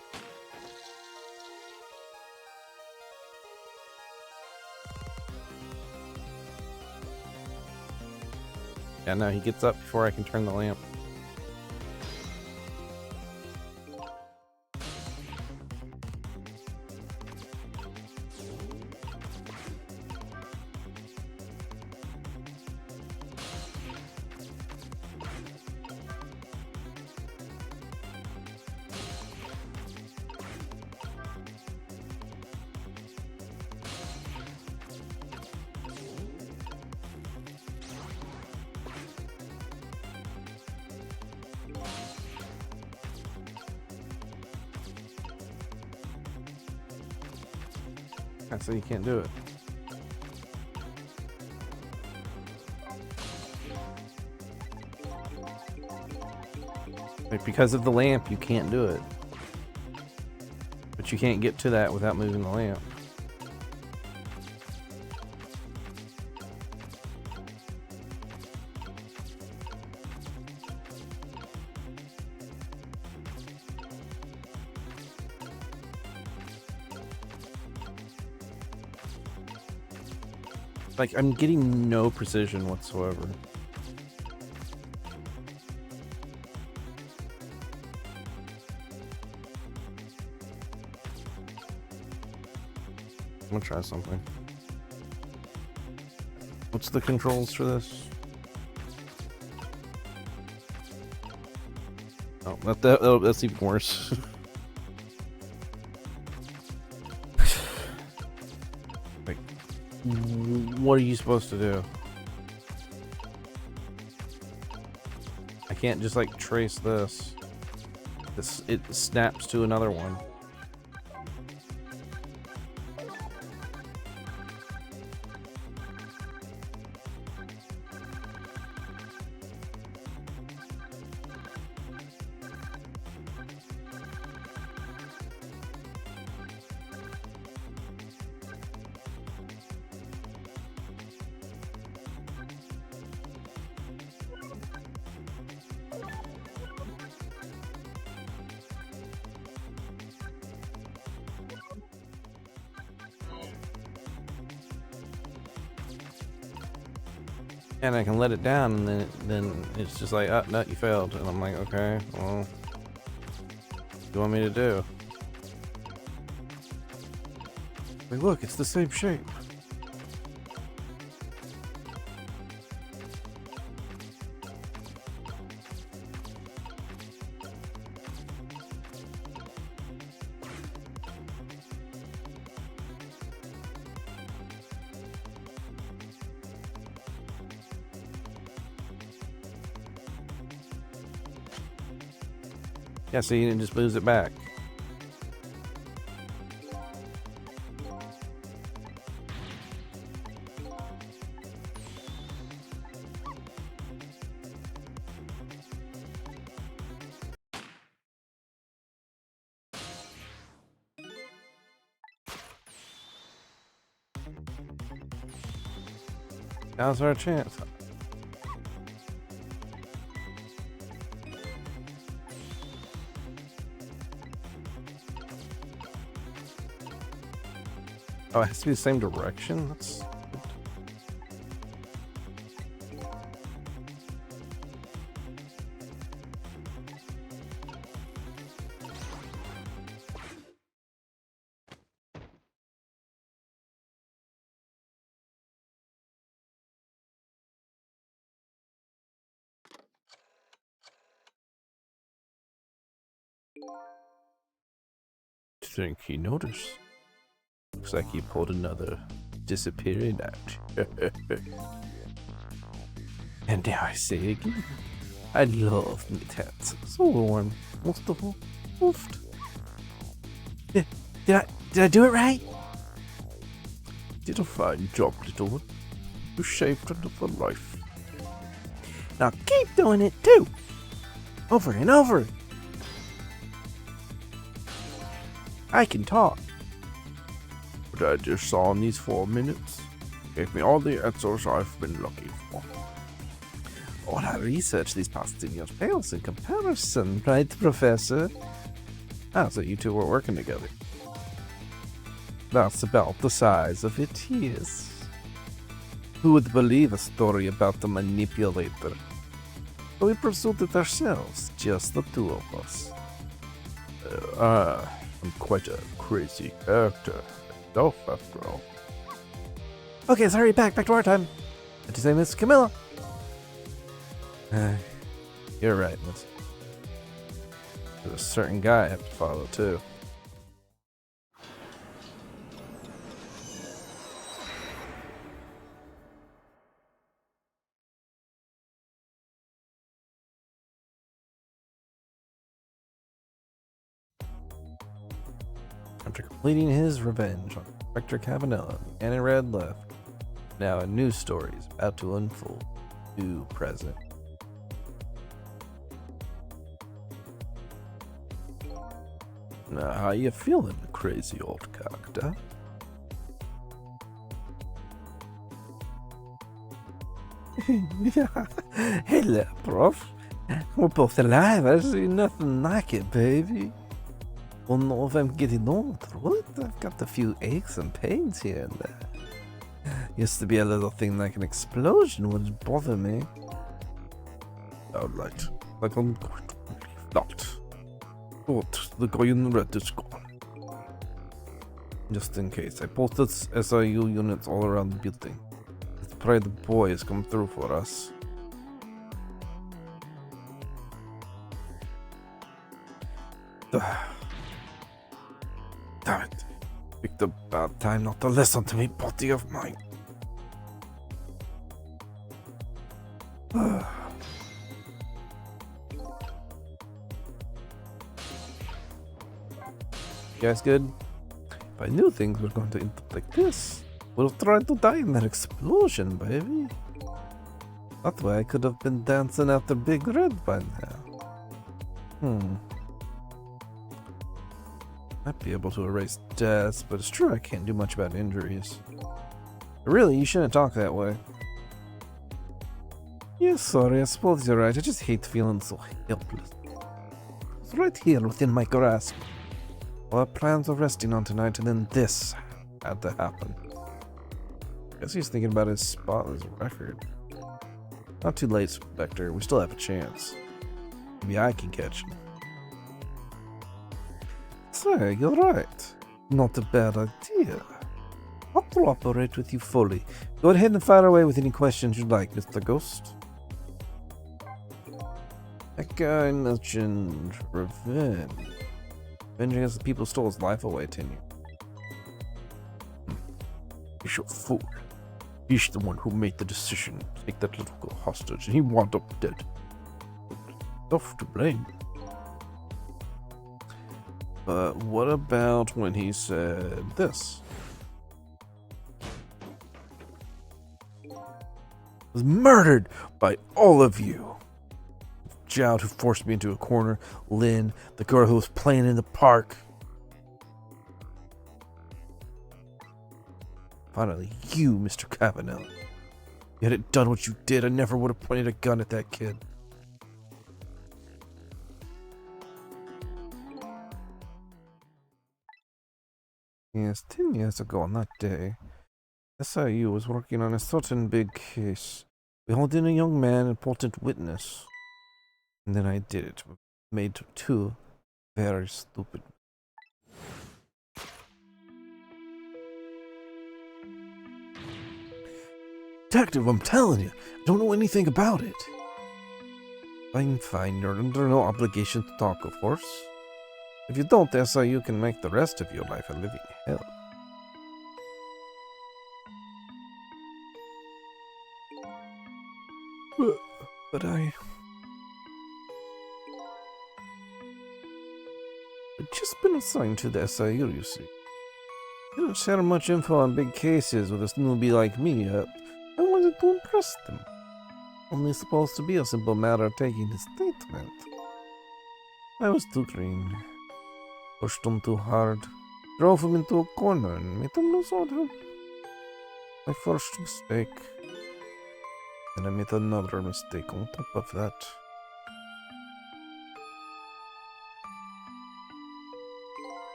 Yeah, no, he gets up before I can turn the lamp. So you can't do it. Like, because of the lamp, you can't do it. But you can't get to that without moving the lamp. Like, I'm getting no precision whatsoever. I'm gonna try something. What's the controls for this? Oh, that's even worse. What are you supposed to do? I can't just like trace this. It snaps to another one. And I can let it down, and then it's just like, oh, no, you failed. And I'm like, okay, well, what do you want me to do? Like, look, it's the same shape. Yeah, so you didn't just lose it back. Now's our chance. Oh, it has to be the same direction? That's... Think he noticed. Looks like he pulled another disappearing out. And now I say again, I love meat hats. So warm. Most of all, woofed. Did I do it right? Did a fine job, little one. You saved another life. Now keep doing it too. Over and over. I can talk. What I just saw in these 4 minutes gave me all the answers I've been looking for. All our research these past 2 years pales in comparison, right, Professor? Ah, so you two were working together. That's about the size of it, yes. Who would believe a story about the manipulator? But we pursued it ourselves, just the two of us. I'm quite a crazy character myself, after all. Okay, let's hurry back to our time. What did you say, Miss Camilla? You're right, Miss. There's a certain guy I have to follow, too. After completing his revenge on Inspector Cabanela, the man in red left. Now a new story is about to unfold. To present. Now, how you feeling, crazy old character? Hello, Prof. We're both alive. I see nothing like it, baby. Don't know if I'm getting old or what. I've got a few aches and pains here and there. Used to be a little thing like an explosion would bother me. Like I'm going to believe not. But the guy in red is gone. Just in case, I posted SIU units all around the building. Let's pray the boys come through for us. Damn it. Picked a bad time not to listen to me, body of mine. You guys good? If I knew things were going to end up like this, would have tried to die in that explosion, baby. That way I could have been dancing after Big Red by now. Might be able to erase deaths, but it's true I can't do much about injuries. Really, you shouldn't talk that way. Yeah, sorry, I suppose you're right. I just hate feeling so helpless. It's right here within my grasp. Well, our plans are resting on tonight, and then this had to happen. Guess he's thinking about his spotless record. Not too late, Spectre. We still have a chance. Maybe I can catch him. Say, you're right. Not a bad idea. I'll cooperate with you fully. Go ahead and fire away with any questions you'd like, Mr. Ghost. That guy mentioned revenge. Avenging against the people who stole his life away, didn't you? He's a fool. He's the one who made the decision to take that little girl hostage, and he wound up dead. Tough to blame. But what about when he said this? Was murdered by all of you. Jowd, who forced me into a corner. Lynn, the girl who was playing in the park. Finally, you, Mr. Cavanel. You hadn't done what you did, I never would have pointed a gun at that kid. Yes, 10 years ago on that day, SIU was working on a certain big case. We hauled in a young man, an important witness. And then I did it. Made two very stupid. Detective, I'm telling you, I don't know anything about it. Fine, you're under no obligation to talk, of course. If you don't, SIU can make the rest of your life a living hell. But I've just been assigned to the SIU, you see. You don't share much info on big cases with a newbie like me. I wanted to impress them. Only supposed to be a simple matter of taking his statement. I was too green. Pushed him too hard. Drove him into a corner and made him lose order. My first mistake. Then I made another mistake on top of that.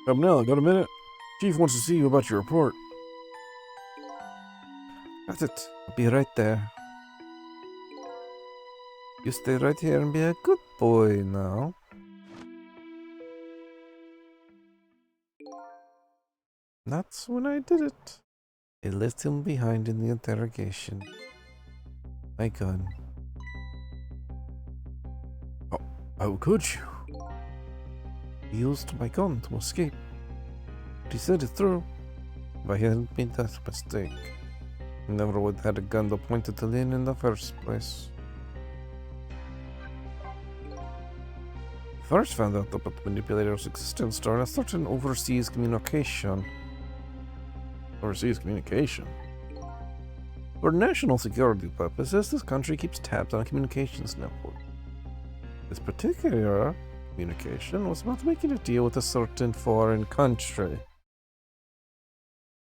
Cavanel, got a minute? Chief wants to see you about your report. That's it. I'll be right there. You stay right here and be a good boy now. That's when I did it. I left him behind in the interrogation. My gun. Oh, how could you? He used my gun to escape. But he said it through. If I hadn't made that mistake, I never would have had a gun that pointed to Lynn in the first place. First found out about the manipulator's existence during a certain overseas communication. Overseas communication? For national security purposes, this country keeps tabs on a communications network. This particular communication was about making a deal with a certain foreign country.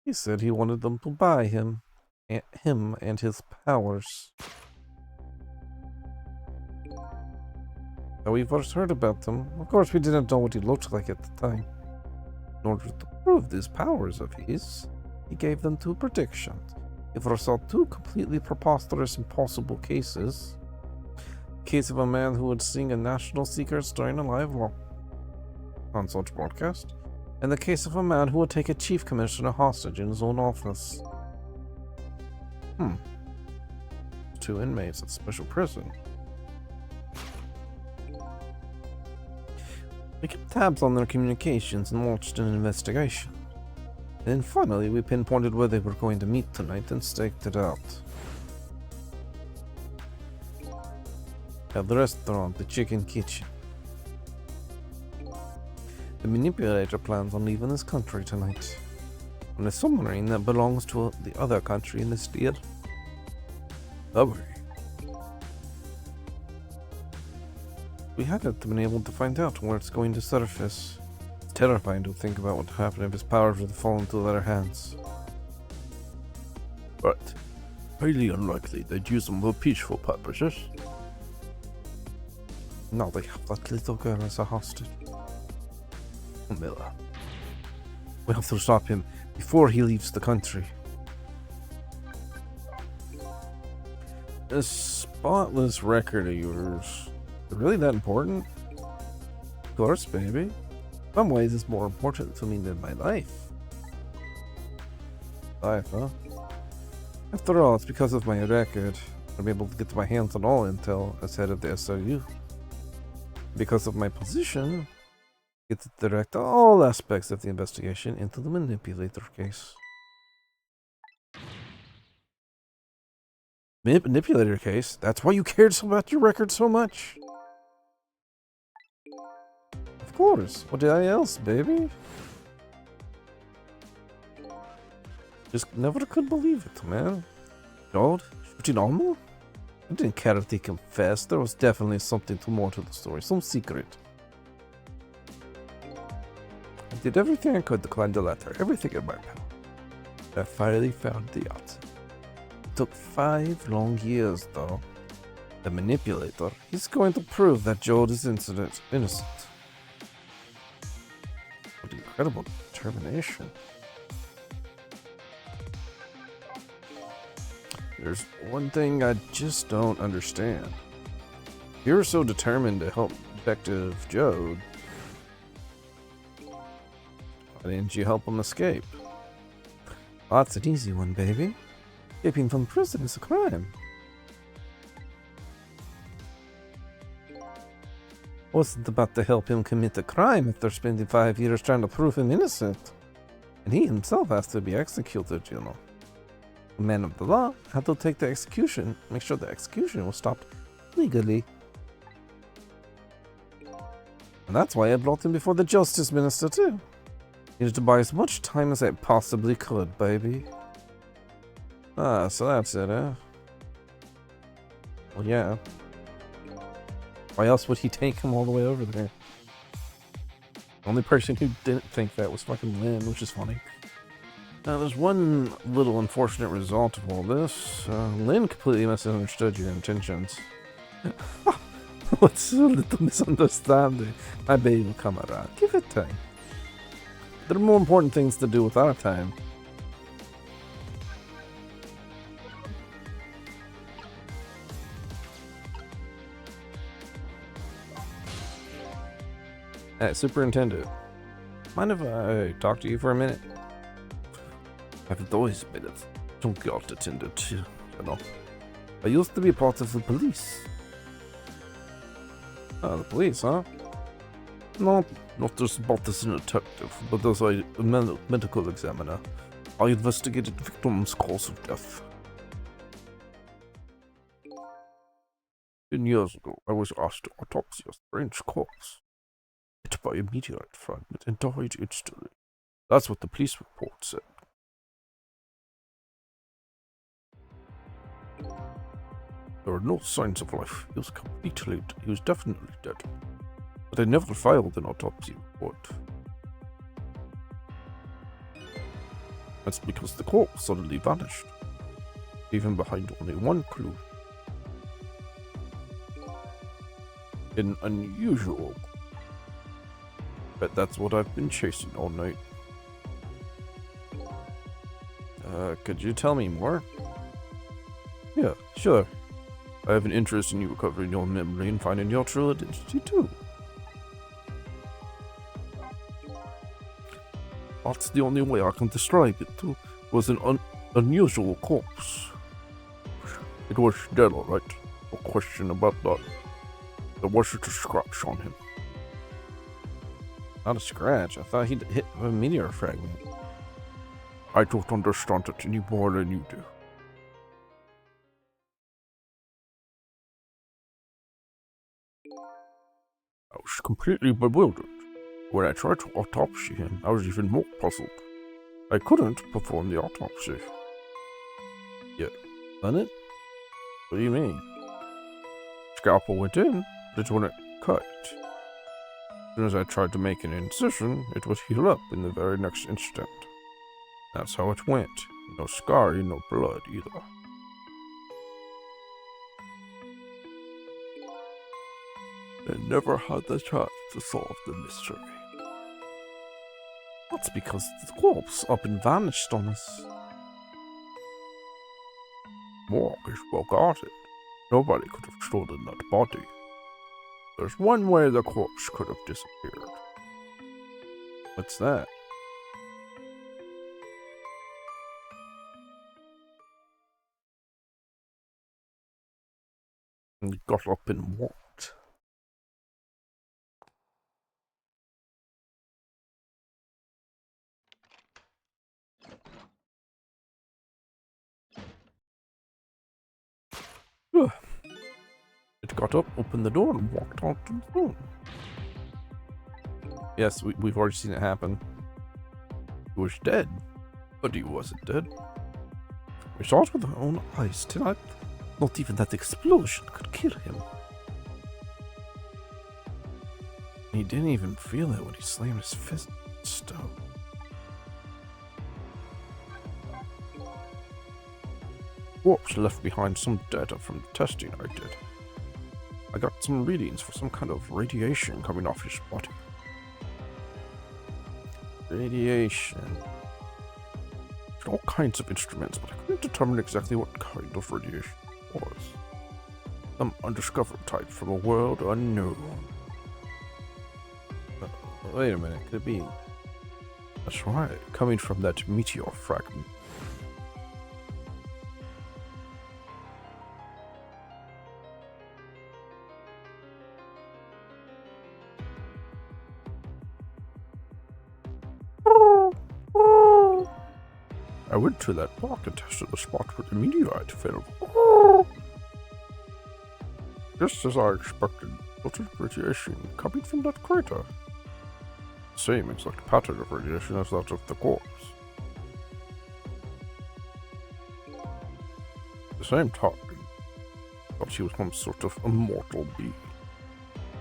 He said he wanted them to buy him and his powers. When we first heard about him, of course we didn't know what he looked like at the time. In order to prove these powers of his, he gave them two predictions. He foresaw two completely preposterous, impossible cases. The case of a man who would sing a national secret during a live consult broadcast, and the case of a man who would take a chief commissioner hostage in his own office. Two inmates at special prison. We kept tabs on their communications and launched an investigation. Then finally we pinpointed where they were going to meet tonight and staked it out. At the restaurant, the Chicken Kitchen. The manipulator plans on leaving this country tonight on a submarine that belongs to the other country in this deal. Submarine? We haven't been able to find out where it's going to surface. It's terrifying to think about what would happen if his powers were to fall into their hands. But highly unlikely they'd use them for peaceful purposes. Now they have that little girl as a hostage. Miller. We have to stop him before he leaves the country. This spotless record of yours, is it really that important? Of course, baby. In some ways, it's more important to me than my life. Life, huh? After all, it's because of my record I'm able to get my hands on all intel as head of the SRU. Because of my position, I get to direct all aspects of the investigation into the manipulator case. Manipulator case? That's why you cared so about your record so much? Of course. What else, baby? Just never could believe it, man. God, shooting Alma? I didn't care if he confessed. There was definitely something more to the story. Some secret. I did everything I could to climb the ladder. Everything in my power. I finally found the answer. It took 5 long years, though. The manipulator, he's going to prove that Joel is innocent. What incredible determination. There's one thing I just don't understand. You're so determined to help Detective Jode. Why didn't you help him escape? Oh, that's an easy one, baby. Escaping from prison is a crime. Wasn't about to help him commit a crime after spending 5 years trying to prove him innocent. And he himself has to be executed, you know. A man of the law had to take the execution, make sure the execution was stopped legally. And that's why I brought him before the Justice Minister, too. Needed to buy as much time as I possibly could, baby. Ah, so that's it, eh? Well, yeah. Why else would he take him all the way over there? The only person who didn't think that was fucking Lynn, which is funny. Now, there's one little unfortunate result of all this. Lynn completely misunderstood your intentions. What's a little misunderstanding? My baby will come around. Give it time. There are more important things to do with our time. Hey, Superintendent. Mind if I talk to you for a minute? I've always been a junkyard attendant, you know. I used to be part of the police. Oh, the police, huh? Not just about as a detective, but as a medical examiner. I investigated victims' cause of death. 10 years ago, I was asked to autopsy a strange corpse. Hit by a meteorite fragment and died instantly. That's what the police report said. There were no signs of life. He was definitely dead. But I never filed an autopsy report. That's because the corpse suddenly vanished, leaving behind only one clue. An unusual. Bet that's what I've been chasing all night. Could you tell me more? Yeah, sure. I have an interest in you recovering your memory and finding your true identity too. That's the only way I can describe it too. It was an unusual corpse. It was dead, alright. No question about that. There wasn't a scratch on him. Not a scratch? I thought he'd hit a meteor fragment. I don't understand it any more than you do. I was completely bewildered. When I tried to autopsy him, I was even more puzzled. I couldn't perform the autopsy. Yet, done it? What do you mean? Scalpel went in, but it wouldn't cut. As soon as I tried to make an incision, it would heal up in the very next instant. That's how it went. No scarring, no blood either. I never had the chance to solve the mystery. That's because the corpse up and vanished on us. Morgue is well guarded. Nobody could have stolen that body. There's one way the corpse could have disappeared. What's that? And got up and walked. It got up, opened the door, and walked out to the room. Yes, we've already seen it happen. He was dead, but he wasn't dead. We saw it with our own eyes tonight. Not even that explosion could kill him. He didn't even feel it when he slammed his fist in the stove. Corpse left behind some data from the testing I did. I got some readings for some kind of radiation coming off his body. Radiation. All kinds of instruments, but I couldn't determine exactly what kind of radiation it was. Some undiscovered type from a world unknown. Wait a minute, could it be? That's right, coming from that meteor fragment. I went to that park and tested the spot where the meteorite fell. Just as I expected, lots of radiation coming from that crater. Same exact pattern of radiation as that of the corpse. At the same time, I thought he was some sort of immortal being.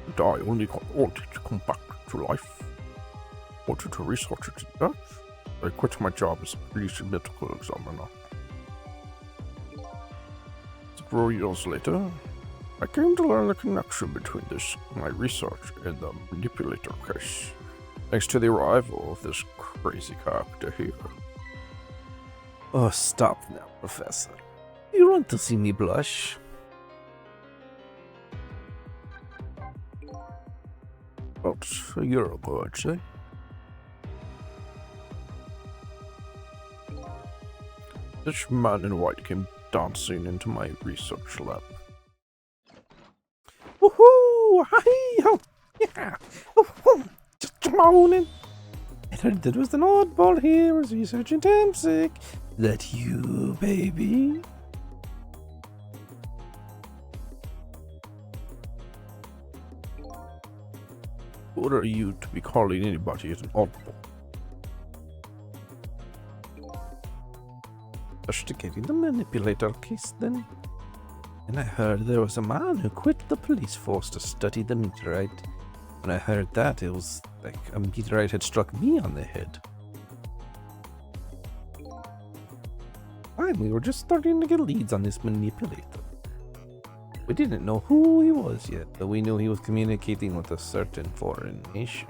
And I only wanted to come back to life. Wanted to research it to death. I quit my job as a police medical examiner. 4 years later, I came to learn the connection between this, my research, and the manipulator case, thanks to the arrival of this crazy character here. Oh, stop now, Professor. You want to see me blush? About a year ago, I'd say. This man in white came dancing into my research lab. Woohoo! Hi-ho! Yeah! Woohoo! Just moaning! I heard there was an oddball here was researching Tamsic. That you, baby? What are you to be calling anybody an oddball? Investigating the manipulator case, then. And I heard there was a man who quit the police force to study the meteorite. When I heard that, it was like a meteorite had struck me on the head. Fine, we were just starting to get leads on this manipulator. We didn't know who he was yet, but we knew he was communicating with a certain foreign nation.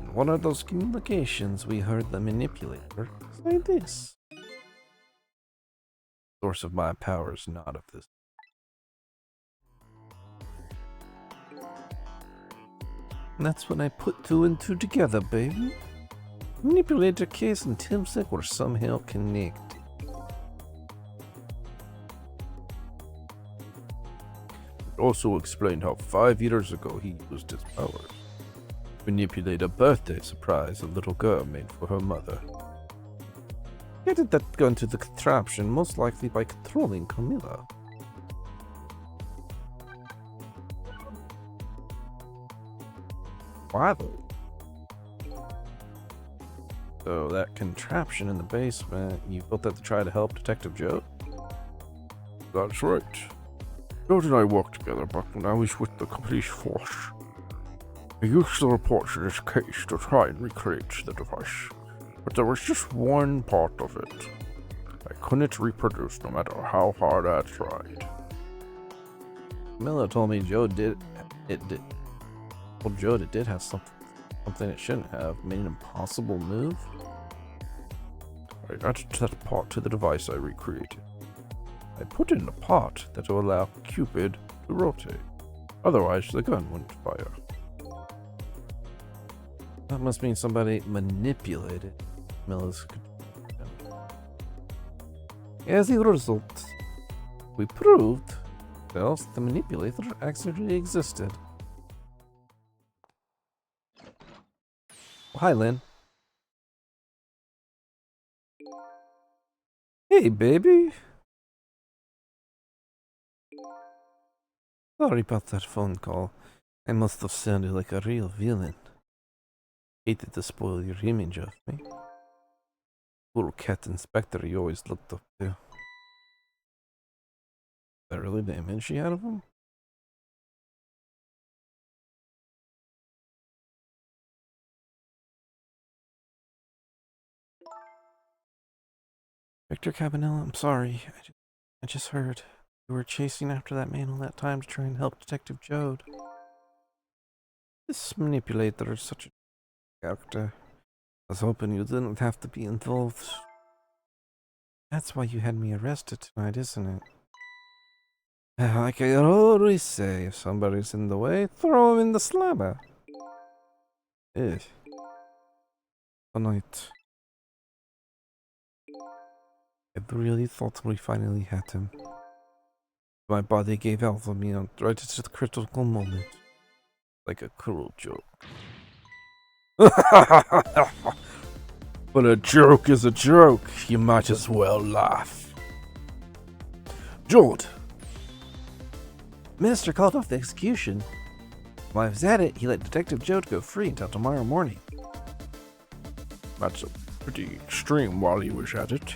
In one of those communications, we heard the manipulator say this. Source of my power is not of this. And that's when I put 2 and 2 together, baby. Manipulator case and Tamsic were somehow connected. It also explained how 5 years ago he used his powers. Manipulate a birthday surprise a little girl made for her mother. How did that go into the contraption? Most likely by controlling Camilla. Why though? So that contraption in the basement, you built that to try to help Detective Joe? That's right. Joe and I worked together back when I was with the police force. I used the reports of this case to try and recreate the device. But there was just one part of it I couldn't reproduce no matter how hard I tried. Miller told me Joe did have something it shouldn't have. Made an impossible move. I added that part to the device I recreated. I put in a part that will allow Cupid to rotate. Otherwise, the gun wouldn't fire. That must mean somebody manipulated Miller's control. As a result, we proved that the manipulator actually existed. Hi, Lynn. Hey, baby. Sorry about that phone call. I must have sounded like a real villain. Hated to spoil your image of me. Little cat inspector you always looked up to. Is that really the image you had of him? Victor Cabanella, I'm sorry. I just heard you were chasing after that man all that time to try and help Detective Jode. This manipulator is such a character. I was hoping you didn't have to be involved. That's why you had me arrested tonight, isn't it? Like I always say, if somebody's in the way, throw him in the slammer. Eh. Tonight. I really thought we finally had him. My body gave out on me right at the critical moment. Like a cruel joke. But a joke is a joke. You might as well laugh. Jode! Minister called off the execution. While I was at it, he let Detective Jode go free until tomorrow morning. That's pretty extreme while he was at it.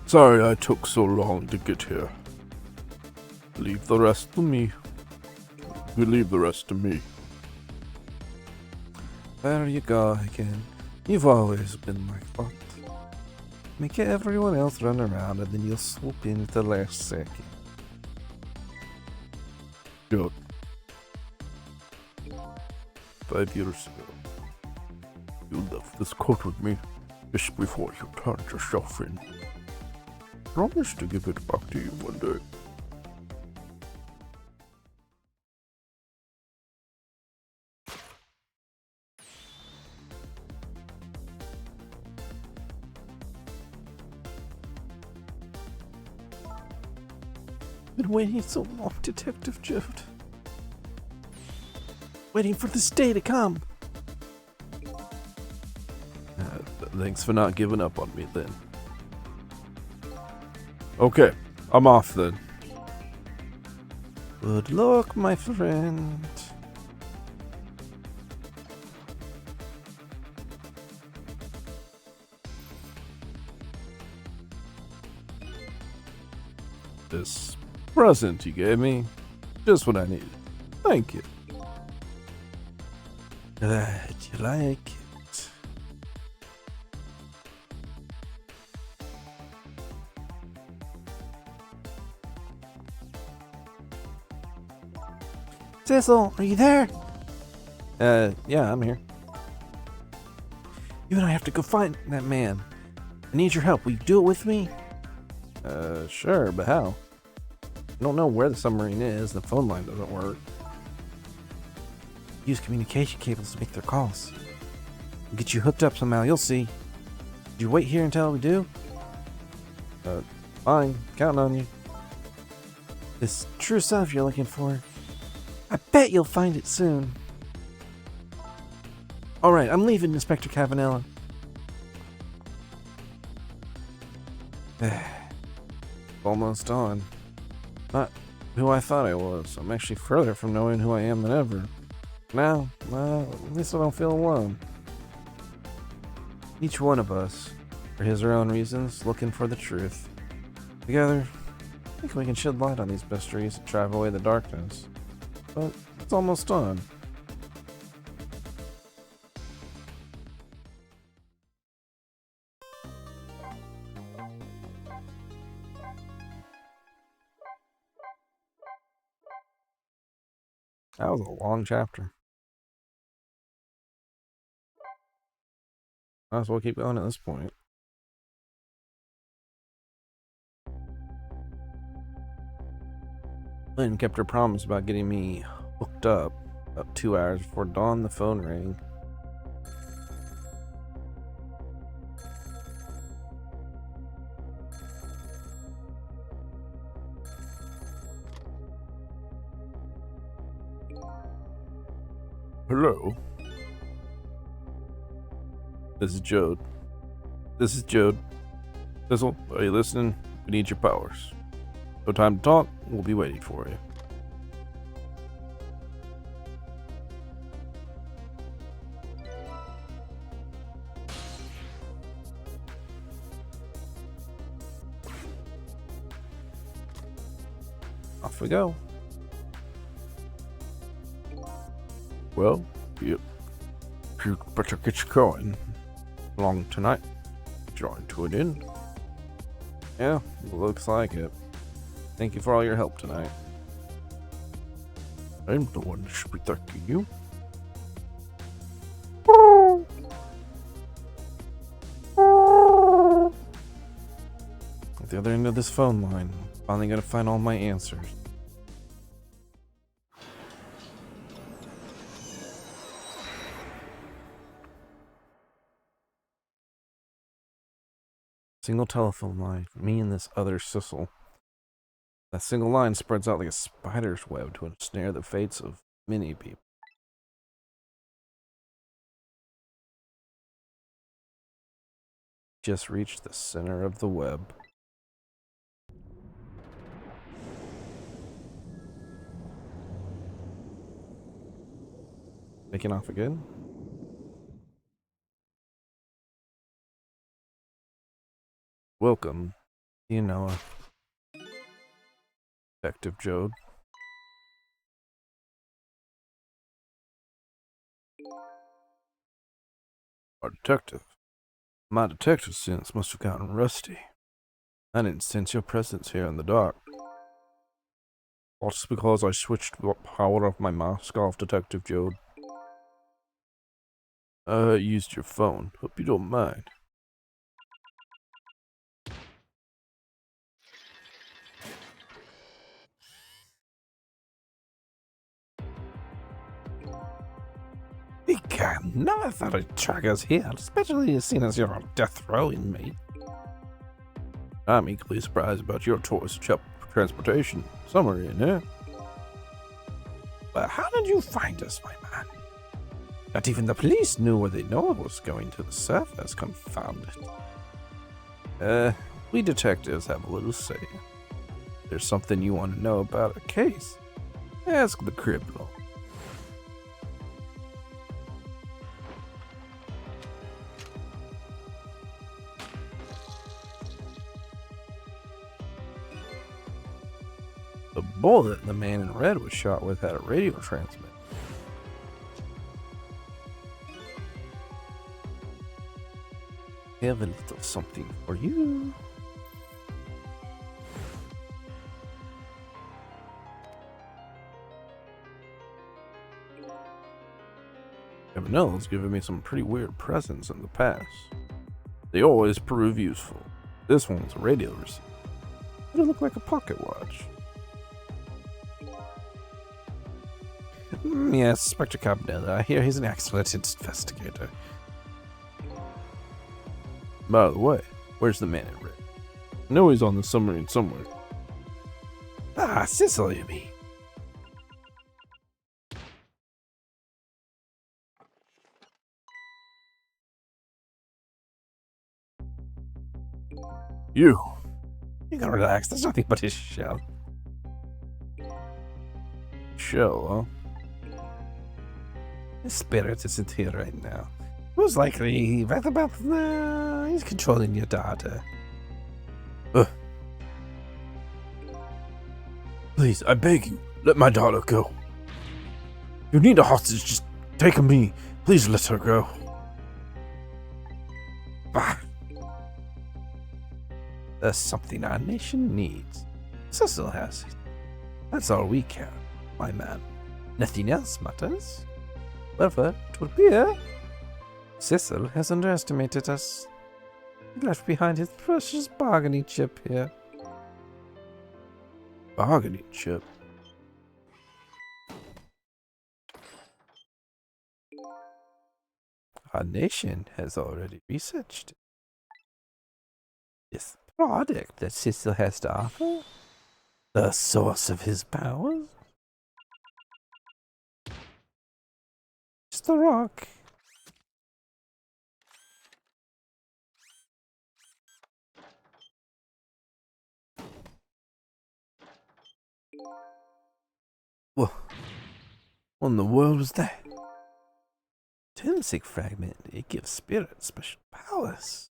Sorry I took so long to get here. Leave the rest to me. You leave the rest to me. There you go again. You've always been like that. Make everyone else run around and then you'll swoop in at the last second. Jode. 5 years ago, you left this coat with me just before you turned yourself in. Promise to give it back to you one day. Been waiting so long, Detective Jode. Waiting for this day to come. Thanks for not giving up on me then. Okay, I'm off then. Good luck, my friend. This present you gave me, just what I needed. Thank you. Glad you like it. Cecil, are you there? Yeah, I'm here. You and I have to go find that man. I need your help. Will you do it with me? Sure, but how? I don't know where the submarine is. The phone line doesn't work. Use communication cables to make their calls. We'll get you hooked up somehow, you'll see. Did you wait here until we do? Fine. Counting on you. This true stuff you're looking for. I bet you'll find it soon. Alright, I'm leaving, Inspector Cavanella. Almost on. Not who I thought I was. I'm actually further from knowing who I am than ever. Now, well, at least I don't feel alone. Each one of us, for his or own reasons, looking for the truth. Together, I think we can shed light on these mysteries and drive away the darkness. But it's almost done. That was a long chapter. Might as well keep going at this point. Lynn kept her promise about getting me hooked up. About 2 hours before dawn, the phone rang. Hello? This is Jode. This is Jode. Sissel, are you listening? We need your powers. No time to talk. We'll be waiting for you. Off we go. Well, you better get going. Long tonight. Join to an end. Yeah, looks like it. Thank you for all your help tonight. I'm the one that should be thanking you. At the other end of this phone line, I'm finally gonna find all my answers. Single telephone line for me and this other Sissel. That single line spreads out like a spider's web to ensnare the fates of many people. Just reached the center of the web. Taking off again. Welcome, Detective Jode. Our detective. My detective sense must have gotten rusty. I didn't sense your presence here in the dark. That's because I switched the power of my mask off, Detective Jode. I used your phone. Hope you don't mind. He can. Never thought I'd track us here, especially seeing as you're on death row in me. I'm equally surprised about your choice of transportation. Summary in here. But how did you find us, my man? Not even the police knew where they know I was going to the surface, confound it. We detectives have a little say. There's something you want to know about a case? Ask the criminal. The bullet the man in red was shot with had a radio transmitter. I have a little something for you. Cabanel's given me some pretty weird presents in the past. They always prove useful. This one's a radio receiver. It'll look like a pocket watch. Yes, Inspector Cabanel. I hear he's an excellent investigator. By the way, where's the man in red? I know he's on the submarine somewhere. Ah, Sissel, you mean? You can relax. There's nothing but his shell. Shell, huh? His spirit isn't here right now. Most likely, he's controlling your daughter. Please, I beg you, let my daughter go. You need a hostage, just take me. Please let her go. Bah. There's something our nation needs. Sissel has it. That's all we care, my man. Nothing else matters. However, it would appear Sissel has underestimated us. He left behind his precious bargaining chip here. Bargaining chip? Our nation has already researched it. This product that Sissel has to offer, the source of his powers, it's the rock. What in the world was that? Tensig fragment. It gives spirits special powers.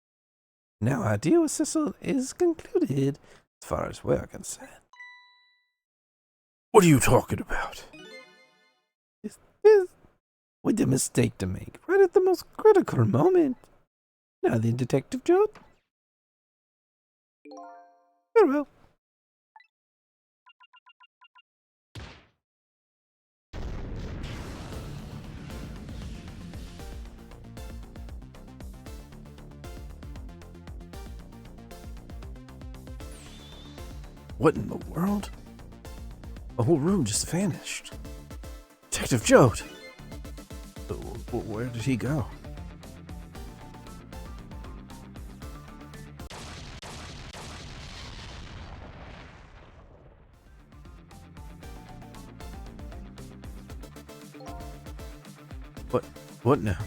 Now our deal with Cecil is concluded, as far as we're concerned. What are you talking about? We did a mistake to make, right at the most critical moment. Now then, Detective Joe. Farewell. What in the world? The whole room just vanished. Detective Jode! Where did he go? What now?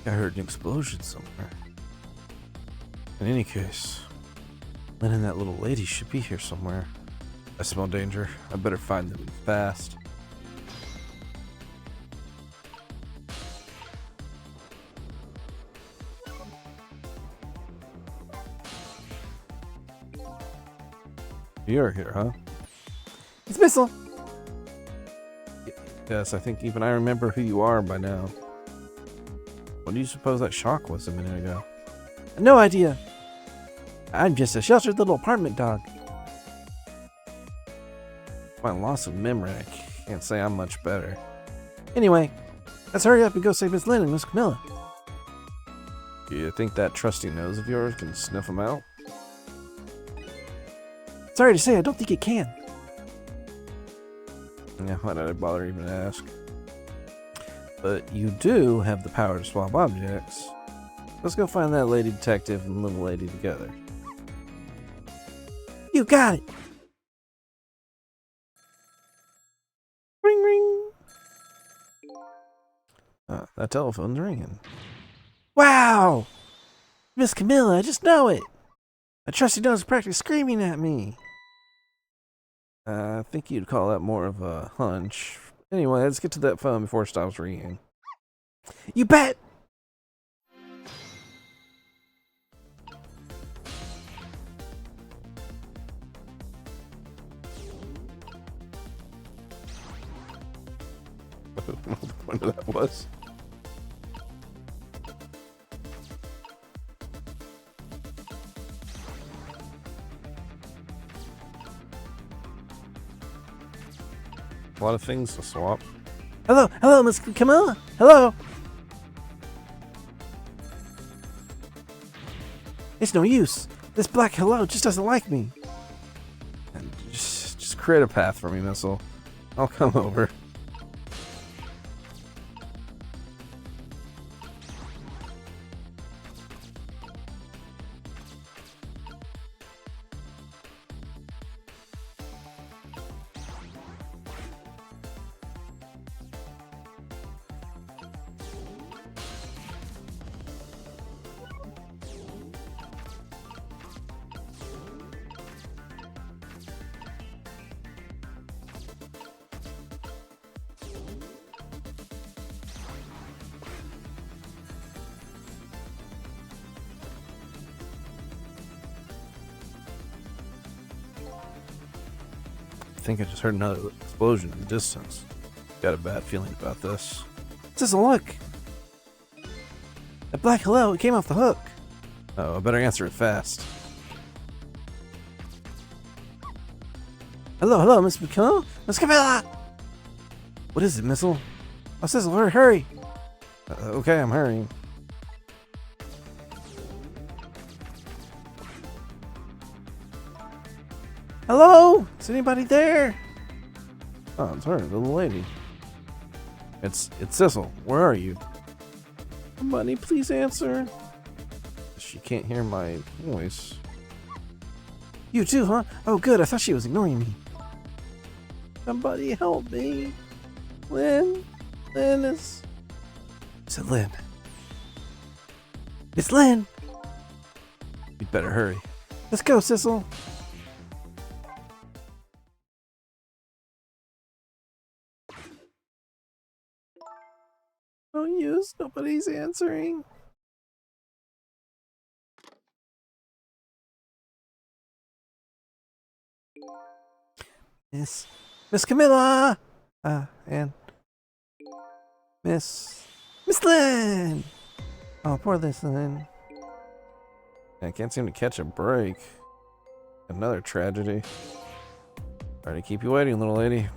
I heard an explosion somewhere. In any case, Lynn and that little lady should be here somewhere. I smell danger. I better find them fast. You're here, huh? It's Missile. Yes, I think even I remember who you are by now. What do you suppose that shock was a minute ago? No idea. I'm just a sheltered little apartment dog. My loss of memory, I can't say I'm much better. Anyway, let's hurry up and go save Miss Lynn and Miss Camilla. Do you think that trusty nose of yours can sniff them out? Sorry to say, I don't think it can. Yeah, why did I bother even to ask? But you do have the power to swap objects. Let's go find that lady detective and little lady together. You got it. Ring, ring. That telephone's ringing. Wow. Miss Camilla, I just know it. A trusty nose is practically screaming at me. I think you'd call that more of a hunch. Anyway, let's get to that phone before it stops ringing. You bet. I don't know what the point of that was. A lot of things to swap. Hello, Miss Camilla. Hello. It's no use. This black hello just doesn't like me. And just create a path for me, Missile. I'll come over. I think I just heard another explosion in the distance. Got a bad feeling about this. Cecil, look. That black hello, it came off the hook. Oh, I better answer it fast. Hello, Miss Camilla. Miss Camilla. What is it, Missile? Oh, Cecil, hurry. Okay, I'm hurrying. Hello? Is anybody there? Oh, it's her, the little lady. It's Cecil. Where are you? Somebody, please answer. She can't hear my voice. You too, huh? Oh, good. I thought she was ignoring me. Somebody help me. Lynn is... Is it Lynn? It's Lynn. You'd better hurry. Let's go, Cecil. Nobody's answering. Miss Camilla! And Miss Lynn! Oh, poor Miss Lynn. I can't seem to catch a break. Another tragedy. Sorry to keep you waiting, little lady.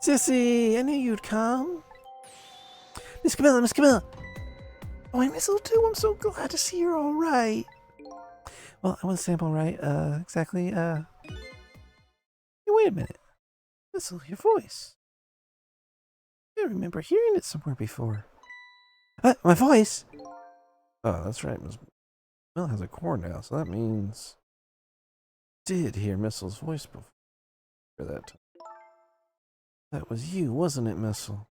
Sissy, I knew you'd come. Miss Camilla! Oh, I miss too. I'm so glad to see you're alright. Well, I wasn't alright, exactly, Hey, wait a minute. Missile, your voice. I remember hearing it somewhere before. My voice? Oh, that's right. Miss Mill has a core now, so that means... Did hear Missile's voice before that time. That was you, wasn't it, Missile?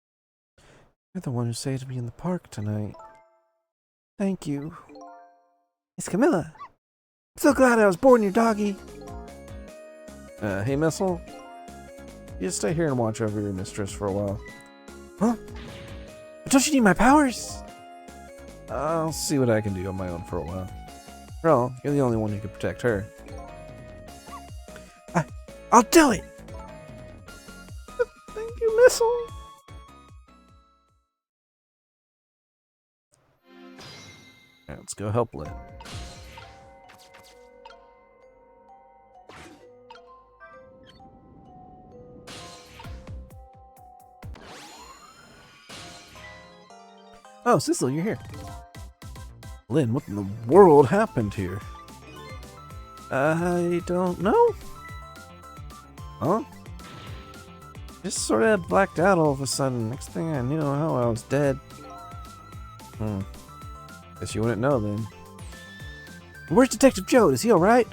You're the one who saved me in the park tonight. Thank you. Miss Camilla. I'm so glad I was born your doggy. Hey, Missile? You stay here and watch over your mistress for a while. Huh? But don't you need my powers? I'll see what I can do on my own for a while. Well, you're the only one who can protect her. I'll do it! Thank you, Missile. Alright, let's go help Lynn. Oh, Sissel, you're here. Lynn, what in the world happened here? I don't know. Huh? Just sort of blacked out all of a sudden. Next thing I knew, I was dead. Guess you wouldn't know then. Where's Detective Joe? Is he alright?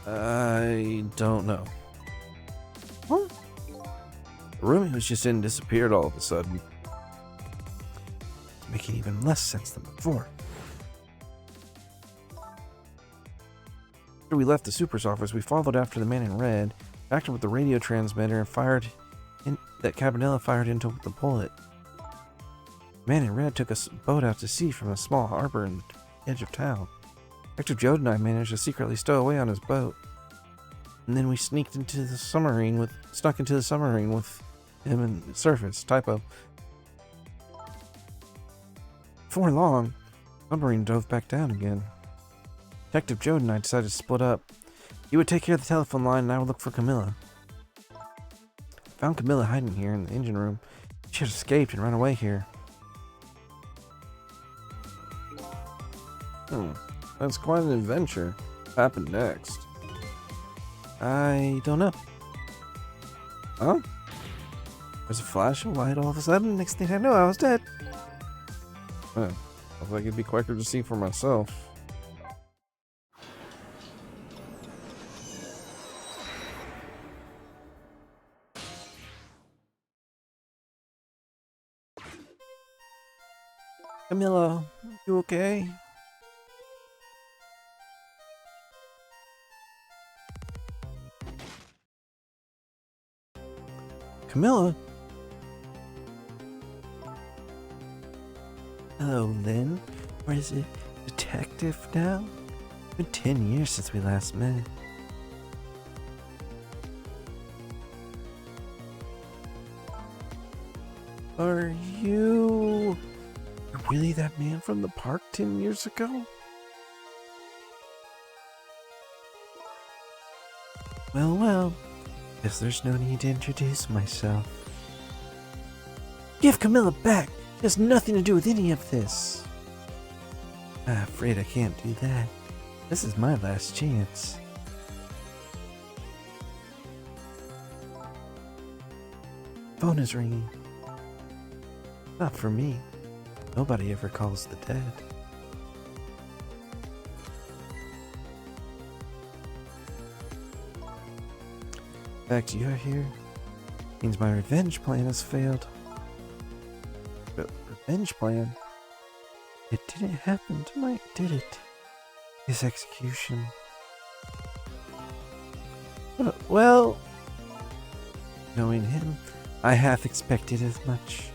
I don't know. Huh? The room he was just in disappeared all of a sudden. It's making even less sense than before. After we left the super's office, we followed after the man in red, backed up with the radio transmitter, and fired that Cabanela fired into the bullet. The man in red took a boat out to sea from a small harbor in the edge of town. Detective Joe and I managed to secretly stow away on his boat. And then we snuck into the submarine with him and Surface, typo. Before long, the submarine dove back down again. Detective Joe and I decided to split up. He would take care of the telephone line and I would look for Camilla. Found Camilla hiding here in the engine room. She had escaped and run away here. That's quite an adventure. What happened next? I don't know. Huh? There's a flash of light all of a sudden. Next thing I know, I was dead. Huh. I think it'd be quicker to see for myself. Camilla, you okay? Camilla? Hello, Lynn. Or is it detective now? It's been 10 years since we last met. Are you really that man from the park 10 years ago? Well, guess there's no need to introduce myself. Give Camilla back! It has nothing to do with any of this. I'm afraid I can't do that. This is my last chance. Phone is ringing. Not for me. Nobody ever calls the dead. The fact you're here means my revenge plan has failed. But revenge plan? It didn't happen tonight, did it? His execution. Well, knowing him, I half expected as much.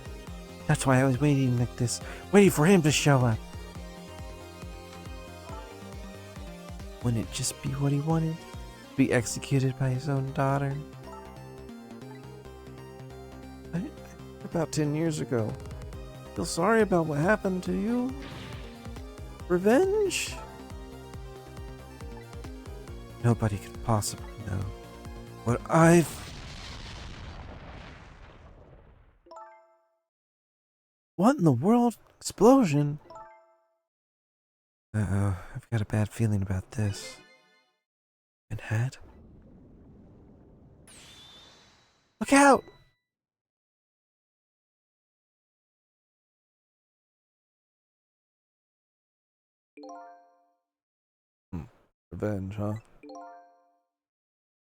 That's why I was waiting like this, waiting for him to show up. Wouldn't it just be what he wanted? Be executed by his own daughter? About 10 years ago. Feel sorry about what happened to you? Revenge? Nobody could possibly know what I've... What in the world? Explosion? Uh-oh, I've got a bad feeling about this. And head? Look out! Revenge, huh?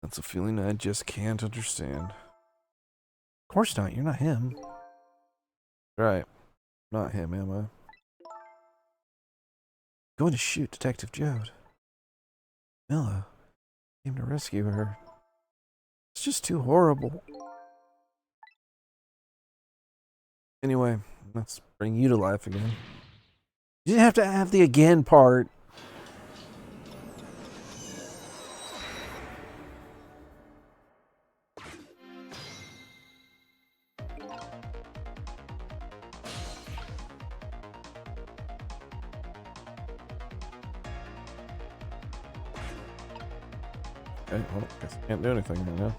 That's a feeling I just can't understand. Of course not, you're not him. Right. Not him, am I? Going to shoot Detective Jode. Milla came to rescue her. It's just too horrible. Anyway, let's bring you to life again. You didn't have to have the again part. Okay, well, guess I can't do anything right now.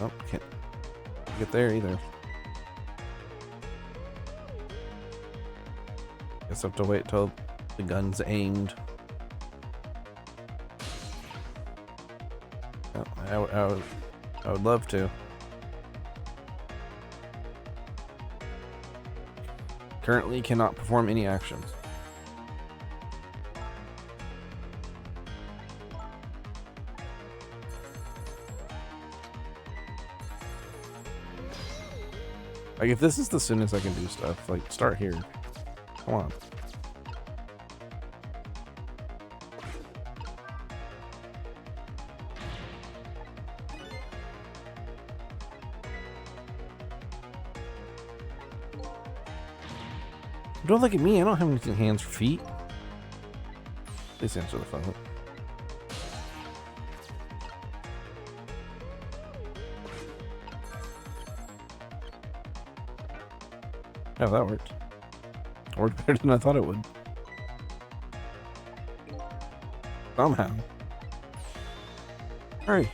Oh, can't get there either. Guess I have to wait till the gun's aimed. Oh, I would love to. Currently cannot perform any actions. Like, if this is the soonest I can do stuff, like, start here. Come on. Don't look at me, I don't have anything hands or feet. Please answer the phone. Yeah, that worked. Worked better than I thought it would. Somehow. Hurry.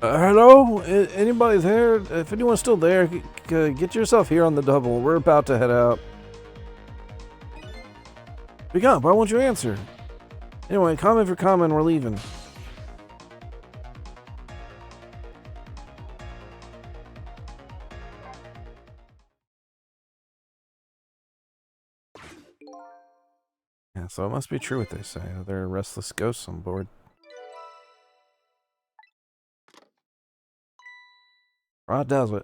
Hello? Anybody there? If anyone's still there, get yourself here on the double. We're about to head out. Speak up. Why won't you answer? Anyway, comment for comment. We're leaving. Yeah, so it must be true what they say. There are restless ghosts on board. Right does it.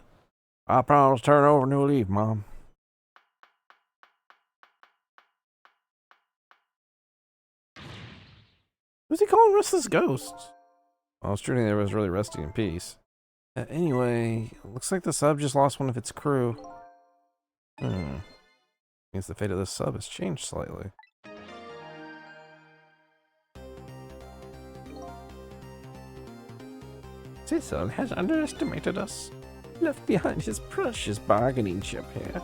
I promise to turn over a new leaf, Mom. Who's he calling restless ghosts? Well, I was treating it was really resting in peace. Anyway, looks like the sub just lost one of its crew. Means the fate of this sub has changed slightly. Cecil has underestimated us. Left behind his precious bargaining chip here.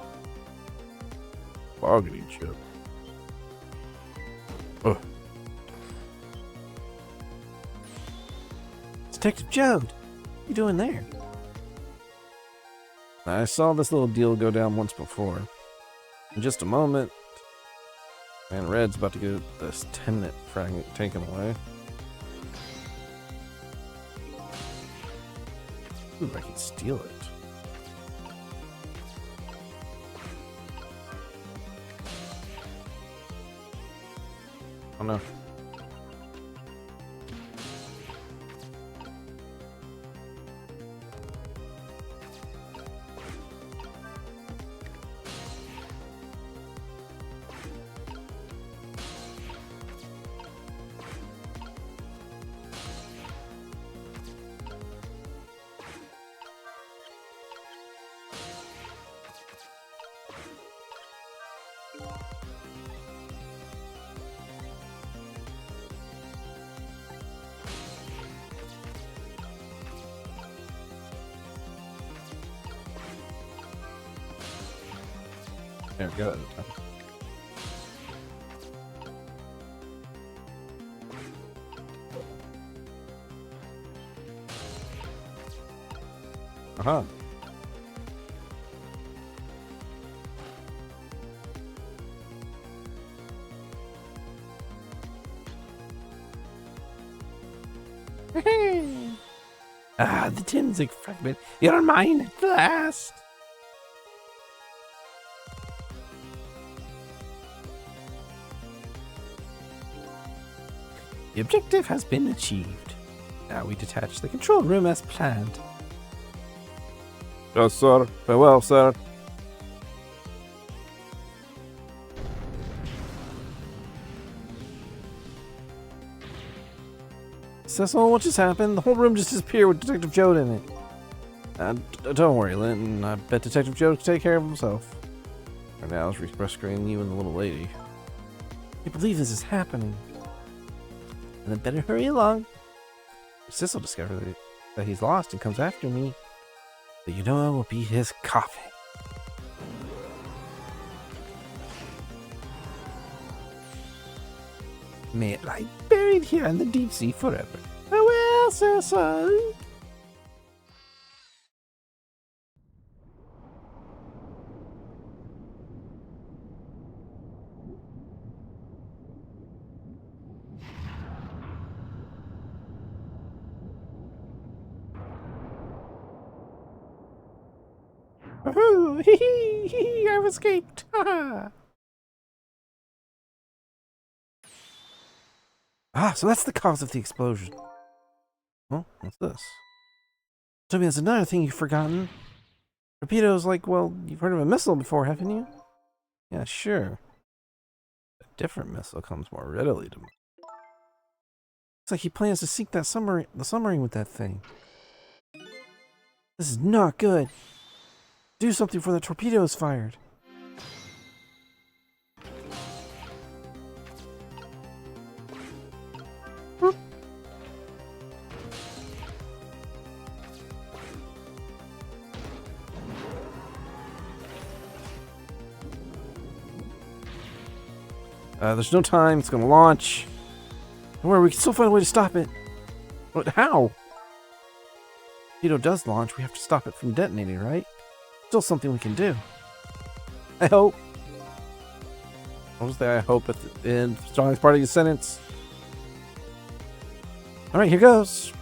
Bargaining chip? Ugh. Detective Jode, what you doing there? I saw this little deal go down once before. In just a moment, man, Red's about to get this Tenet fragment taken away. Ooh, I can steal it. Oh no. There we go. Uh-huh. Ah, the Tinzig fragment. You're mine at last. The objective has been achieved. Now we detach the control room as planned. Yes, sir. Farewell, sir. Cecil, what just happened? The whole room just disappeared with Detective Jode in it. Don't worry, Linton. I bet Detective Jode can take care of himself. For now, he's rescuing you and the little lady. I can't believe this is happening. And then better hurry along. If Cecil discovers that he's lost and comes after me, but you know I will be his coffin. May it lie buried here in the deep sea forever. Farewell, Cecil. Woohoo! Hee hee hee! I've escaped! Ha! Ah, so that's the cause of the explosion. Well, what's this? Tell me, there's another thing you've forgotten. Torpedoes, like, well, you've heard of a missile before, haven't you? Yeah, sure. A different missile comes more readily to mind. Looks like he plans to sink that submarine with that thing. This is not good. Do something before the torpedo is fired. There's no time. It's going to launch. Don't worry, we can still find a way to stop it. But how? If torpedo does launch, we have to stop it from detonating, right? Still something we can do. I hope. What was that? I hope at the end. Strongest part of your sentence. All right, here goes.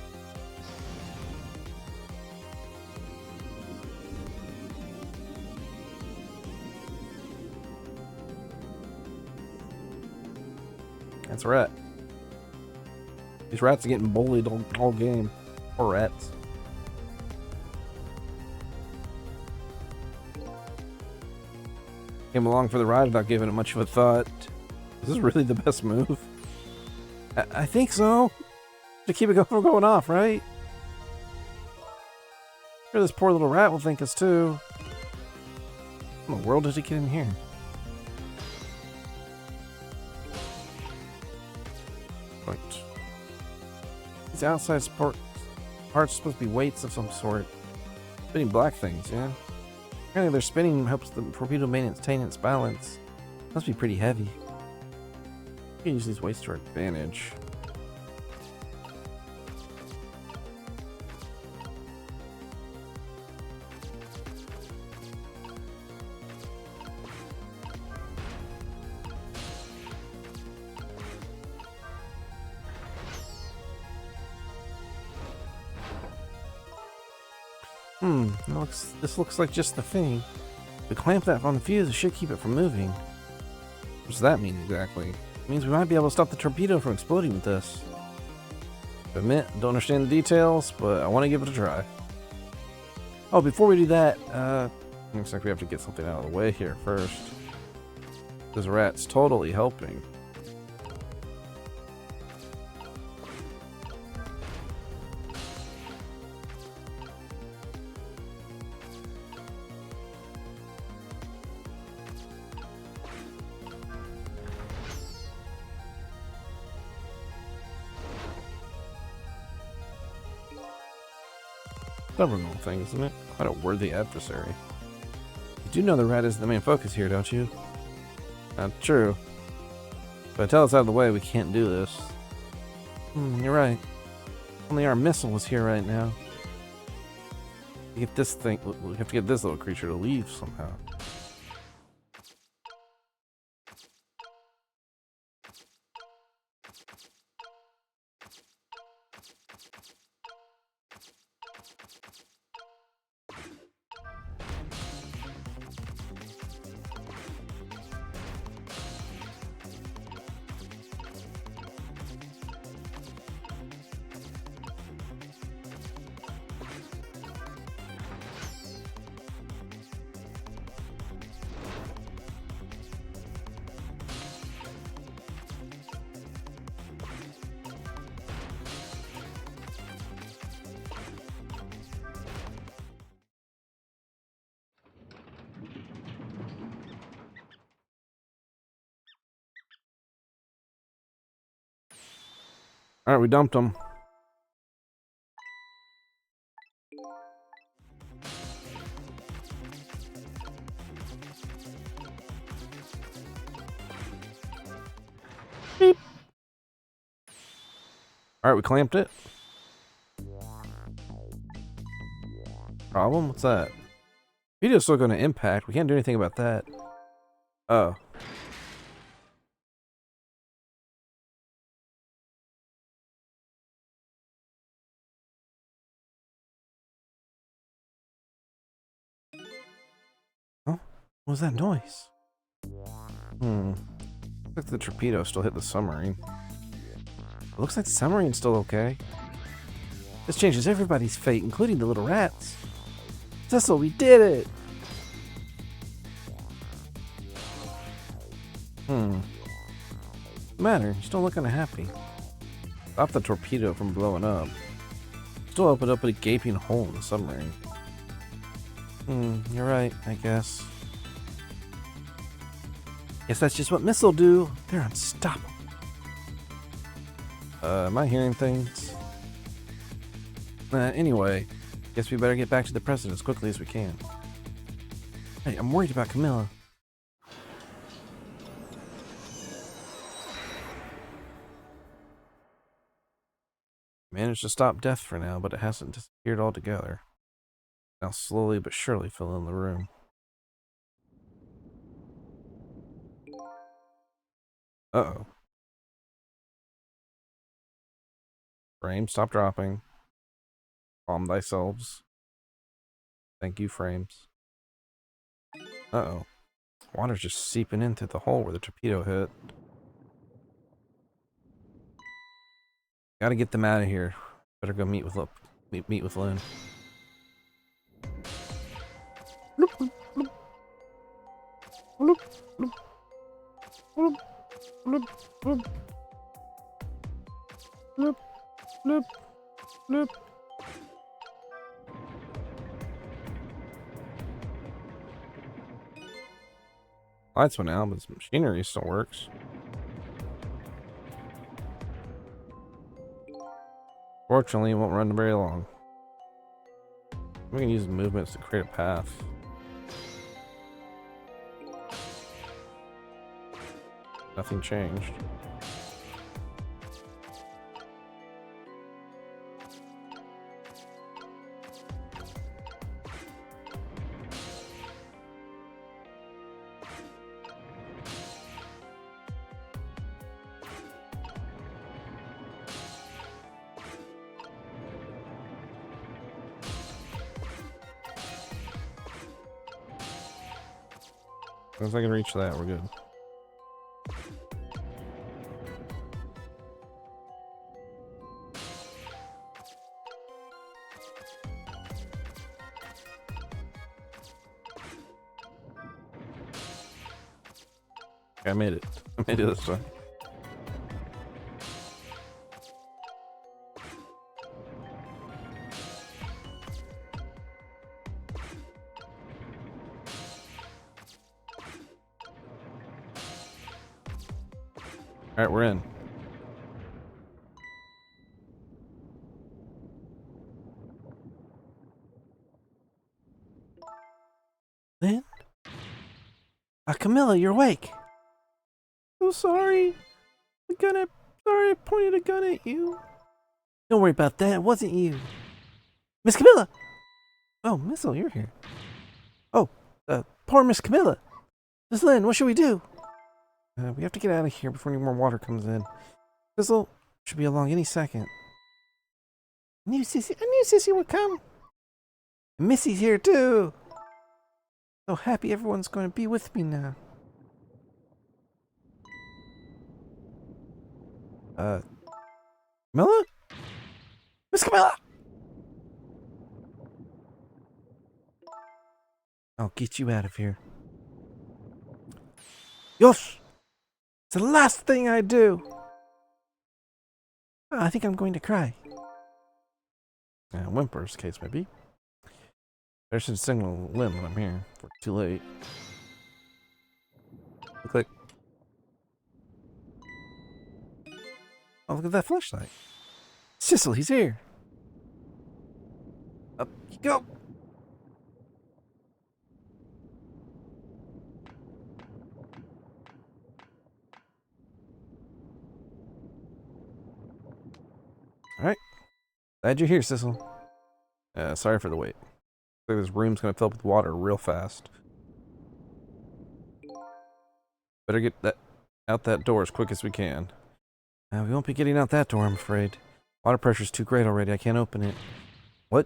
That's a rat. These rats are getting bullied all game. Poor rats. Came along for the ride without giving it much of a thought. Is this really the best move? I think so. To keep it from going off, right? Sure, this poor little rat will think us too. How in the world did he get in here? Right. These outside parts are supposed to be weights of some sort. Spinning black things, yeah. Apparently their spinning helps the torpedo maintain its balance. Must be pretty heavy. We can use these weights to our advantage. This looks like just the thing. If we clamp that on the fuse, it should keep it from moving. What does that mean exactly? It means we might be able to stop the torpedo from exploding with this. I admit, don't understand the details, but I want to give it a try. Oh, before we do that, looks like we have to get something out of the way here first. This rat's totally helping. Stubborn little thing, isn't it? Quite a worthy adversary. You do know the rat is the main focus here, don't you? Not true. But until it's out of the way, we can't do this. You're right. Only our missile was here right now. We have to get this little creature to leave somehow. Alright, we dumped them. Beep. Alright, we clamped it. Problem? What's that? Video's still going to impact. We can't do anything about that. Oh. Oh, what was that noise? Looks like the torpedo still hit the submarine. It looks like the submarine's still okay. This changes everybody's fate, including the little rats. Cecil, we did it! What's the matter? You're still looking happy. Stop the torpedo from blowing up. Still opened up a gaping hole in the submarine. You're right, I guess. Guess that's just what missiles do. They're unstoppable. Am I hearing things? Anyway, guess we better get back to the president as quickly as we can. Hey, I'm worried about Camilla. Managed to stop death for now, but it hasn't disappeared altogether. Now slowly but surely fill in the room. Uh-oh. Frames, stop dropping. Calm thyselves. Thank you, frames. Uh-oh. Water's just seeping in through the hole where the torpedo hit. Gotta get them out of here. Better go meet with Lynn. Bloop, bloop. Bloop, bloop. Bloop, bloop, bloop. Bloop, bloop, bloop. Lights went out, but the machinery still works. Fortunately, it won't run very long. We can use movements to create a path. Nothing changed. As long as I can reach that, we're good. Okay, I made it. I made it this time. Alright, we're in. Camilla, you're awake. So sorry. Sorry, I pointed a gun at you. Don't worry about that. It wasn't you. Miss Camilla! Oh, Missile, you're here. Oh, poor Miss Camilla. Miss Lynn, what should we do? We have to get out of here before any more water comes in. Fizzle should be along any second. I knew Sissy would come. And Missy's here too. So happy everyone's going to be with me now. Camilla? Miss Camilla! I'll get you out of here. Yosh! It's the last thing I do. Oh, I think I'm going to cry. Whimpers, case may be. I should signal Lynn when I'm here. Before it's too late. Click. Oh, look at that flashlight. Sissel, he's here. Up you go. Alright. Glad you're here, Sissel. Sorry for the wait. Looks like this room's gonna fill up with water real fast. Better get that out that door as quick as we can. We won't be getting out that door, I'm afraid. Water pressure's too great already. I can't open it. What?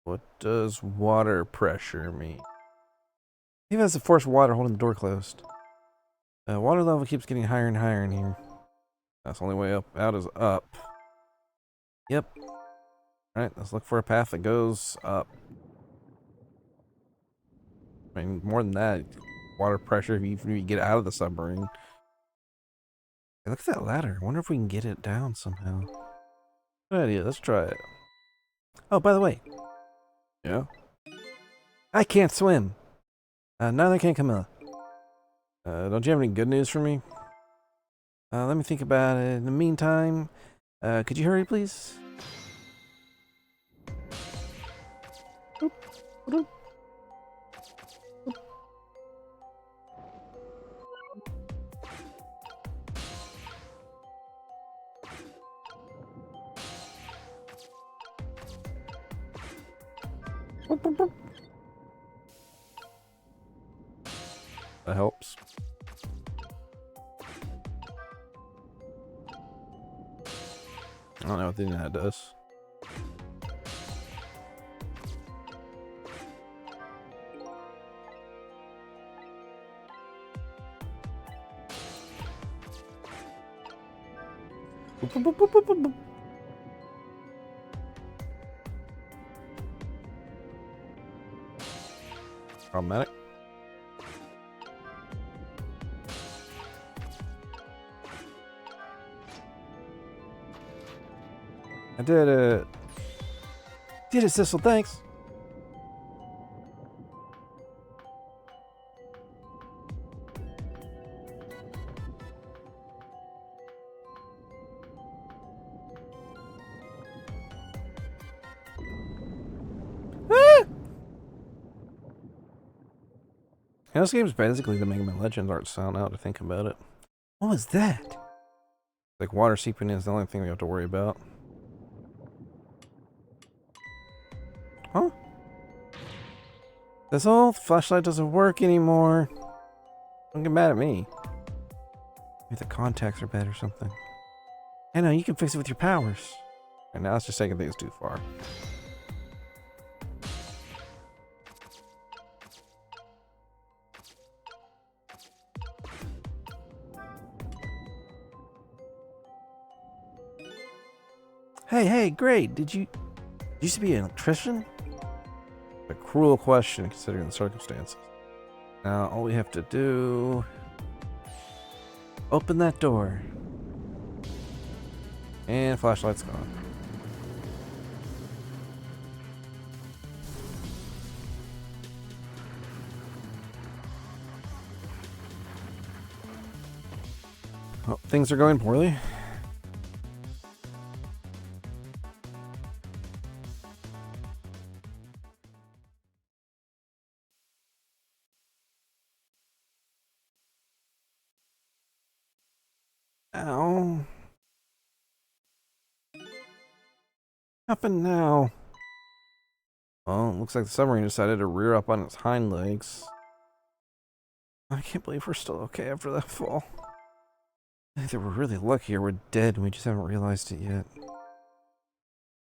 What does water pressure mean? Maybe that's the force of water holding the door closed. Water level keeps getting higher and higher in here. That's the only way up. Out is up. Yep. Alright, let's look for a path that goes up. I mean, more than that, water pressure even if you get out of the submarine. Hey, look at that ladder. I wonder if we can get it down somehow. Good idea. Let's try it. Oh, by the way. Yeah? I can't swim. Neither can Camilla. Don't you have any good news for me? Let me think about it. In the meantime, could you hurry, please? That helps. I don't know what the internet does. Problematic. I did it. Did it, Sissel, thanks. Yeah, this game's basically the Mega Man Legends art style now to think about it. What was that? Like water seeping in is the only thing we have to worry about. Huh? This old flashlight doesn't work anymore. Don't get mad at me. Maybe the contacts are bad or something. I know, you can fix it with your powers. And now it's just taking things too far. Hey, great. Did you used to be an electrician? A cruel question considering the circumstances. Now all we have to do... Open that door. And flashlight's gone. Well, things are going poorly. Ow. Happened now? Oh, looks like the submarine decided to rear up on its hind legs. I can't believe we're still okay after that fall. Either we're really lucky or we're dead and we just haven't realized it yet.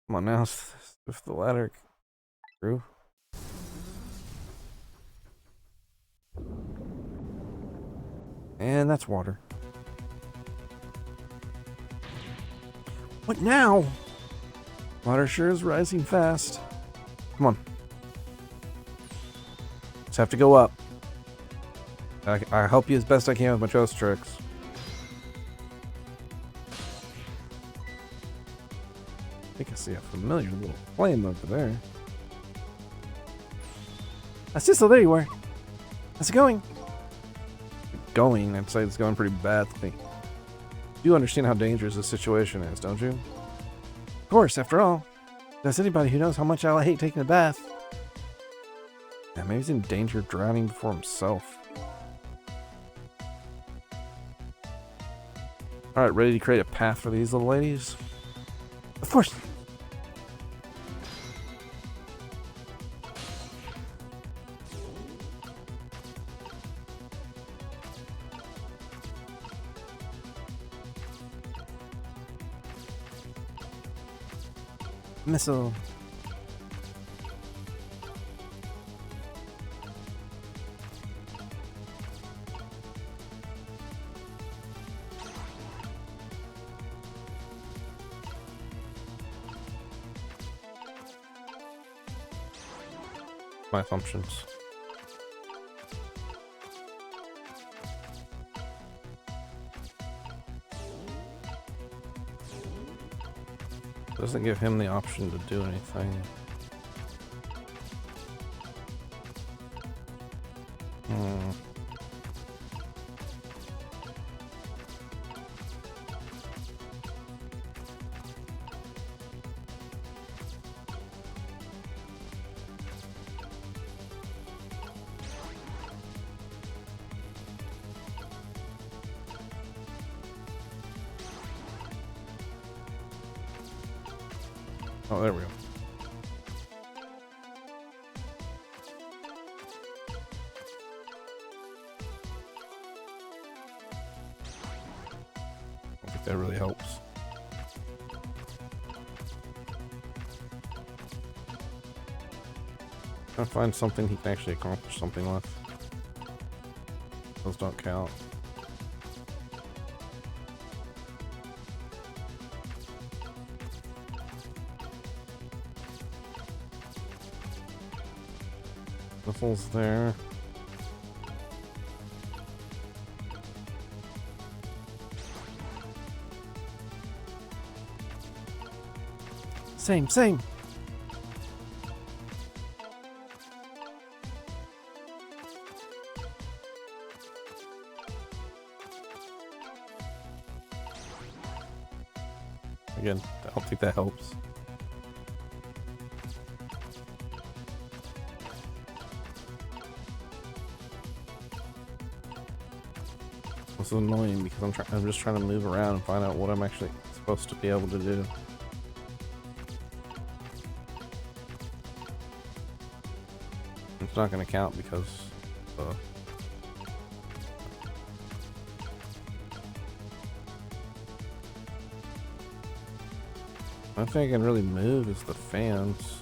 Come on now, if the ladder through. And that's water. What now? Water sure is rising fast. Come on. Just have to go up. I'll help you as best I can with my ghost tricks. I think I see a familiar little flame over there. Cecil, there you are. How's it going? Going? I'd say it's going pretty badly. You understand how dangerous this situation is, don't you? Of course, after all. There's anybody who knows how much I hate taking a bath. Yeah, maybe he's in danger of drowning before himself. Alright, ready to create a path for these little ladies? Of course! Missile. My assumptions. Doesn't give him the option to do anything. Oh, there we go. I think that really helps. Trying to find something he can actually accomplish something with. Those don't count. Missiles there. Same. Again, I don't think that helps. This is annoying because I'm just trying to move around and find out what I'm actually supposed to be able to do. It's not going to count because the only thing I can really move is the fans.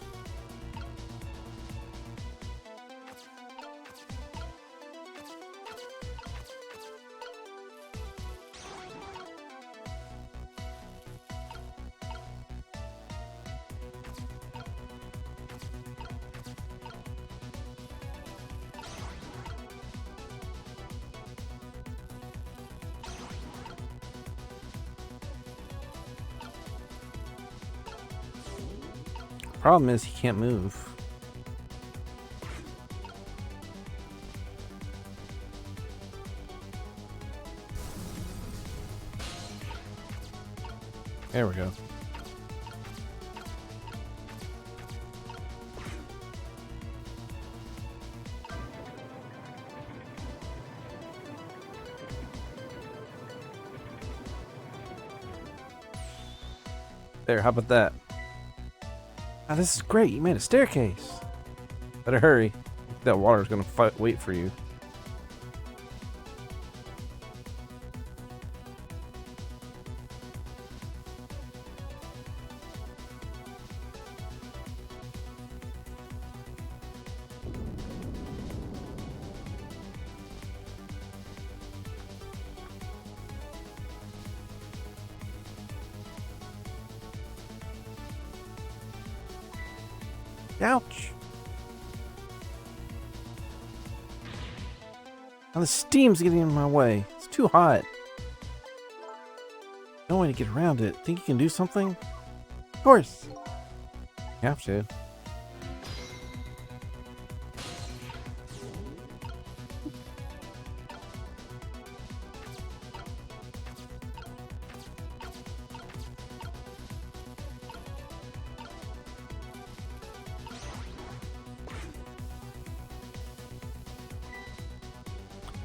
Problem is he can't move. There we go. There, how about that? Oh, this is great. You made a staircase. Better hurry. That water's gonna wait for you. Ouch. Now the steam's getting in my way. It's too hot. No way to get around it. Think you can do something? Of course. You have to.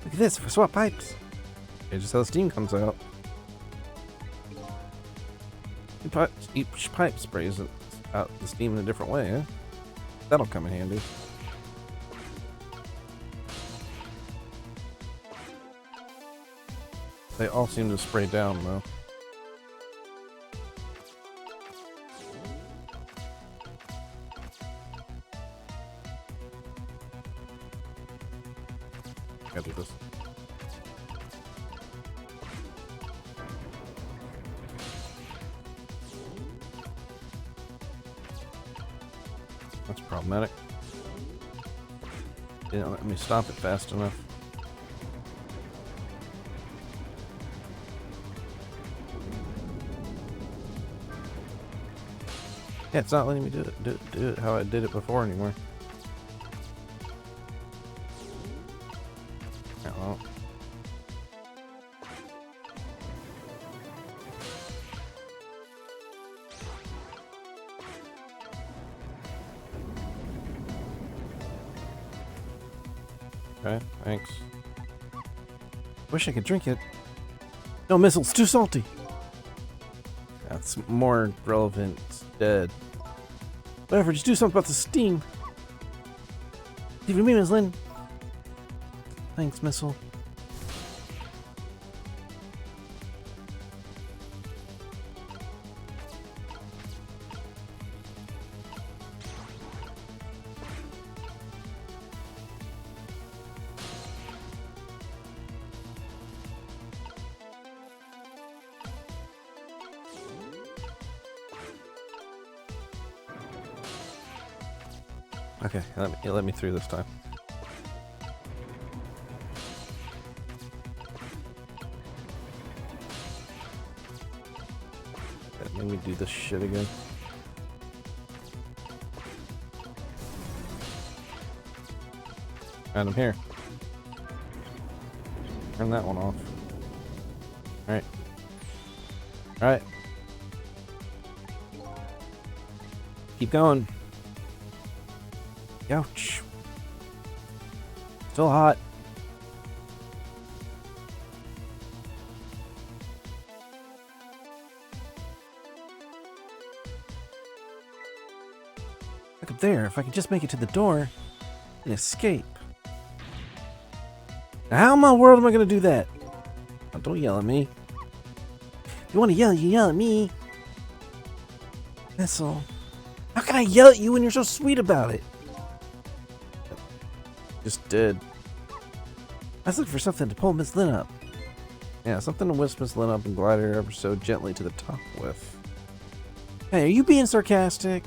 Look at this, if I swap pipes. It's just how the steam comes out. Each pipe sprays it out the steam in a different way, eh? That'll come in handy. They all seem to spray down, though. Gotta do this. That's problematic. Didn't let me stop it fast enough. Yeah, it's not letting me do it how I did it before anymore. Yeah, well. Okay, thanks. Wish I could drink it. No, missile's too salty. That's more relevant instead. Whatever, just do something about the steam. Leave it to me, Ms. Lynn. Thanks, missile. Okay, let me through this time. Let me do this shit again. And I'm here. Turn that one off. Alright. Alright. Keep going. Ouch. Still hot. Look up there. If I could just make it to the door and escape. Now, how in my world am I going to do that? Oh, don't yell at me. If you want to yell, you yell at me. That's all. How can I yell at you when you're so sweet about it? Just did. I was looking for something to pull Miss Lynn up. Yeah, something to whisk Miss Lynn up and glide her ever so gently to the top with. Hey, are you being sarcastic?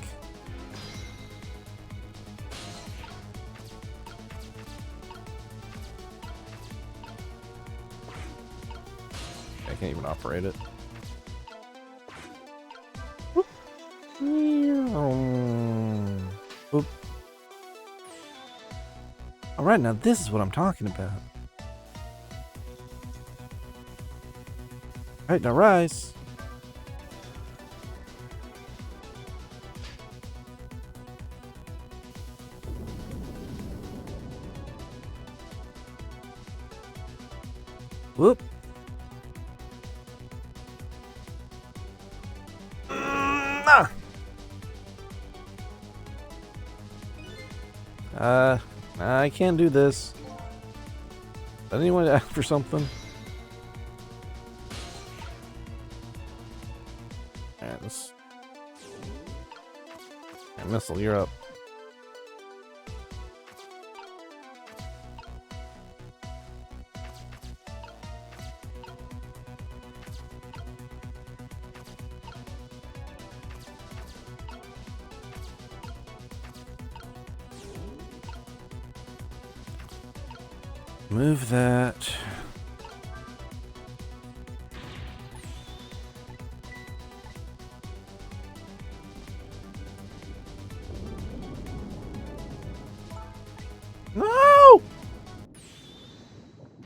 I can't even operate it. Oop. Alright, now this is what I'm talking about. Alright, now rise. Whoop. I can't do this. Does anyone ask for something? Alright, this. Alright, Missile, you're up. Move that. No!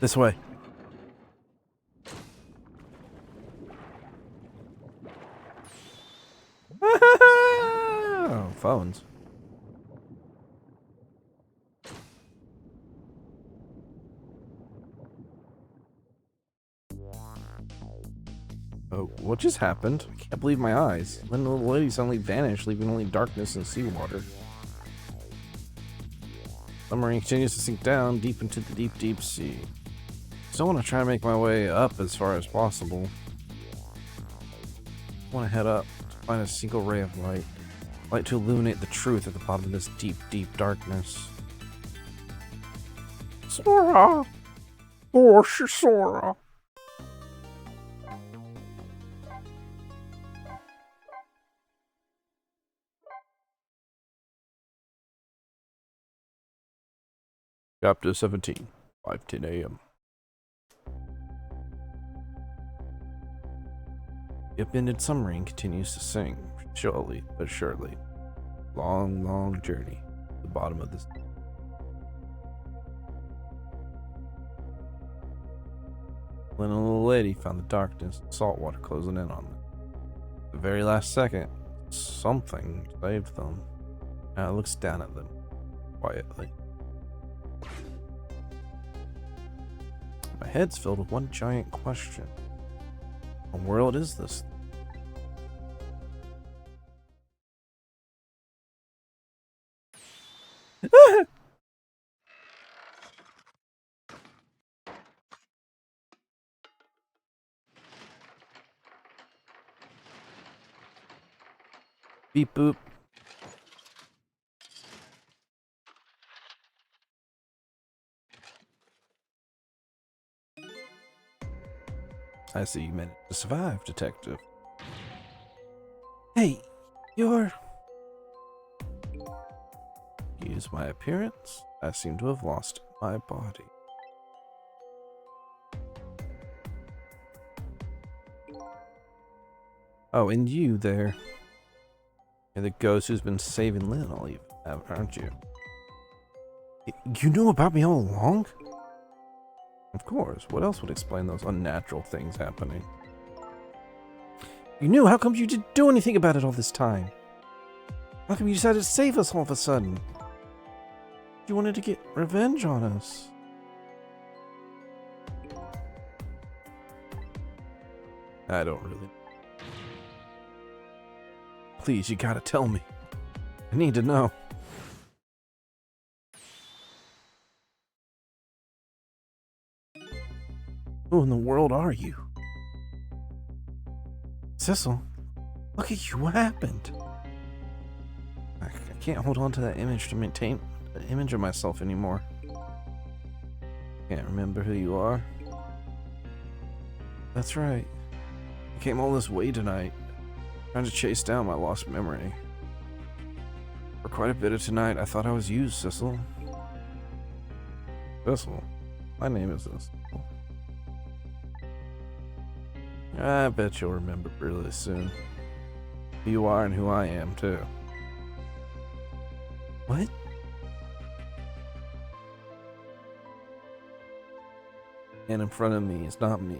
This way. Oh, phones. Oh, what just happened? I can't believe my eyes. Then the little lady suddenly vanished, leaving only darkness and seawater. Submarine continues to sink down deep into the deep, deep sea. Still want to try to make my way up as far as possible. I want to head up to find a single ray of light. Light to illuminate the truth at the bottom of this deep, deep darkness. Sora! Gosh, Sora! Chapter 17, 5:10 a.m. The abandoned submarine continues to sink, slowly but surely. Long, long journey to the bottom of this. When a little lady found the darkness and salt water closing in on them. At the very last second, something saved them. Now it looks down at them quietly. My head's filled with one giant question. What world is this? Beep boop. I see you managed to survive, Detective. Hey, you're... Excuse my appearance. I seem to have lost my body. Oh, and you there. You're the ghost who's been saving Lynn all evening, aren't you? You knew about me all along? Of course. What else would explain those unnatural things happening? You knew. How come you didn't do anything about it all this time? How come you decided to save us all of a sudden? You wanted to get revenge on us. I don't really. Please, you gotta tell me. I need to know. Who in the world are you? Cecil, look at you. What happened? I can't hold on to that image to maintain an image of myself anymore. Can't remember who you are. That's right. I came all this way tonight, trying to chase down my lost memory. For quite a bit of tonight, I thought I was you, Cecil. Cecil? My name is Cecil. I bet you'll remember really soon. Who you are and who I am, too. What? And in front of me is not me.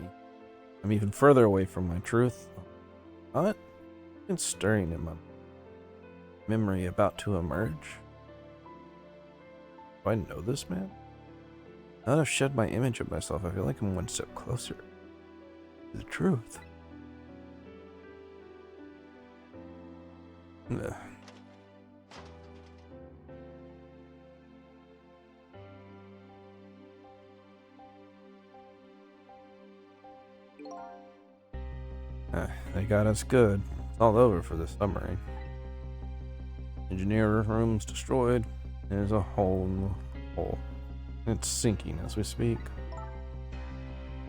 I'm even further away from my truth. What? It's stirring in my memory about to emerge. Do I know this man? Now that I've shed my image of myself, I feel like I'm one step closer to the truth. Ugh. They got us good. It's all over for the submarine. Engineer room's destroyed. There's a hole in the hole. It's sinking as we speak.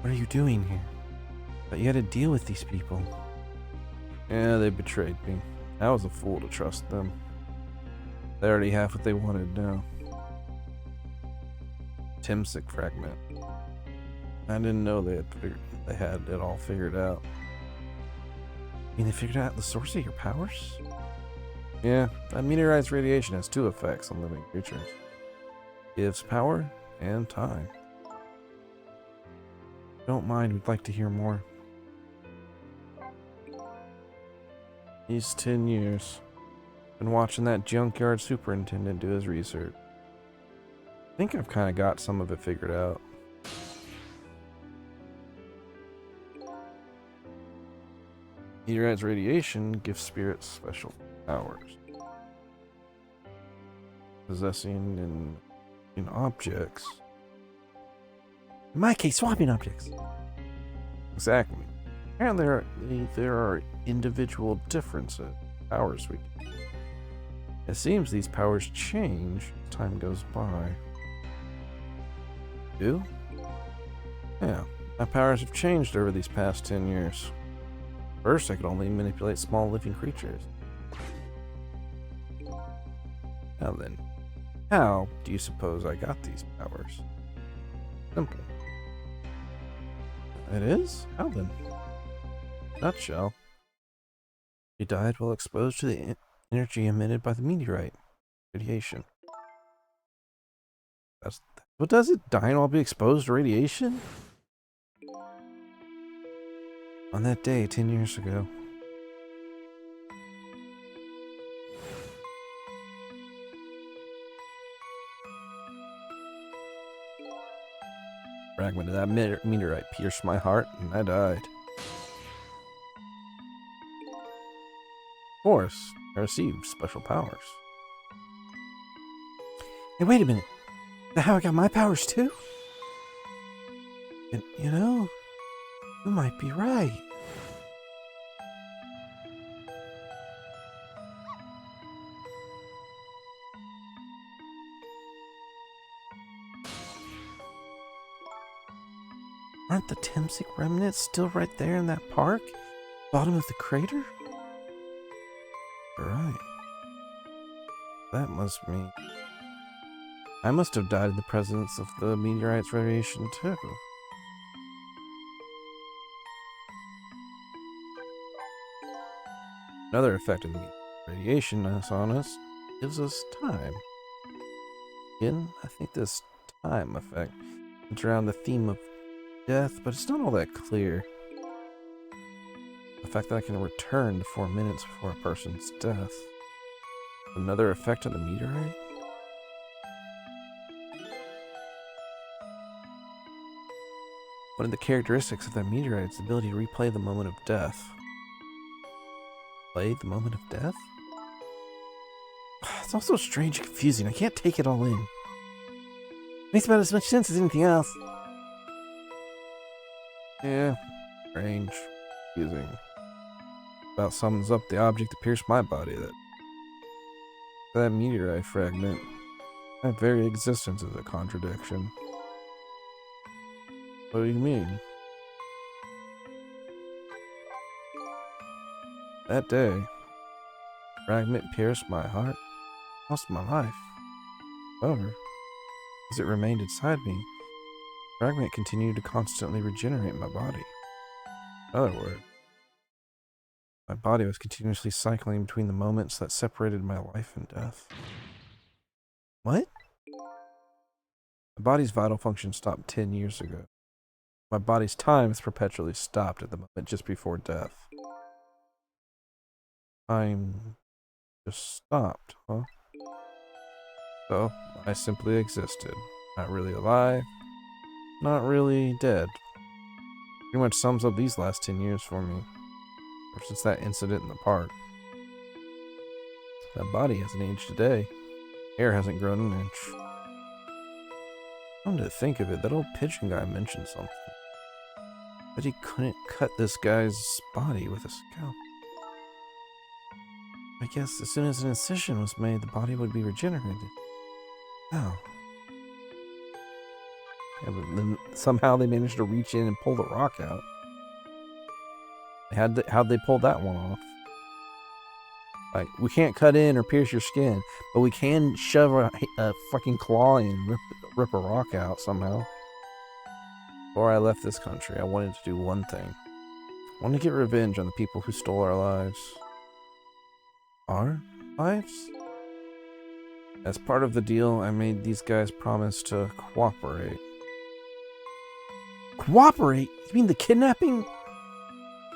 What are you doing here? But you had to deal with these people. Yeah, they betrayed me. I was a fool to trust them. They already have what they wanted now. Timsic fragment. I didn't know they had it all figured out. You mean they figured out the source of your powers? Yeah, that meteorite's radiation has two effects on living creatures. Gives power and time. Don't mind, we'd like to hear more. These 10 years. Been watching that junkyard superintendent do his research. I think I've kind of got some of it figured out. Meteorite's radiation gives spirits special powers. Possessing in objects. In my case, swapping objects. Exactly. And there are individual differences. Powers we get. It seems these powers change as time goes by. Do? Yeah. My powers have changed over these past 10 years. First, I could only manipulate small living creatures. Now then, how do you suppose I got these powers? Simple. It is? How then? Nutshell. You died while exposed to the energy emitted by the meteorite radiation. That's what does it? Dying while be exposed to radiation? On that day, 10 years ago. Fragment of that meteorite pierced my heart, and I died. Of course, I received special powers. Hey, wait a minute. Is that how I got my powers too? And you know, you might be right. Aren't the Timsic remnants still right there in that park? Bottom of the crater? Right. That must mean I must have died in the presence of the meteorite's radiation too. Another effect of the radiation on us gives us time. Again, I think this time effect is around the theme of death, but it's not all that clear. The fact that I can return to 4 minutes before a person's death. Another effect of the meteorite? One of the characteristics of that meteorite is the ability to replay the moment of death. Play the moment of death? It's also strange and confusing. I can't take it all in. Makes about as much sense as anything else. Yeah, strange, confusing. About sums up the object that pierced my body. That meteorite fragment. My very existence is a contradiction. What do you mean? That day, fragment pierced my heart, lost my life. However, as it remained inside me, fragment continued to constantly regenerate my body. In other words, my body was continuously cycling between the moments that separated my life and death. What? My body's vital function stopped 10 years ago. My body's time is perpetually stopped at the moment just before death. Time just stopped, huh? So, I simply existed. Not really alive, not really dead. Pretty much sums up these last 10 years for me. Ever since that incident in the park. That body hasn't aged a day. Hair hasn't grown an inch. Come to think of it, that old pigeon guy mentioned something. But he couldn't cut this guy's body with a scalpel. I guess as soon as an incision was made, the body would be regenerated. Oh. Yeah, but then somehow they managed to reach in and pull the rock out. How'd they pull that one off? Like, we can't cut in or pierce your skin, but we can shove a fucking claw in and rip a rock out somehow. Before I left this country, I wanted to do one thing. I wanted to get revenge on the people who stole our lives. Our lives? As part of the deal, I made these guys promise to cooperate. Cooperate? You mean the kidnapping?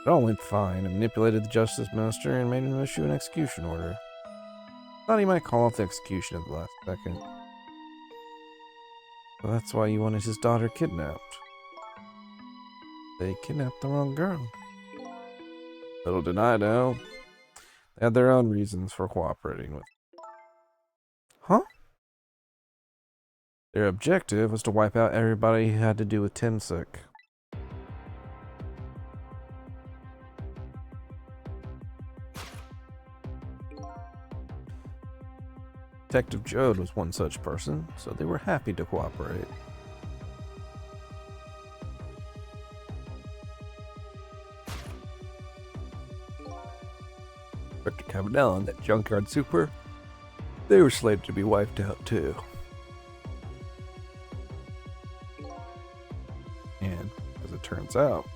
It all went fine. I manipulated the justice minister and made him issue an execution order. Thought he might call off the execution at the last second. Well, that's why you wanted his daughter kidnapped. They kidnapped the wrong girl. Little did I know. They had their own reasons for cooperating with. Huh? Their objective was to wipe out everybody who had to do with Timsik. Detective Jode was one such person, so they were happy to cooperate. Dr. Cavadell and that junkyard super, they were slated to be wiped out too. And, as it turns out,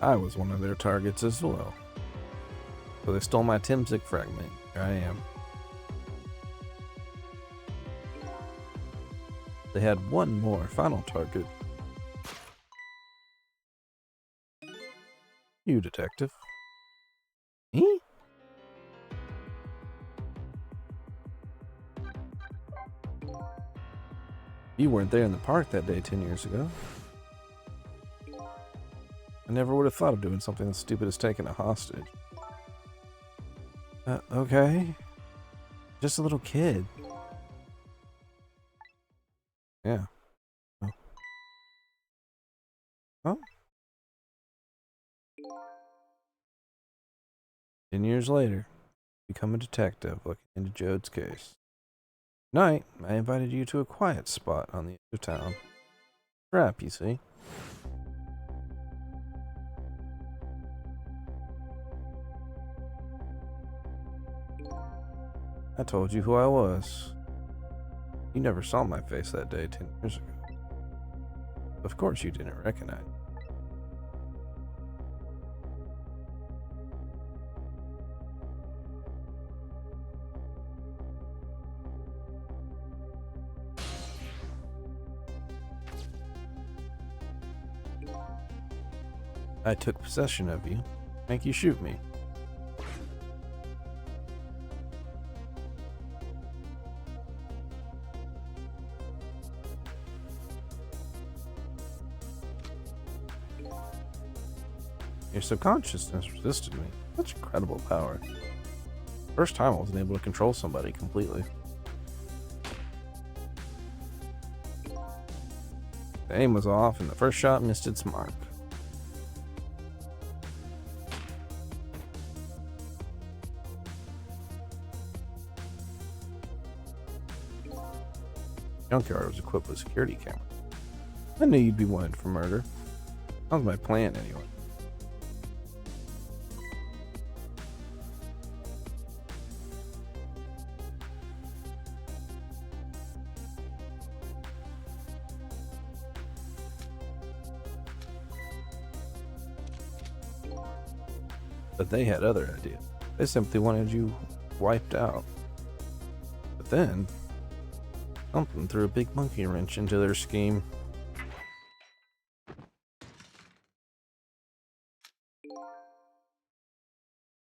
I was one of their targets as well. So they stole my Timsik fragment. Here I am. They had one more final target. You, detective. Me? You weren't there in the park that day 10 years ago. I never would have thought of doing something as stupid as taking a hostage. Okay. Just a little kid. Yeah. Oh. Oh. 10 years later, become a detective looking into Jode's case. Tonight, I invited you to a quiet spot on the edge of town. Trap, you see. I told you who I was. You never saw my face that day 10 years ago. Of course you didn't recognize me. I took possession of you. Make you shoot me. Your subconsciousness resisted me. Such incredible power. First time I wasn't able to control somebody completely. The aim was off and the first shot missed its mark. Junkyard was equipped with security cameras. I knew you'd be wanted for murder. That was my plan anyway. But they had other ideas. They simply wanted you wiped out. But then, something threw a big monkey wrench into their scheme.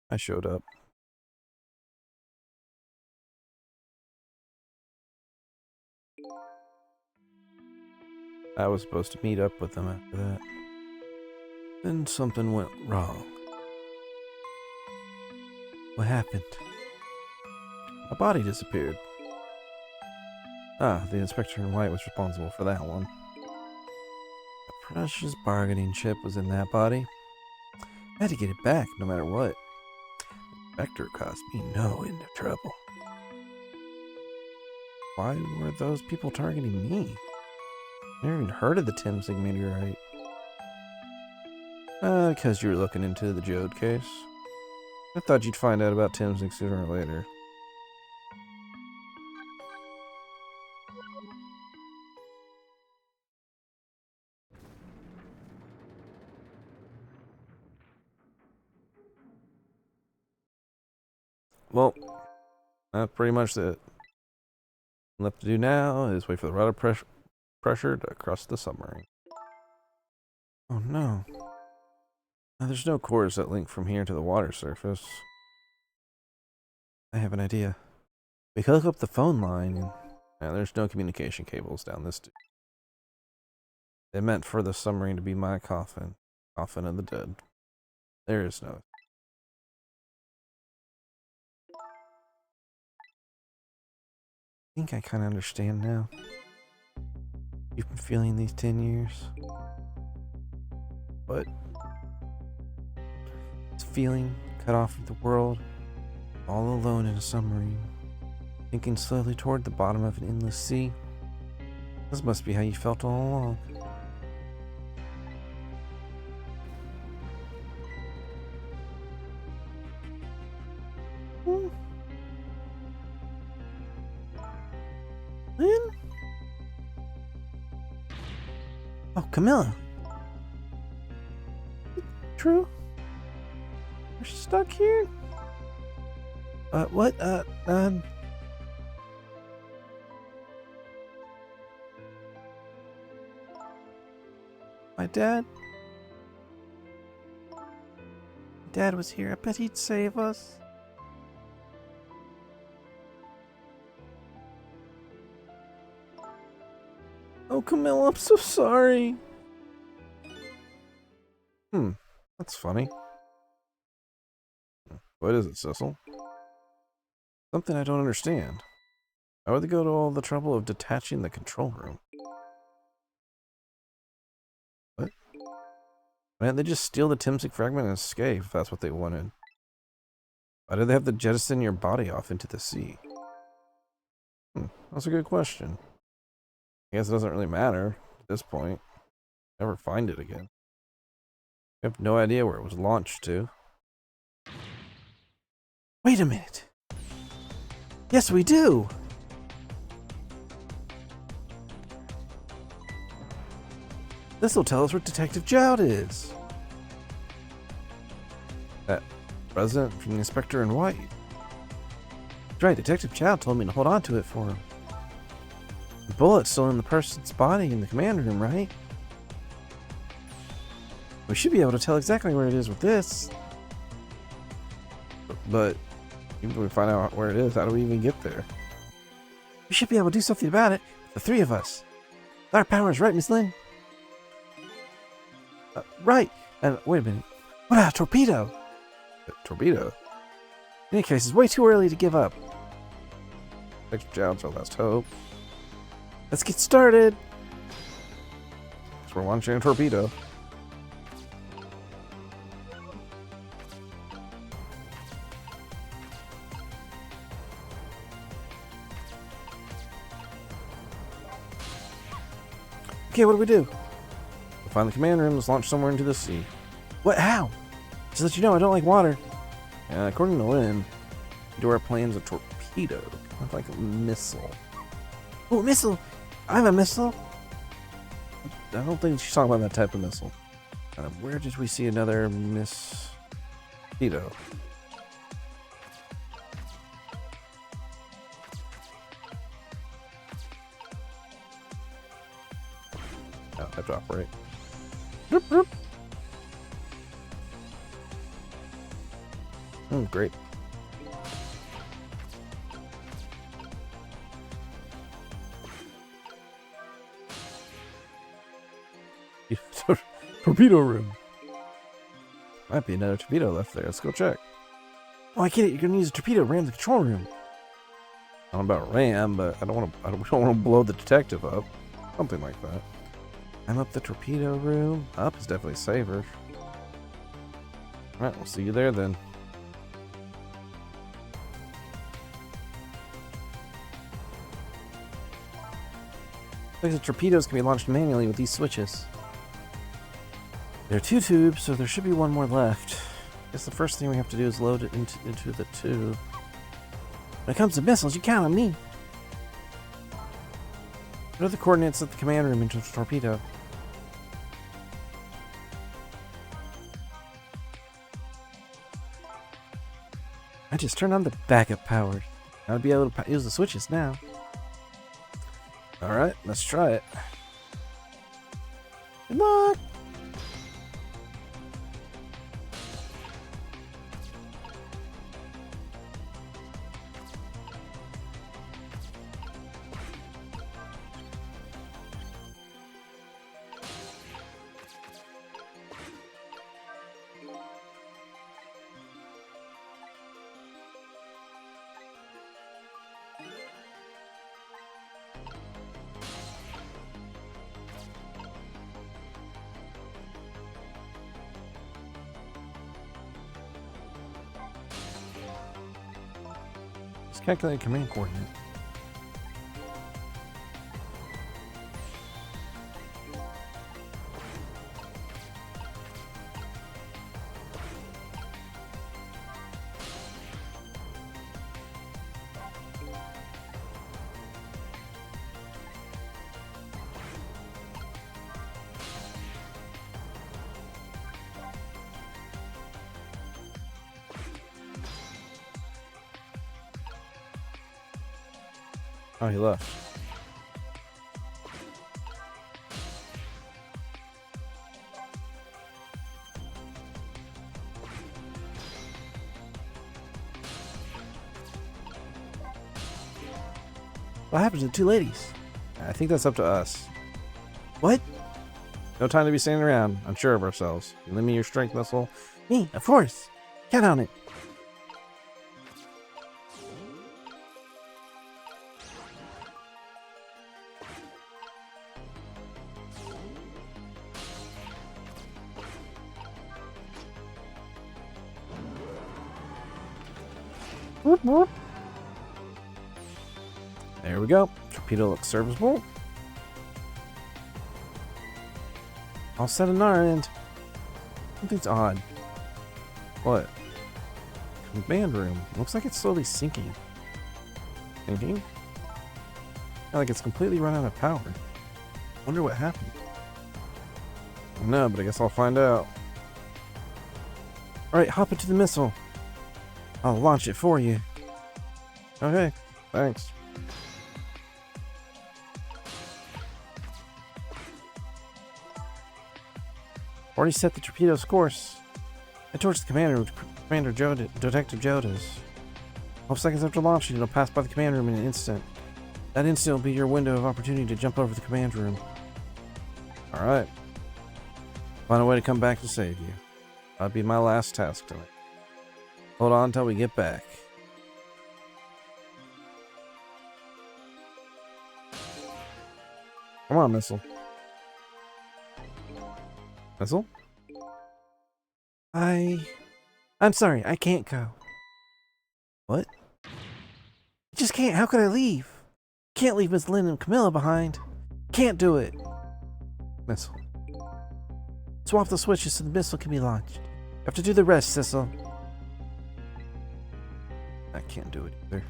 I showed up. I was supposed to meet up with them after that. Then something went wrong. What happened? My body disappeared. Ah, the inspector in white was responsible for that one. A precious bargaining chip was in that body. I had to get it back, no matter what. The inspector caused me no end of trouble. Why were those people targeting me? I never even heard of the Thameslink meteorite. Because you were looking into the Jode case. I thought you'd find out about Thameslink sooner or later. Well, that's pretty much it. Left to do now is wait for the rudder pressure to cross the submarine. Oh no. Now, there's no cords that link from here to the water surface. I have an idea. We could hook up the phone line and there's no communication cables down this tube. They meant for the submarine to be my coffin. Coffin of the dead. There is no. I think I kind of understand now. You've been feeling these 10 years. What? This feeling, cut off from the world, all alone in a submarine, sinking slowly toward the bottom of an endless sea. This must be how you felt all along. Lynn? Oh, Camilla. True? We're stuck here? What? My dad? Dad was here. I bet he'd save us. Oh, Camilla, I'm so sorry. That's funny. What is it, Cecil? Something I don't understand. Why would they go to all the trouble of detaching the control room? What? Why didn't they just steal the Thameslink fragment and escape if that's what they wanted? Why did they have to jettison your body off into the sea? That's a good question. I guess it doesn't really matter at this point. Never find it again. I have no idea where it was launched to. Wait a minute. Yes, we do. This will tell us where Detective Jowd is. That present from the inspector in white. That's right, Detective Jowd told me to hold on to it for him. The bullet's still in the person's body in the command room, right? We should be able to tell exactly where it is with this. But even if we find out where it is, how do we even get there? We should be able to do something about it. The three of us. Our powers, right, Miss Lynn? Right. Wait a minute. What about a torpedo? A torpedo? In any case, it's way too early to give up. Detective Jowd's our last hope. Let's get started. So we're launching a torpedo. Okay, what do we do? We'll find the command room. Let's launch somewhere into the sea. What? How? Just to let you know, I don't like water. According to Lynn, we do our planes a torpedo, kind of like a missile. Oh, missile! I have a missile. I don't think she's talking about that type of missile. Where did we see another mosquito? Oh, I have to operate. Bloop, bloop. Great. Torpedo room. Might be another torpedo left there. Let's go check. Oh, I get it. You're gonna use a torpedo to ram the control room. I don't know about ram, but I don't want to blow the detective up. Something like that. I'm up the torpedo room. Up is definitely safer. Alright, we'll see you there then. Like the torpedoes can be launched manually with these switches. There are 2 tubes, so there should be 1 more left. I guess the first thing we have to do is load it into the tube. When it comes to missiles, you count on me. What are the coordinates of the command room into the torpedo? I just turned on the backup power. I'll be able to use the switches now. Alright, let's try it. Good luck! Let's calculate command coordinate. Oh, he left. What happened to the 2 ladies? I think that's up to us. What? No time to be standing around, unsure of ourselves. You lend me your strength missile. Me, of course. Count on it. Whoop, whoop. There we go. Torpedo looks serviceable. All set on our end. Something's odd. What? Command room. Looks like it's slowly sinking. Sinking? Yeah, like it's completely run out of power. Wonder what happened. No, but I guess I'll find out. Alright, hop into the missile. I'll launch it for you. Okay, thanks. Already set the torpedo's course. Head towards the command room. Commander Detective Jodas. 12 seconds after launching, it'll pass by the command room in an instant. That instant will be your window of opportunity to jump over the command room. Alright. Find a way to come back to save you. That'll be my last task tonight. Hold on until we get back. Come on, missile. Missile? I'm sorry, I can't go. What? I just can't. How could I leave? Can't leave Miss Lynn and Camilla behind. Can't do it. Missile. Swap the switches so the missile can be launched. You have to do the rest, Cecil. I can't do it either.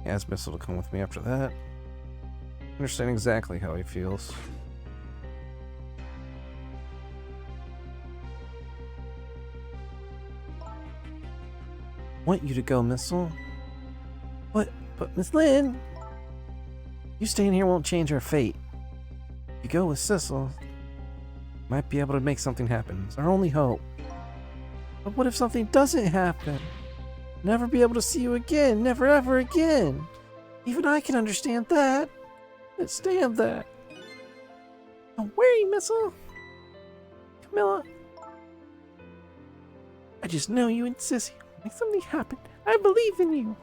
He asked Missile to come with me after that. I understand exactly how he feels. Want you to go, Missile. What? But Miss Lynn, you staying here won't change our fate. You go with Cecil, might be able to make something happen. It's our only hope. But what if something doesn't happen? Never be able to see you again. Never ever again. Even I can understand that. Understand that. Don't worry, Missile. Camilla. I just know you and Sissy Make something happen. I believe in you.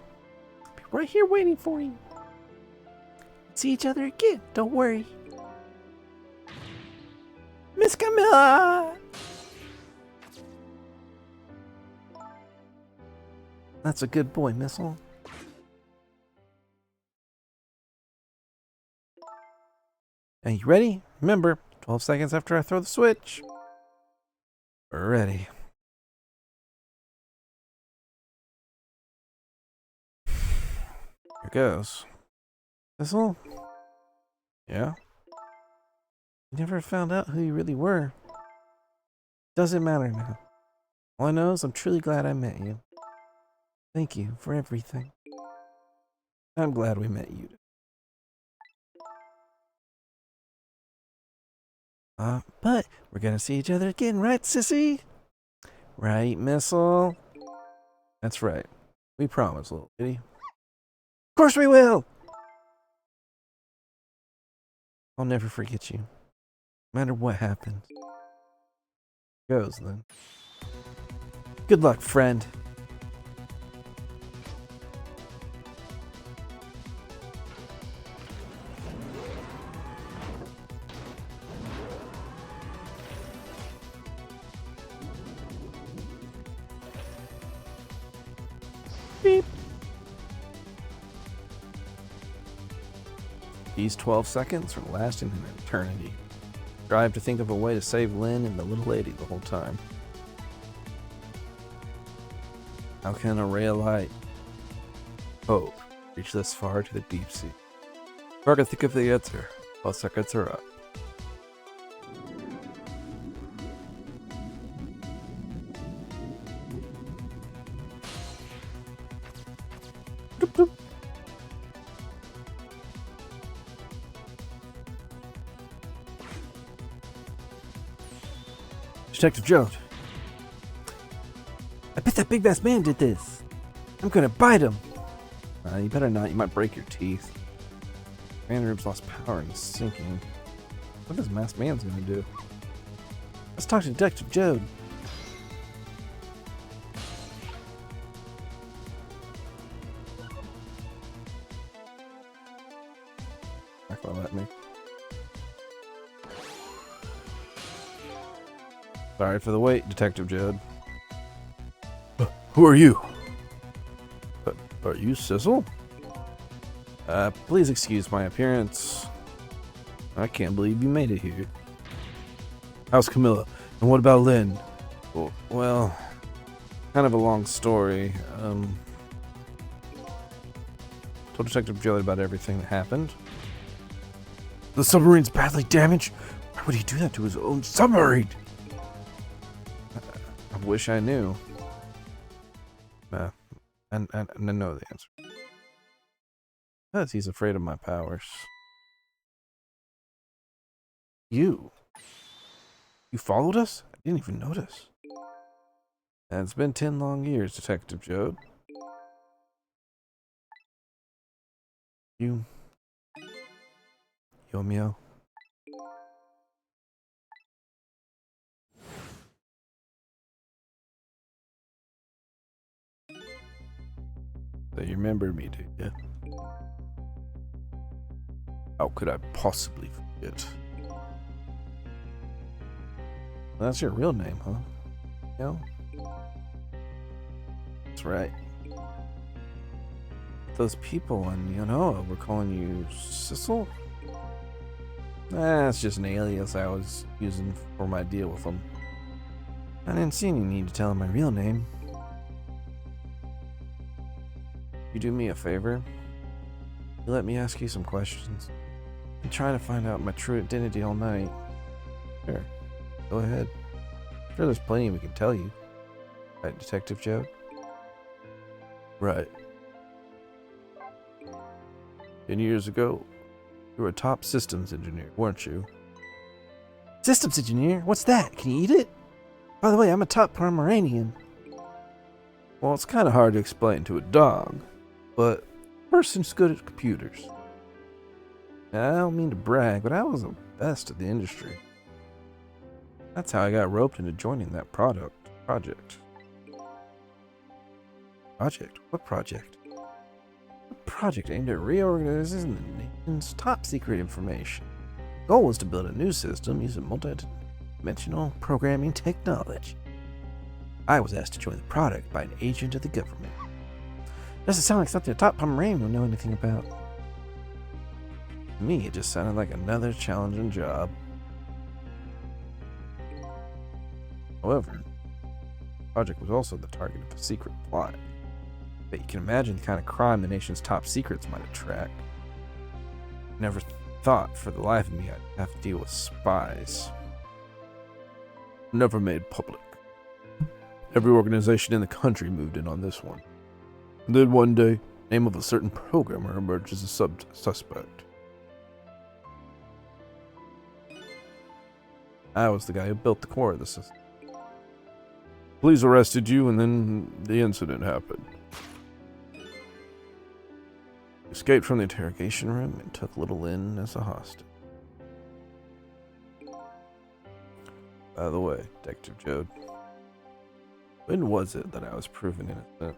I'll be right here waiting for you. See each other again. Don't worry. Miss Camilla! That's a good boy, Missile. Are you ready? Remember, 12 seconds after I throw the switch. We're ready. Here goes. Missile? Yeah? You never found out who you really were. Doesn't matter now. All I know is I'm truly glad I met you. Thank you for everything. I'm glad we met you. But we're gonna see each other again, right, sissy? Right, Missile? That's right. We promise, little kitty. Of course we will! I'll never forget you. No matter what happens. Goes then. Good luck, friend. Beep. These 12 seconds are lasting an eternity. Strive to think of a way to save Lynn and the little lady the whole time. How can a ray of light, hope, reach this far to the deep sea? Try to think of the answer while seconds are up. Doop, doop. Detective Jones. I bet that big masked man did this. I'm gonna bite him. You better not. You might break your teeth. Vanderhoop's lost power and is sinking. What is masked man's gonna do? Let's talk to Detective Jode. Not gonna let me. Sorry for the wait, Detective Jode. Who are you? Are you Sizzle? Please excuse my appearance. I can't believe you made it here. How's Camilla? And what about Lynn? Well, kind of a long story. Told Detective Jode about everything that happened. The submarine's badly damaged? Why would he do that to his own submarine? I wish I knew. And I know the answer. Because he's afraid of my powers. You followed us? I didn't even notice. And it's been 10 long years, Detective Jode. You Yomio. So you remember me, do you? How could I possibly forget? That's your real name, huh? No? That's right. Those people in Yonoa were calling you Sissel? It's just an alias I was using for my deal with them. I didn't see any need to tell them my real name. You do me a favor? You let me ask you some questions. I'm trying to find out my true identity all night. Sure, go ahead. I'm sure there's plenty we can tell you. Right, Detective Jode? Right. 10 years ago, you were a top systems engineer, weren't you? Systems engineer? What's that? Can you eat it? By the way, I'm a top Pomeranian. Well, it's kind of hard to explain to a dog, but a person's good at computers. Now, I don't mean to brag, but I was the best at the industry. That's how I got roped into joining that project. Project? What project? A project aimed at reorganizing the nation's top secret information. The goal was to build a new system using multi-dimensional programming technology. I was asked to join the project by an agent of the government. Doesn't sound like something a top Pomeranian would know anything about. To me, it just sounded like another challenging job. However, the project was also the target of a secret plot. But you can imagine the kind of crime the nation's top secrets might attract. Never thought for the life of me I'd have to deal with spies. Never made public. Every organization in the country moved in on this one. And then one day, name of a certain programmer emerged as a suspect. I was the guy who built the core of the system. Police arrested you, and then the incident happened. Escaped from the interrogation room and took little Lynn as a hostage. By the way, Detective Jode, when was it that I was proven innocent?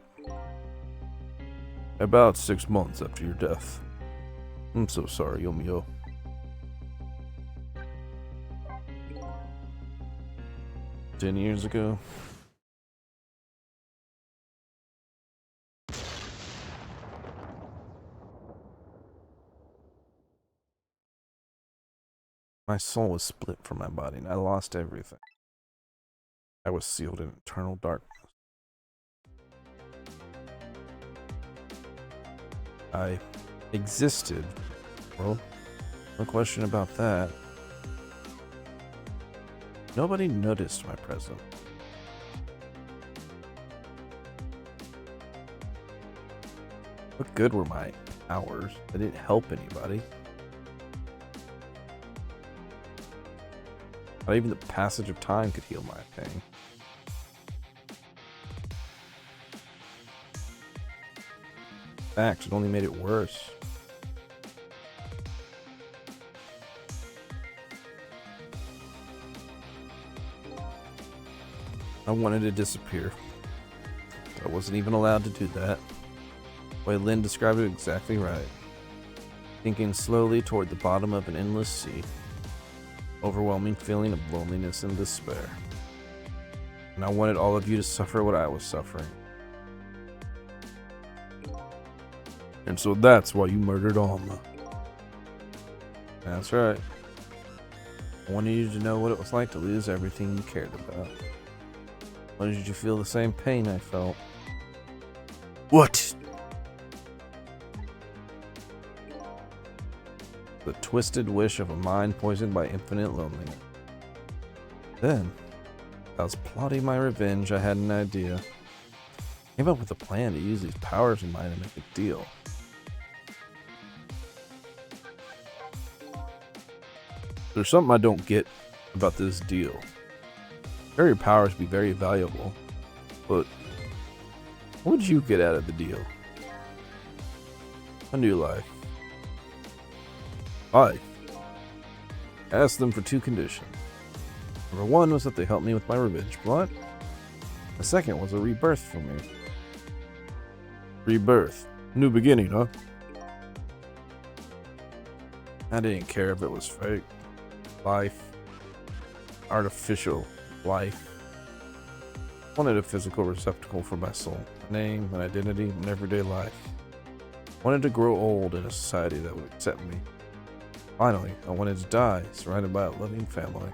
About 6 months after your death. I'm so sorry, Yomio. "10 years ago?" My soul was split from my body, and I lost everything. I was sealed in eternal darkness. I existed. Well, no question about that. Nobody noticed my presence. What good were my powers? I didn't help anybody. Not even the passage of time could heal my pain. In fact, it only made it worse. I wanted to disappear. I wasn't even allowed to do that. The way Lynn described it exactly right. Sinking slowly toward the bottom of an endless sea. Overwhelming feeling of loneliness and despair. And I wanted all of you to suffer what I was suffering. And so that's why you murdered Alma. That's right. I wanted you to know what it was like to lose everything you cared about. I wanted you to feel the same pain I felt. What? The twisted wish of a mind poisoned by infinite loneliness. Then, I was plotting my revenge. I had an idea. Came up with a plan to use these powers of mine to make a deal. There's something I don't get about this deal. Sure, your powers be very valuable, but what did you get out of the deal? A new life. Life? I asked them for 2 conditions. Number 1 was that they helped me with my revenge plot. The second was a rebirth for me. Rebirth. New beginning, huh? I didn't care if it was fake. Life. Artificial life. I wanted a physical receptacle for my soul. A name, an identity, an everyday life. I wanted to grow old in a society that would accept me. Finally, I wanted to die, surrounded by a loving family.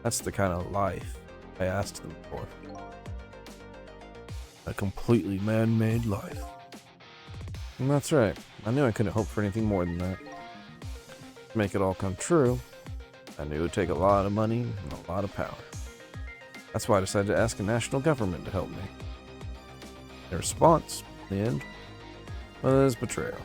That's the kind of life I asked them for. A completely man-made life. And that's right. I knew I couldn't hope for anything more than that. To make it all come true, I knew it would take a lot of money and a lot of power. That's why I decided to ask a national government to help me. Their response, in the end, was betrayal.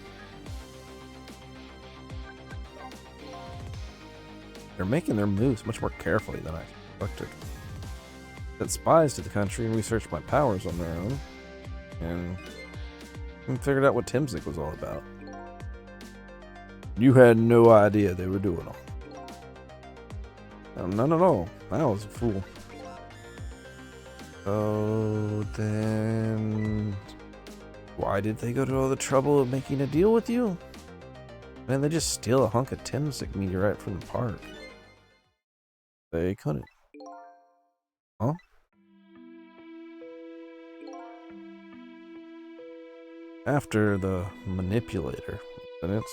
They're making their moves much more carefully than I expected. Sent spies to the country and researched my powers on their own, and figured out what Timsik was all about. You had no idea they were doing all. None at all. I was a fool. Oh, then why did they go to all the trouble of making a deal with you? Man, they just steal a hunk of Tensig meteorite from the park. They couldn't. Huh? After the manipulator incidents,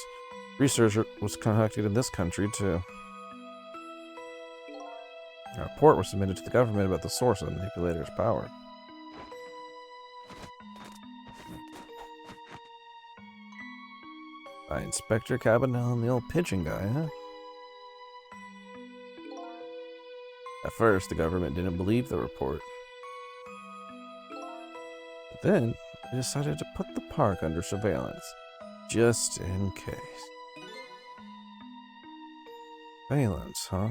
research was conducted in this country too. A report was submitted to the government about the source of the manipulator's power. By Inspector Cabanel and the old pigeon guy, huh? At first, the government didn't believe the report. But then, they decided to put the park under surveillance, just in case. Surveillance, huh?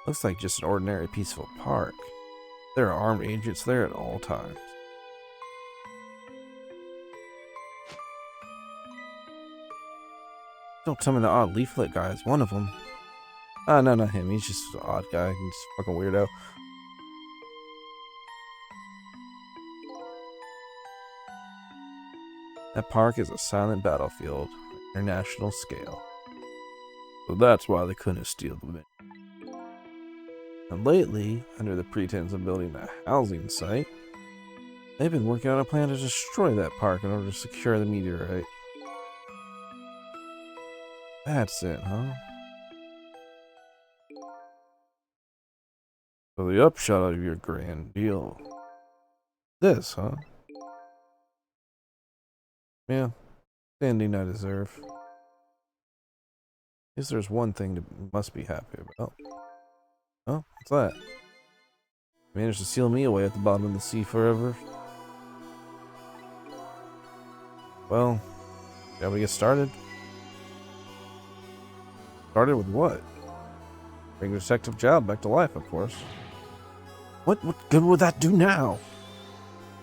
Looks like just an ordinary peaceful park. There are armed agents there at all times. Don't tell me the odd leaflet guy is one of them. Ah, no, not him. He's just an odd guy. He's a fucking weirdo. That park is a silent battlefield, on an international scale. So that's why they couldn't steal the mint. And lately, under the pretense of building a housing site, they've been working on a plan to destroy that park in order to secure the meteorite. That's it, huh? So the upshot of your grand deal. This, huh? Yeah, standing I deserve. Guess there's one thing to must be happy about. Oh, what's that? Managed to seal me away at the bottom of the sea forever. Well, shall we get started? Started with what? Bring Detective Jowd back to life, of course. What good would that do now?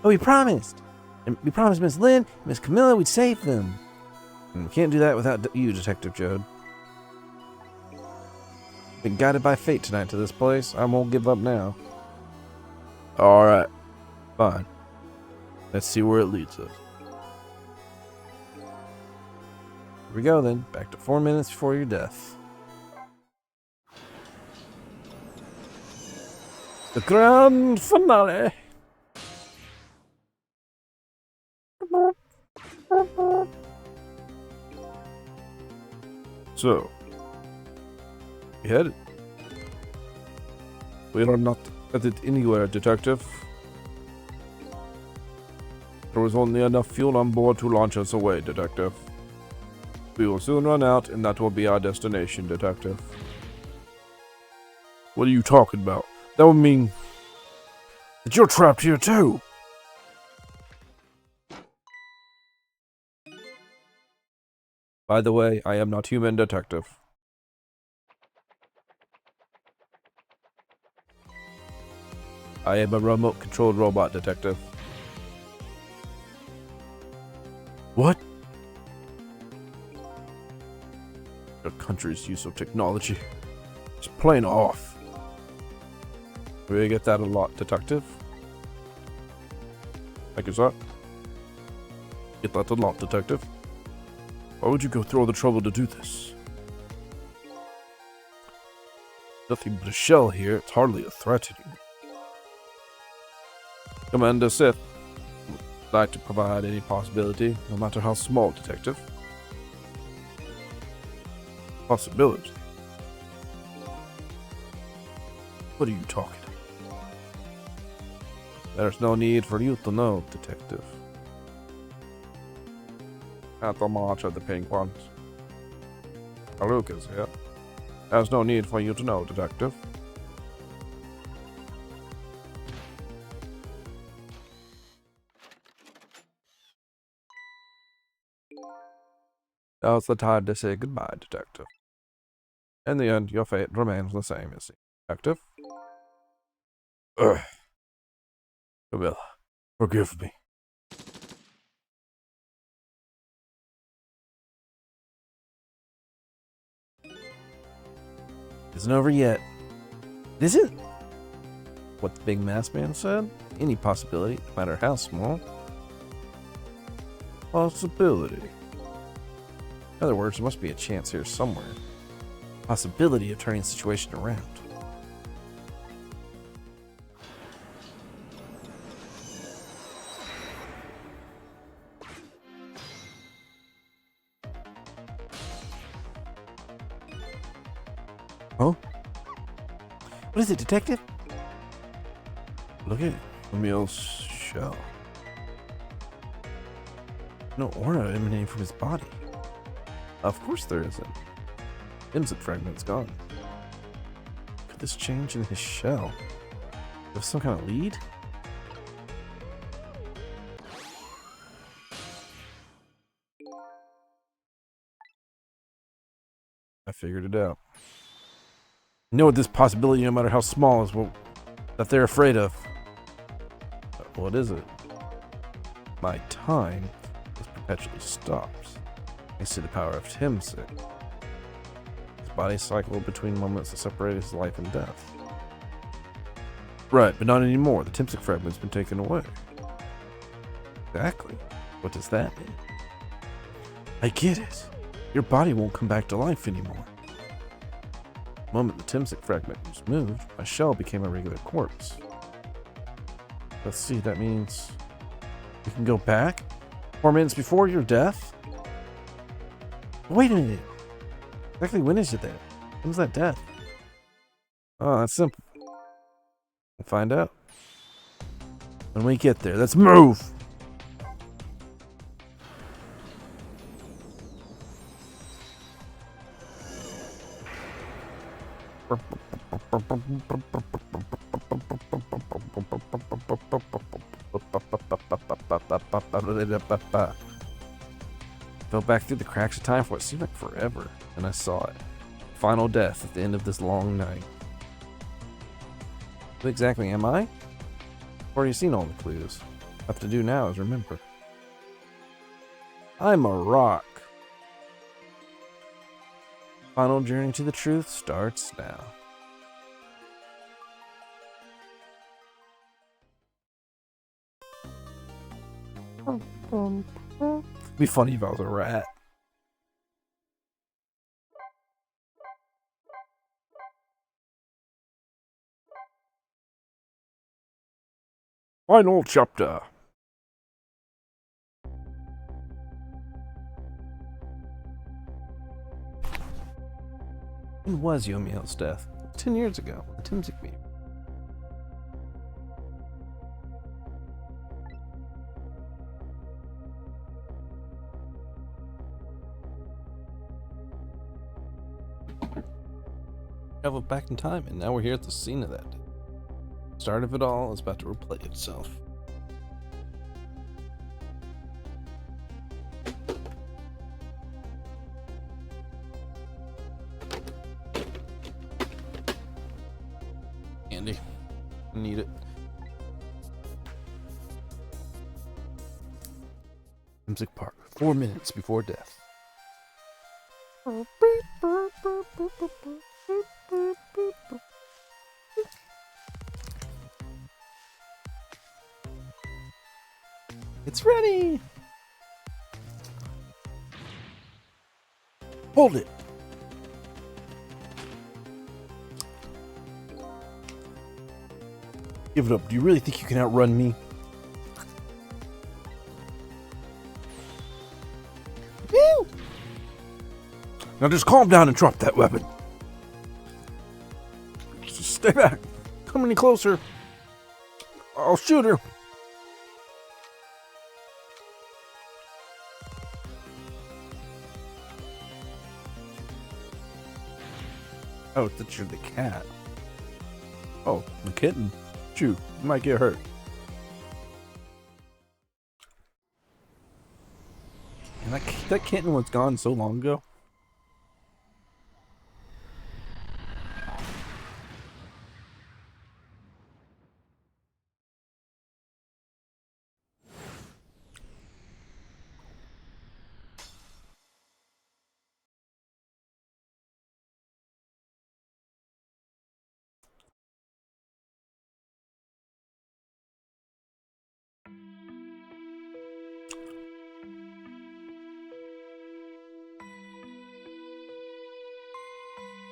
Oh, we promised! And we promised Miss Lynn, Miss Camilla, we'd save them. And we can't do that without you, Detective Jowd. Been guided by fate tonight to this place. I won't give up now. Alright. Fine. Let's see where it leads us. Here we go then. Back to 4 minutes before your death. The grand finale. So, we headed. We are not headed anywhere, Detective. There was only enough fuel on board to launch us away, Detective. We will soon run out, and that will be our destination, Detective. What are you talking about? That would mean that you're trapped here too. By the way, I am not human, Detective. I am a remote-controlled robot, Detective. What? Your country's use of technology is plain off. We get that a lot, Detective. Thank you, sir. Get that a lot, Detective. Why would you go through all the trouble to do this? Nothing but a shell here. It's hardly a threat to you. Commander Sith would like to provide any possibility, no matter how small, Detective. Possibility? What are you talking about? There's no need for you to know, Detective. At the March of the Penguins. Lucas here. There's no need for you to know, Detective. Now's the time to say goodbye, Detective. In the end, your fate remains the same, you see, Detective. Ugh. Camilla, forgive me. Isn't over yet. Is it? what the big masked man said? Any possibility, no matter how small. Possibility. In other words, there must be a chance here somewhere. Possibility of turning the situation around. Oh? What is it, detective? Look at Emil's shell. No aura emanating from his body. Of course there isn't. Imsic fragment's gone. Could this change in his shell? Have some kind of lead? I figured it out. You know what this possibility, no matter how small, is what that they're afraid of. What is it? My time just perpetually stops. Thanks to the power of Timsic. His body cycled between moments that separate his life and death. Right, but not anymore. The Timsic fragment's been taken away. Exactly. What does that mean? I get it. Your body won't come back to life anymore. The moment the Timsic fragment was moved, my shell became a regular corpse. Let's see, that means you can go back 4 minutes before your death? Wait a minute. Exactly when is it then? When's that death? Oh, that's simple. We'll find out. When we get there, let's move! Fell back through the cracks of time for what seemed like forever, and I saw it. Final death at the end of this long night. Who exactly am I? I've already seen all the clues. All I have to do now is remember. I'm a rock. Final journey to the truth starts now. It'd be funny if I was a rat. Final chapter. When was Yomiel's death? 10 years ago. The Timsic beam. Traveled back in time, and now we're here at the scene of that. Start of it all is about to replay itself. Andy, I need it. Timsic Park, 4 minutes before death. It's ready! Hold it! Give it up. Do you really think you can outrun me? Woo! Now just calm down and drop that weapon. Just stay back. Come any closer. I'll shoot her. Oh, that you're the cat. Oh, the kitten. Shoot, you might get hurt. And that kitten was gone so long ago.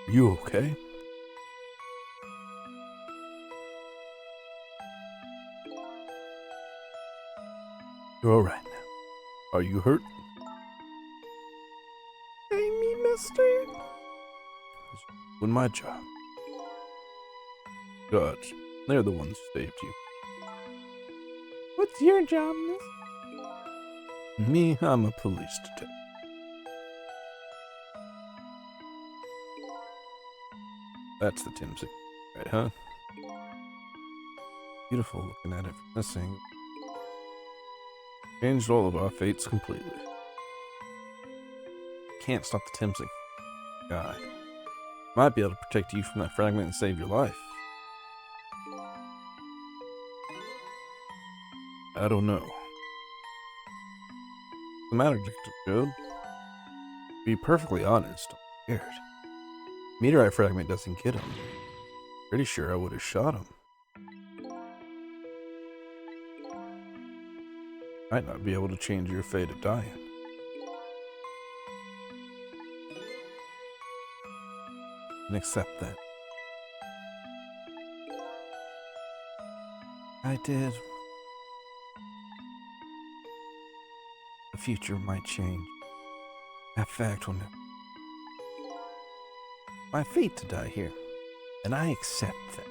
You okay? You're alright now. Are you hurt? Me, mister? Doing my job. Gods, they're the ones who saved you. What's your job, miss? Me, I'm a police detective. That's the Timsy, right, huh? Beautiful looking at it from this angle. Changed all of our fates completely. Can't stop the Timsy guy. Might be able to protect you from that fragment and save your life. I don't know. What's the matter, Detective Job? To be perfectly honest, I'm scared. Meteorite fragment doesn't get him. Pretty sure I would have shot him. Might not be able to change your fate of dying. And accept that. I did. The future might change. That fact will never. My fate to die here, and I accept that.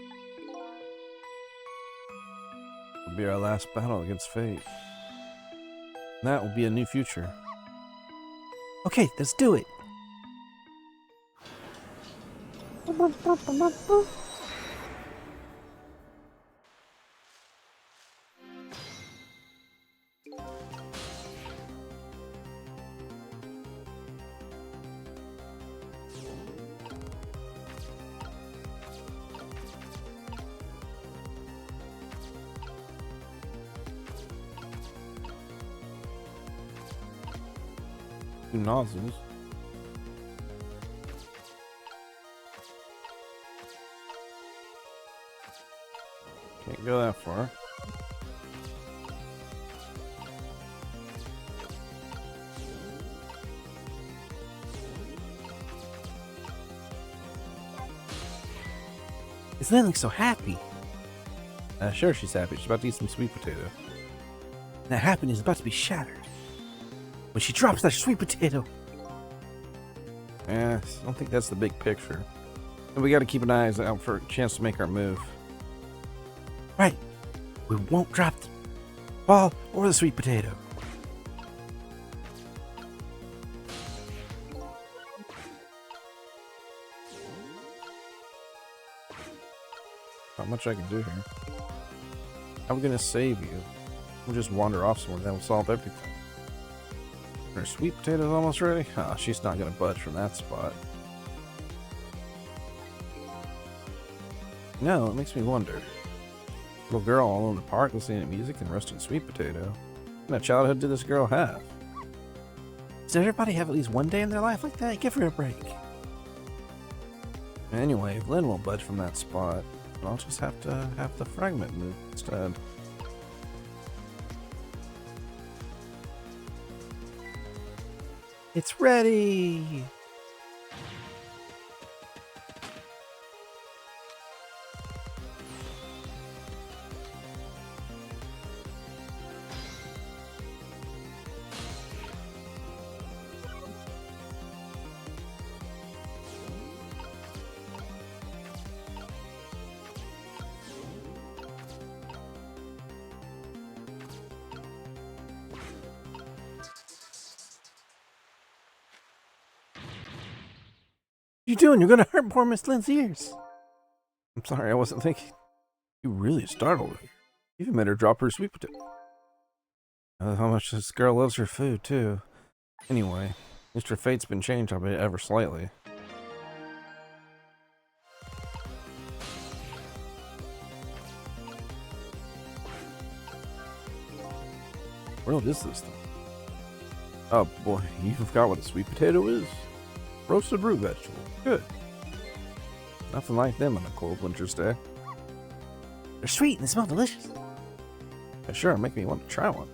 It'll be our last battle against fate. And that will be a new future. Okay, let's do it. Two nozzles. Can't go that far. Is Lynn so happy? Sure, she's happy. She's about to eat some sweet potato. That happiness is about to be shattered when she drops that sweet potato. Yeah, I don't think that's the big picture. And we got to keep an eye out for a chance to make our move. Right. We won't drop the ball or the sweet potato. Not much I can do here. How are we going to save you? We'll just wander off somewhere, then we'll solve everything. Her sweet potato's almost ready? Ah, she's not going to budge from that spot. No, it makes me wonder. Little girl all in the park listening to music and roasting sweet potato. What kind of childhood did this girl have? Does everybody have at least one day in their life like that? Give her a break. Anyway, if Lynn won't budge from that spot, I'll just have to have the fragment move instead. It's ready! What you doing? You're gonna hurt poor Miss Lynn's ears. I'm sorry, I wasn't thinking. You really startled her. You even made her drop her sweet potato. How much this girl loves her food, too. Anyway, at least her fate's been changed, albeit ever slightly. What world is this thing? Oh boy, you forgot what a sweet potato is? Roasted root vegetable. Good. Nothing like them on a cold winter's day. They're sweet and they smell delicious. Yeah, sure, make me want to try one.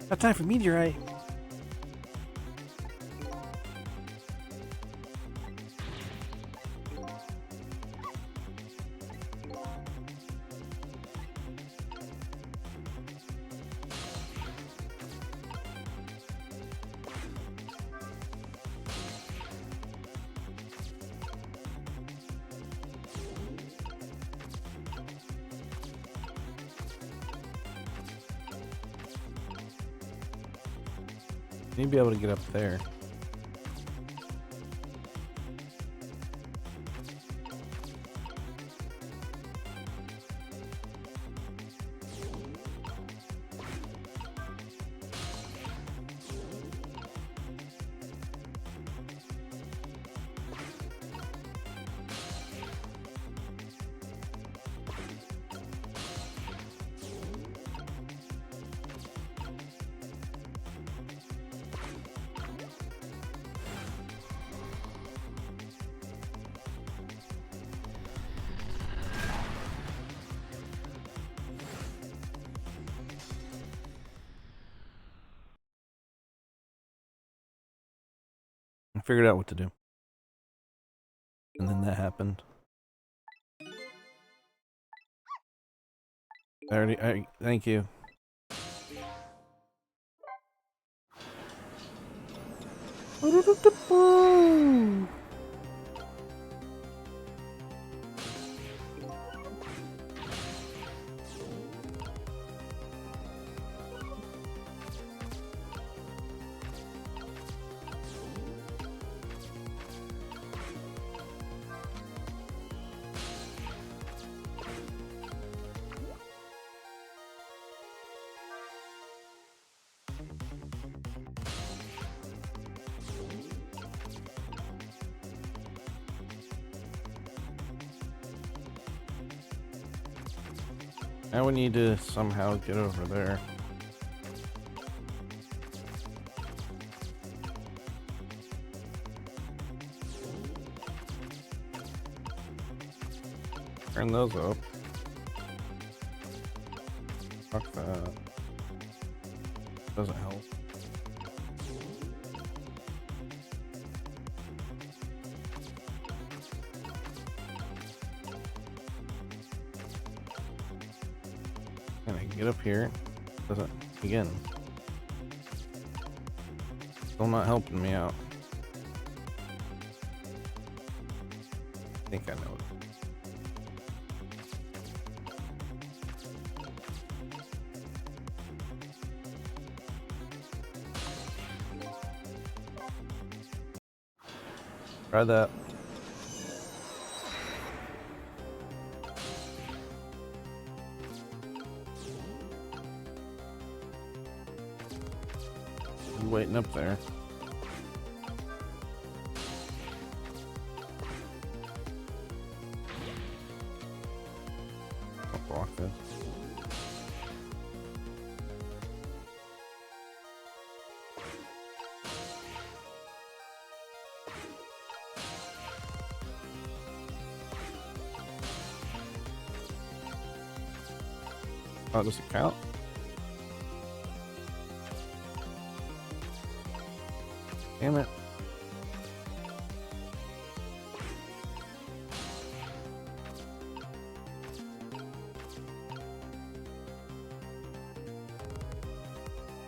Got time for meteorite. You'd be able to get up there. I figured out what to do. And then that happened. Thank you. Now we need to somehow get over there. Turn those up. Fuck that. Doesn't help. Can I get up here? Doesn't, again. Still not helping me out. I think I know it. Try that. You waiting up there. I'll block this. Oh, does it count? Damn it.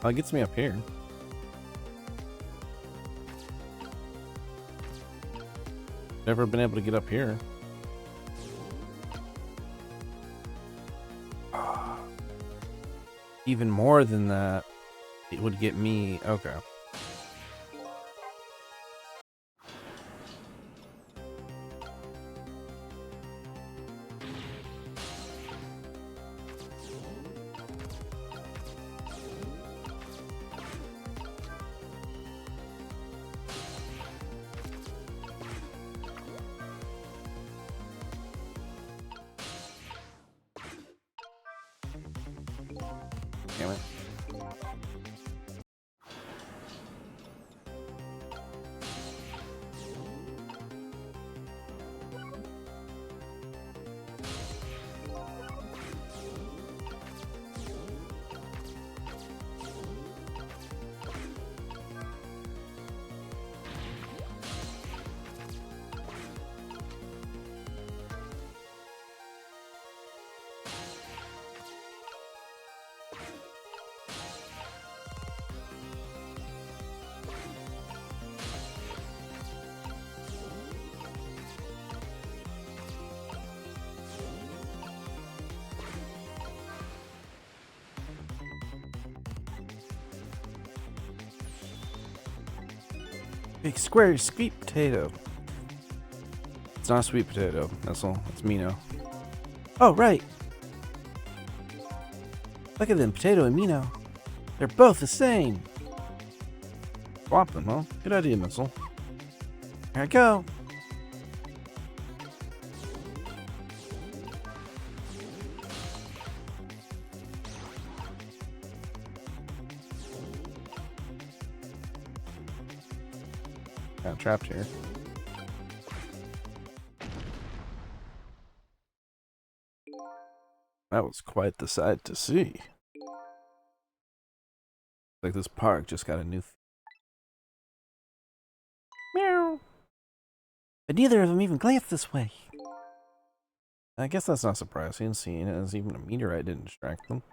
Oh, it gets me up here. Never been able to get up here. Even more than that, it would get me. Okay. Damn it. Big square sweet potato. It's not a sweet potato. That's all. It's Mino. Oh, right. Look at them, potato and Mino. They're both the same. Swap them, huh? Good idea, Missile. Here I go. Got trapped here. That was quite the sight to see. Like this park just got a new. Meow. But neither of them even glanced this way. I guess that's not surprising, seeing as even a meteorite didn't distract them.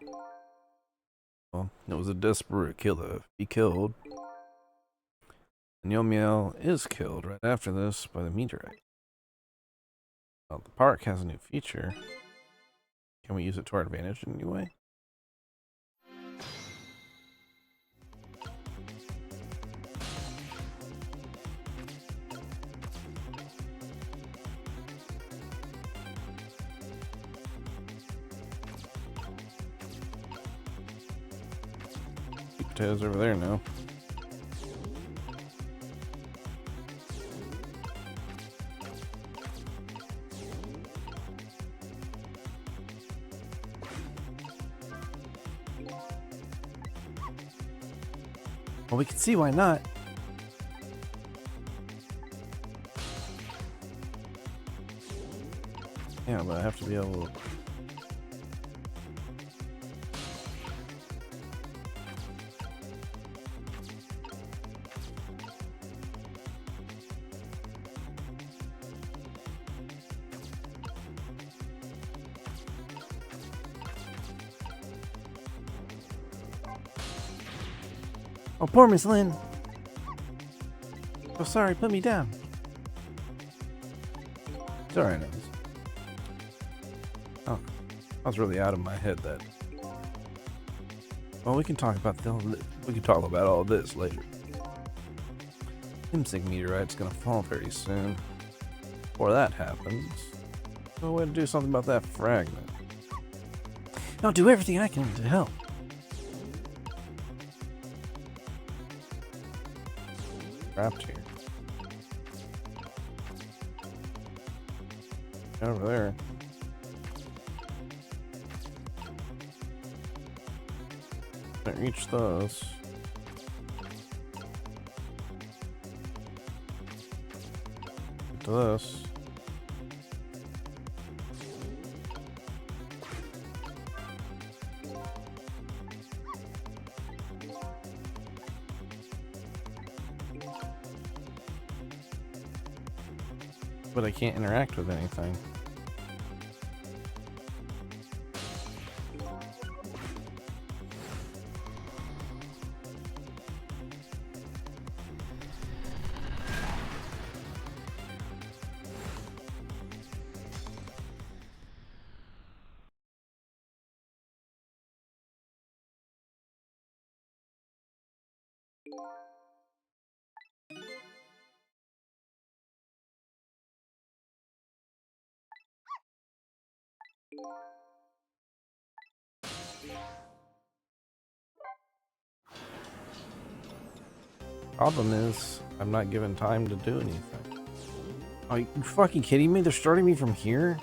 Well, it was a desperate killer. He killed. And Yomiel is killed right after this by the meteorite. Well, the park has a new feature. Can we use it to our advantage in any way? Sweet potatoes over there now. Well, we can see why not. Yeah, but I have to be able to... Oh, poor Miss Lynn. Oh, sorry, put me down. Sorry, Nose. Oh, I was really out of my head that. Well, we can talk about all this later. Imsig meteorite's gonna fall very soon. Before that happens, no way to do something about that fragment. I'll do everything I can to help. Trapped here. Over there. Can't reach those. Get to this. But I can't interact with anything. Problem is, I'm not given time to do anything. Are you fucking kidding me? They're starting me from here?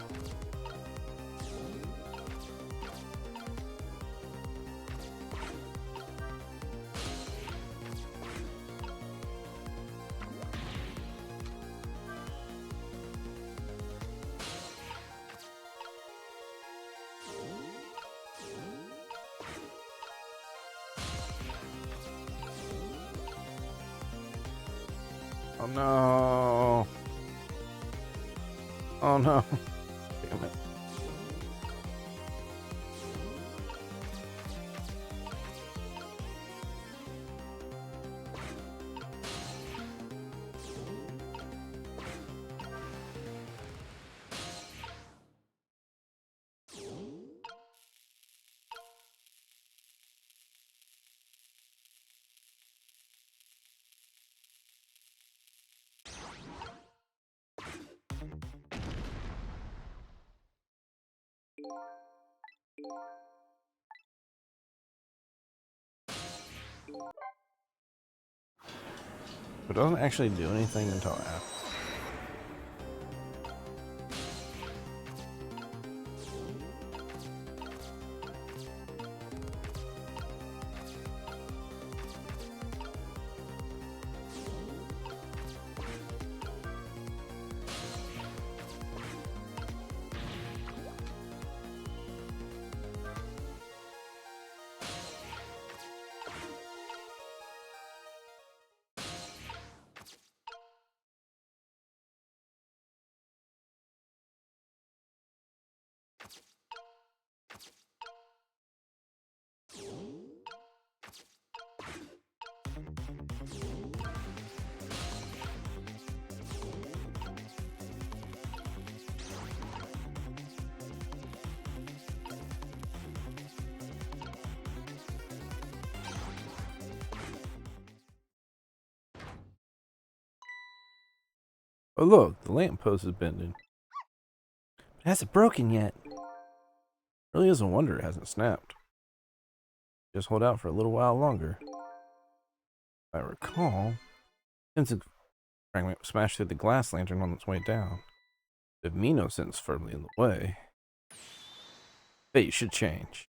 Oh no. Oh no. Damn it. But it doesn't actually do anything until after. Oh look, the lamppost is bending. It hasn't broken yet. Really is a wonder it hasn't snapped. Just hold out for a little while longer. If I recall, Imsig fragment smashed through the glass lantern on its way down. If Mino sits firmly in the way, fate should change.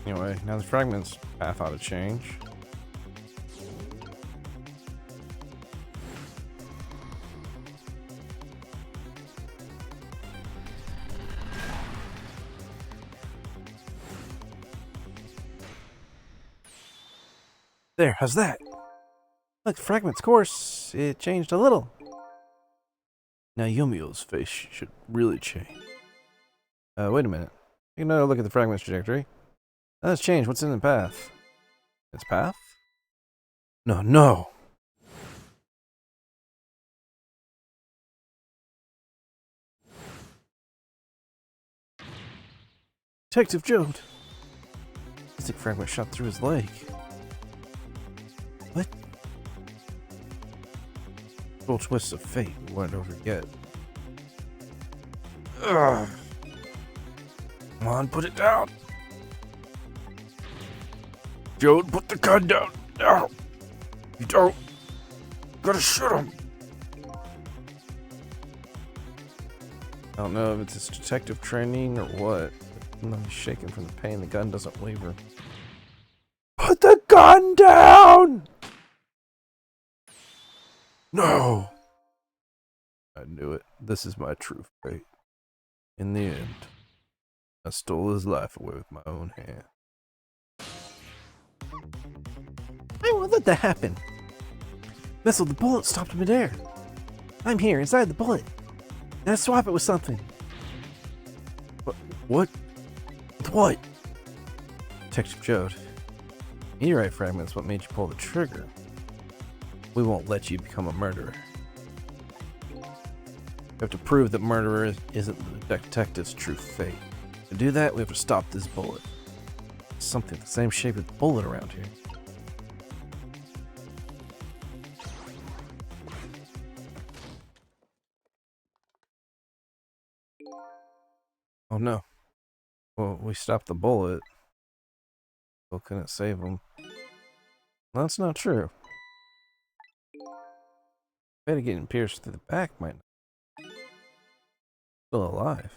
Anyway, now the fragment's path ought to change. There, how's that? Look, the fragment's course, it changed a little. Now Yomio's face should really change. Wait a minute. Take another look at the fragment's trajectory. Now it's changed. What's in the path? Its path? No. Detective Jode. Mystic fragment shot through his leg. What? Little twists of fate we weren't over yet. Ugh. Come on, put it down. Jode, put the gun down now. You don't. Gotta shoot him. I don't know if it's his detective training or what. He's shaking from the pain. The gun doesn't waver. Put the gun down! No! I knew it. This is my true fate. In the end, I stole his life away with my own hand. I won't let that happen. Missile, the bullet stopped midair. I'm here, inside the bullet. And I swap it with something. What? With what? Detective Jode. Meteorite fragment's what made you pull the trigger. We won't let you become a murderer. You have to prove that murderer isn't the detective's true fate. To do that, we have to stop this bullet. Something the same shape as the bullet around here. Oh no. Well, we stopped the bullet. Still couldn't save him. That's not true. Fate of getting pierced through the back might not. Still alive.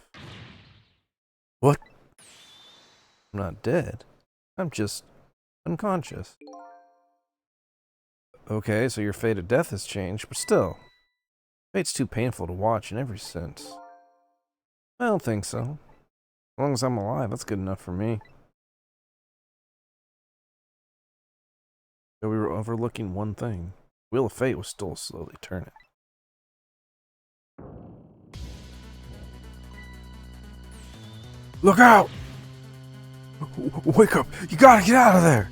What? I'm not dead. I'm just unconscious. Okay, so your fate of death has changed, but still. Fate's too painful to watch in every sense. I don't think so. As long as I'm alive, that's good enough for me. But we were overlooking one thing. Wheel of Fate was still slowly turning. Look out! Wake up! You gotta get out of there!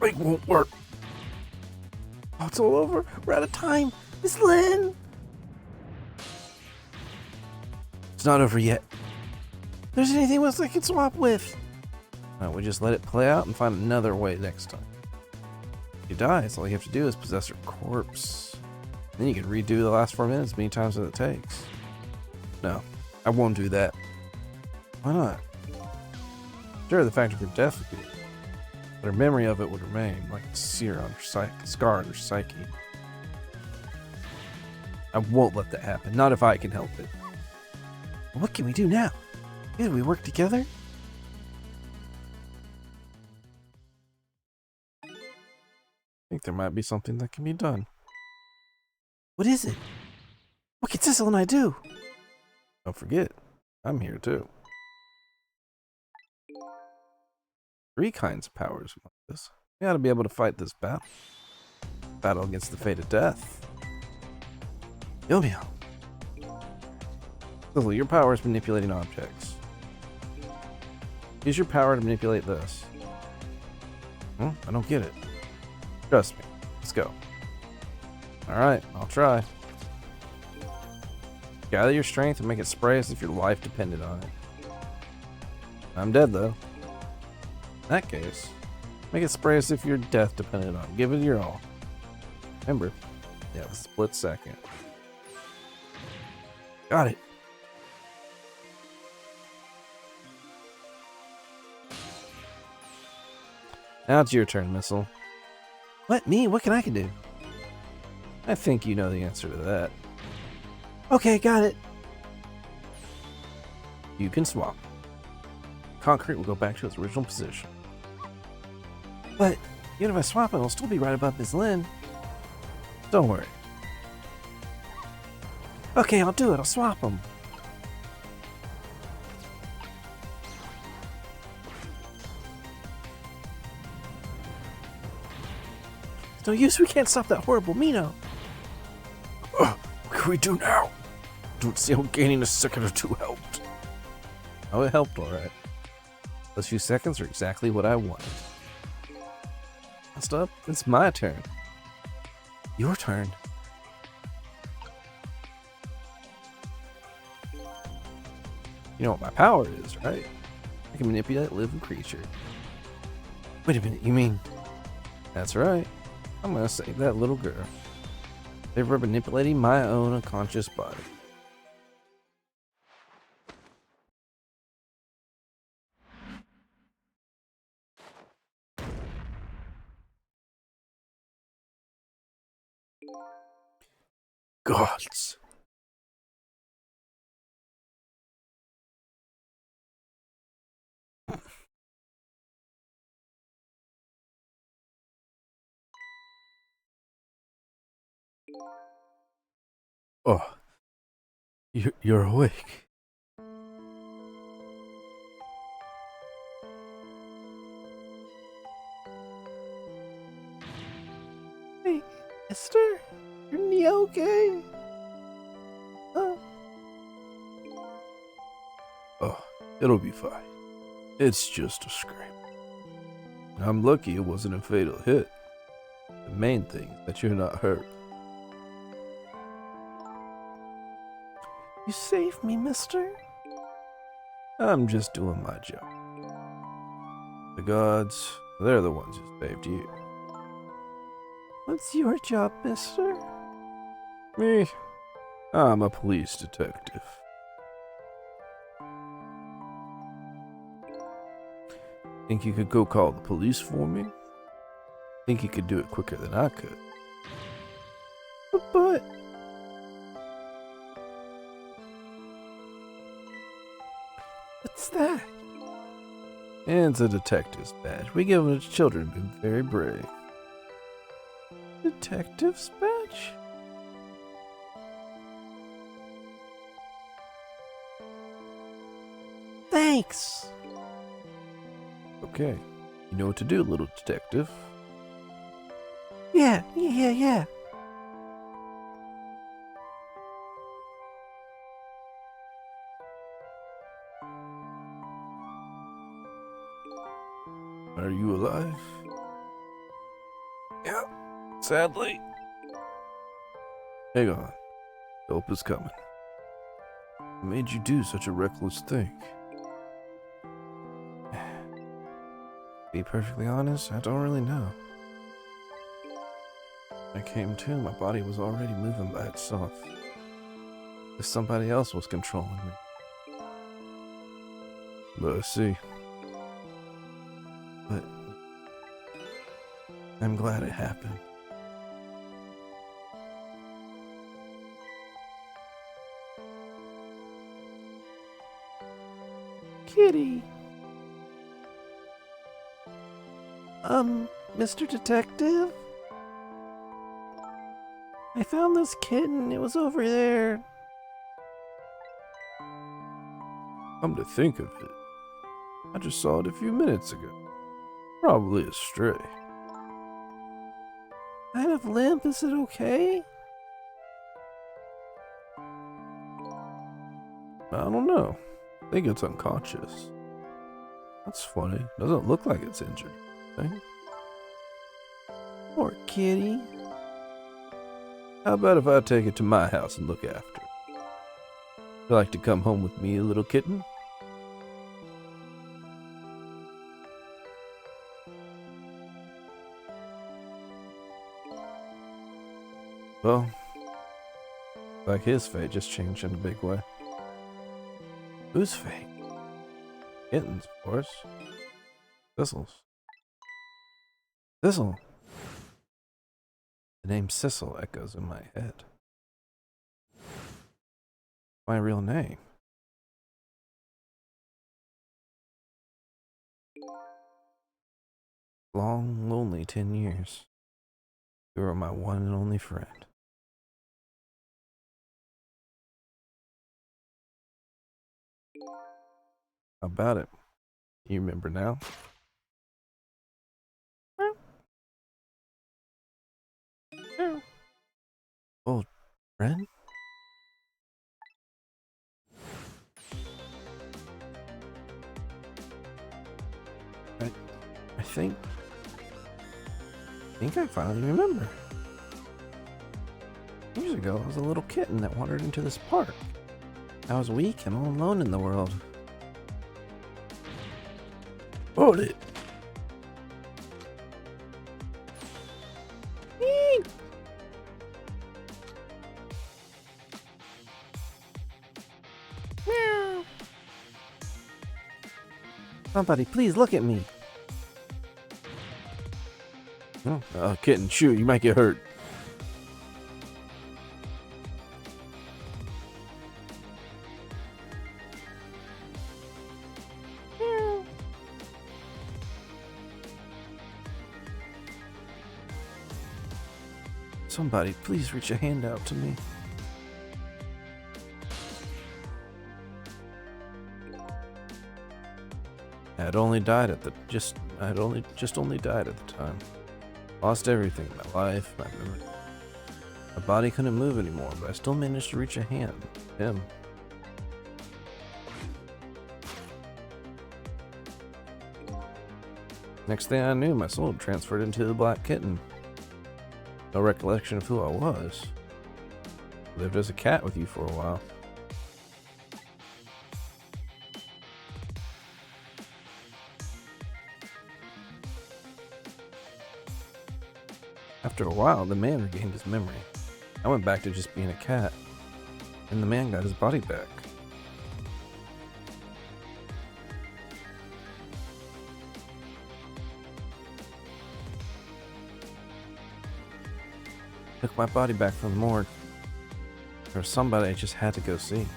It won't work. Oh, it's all over. We're out of time. Miss Lynn! It's not over yet. If there's anything else I can swap with. No, we just let it play out and find another way next time. If you die, all you have to do is possess her corpse. Then you can redo the last 4 minutes as many times as it takes. No, I won't do that. Why not? Sure, the fact of her death would be, but her memory of it would remain like a sear on her scar on her psyche. I won't let that happen, not if I can help it. What can we do now? Either we work together? I think there might be something that can be done. What is it? What can Cecil and I do? Don't forget, I'm here too. 3 kinds of powers among us. We ought to be able to fight this battle. Battle against the fate of death. Yomio. Lily, your power is manipulating objects. Use your power to manipulate this. I don't get it. Trust me. Let's go. Alright, I'll try. Gather your strength and make it spray as if your life depended on it. I'm dead though. In that case, make it spray as if your death depended on it. Give it your all. Remember, you have a split second. Got it. Now it's your turn, Missile. What, me? What can I do? I think you know the answer to that. Okay, got it. You can swap. Concrete will go back to its original position. But even if I swap it, it'll still be right above Miss Lynn. Don't worry. Okay, I'll do it. I'll swap them. No use, we can't stop that horrible Mino. What can we do now? Don't see how gaining a second or two helped. Oh, it helped, alright. Those few seconds are exactly what I wanted. Next up, it's my turn. Your turn. You know what my power is, right? I can manipulate living creature. Wait a minute, you mean... That's right. I'm gonna save that little girl. They were manipulating my own unconscious body. Gods. Oh, you're awake. Hey, Esther? Your knee okay? Oh, it'll be fine. It's just a scrape. I'm lucky it wasn't a fatal hit. The main thing is that you're not hurt. You saved me, mister. I'm just doing my job. The gods, they're the ones who saved you. What's your job, mister? Me? I'm a police detective. Think you could go call the police for me? Think you could do it quicker than I could? But... What's that? It's a detective's badge. We give it to children who've been very brave. Detective's badge? Thanks. Okay, you know what to do, little detective. Yeah. Are you alive? Yeah, sadly. Hang on. Help is coming. What made you do such a reckless thing? Be perfectly honest, I don't really know. I came to, my body was already moving by itself. If somebody else was controlling me. I see. But I'm glad it happened. Kitty. Mr. Detective? I found this kitten. It was over there. Come to think of it, I just saw it a few minutes ago. Probably a stray. Kind of limp. Is it okay? I don't know. I think it's unconscious. That's funny. Doesn't look like it's injured. Thing. Poor kitty. How about if I take it to my house and look after it? You like to come home with me, little kitten? Well, like his fate just changed in a big way. Whose fate? Kitten's, of course. Thistle's. Thistle. The name Sissel echoes in my head. My real name. Long, lonely 10 years. You were my one and only friend. How about it? You remember now? Old friend? I think I finally remember. Years ago, I was a little kitten that wandered into this park. I was weak and all alone in the world. Hold it! Somebody, please look at me. Oh, kitten, shoot, you might get hurt. Somebody, please reach a hand out to me. I had only died at the only died at the time. Lost everything, my life, my memory. My body couldn't move anymore, but I still managed to reach a hand. Him. Next thing I knew, my soul had transferred into the black kitten. No recollection of who I was. Lived as a cat with you for a while. After a while, the man regained his memory. I went back to just being a cat, and the man got his body back. Took my body back from the morgue. There was somebody I just had to go see.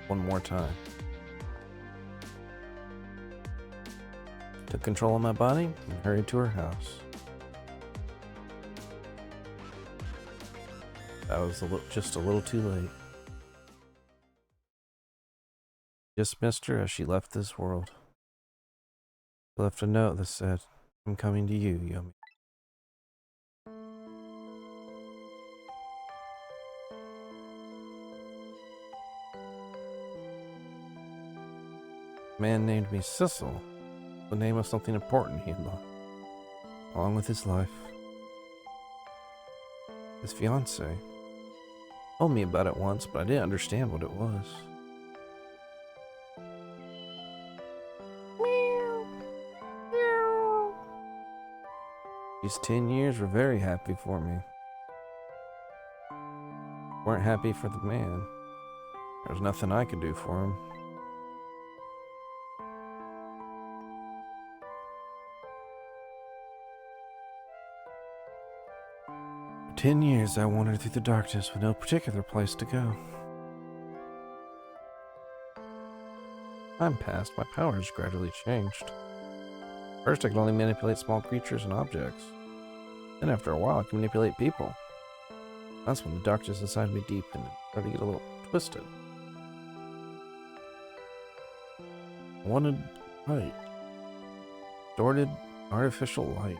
One more time. Took control of my body and hurried to her house. I was just a little too late. Just missed her as she left this world. She left a note that said, "I'm coming to you, Yomi." A man named me Sissel, the name of something important he had lost, along with his life. His fiancée told me about it once, but I didn't understand what it was. These 10 years were very happy for me. Weren't happy for the man. There was nothing I could do for him. For 10 years I wandered through the darkness with no particular place to go. Time passed, my powers gradually changed. First I could only manipulate small creatures and objects. Then after a while I could manipulate people. That's when the darkness inside me deepened and started to get a little twisted. I wanted light. Distorted, artificial light.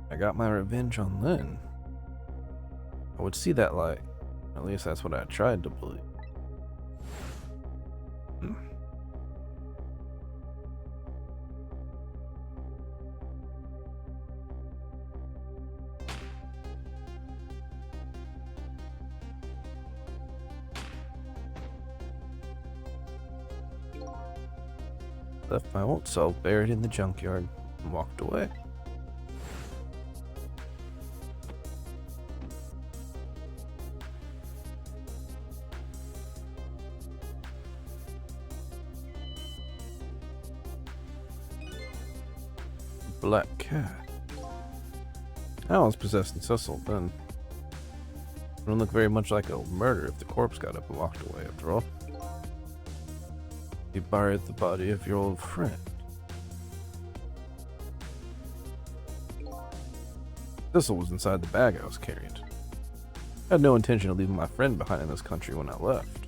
I got my revenge on Lynn. I would see that light. At least that's what I tried to believe. Left my old self buried in the junkyard and walked away. black cat. I was possessing Cecil then. It wouldn't look very much like a murder if the corpse got up and walked away, after all. You buried the body of your old friend. Cecil was inside the bag I was carrying. I had no intention of leaving my friend behind in this country when I left.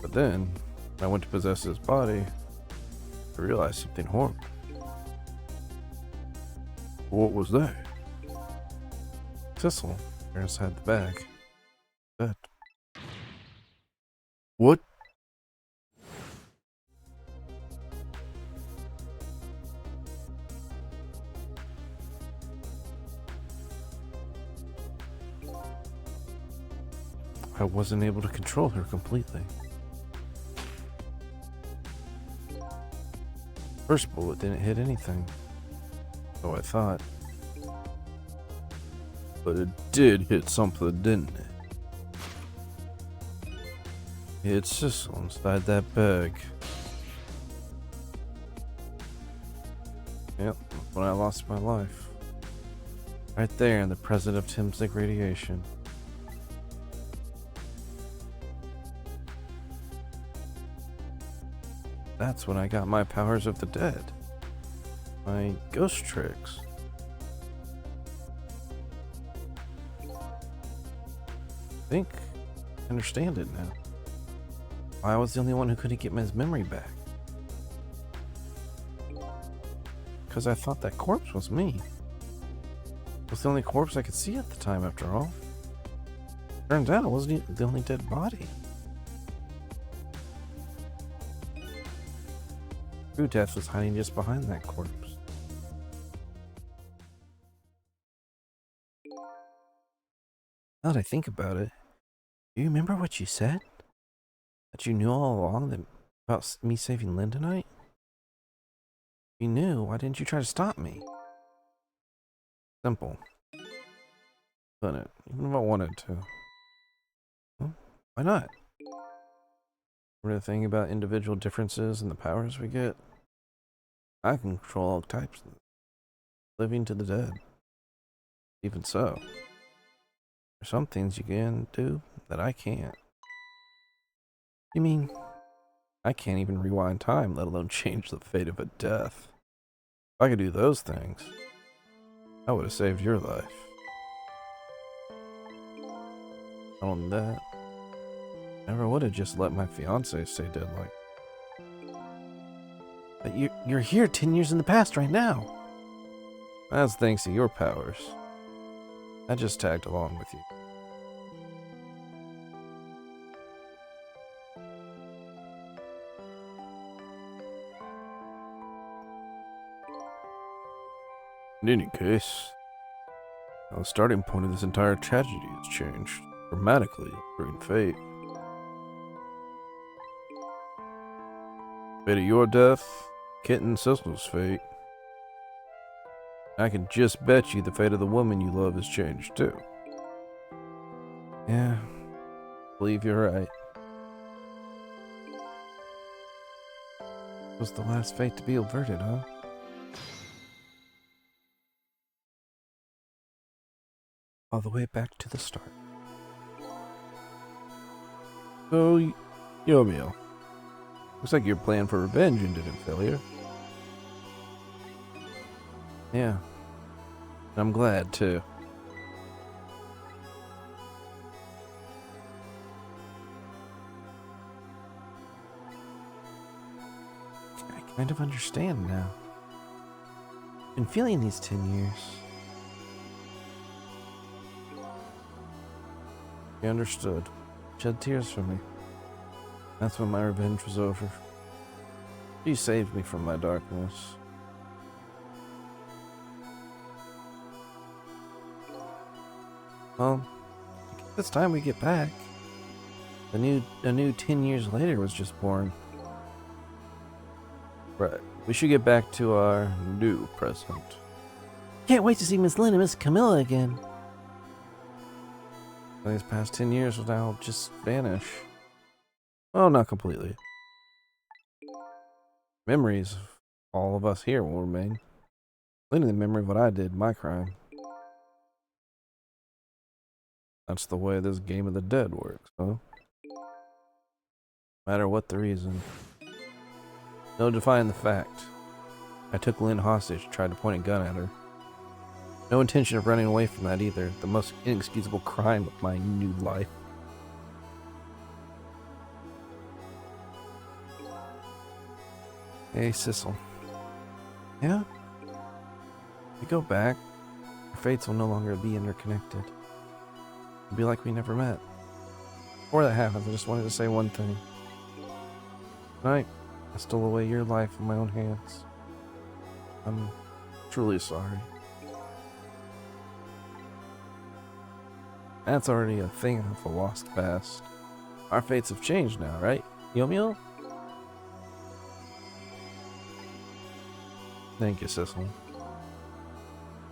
But then, when I went to possess his body, I realized something horrible. What was that? Cecil, there inside the bag. Dead. What? I wasn't able to control her completely. First bullet didn't hit anything. So I thought. But it did hit something, didn't it? It hit Cecil inside that bag. Yep, when I lost my life. Right there in the presence of Timsic radiation. That's when I got my powers of the dead. My ghost tricks. I think I understand it now. I was the only one who couldn't get his memory back. Because I thought that corpse was me. It was the only corpse I could see at the time, after all. Turns out it wasn't the only dead body. True death was hiding just behind that corpse. Now that I think about it, do you remember what you said? That you knew all along about me saving Lindenite? You knew, why didn't you try to stop me? Simple. Done it, even if I wanted to. Well, why not? Remember the thing about individual differences and the powers we get? I can control all types, living to the dead. Even so, there's some things you can do that I can't. You mean, I can't even rewind time, let alone change the fate of a death. If I could do those things, I would have saved your life. Not only that, I never would have just let my fiance stay dead like. But you're here 10 years in the past right now. That's thanks to your powers. I just tagged along with you. In any case, the starting point of this entire tragedy has changed dramatically during fate. Fate of your death, Kitten Cecil's fate. I can just bet you the fate of the woman you love has changed too. Yeah, I believe you're right. Was the last fate to be averted, huh? All the way back to the start. So, Yomiel, looks like your plan for revenge ended in failure. Yeah. I'm glad, too. I kind of understand now. Been feeling these 10 years. You understood. Shed tears for me. That's when my revenge was over. You saved me from my darkness. Well, it's time we get back. A new 10 years later was just born. Right. We should get back to our new present. Can't wait to see Miss Lynn and Miss Camilla again. These past 10 years will now just vanish. Well, not completely. Memories of all of us here will remain. Only the memory of what I did, my crime. That's the way this game of the dead works, huh? No matter what the reason. No define the fact. I took Lynn hostage, tried to point a gun at her. No intention of running away from that either. The most inexcusable crime of my new life. Hey, Sissel. Yeah? We go back, our fates will no longer be interconnected. It'll be like we never met. Before that happens, I just wanted to say one thing. Tonight, I stole away your life in my own hands. I'm truly sorry. That's already a thing of a lost past. Our fates have changed now, right, Yomiel? Thank you, Sissel.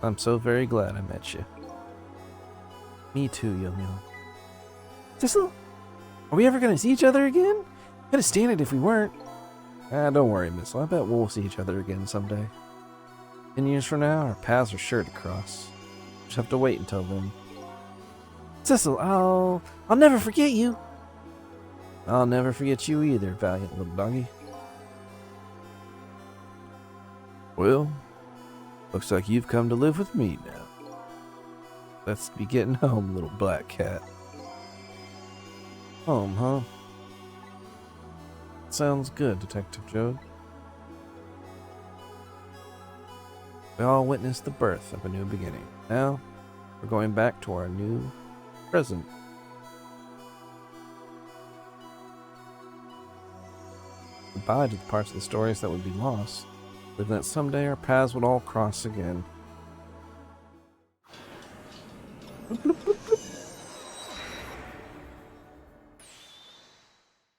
I'm so very glad I met you. Me too, Yomiel. Sissel, are we ever gonna see each other again? Couldn't stand it if we weren't. Don't worry, Missile. I bet we'll see each other again someday. 10 years from now, our paths are sure to cross. Just have to wait until then. Sissel, I'll never forget you. I'll never forget you either, valiant little doggy. Well, looks like you've come to live with me now. Let's be getting home, little black cat. Home, huh? Sounds good, Detective Joe. We all witnessed the birth of a new beginning. Now, we're going back to our new present. Goodbye to the parts of the stories that would be lost, believing that someday our paths would all cross again.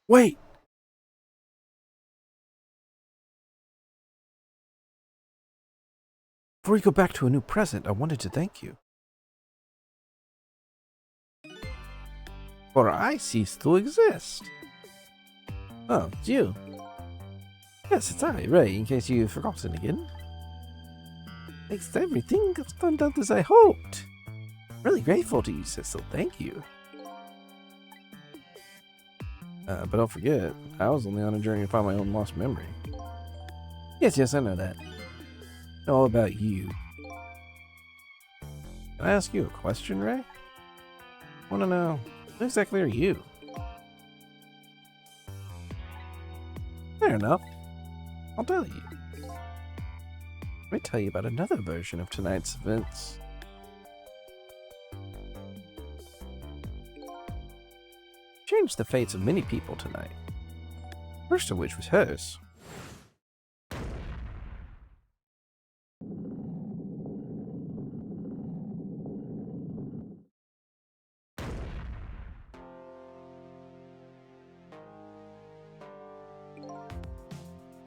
Wait! Before we go back to a new present, I wanted to thank you. For I cease to exist. Oh, it's you. Yes, it's I, Ray, in case you've forgotten again. Makes everything as turned out as I hoped. Really grateful to you, Sissel. Thank you. But don't forget, I was only on a journey to find my own lost memory. Yes, I know that. I know all about you. Can I ask you a question, Ray? I want to know, who exactly are you? Fair enough. I'll tell you. Let me tell you about another version of tonight's events. Changed the fates of many people tonight. First of which was hers.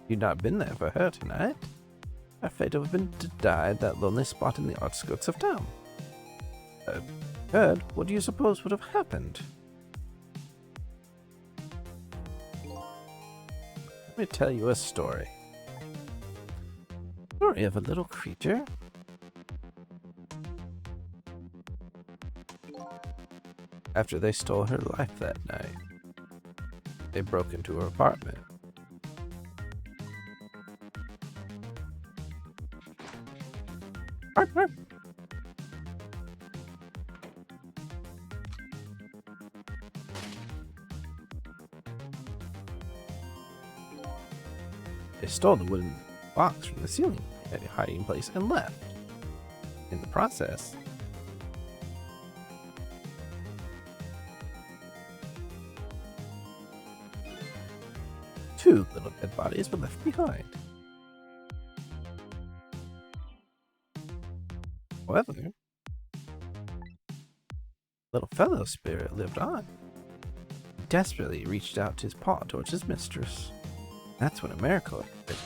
You'd not been there for her tonight. Her fate would have been to die at that lonely spot in the outskirts of town. Heard, what do you suppose would have happened? Let me tell you a story. Story of a little creature. After they stole her life that night, they broke into her apartment. They stole the wooden box from the ceiling at a hiding place and left. In the process, two little dead bodies were left behind. However, little fellow spirit lived on. He desperately reached out his paw towards his mistress. That's when a miracle occurred.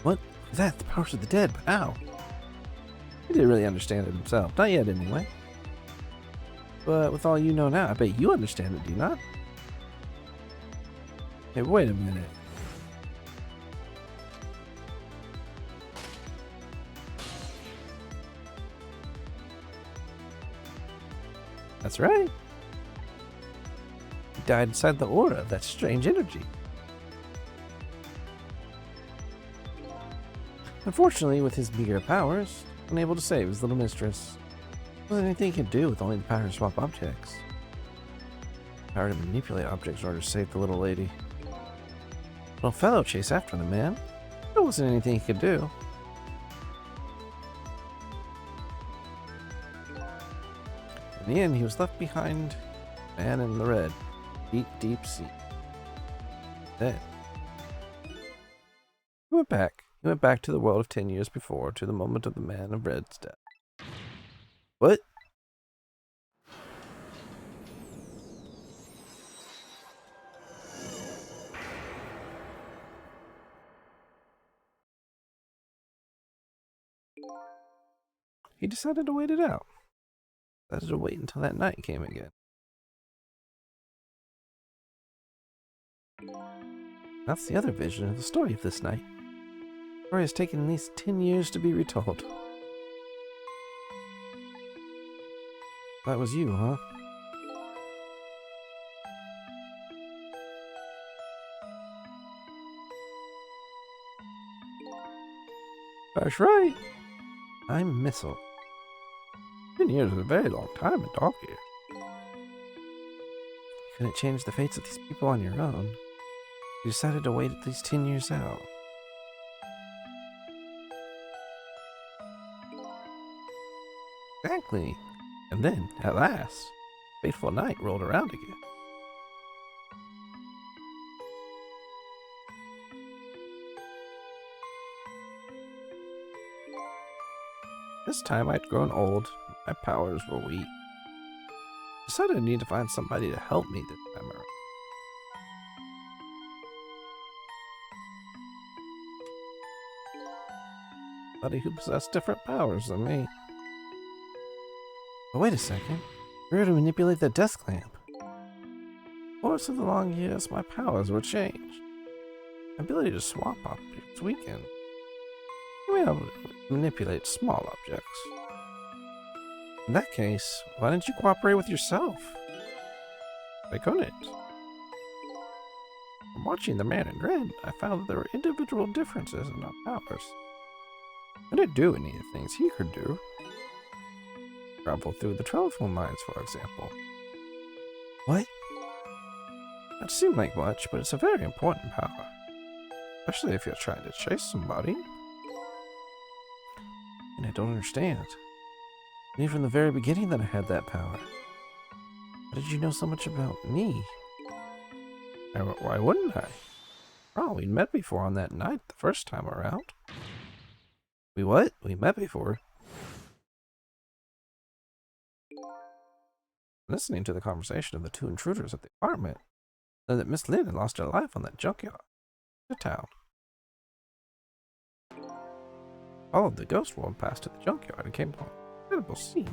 What was that? The powers of the dead, but how? He didn't really understand it himself. Not yet, anyway. But with all you know now, I bet you understand it, do you not? Hey, wait a minute. That's right. He died inside the aura of that strange energy. Unfortunately, with his meager powers, unable to save his little mistress. There wasn't anything he could do with only the power to swap objects. The power to manipulate objects in order to save the little lady. Little fellow chased after the man. There wasn't anything he could do. In the end, he was left behind, man in the red, deep, deep sea. Then, he went back. He went back to the world of 10 years before, to the moment of the man of red's death. What? He decided to wait it out. Decided to wait until that night came again. That's the other vision of the story of this night. The story has taken at least 10 years to be retold. That was you, huh? That's right. I'm Missile. 10 years is a very long time in dog years. You couldn't change the fates of these people on your own. You decided to wait at least 10 years out. Exactly. And then, at last, fateful night rolled around again. This time I'd grown old, my powers were weak. Decided I need to find somebody to help me this time around. Somebody who possessed different powers than me. But wait a second. We were to manipulate the desk lamp. Course of the long years, my powers were changed. My ability to swap objects weakened. We were able to manipulate small objects. In that case, why didn't you cooperate with yourself? I couldn't. From watching the man in red, I found that there were individual differences in our powers. I didn't do any of the things he could do. Travel through the telephone lines, for example. What? That seemed like much, but it's a very important power. Especially if you're trying to chase somebody. And I don't understand. I knew from the very beginning that I had that power. How did you know so much about me? Why wouldn't I? Oh, we'd met before on that night the first time around. We what? We met before? Listening to the conversation of the two intruders at the apartment, said that Miss Lynn had lost her life on that junkyard to town. Followed the ghost world past to the junkyard and came upon an incredible scene.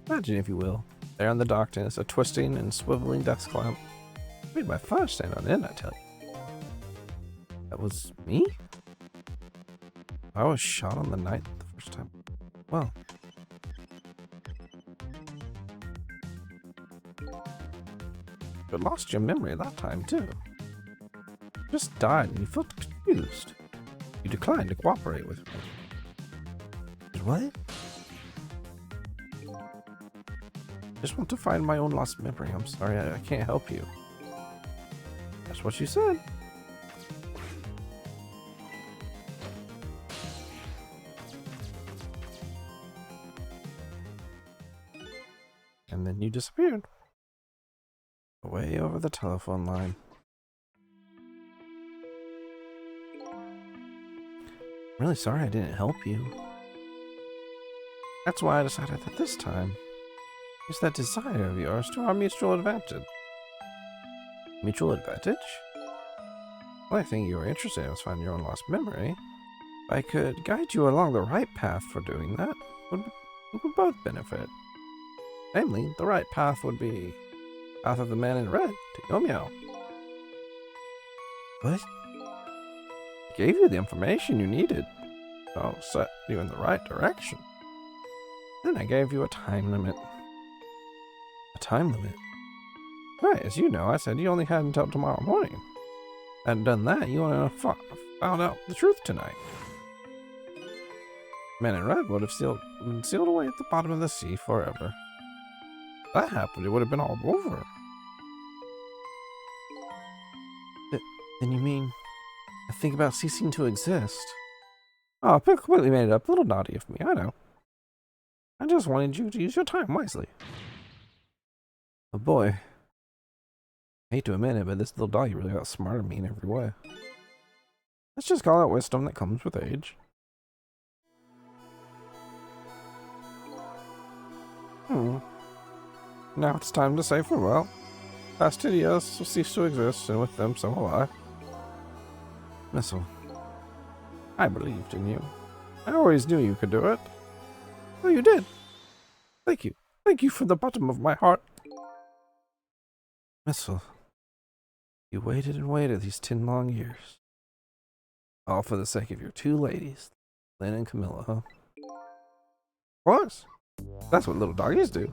Imagine, if you will, there in the darkness, a twisting and swiveling desk lamp. Made my father stand on end, I tell you. That was me? I was shot on the night the first time. Well. But lost your memory that time, too. You just died and you felt confused. You declined to cooperate with me. What? Just want to find my own lost memory. I'm sorry, I can't help you. That's what you said. And then you disappeared. Way over the telephone line. I'm really sorry I didn't help you. That's why I decided that this time, use that desire of yours to our mutual advantage. Mutual advantage? The only thing you were interested in was finding your own lost memory. If I could guide you along the right path for doing that, we would both benefit. Namely, the right path would be the path of the man in red to Yomio. What? gave you the information you needed. So set you in the right direction. Then I gave you a time limit. A time limit? Right, as you know, I said you only had until tomorrow morning. Hadn't done that, you would have found out the truth tonight. Man in Red would have been sealed away at the bottom of the sea forever. If that happened, it would have been all over. Then you mean I think about ceasing to exist? Oh, I completely made it up. A little naughty of me, I know. I just wanted you to use your time wisely. Oh boy. I hate to admit it, but this little doggy really outsmarted me in every way. Let's just call it wisdom that comes with age. Now it's time to say farewell. Fastidious will cease to exist, and with them so will I. Missile. I believed in you. I always knew you could do it. Oh, you did. Thank you. Thank you from the bottom of my heart. Missile. You waited and waited these 10 long years. All for the sake of your two ladies, Lynn and Camilla, huh? Of course. That's what little doggies do.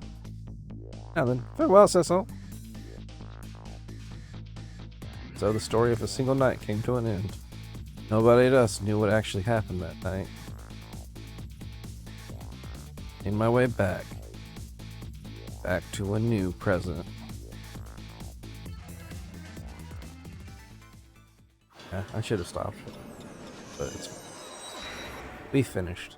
Now then, farewell, Cecil. So the story of a single night came to an end. Nobody at us knew what actually happened that night. In my way back to a new present. Yeah, I should have stopped, but we finished.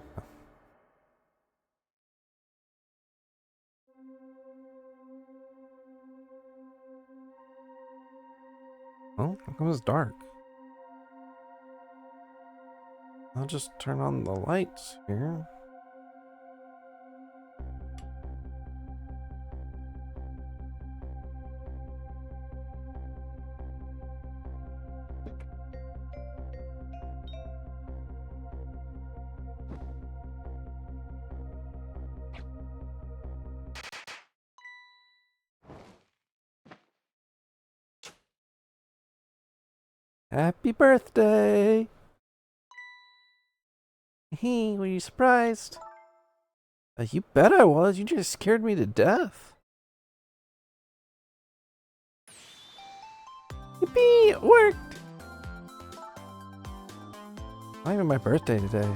Oh, how come it's dark? I'll just turn on the lights here. Happy birthday! Hey, were you surprised? You bet I was. You just scared me to death. Yippee! It worked! Not even my birthday today.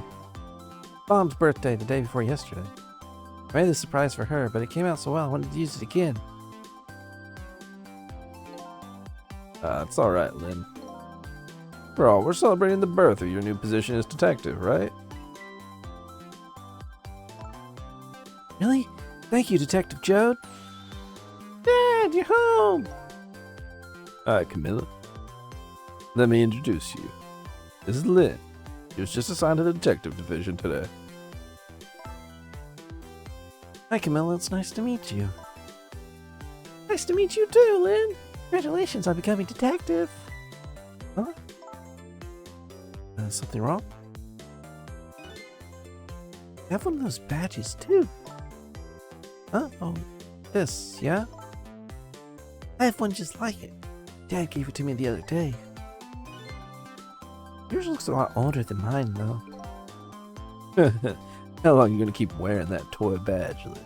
Mom's birthday the day before yesterday. I made this surprise for her, but it came out so well I wanted to use it again. It's alright, Lynn. We're celebrating the birth of your new position as detective, right? Really? Thank you, Detective Jode. Dad, you're home! Hi, Camilla. Let me introduce you. This is Lynn. She was just assigned to the detective division today. Hi, Camilla. It's nice to meet you. Nice to meet you too, Lynn. Congratulations on becoming detective. Huh? Something wrong? I have one of those badges too. Huh? Oh, this, yeah? I have one just like it. Dad gave it to me the other day. Yours looks a lot older than mine, though. How long are you gonna keep wearing that toy badge, Lynn?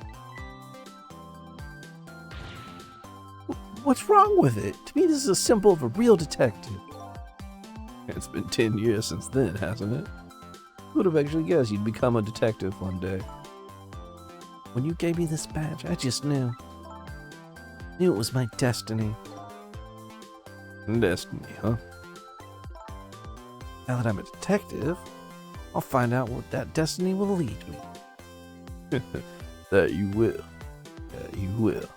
What's wrong with it? To me, this is a symbol of a real detective. It's been 10 years since then, hasn't it? Who would have actually guessed you'd become a detective one day? When you gave me this badge, I just knew. Knew it was my destiny. Destiny, huh? Now that I'm a detective, I'll find out what that destiny will lead me. That you will. Yeah, you will.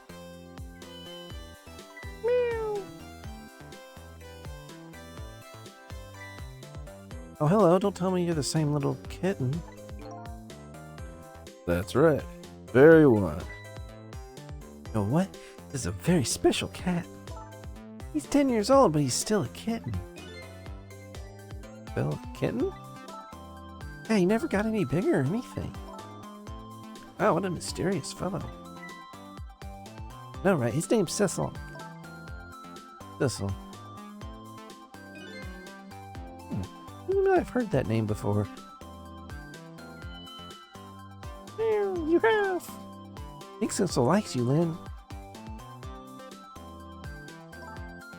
Oh, hello. Don't tell me you're the same little kitten. That's right. Very one. You know what? This is a very special cat. He's 10 years old, but he's still a kitten. Still a kitten? Yeah, he never got any bigger or anything. Wow, what a mysterious fellow. No, right? His name's Cecil. Cecil. I've heard that name before. You have. Makes sense. Likes you, Lynn.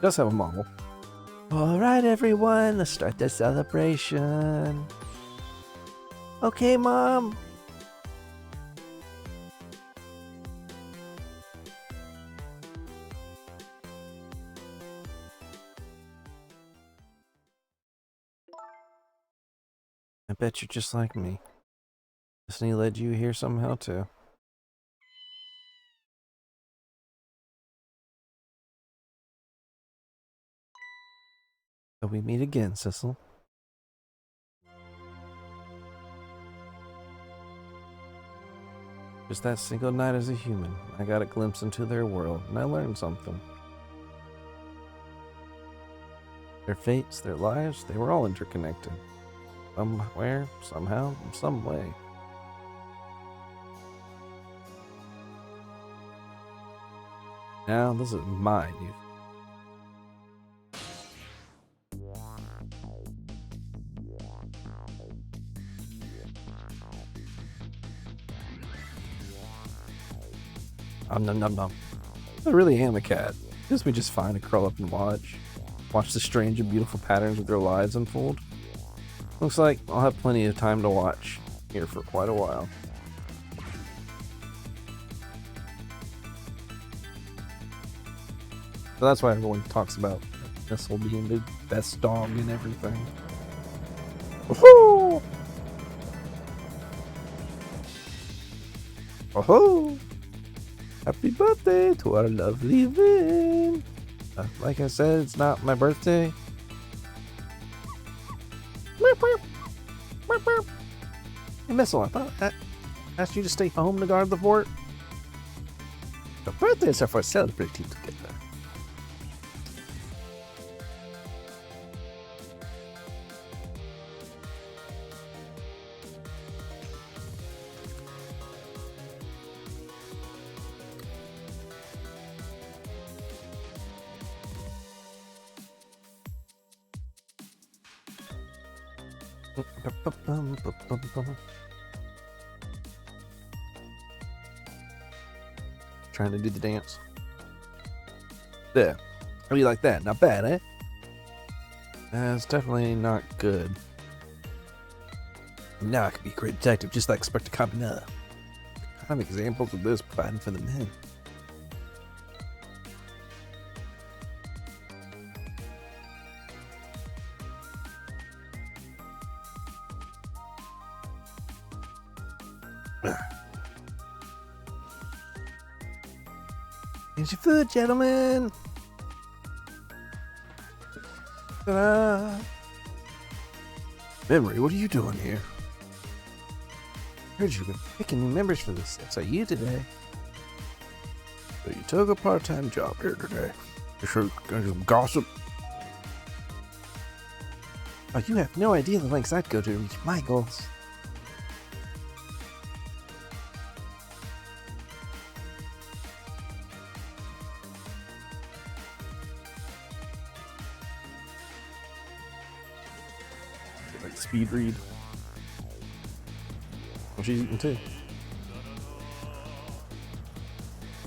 Does have a model. All right, everyone, let's start the celebration. Okay, Mom. I bet you're just like me. Destiny led you here somehow, too. So we meet again, Sissel. Just that single night as a human, I got a glimpse into their world, and I learned something. Their fates, their lives, they were all interconnected. Somewhere, somehow, in some way. Now, this is my youth. Nom nom nom. I really am a cat. Gives me just fine to curl up and watch. Watch the strange and beautiful patterns of their lives unfold. Looks like I'll have plenty of time to watch here for quite a while. So that's why everyone talks about Nestle being the best dog and everything. Woohoo! Woohoo! Happy birthday to our lovely Vin! Like I said, it's not my birthday. Hey, Missile, I thought I asked you to stay home to guard the fort. The birthdays are for celebrating together. Trying to do the dance. There. How do you like that? Not bad, eh? It's definitely not good. Now I could be a great detective, just like Inspector Campanella. What kind of examples of this providing for the men? Here's your food, gentlemen. Ta-da. Memory, what are you doing here? Heard you've been picking new members for this SIU today. So you took a part-time job here today. You sure gonna some gossip? Oh, you have no idea the lengths I'd go to reach my goals. Like speed read. Oh, she's eating too.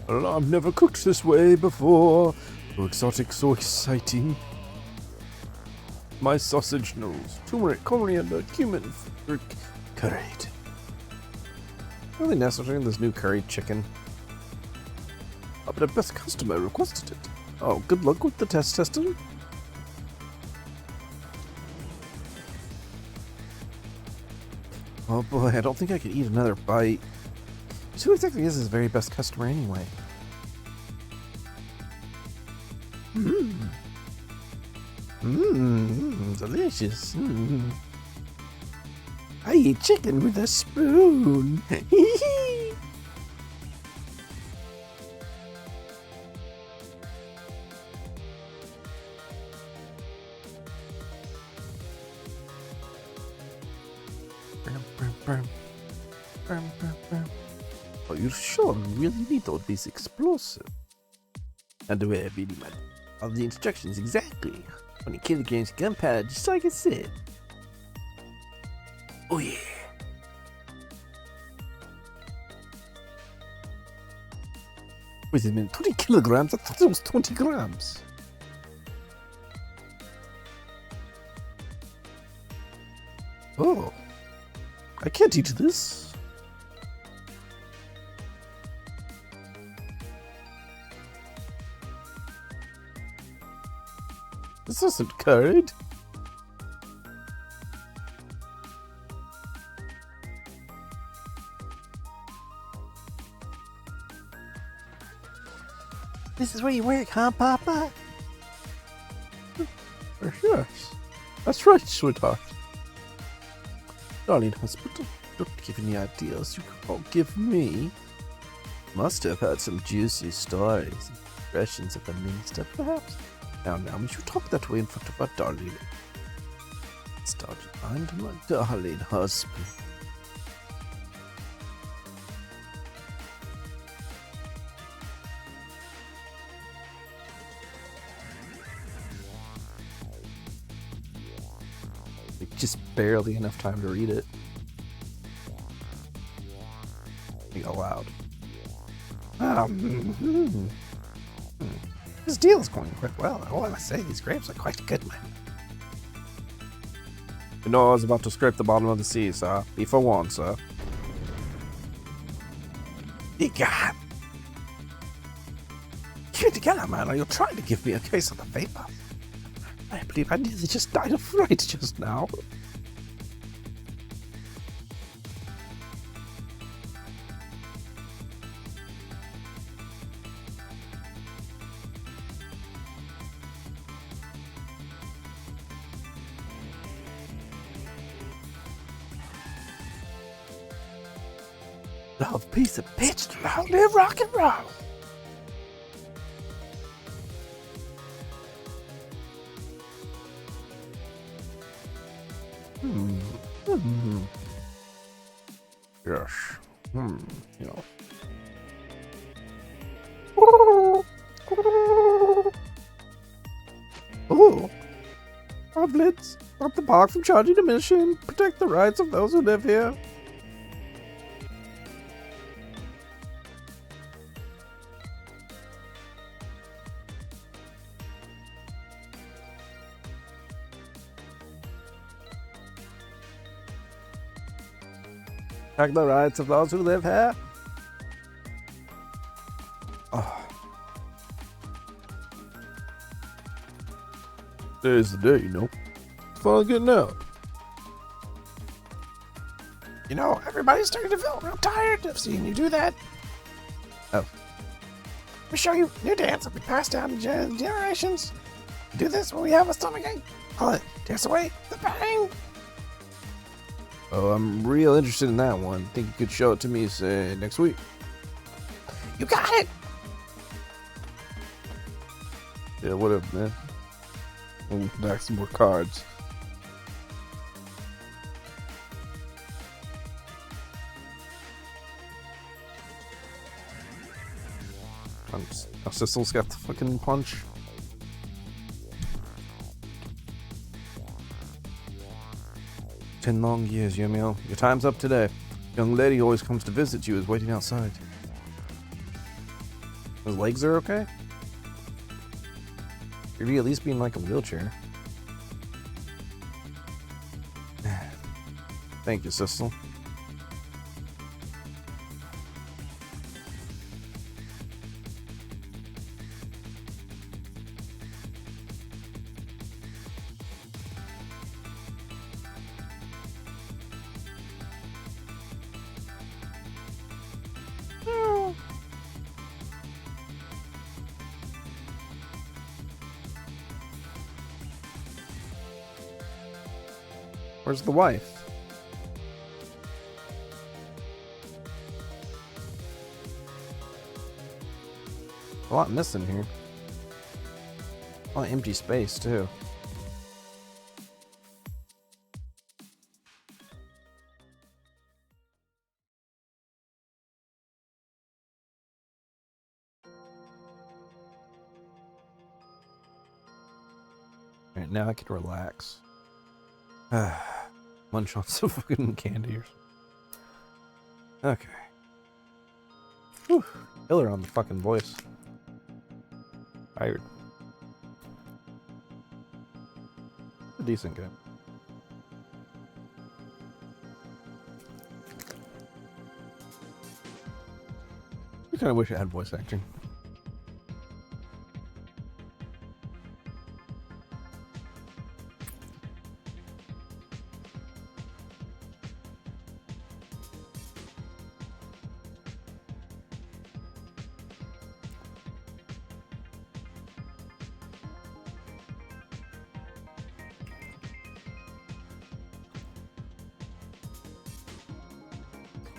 Well, I've never cooked this way before. So exotic, so exciting. My sausage nose, turmeric, coriander, cumin, curried. Really necessary this new curried chicken. Oh, but a best customer requested it. Oh, good luck with the testing. Oh boy, I don't think I could eat another bite. Who exactly is his very best customer anyway? Delicious. I eat chicken with a spoon. Oh, you sure really need all this explosive? Underwear, Billy man. All the instructions exactly. 20 kilograms gunpowder, just like I said. Oh yeah. Wait a minute, 20 kilograms? I thought it was 20 grams. Oh. I can't eat this. This isn't curried. This is where you work, huh, Papa? Yes. That's right, sweetheart. Darling husband, don't give any ideas you can't give me. Must have had some juicy stories, impressions of the minister, perhaps. Now, you should talk that way in front of our darling. Start mind my darling husband. Just barely enough time to read it. Think aloud. This deal is going quite well. All I must say, these grapes are quite good, man. You know I was about to scrape the bottom of the sea, sir. Be for one, sir. Egad! Keep it together, man, or you're trying to give me a case of the vapor. I believe I nearly just died of fright just now. Love, peace, and pitch, long live rock and roll. Yes. You know. Oh, Oblets, stop the park from charging admission. Protect the rights of those who live here. Protect the rights of those who live here. Oh. Today's the day, you know. It's finally getting out. You know, everybody's starting to feel real tired of seeing you do that. Oh. Let me show you a new dance that we passed down to generations. We do this when we have a stomachache. Call it Dance Away the Bang. Oh, I'm real interested in that one. Think you could show it to me, say, next week? You got it. Yeah, whatever, man. We'll back some more cards. Our Sissel's got the fucking punch. "10 long years, Yumio. Your time's up today. Young lady who always comes to visit you is waiting outside." His legs are okay? Could he at least be in like a wheelchair? Thank you, Sissel. Where's the wife? A lot missing here. A lot of empty space, too. Alright, now I can relax. munch on some fucking candy or something. Okay. Whew. Killer on the fucking voice. Tired. A decent game. I kind of wish it had voice acting.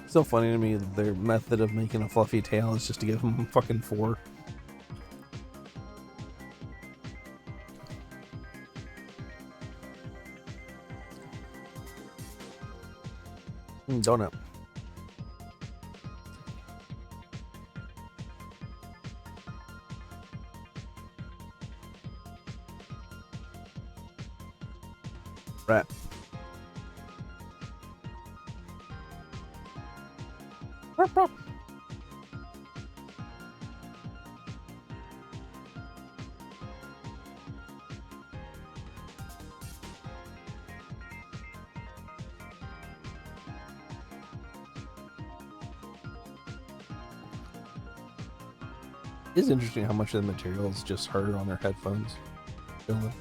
Still funny to me that their method of making a fluffy tail is just to give him fucking 4. Donut. Rat. It's interesting how much of the material is just heard on their headphones. Feeling.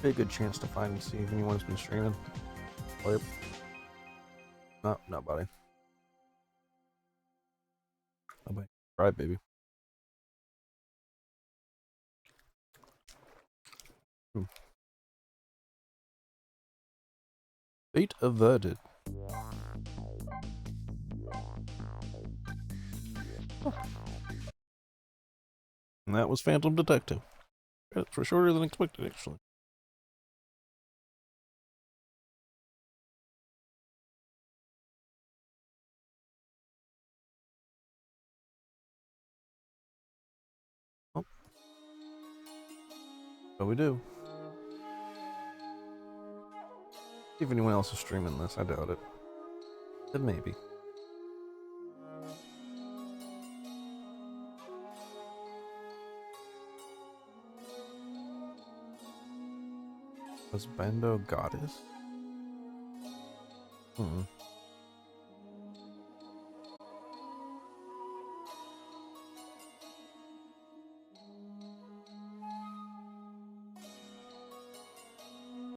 Be a good chance to find and see if anyone's been streaming. Yep. No, nobody. Nobody. Right, baby. Fate averted. And that was Phantom Detective. That's for shorter than expected, actually. Oh. So we do. See if anyone else is streaming this. I doubt it. But maybe. Was Bando Goddess? Hmm.